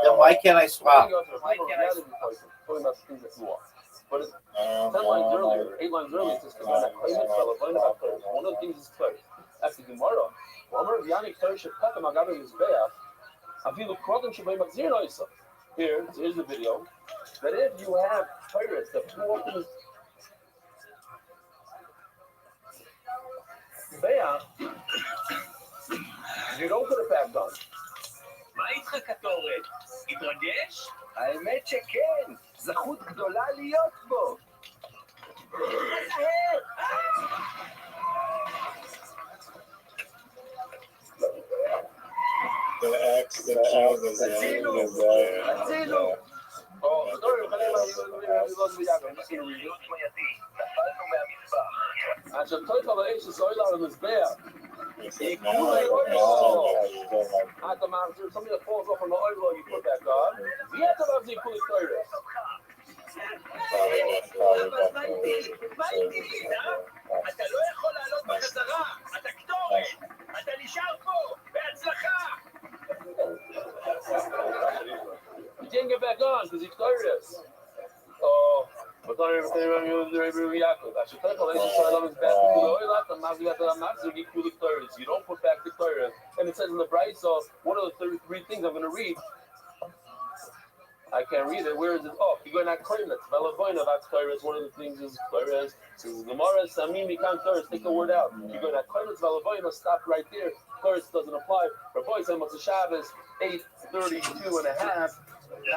S5: Then why can't I swap?
S3: But 10 lines earlier, 8 lines earlier, it says, one of the things is clear. That's the Gemara. Here's the video. That if you have pirates that flew up in his Beah, you don't put it back on.
S10: מה איתך כתורת? התרגש?
S8: האמת שכן, זכות גדולה להיות בו.
S3: הצילו! עכשיו תויך על האש שסוילה על המזבח. Something that falls off on the oil you put back on. You have to have the cool story.
S10: אתה לא יכול לעלות בחזרה, אתה כתורת, אתה נשאר פה, בהצלחה.
S3: You can't get back on because he's curious. Oh, but not everything around you is very reactive. I should tell you, you don't put back the curious. And it says in the Bryce, so what are the 33 things I'm going to read? I can't read it. Where is it? Oh, you're going to claim that. That's curious. One of the things is curious. Says Gemara, Samim, you can't curious. Take the word out. You're going to claim it. Stop right there. Curious doesn't apply. Rabbi said, what's the Shabbos? 8:32 and a half.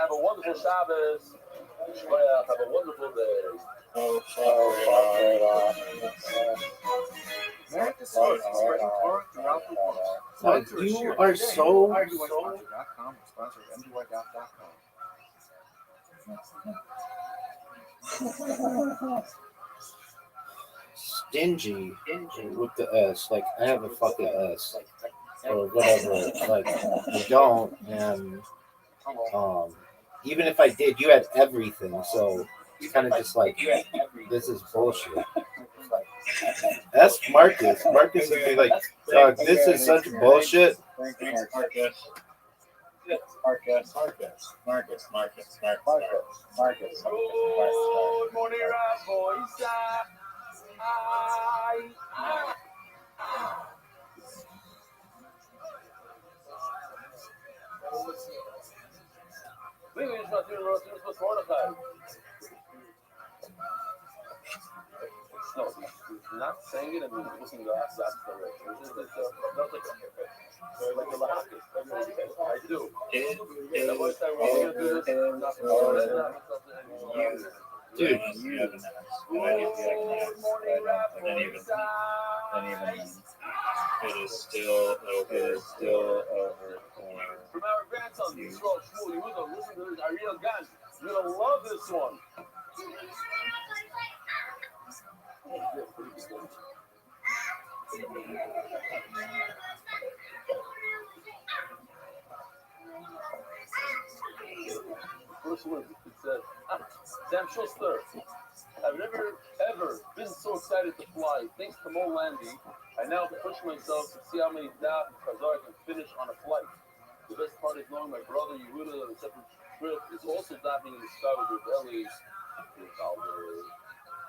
S3: Have a wonderful Shabbos. Have a wonderful day.
S11: America Source is spreading Torah throughout the world.
S5: You are so
S11: MDY.com, sponsor of MDY.com.
S5: stingy with the S. Like, I have a fucking S or whatever. Like, you don't, and even if I did, you had everything. So it's kind of just like, this is bullshit. That's Marcus. Marcus would be like, dog, this is such bullshit.
S2: Marcus.
S3: Good morning, boys. not saying it and looking that's the right. It's not like a lot. I do. Once I want to do this,
S5: dude,
S2: you haven't asked. And I need to be like, nice. Then even it is still over
S3: from our grandson, Yisrael Shmuel Yehuda, listen to this Ariel Gan. You're gonna love this one. First word, it says, Sam Schuster. I've never, ever been so excited to fly. Thanks to Mo Landy, I now push myself to see how many daf Khazar I can finish on a flight. The best part is knowing my brother Yehuda on a separate trip is also diving in the sky with your belly.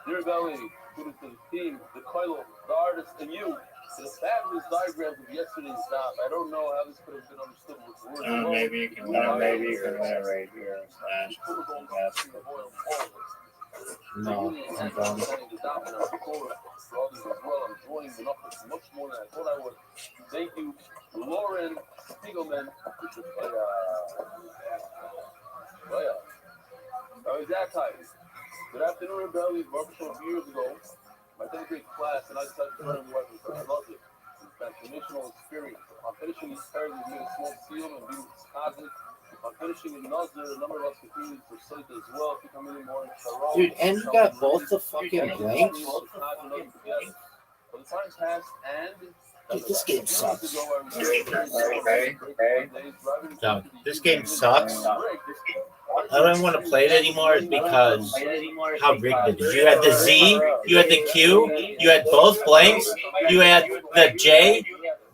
S3: Dear Belly, put it to the team, the Koilo, the artist, and you. The fabulous diagrams of yesterday's daf. I don't know how this could have been understood with words alone.
S2: maybe you can win right here. Slash.
S5: no, I'm done.
S3: I'm enjoying the numbers much more than I thought I would. Thank you, Lauren Spiegelman. Good afternoon, Rebellion. Barbershop years ago. My 10th grade class, and I decided to learn what because I loved it. It's a transformational experience. On finishing these pairs, we made a small seal and being cosmic. On finishing in Nazir, a number of us continued to recite as well, becoming more in Sharon.
S5: Dude, and you got both the fucking blanks?
S3: But the time passed, and
S5: Dude, this game sucks.
S2: Okay.
S5: No, this game sucks. I don't want to play it anymore because how rigged it is. You had the Z, you had the Q, you had both blanks, you had the J,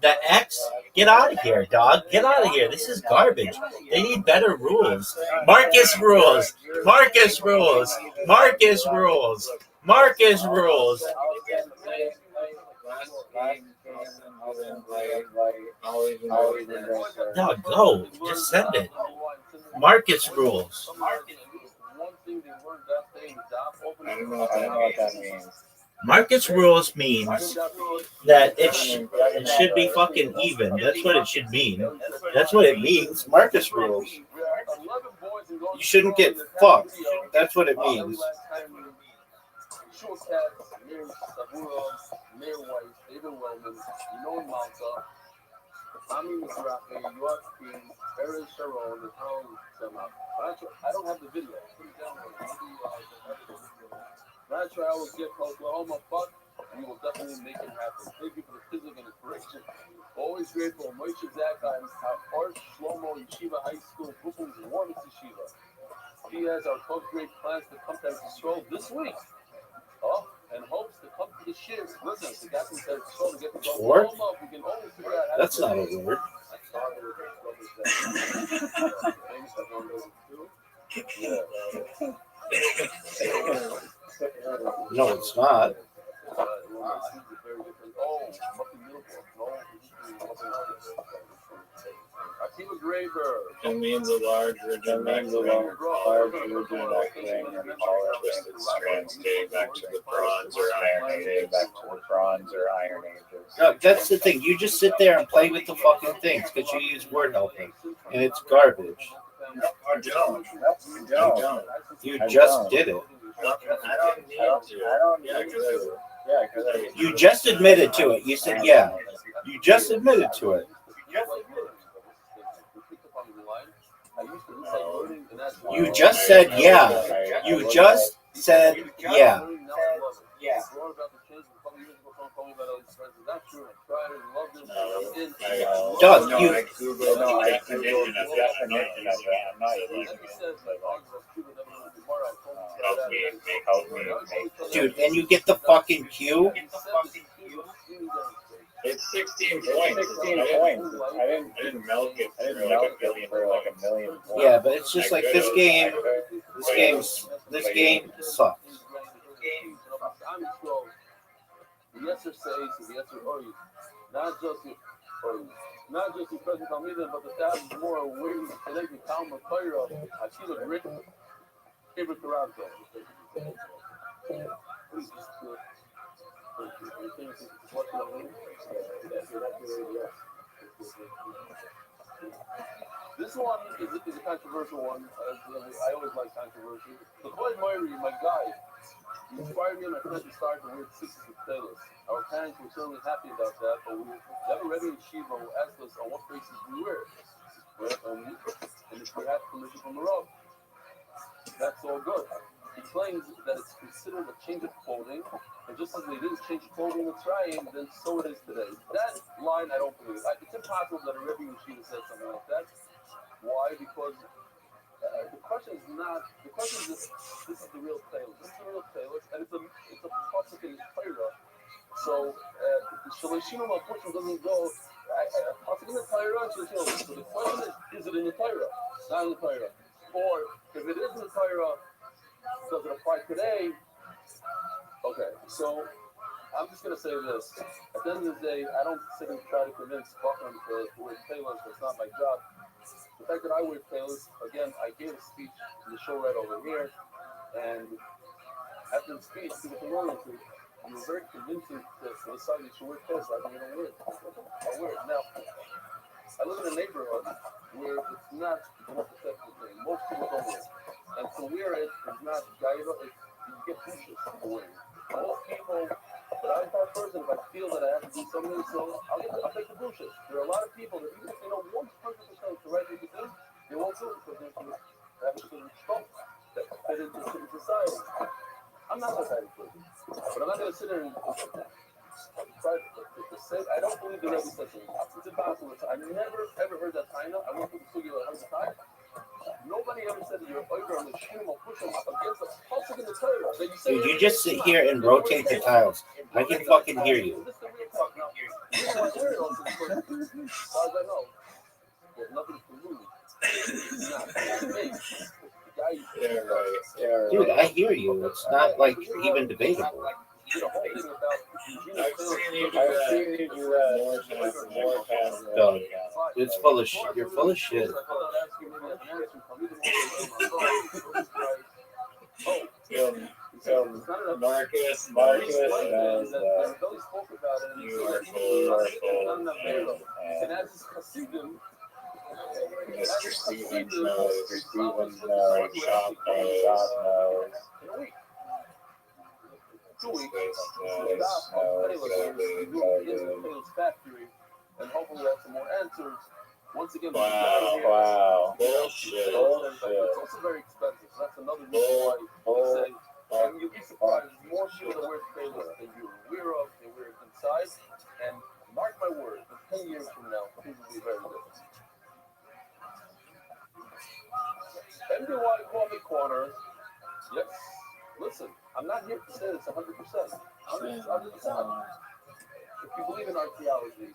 S5: the X. Get out of here, dog. Get out of here. This is garbage. They need better rules. Marcus rules. Marcus rules. Marcus rules. Marcus rules. No, go. Just send it. Marcus rules.
S2: I don't know what that means.
S5: Marcus rules means that it should be fucking even. That's what it should mean. That's what it means. Marcus rules. You shouldn't get fucked. That's what it means.
S3: I don't have the video. Not sure I will get to Oklahoma, but we will definitely make it happen. Thank you for the physical and inspiration. Always grateful. Moshe Zakai, Art Shlomo Yeshiva High School, Brooklyn's warmest yeshiva. He has our 12th grade plans to come to Stroll this week. Oh, and hopes to come to the shift. Listen, the guy can say Stroll to get to Oklahoma. We can always figure out how
S5: That's not a word. No, it's not.
S2: It means a large rigid neck ring or twisted strands dating back to the Bronze or Iron Ages.
S5: No, that's the thing. You just sit there and play with the fucking things because you use word helper, and it's garbage.
S2: I don't.
S5: You just did it.
S2: I don't need to.
S5: You just admitted to it. You said, yeah. You just admitted to it. You just said, yeah. You just said, yeah.
S3: Yeah.
S5: Doug,
S2: I
S5: you.
S2: Googled the definition of it. I'm not using it. Help me.
S5: Dude, and you get the fucking Q?
S2: It's 16 points. I didn't milk it for like a million points.
S5: Yeah, but it's just like this game sucks.
S3: The answer says, the answer not just the present Talmudim, but the thousands more ways to connect the Talmud Torah. Akila Rick, favorite Toronto. This one is a controversial one. I always like controversy. The Boy Moiri, my guy, inspired me and my friends to start to wear sixes with tailors. Our parents were certainly happy about that, but we never read in Shiva who asked us on what basis we wear. And if we had permission from the Rabbi. That's all good. He claims that it's considered a change of clothing, and just as they didn't change clothing in Mitzrayim, then so it is today. That line I don't believe. It's impossible that a Rebbe Yeshiva said something like that. Why? Because the question is not. The question is this is the real tailor. This is the real tailor, and it's a pasuk in Torah. So the Shalashinu Malpushim doesn't go. Pasuk in the Torah, so the question is it in the Torah? Not in the Torah. Or if it is in the Torah, does it apply today? Okay, so I'm just gonna say this. At the end of the day, I don't sit and try to convince Buckman to wear tailors. That's not my job. The fact that I wear tailors, again, I gave a speech in the show right over here, and after the speech, people from Wilmington, you were very convincing to decide that you wear tailors. I'm gonna wear it. I'll wear it. Now, I live in a neighborhood where it's not the most effective thing. Most people don't wear it. And to wear it is not gaiva, you get pushes for wearing it. Most people, but I'm that person, if I feel that I have to do something, so I'll take the bushes. There are a lot of people that even if they know 100% the right thing to do, they won't do it because they have a certain scope that fit into certain society. I'm not that type of person. But I'm not going to sit there and try to say, I don't believe the Rebbe said something. It's impossible. I never ever heard that Taina. I went through the figure 100 times. Nobody ever said that you're over on the shim or push them against a pasuk in the Torah.
S5: Dude, you just sit here and rotate the tiles. I can fucking hear you.
S3: This is the real talk. Now, you know what we're also, as far as I know, there's nothing to lose. It's not. It's me.
S5: Dude, I hear you. It's not like even debatable. Dog, it's full of shit. You're full of shit.
S2: So Marcus says that you are full Mr. Stevens knows, Shop knows.
S3: 2 weeks, factory, and hopefully have some more answers. Once again,
S2: Wow. Bullshit.
S3: It's also very expensive. So that's another reason why they say, and you'll be surprised, there's more people that wear trailers than you're aware of, they wear it inside, and mark my word, in 10 years from now, things will be very different. MDY Coffee Corner, yes, listen, I'm not here to say this 100%. 100%. If you believe in archaeology,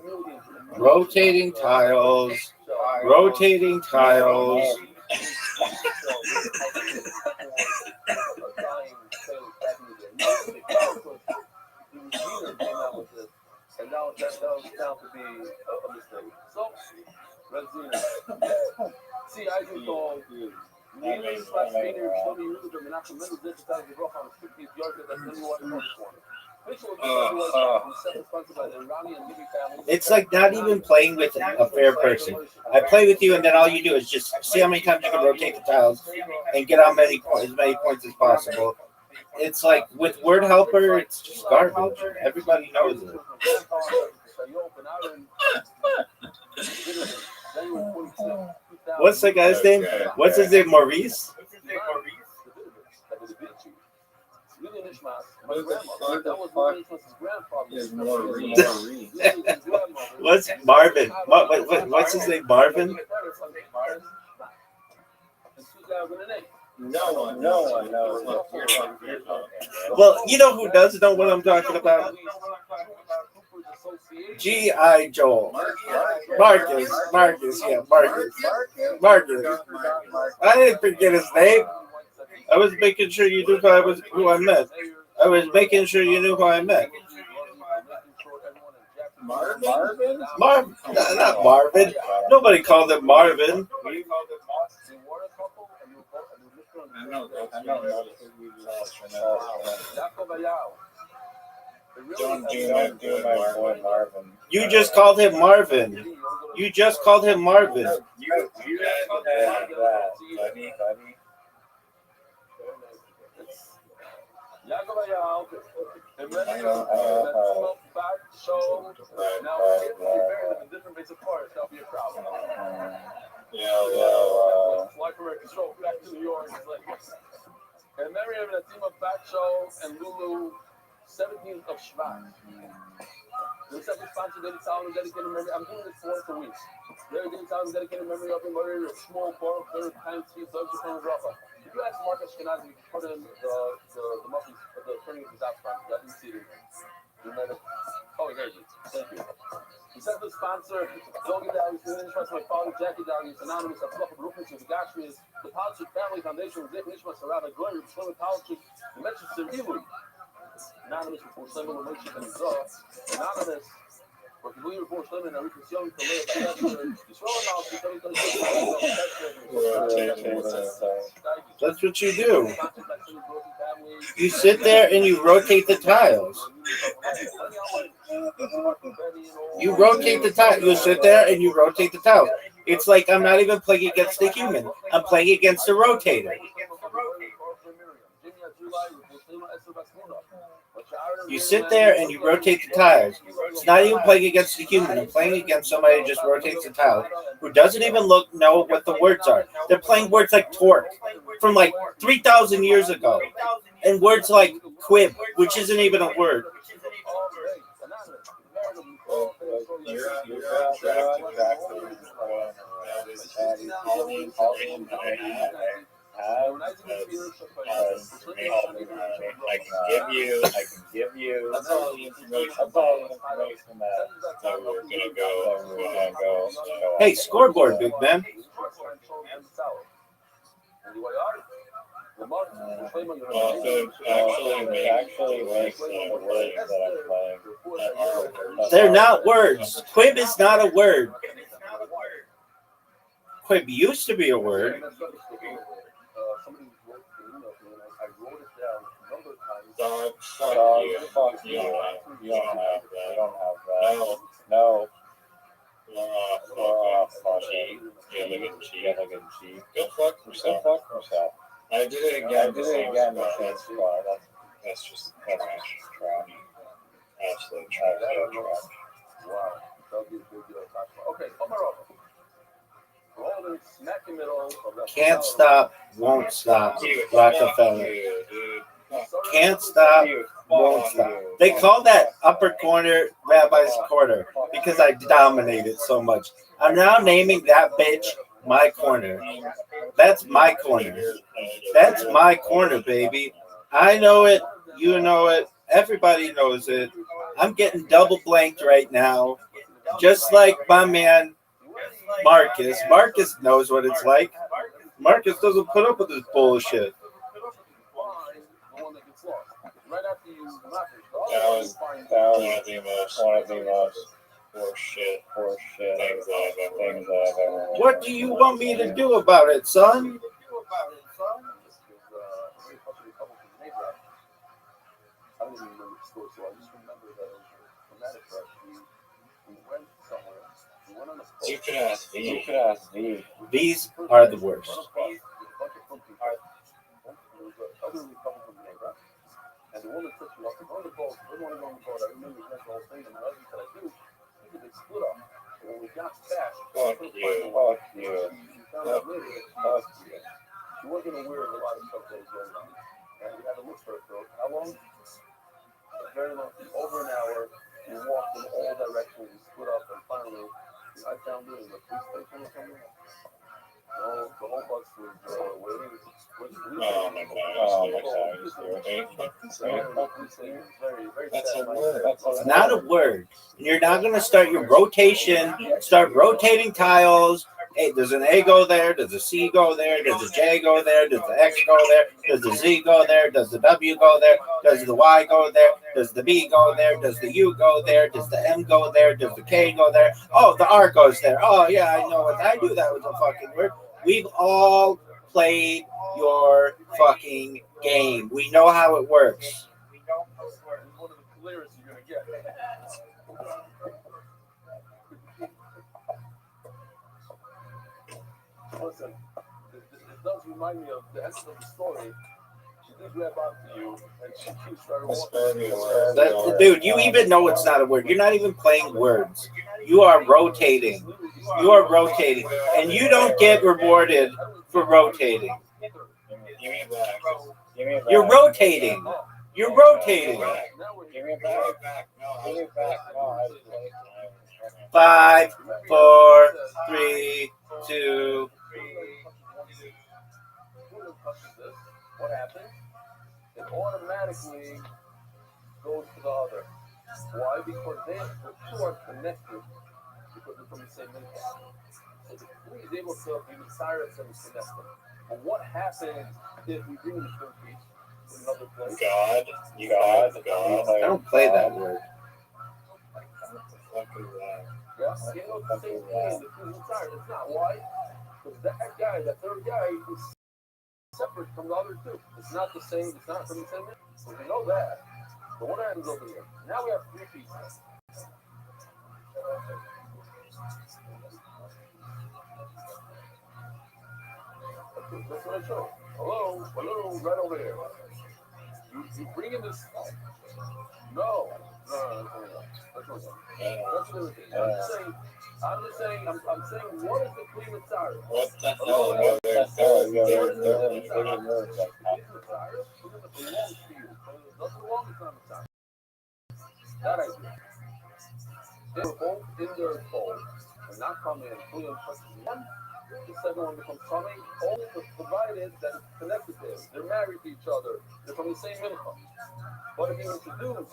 S3: millions and
S5: Rotating tiles. Rotating tiles.
S3: And now that was found to be a mistake. So, Redzina. See, I just told you. Kneeling slash finger, Shlomi Yehuda, Menachem Mendel, Zechitav, Gebroch, on the 50th yard, that's MDY Corner.
S5: It's like not even playing with a fair person. I play with you, and then all you do is just see how many times you can rotate the tiles and get on as many points as possible. It's like with Word Helper, it's just garbage. Everybody knows it. What's that guy's name? What's his name? Maurice? What's Marvin? What's his name? Marvin?
S2: No one knows what you're talking about.
S5: Well, you know who does know what I'm talking about? G.I. Joel. Marcus. Yeah, Marcus. I didn't forget his name. I was making sure you knew who I met. I was making sure you knew who I met.
S2: Marvin?
S5: Not Marvin. Nobody called him Marvin.
S2: Don't do my boy Marvin.
S5: You just called him Marvin. You just called him Marvin.
S2: You had that, buddy.
S3: And then back show. Now, if we bury them in different bits of parts, that'll be a problem. Fly from American show back to New York. It's like, and Miriam and Atima back show and Lulu, 17th of Shvat. This is sponsored Daily Talmud dedicated memory. I'm doing this once a week. Daily Talmud dedicated memory of the murder of Shmuel Baruch, third time to Doug from Rafa. If you ask Mark Ashkenazi, you put in the muffins, the turning of his outfront. I didn't see it. You might have. Oh, he heard you. Thank you. He said the sponsor, Zogi Dowries, the interest of my father, Jackie Dowries, anonymous, a flock of Rufus, the Gashmi is the Politic Family Foundation, Zip Nishma Sarada Glory, the Shlomo Politic, the Manchester Ilu. Anonymous before Shlomo Moshe and Zah. Anonymous. But we were for Shlomo and Arika Sion to live
S5: That's what you do. You sit there and you rotate the tiles. You rotate the tile. You sit there and you rotate the tiles. It's like I'm not even playing against the human. I'm playing against the rotator. You sit there and you rotate the tiles. It's not even playing against the human. I'm playing against somebody who just rotates the tiles, who doesn't even know what the words are. They're playing words like torque from like 3,000 years ago, and words like quib, which isn't even a word.
S2: I can give you. That's all the information that we're gonna go.
S5: Hey, scoreboard, big man. They're not words. Quib is not a word. Quib used to be a word.
S2: Fuck you. You don't have that. No. Go fuck yourself. I did it again. That's just trash. Absolute trash.
S3: Wow. Okay,
S5: Can't stop, won't stop. Rockefeller. Can't stop, won't stop. They call that upper corner Rabbi's corner because I dominated so much. I'm now naming that bitch my corner. That's my corner. That's my corner, baby. I know it. You know it. Everybody knows it. I'm getting double blanked right now. Just like my man Marcus. Marcus knows what it's like. Marcus doesn't put up with this bullshit.
S2: That was one of the most horseshit things I've ever.
S5: What do you want me to do about it, son?
S3: I don't even remember the story, so I just remember that it was dramatic for us. We went somewhere. We went on a boat.
S2: You could ask V.
S5: These are the worst.
S3: There was an elderly couple from the neighborhood. And the woman took me off the boat. I didn't want to go on the boat. I remember the whole thing. And my husband said, I do. They split up. And when we got back,
S2: Fuck you.
S3: We found out later that she wasn't aware of a lot of stuff that was going on. And we had to look for it for how long? Very long, over an hour. We walked in all directions, we split up, and finally, I found it in the police station or something. The whole bus was waiting.
S2: Oh my God. That's a word.
S5: It's not a word. You're not going to start your rotation. Start rotating tiles. Hey, does an A go there? Does a C go there? Does a J go there? Does the X go there? Does the Z go there? Does the W go there? Does the Y go there? Does the B go there? Does the U go there? Does the M go there? Does the K go there? Oh, the R goes there. Oh, yeah, I know what I knew that was a fucking word. We've all played your fucking game. We know how it works.
S3: One of the clearest again. Listen, it does remind me of the end of the story. She did grab onto you, and she started walking.
S5: Dude, you even know it's not a word. You're not even playing words. You are rotating. You are rotating. And you don't get rewarded for rotating.
S2: Give me back.
S5: You're rotating. You're rotating.
S2: Give me back. No, give me back. No,
S5: 5, 4, 3, 2.
S3: What happens? It automatically goes to the other. Why? Because the two are connected because they're from the same info. So the flea is able to be Cyrus and connect them. But what happens if we bring the third piece to another place?
S2: God.
S5: I don't play that word.
S3: Yes, you know it's the same thing. The flea is Cyrus. It's not. Why? Because that guy, that third guy, is separate from the other two. It's not the same. It's not from the same. So we know that. But what happens over here? Now we have three pieces. Okay, that's what I show. Hello, right over here. You bring in this. No. That's what I'm saying. I'm saying, what is the clean of Cyrus?
S2: What the hell? No, there's
S3: that idea. They were both in their fold and not coming and fully touching one. The second one becomes coming, only provided that it's connected there. They're married to each other. They're from the same income. But if you introduce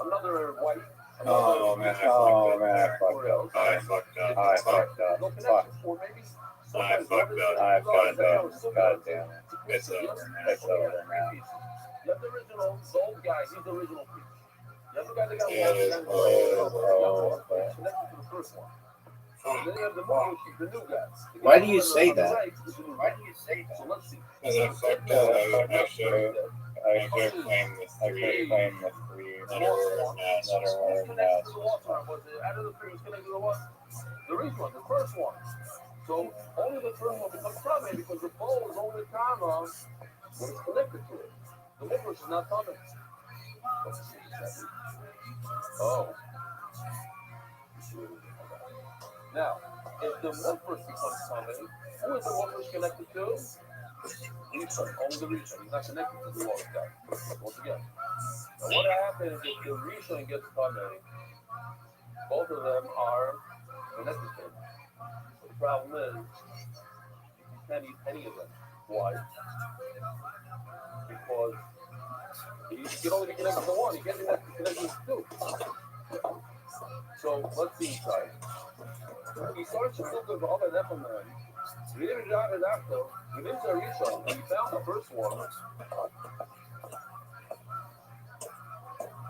S3: another wife,
S2: Oh man, I fucked up.
S3: no connection. Or maybe
S2: I fucked up. God damn it. It's over now.
S3: You have the original, the old guy, he's the original piece. You have the guy that got connected to the first one. And then you have the new, which is the new guy.
S5: Why do you say that?
S3: So let's see.
S2: Because I fucked up. I should claim the three.
S3: Out of the three, who's connected to the what? The reason, the first one. So only the first one becomes common because the pole is only comma when it's connected to it. The difference is not common. Oh. Now, if the one-first becomes common, who is the one-first connected to? Rishon, only the Rishon. He's not connected to the lowest guy. Once again. Now, what happens if the Rishon gets common? Both of them are connected to him. So the problem is, you can't eat any of them. Why? Because you can only be connected to one. You can't be connected to two. So let's see inside. He starts to look at all the Nephilim. We didn't drive it after. We didn't say Rishon, and we found the first one.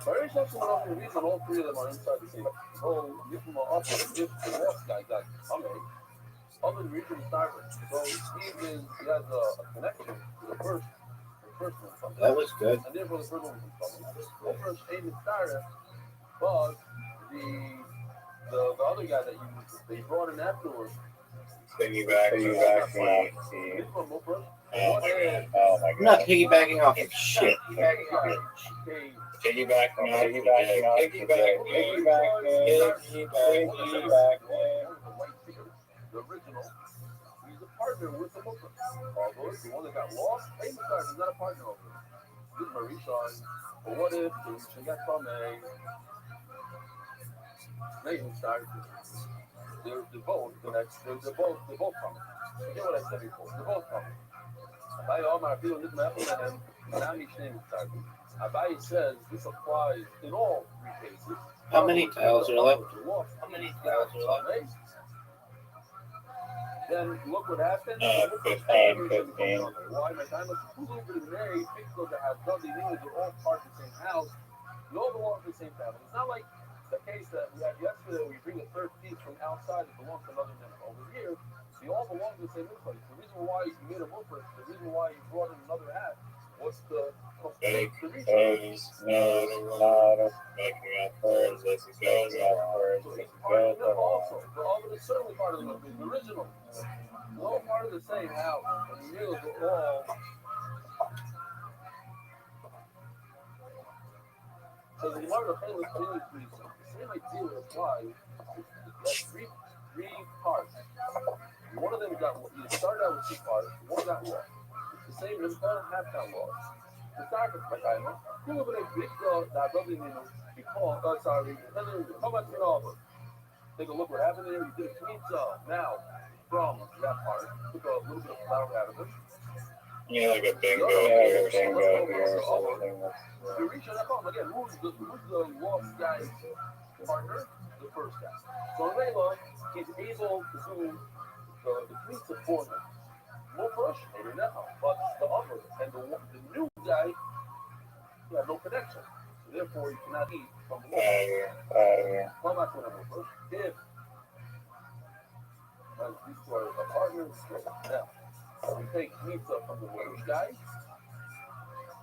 S3: Very interesting enough to reason all three of them are inside the same. So Nifim are up and the last guy got coming. Other than Rishon started. So he has a connection to the first one.
S5: That was good.
S3: And therefore the first one was coming. The first aim started, but the other guy that they brought in afterwards.
S2: Piggyback me.
S5: I'm not piggybacking off of shit.
S2: Piggyback me.
S3: The original, he's a partner with the Muslim. Although the one that got lost, he's not a partner over it. This is Marisha. But what if she got from a Nathan started? They're both coming. You get what I said before? They're both coming. Abai says this applies in all three cases.
S5: How many tiles are left?
S3: Then look what happened.
S2: 15.
S3: Why my time was married because they have done these things, they're all part of the same house. They all belong to the same family. It's not like the case that we had yesterday, we bring a third piece from outside that belongs to another member. Over here, they all belong to the same place. The reason why you made a movement, the reason why you brought in another hat, What's the
S12: Fake
S3: reason?
S12: pose, not making up words as it goes along.
S3: Also, the other is certainly part of the original. We're all part of the same house. And the meals are all. So the Gemara famous family trees, the same idea would apply. That's three parts. One of them got you started out with 2 parts, one got lost. It's the same as half-time loss. The target for Kaima, who will be big that doesn't mean because sorry, how much over? Take a look what happened there. You did a pizza now from that part. Took a little bit of flour out of it.
S12: Yeah, like a bingo here, something.
S3: You reach on that phone again. Who's the lost guy's partner? The first guy. So Rayla, he's able to do the pizza for him. More push, maybe now. But the other and the new guy, he had no connection. So therefore, he cannot eat from the water. Come back to the push. If these two are partners, now we take pizza from the first guy.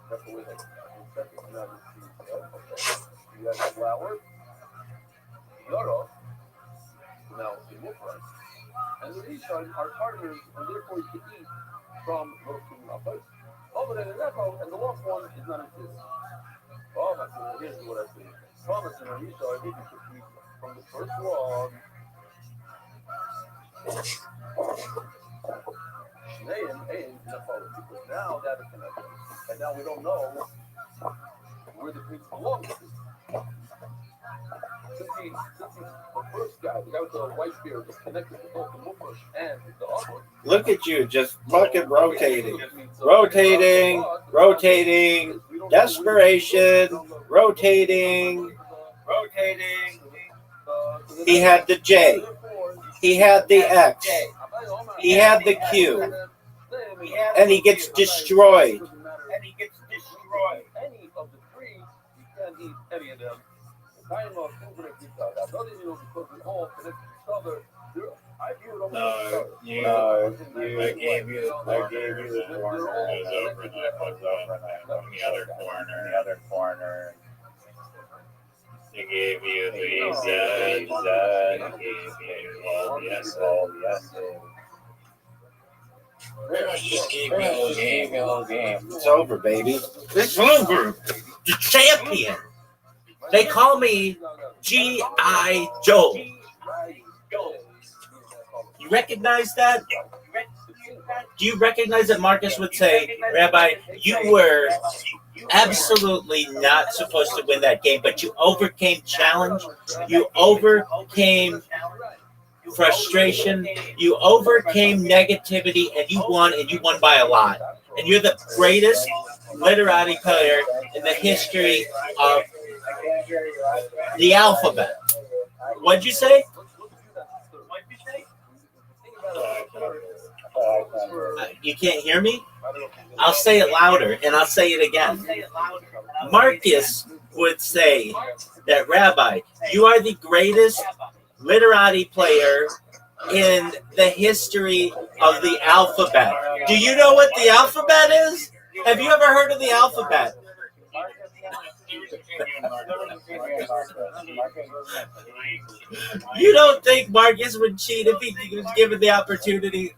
S3: That's the way they second now okay. You have flour, Yoro, now in Mufras. And the Rishon are partners, and therefore you can eat from those two numbers. Over there in Echo, and the last one is not existing. Oh, my God, here's what I say. Thomas and Rishon, I think you should eat from the first one. Because now that is connected. And now we don't know where the pizza belongs to. Since he's the first guy, the guy with the white beard, is connected with both the Mufresh and the other.
S5: Look at you, just fucking rotating. Rotating. Desperation. Rotating. He had the J. He had the X. He had the Q. And he gets destroyed.
S3: Any of the three, you can't eat any of them. Kind of because we all connect to each other. I view it
S12: I gave you the corner. It was overnight. In the other corner. He gave you the Z. He gave you all the S. Just keep your game.
S5: It's over, baby. It's over. The champion. They call me G.I. Joe. You recognize that? Do you recognize that Marcus would say, Rabbi, you were absolutely not supposed to win that game, but you overcame challenge, you overcame frustration, you overcame negativity, and you won by a lot. And you're the greatest literati player in the history of the alphabet. What'd you say? You can't hear me? I'll say it louder, and I'll say it again. Marcus would say that, Rabbi, you are the greatest literati player in the history of the alphabet. Do you know what the alphabet is? Have you ever heard of the alphabet? You don't think Marcus would cheat if he was given the opportunity?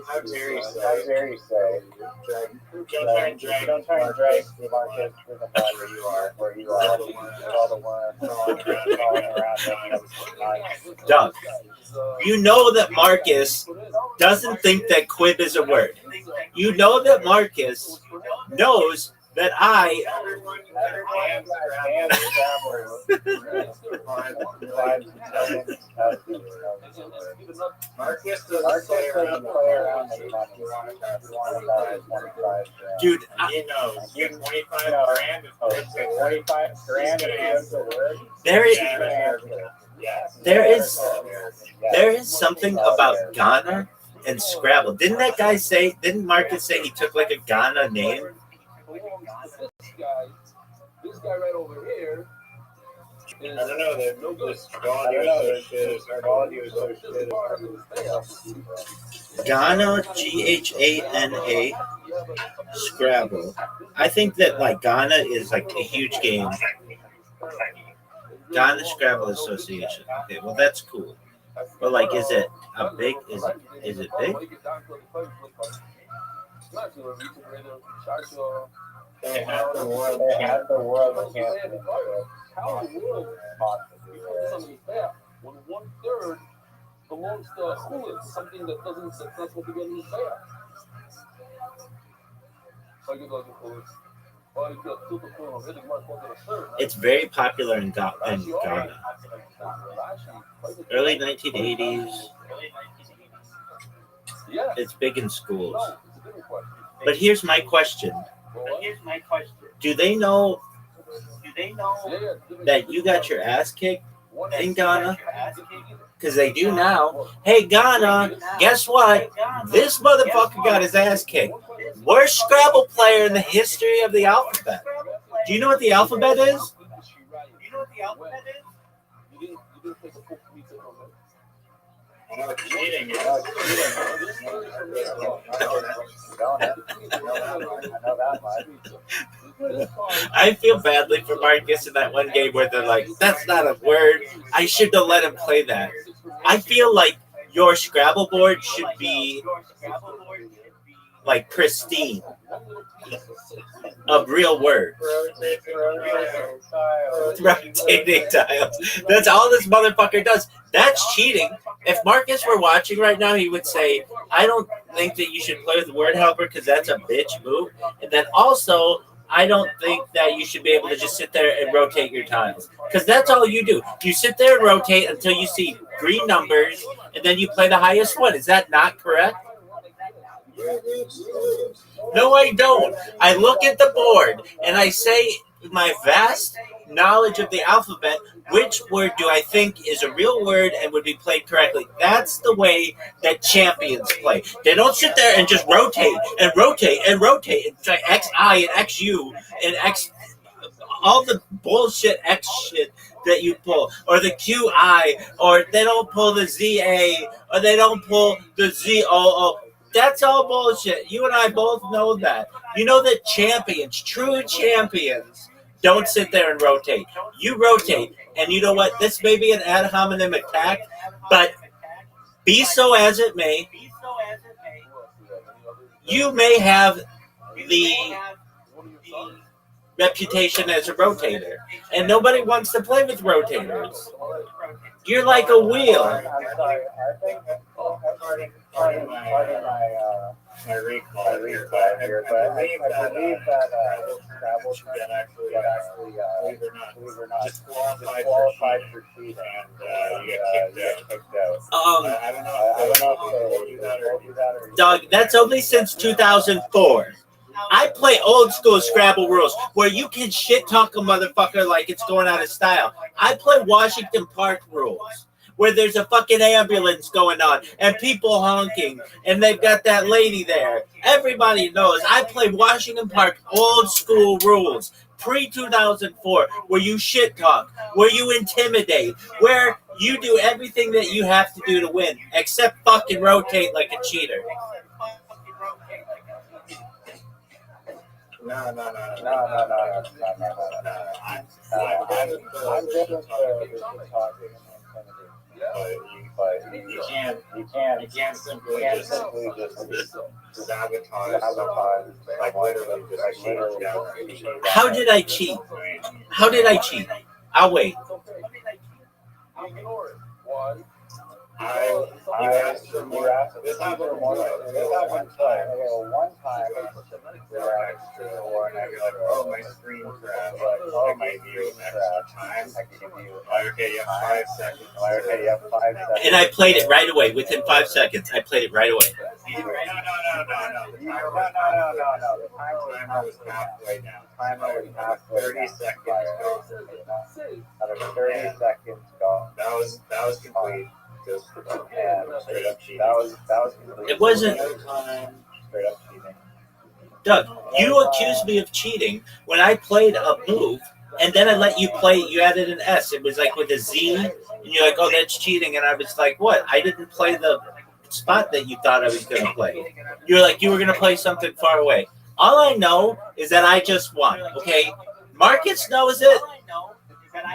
S12: How dare you say? Don't try and drag Marcus with the body where you are. All the one crawling around.
S5: Doug, you know that Marcus doesn't think that quib is a word. You know that Marcus knows that I...
S12: Marcus doesn't play around.
S5: Dude,
S12: he knows. You have 25 grand. 25 grand.
S5: There is something about Ghana and Scrabble. Didn't Marcus say he took like a Ghana name?
S3: This guy right over here,
S2: I don't know. This quality was so shit. It's hard to
S5: Ghana, Ghana, Scrabble. I think that like Ghana is like a huge game. Ghana Scrabble Association. Okay, well that's cool. But like, is it a big? Is it big?
S2: They have the world championship.
S3: How in the world possibly when 1/3 belongs to Hulu, something that's not supposed to be in the fair.
S5: It's very popular in Ghana. Early 1980s. It's big in schools. But here's my question. Do they know that you got your ass kicked in Ghana? Because they do now. Hey, Ghana, guess what? This motherfucker got his ass kicked. Worst Scrabble player in the history of the alphabet. Do you know what the alphabet is?
S2: cheating.
S5: I feel badly for Marcus in that one game where they're like, that's not a word. I shouldn't have let him play that. I feel like your Scrabble board should be like pristine of real words. Rotating tiles. That's all this motherfucker does. That's cheating. If Marcus were watching right now, he would say, I don't think that you should play with word helper because that's a bitch move. And then also, I don't think that you should be able to just sit there and rotate your tiles. Because that's all you do. You sit there and rotate until you see green numbers, and then you play the highest one. Is that not correct? No, I don't. I look at the board, and I say, with my vast knowledge of the alphabet, which word do I think is a real word and would be played correctly? That's the way that champions play. They don't sit there and just rotate and rotate and rotate and try XI and XU and X, all the bullshit X shit that you pull, or the QI, or they don't pull the ZA, or they don't pull the ZOO. That's all bullshit. You and I both know that. You know that champions, true champions, don't sit there and rotate. You rotate, and you know what? This may be an ad hominem attack, but be so as it may, you may have the reputation as a rotator, and nobody wants to play with rotators. You're like a wheel.
S2: I'm sorry. I think pardon my recall here, but I believe that Scrabble can actually, believe it or not, disqualified for cheating, and you get kicked out. I don't know if they do that or
S5: Doug, that's only since 2004. I play old school Scrabble rules where you can shit talk a motherfucker like it's going out of style. I play Washington Park rules where there's a fucking ambulance going on and people honking and they've got that lady there. Everybody knows I play Washington Park old school rules pre-2004 where you shit talk, where you intimidate, where you do everything that you have to do to win except fucking rotate like a cheater.
S2: No. I'm different for talking but you can't simply just sabotage like literally just cheat.
S5: How did I cheat? I'll wait.
S2: You asked this happened one time. One time, oh, my screen crashed. Oh, my view extra time. I can give you. Okay, you have 5 seconds. Okay, you have 5 seconds.
S5: And I played it right away. Within 5 seconds, I played it right away.
S2: No. The timer was halfway down. 30 seconds gone. 30 seconds gone. That was complete. Just straight up cheating. That was complete.
S5: It wasn't.
S2: Straight up cheating.
S5: Doug, you accused me of cheating when I played a move And then I let you play. You added an S. It was like with a Z, and you're like, "Oh, that's cheating." And I was like, "What? I didn't play the spot that you thought I was going to play. You were like, you were going to play something far away. All I know is that I just won. Okay, Marcus knows it.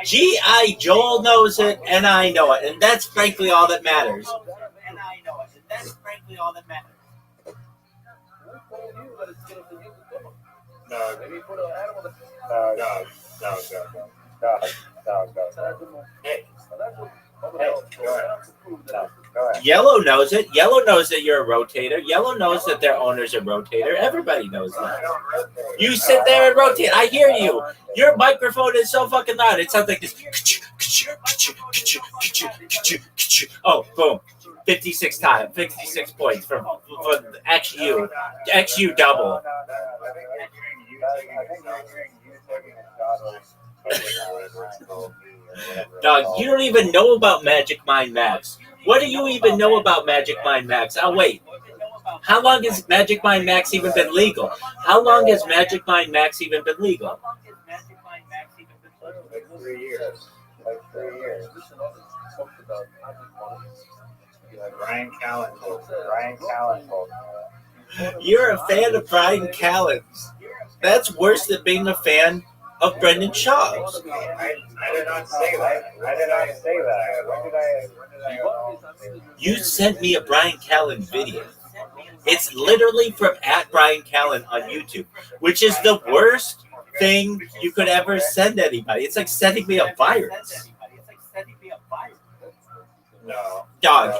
S5: G.I. Joel knows it, and I know it, and that's frankly all that matters.
S12: Hey, go ahead.
S5: Yellow knows it. Yellow knows that you're a rotator. Yellow knows that their owner's a rotator. Everybody knows that. You sit there and rotate. I hear you. Your microphone is so fucking loud. It sounds like this. Oh, boom. 56 times. 56 points from XU. XU double. Dog, you don't even know about Magic Mind Max. What do you even know about Magic Mind Max? Oh, wait. How long has Magic Mind Max even been legal? How long has Magic Mind Max even been legal?
S12: Like 3 years. Like 3 years. Brian Callen. Brian Callen.
S5: You're a fan of Brian Callen's. That's worse than being a fan of Brendan Shaw's.
S12: I did not say that. I did not say that. When did I
S5: You sent me a Brian Callen video. It's literally from @Brian Callen on YouTube, which is the worst thing you could ever send anybody. It's like sending me a virus.
S12: No.
S5: Dog.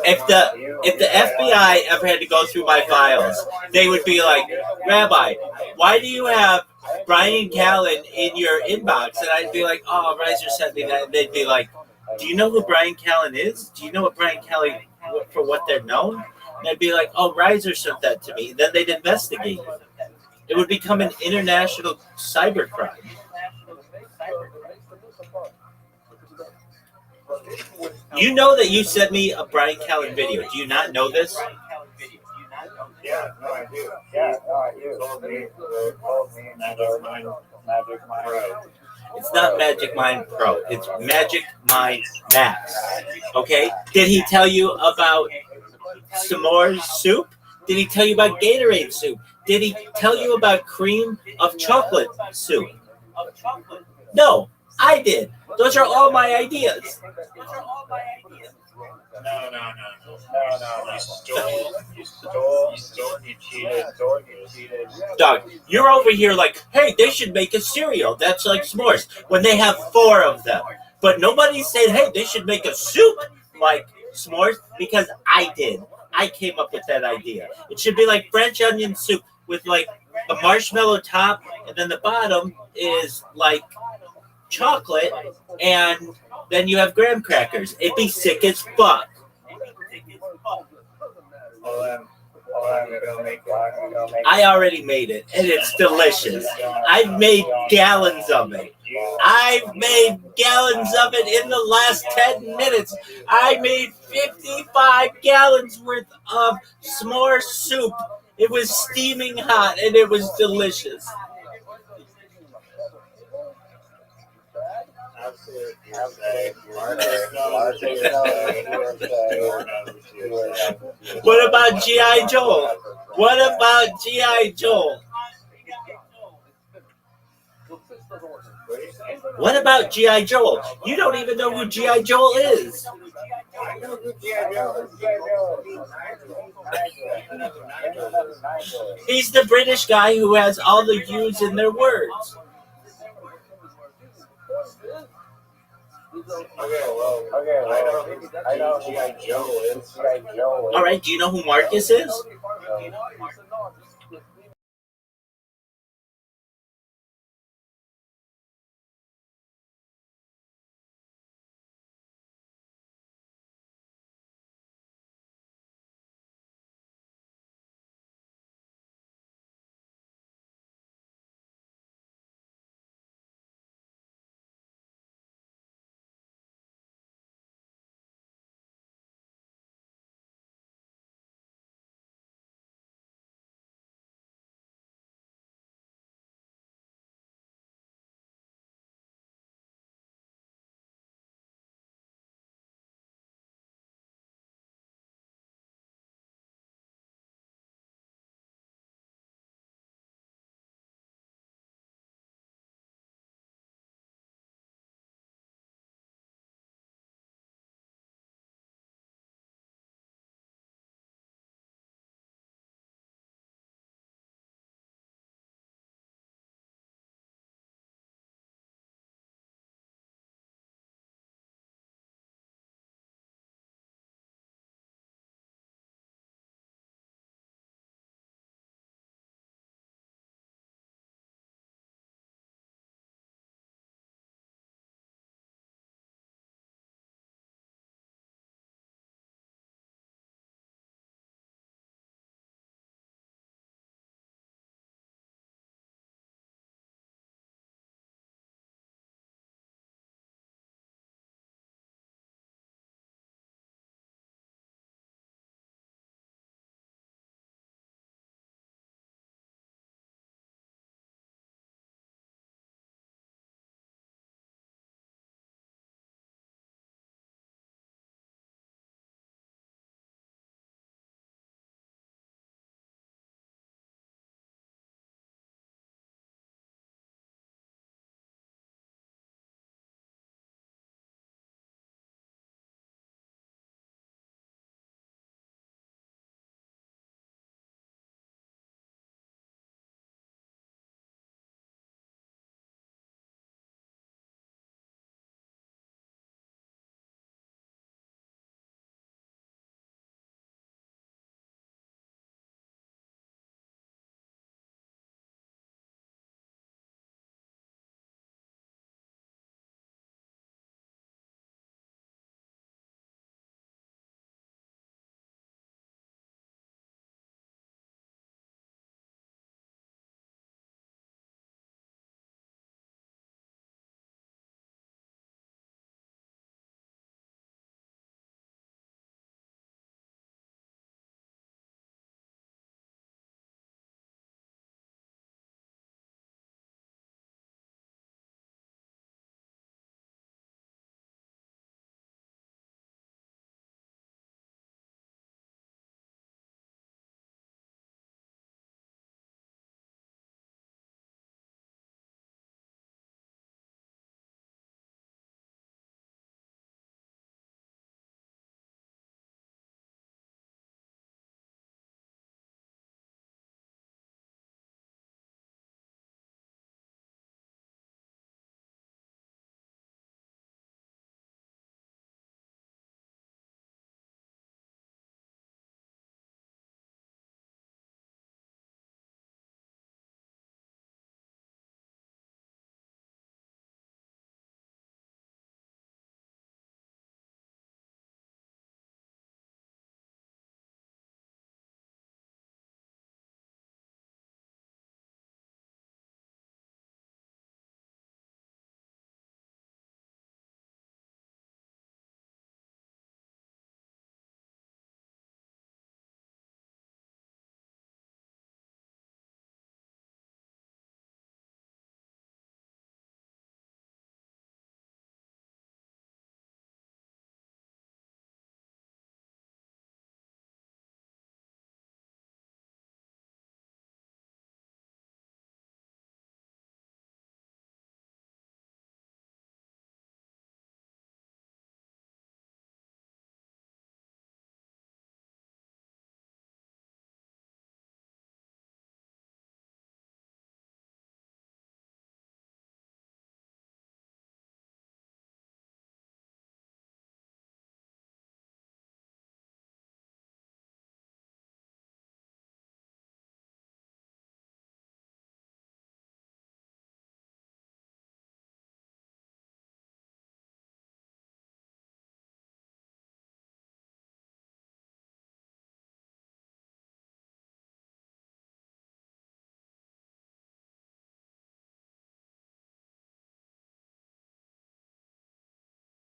S5: If the FBI ever had to go through my files, they would be like, Rabbi, why do you have Brian Callen in your inbox? And I'd be like, oh, Riser sent me that. And they'd be like, do you know who Brian Callen is? Do you know what Brian Callen, for what they're known? And I'd be like, oh, Riser sent that to me. And then they'd investigate it. It would become an international cybercrime. You know that you sent me a Brian Callen video. Do you not know this?
S12: Yeah, no, I do. Yeah, no, I do. Told me Magic Mind Pro.
S5: It's not Magic Mind Pro. It's Magic Mind Max. Okay? Did he tell you about s'mores soup? Did he tell you about Gatorade soup? Did he tell you about cream of chocolate soup? No, I did. Those are all my ideas.
S12: No. You stole, you cheated.
S5: Dog, you're over here like, hey, they should make a cereal that's like s'mores when they have 4 of them. But nobody said, hey, they should make a soup like s'mores because I did. I came up with that idea. It should be like French onion soup with like a marshmallow top, and then the bottom is like chocolate, and then you have graham crackers. It'd be sick as fuck. I already made it, and it's delicious. I've made gallons of it. I've made gallons of it in the last 10 minutes. I made 55 gallons worth of s'more soup. It was steaming hot, and it was delicious. What about G.I. Joel? What about G.I. Joel? What about G.I. Joel? You don't even know who G.I. Joel is. He's the British guy who has all the U's in their words.
S12: I know who G.I. Joe is.
S5: All right, do you know who Marcus is?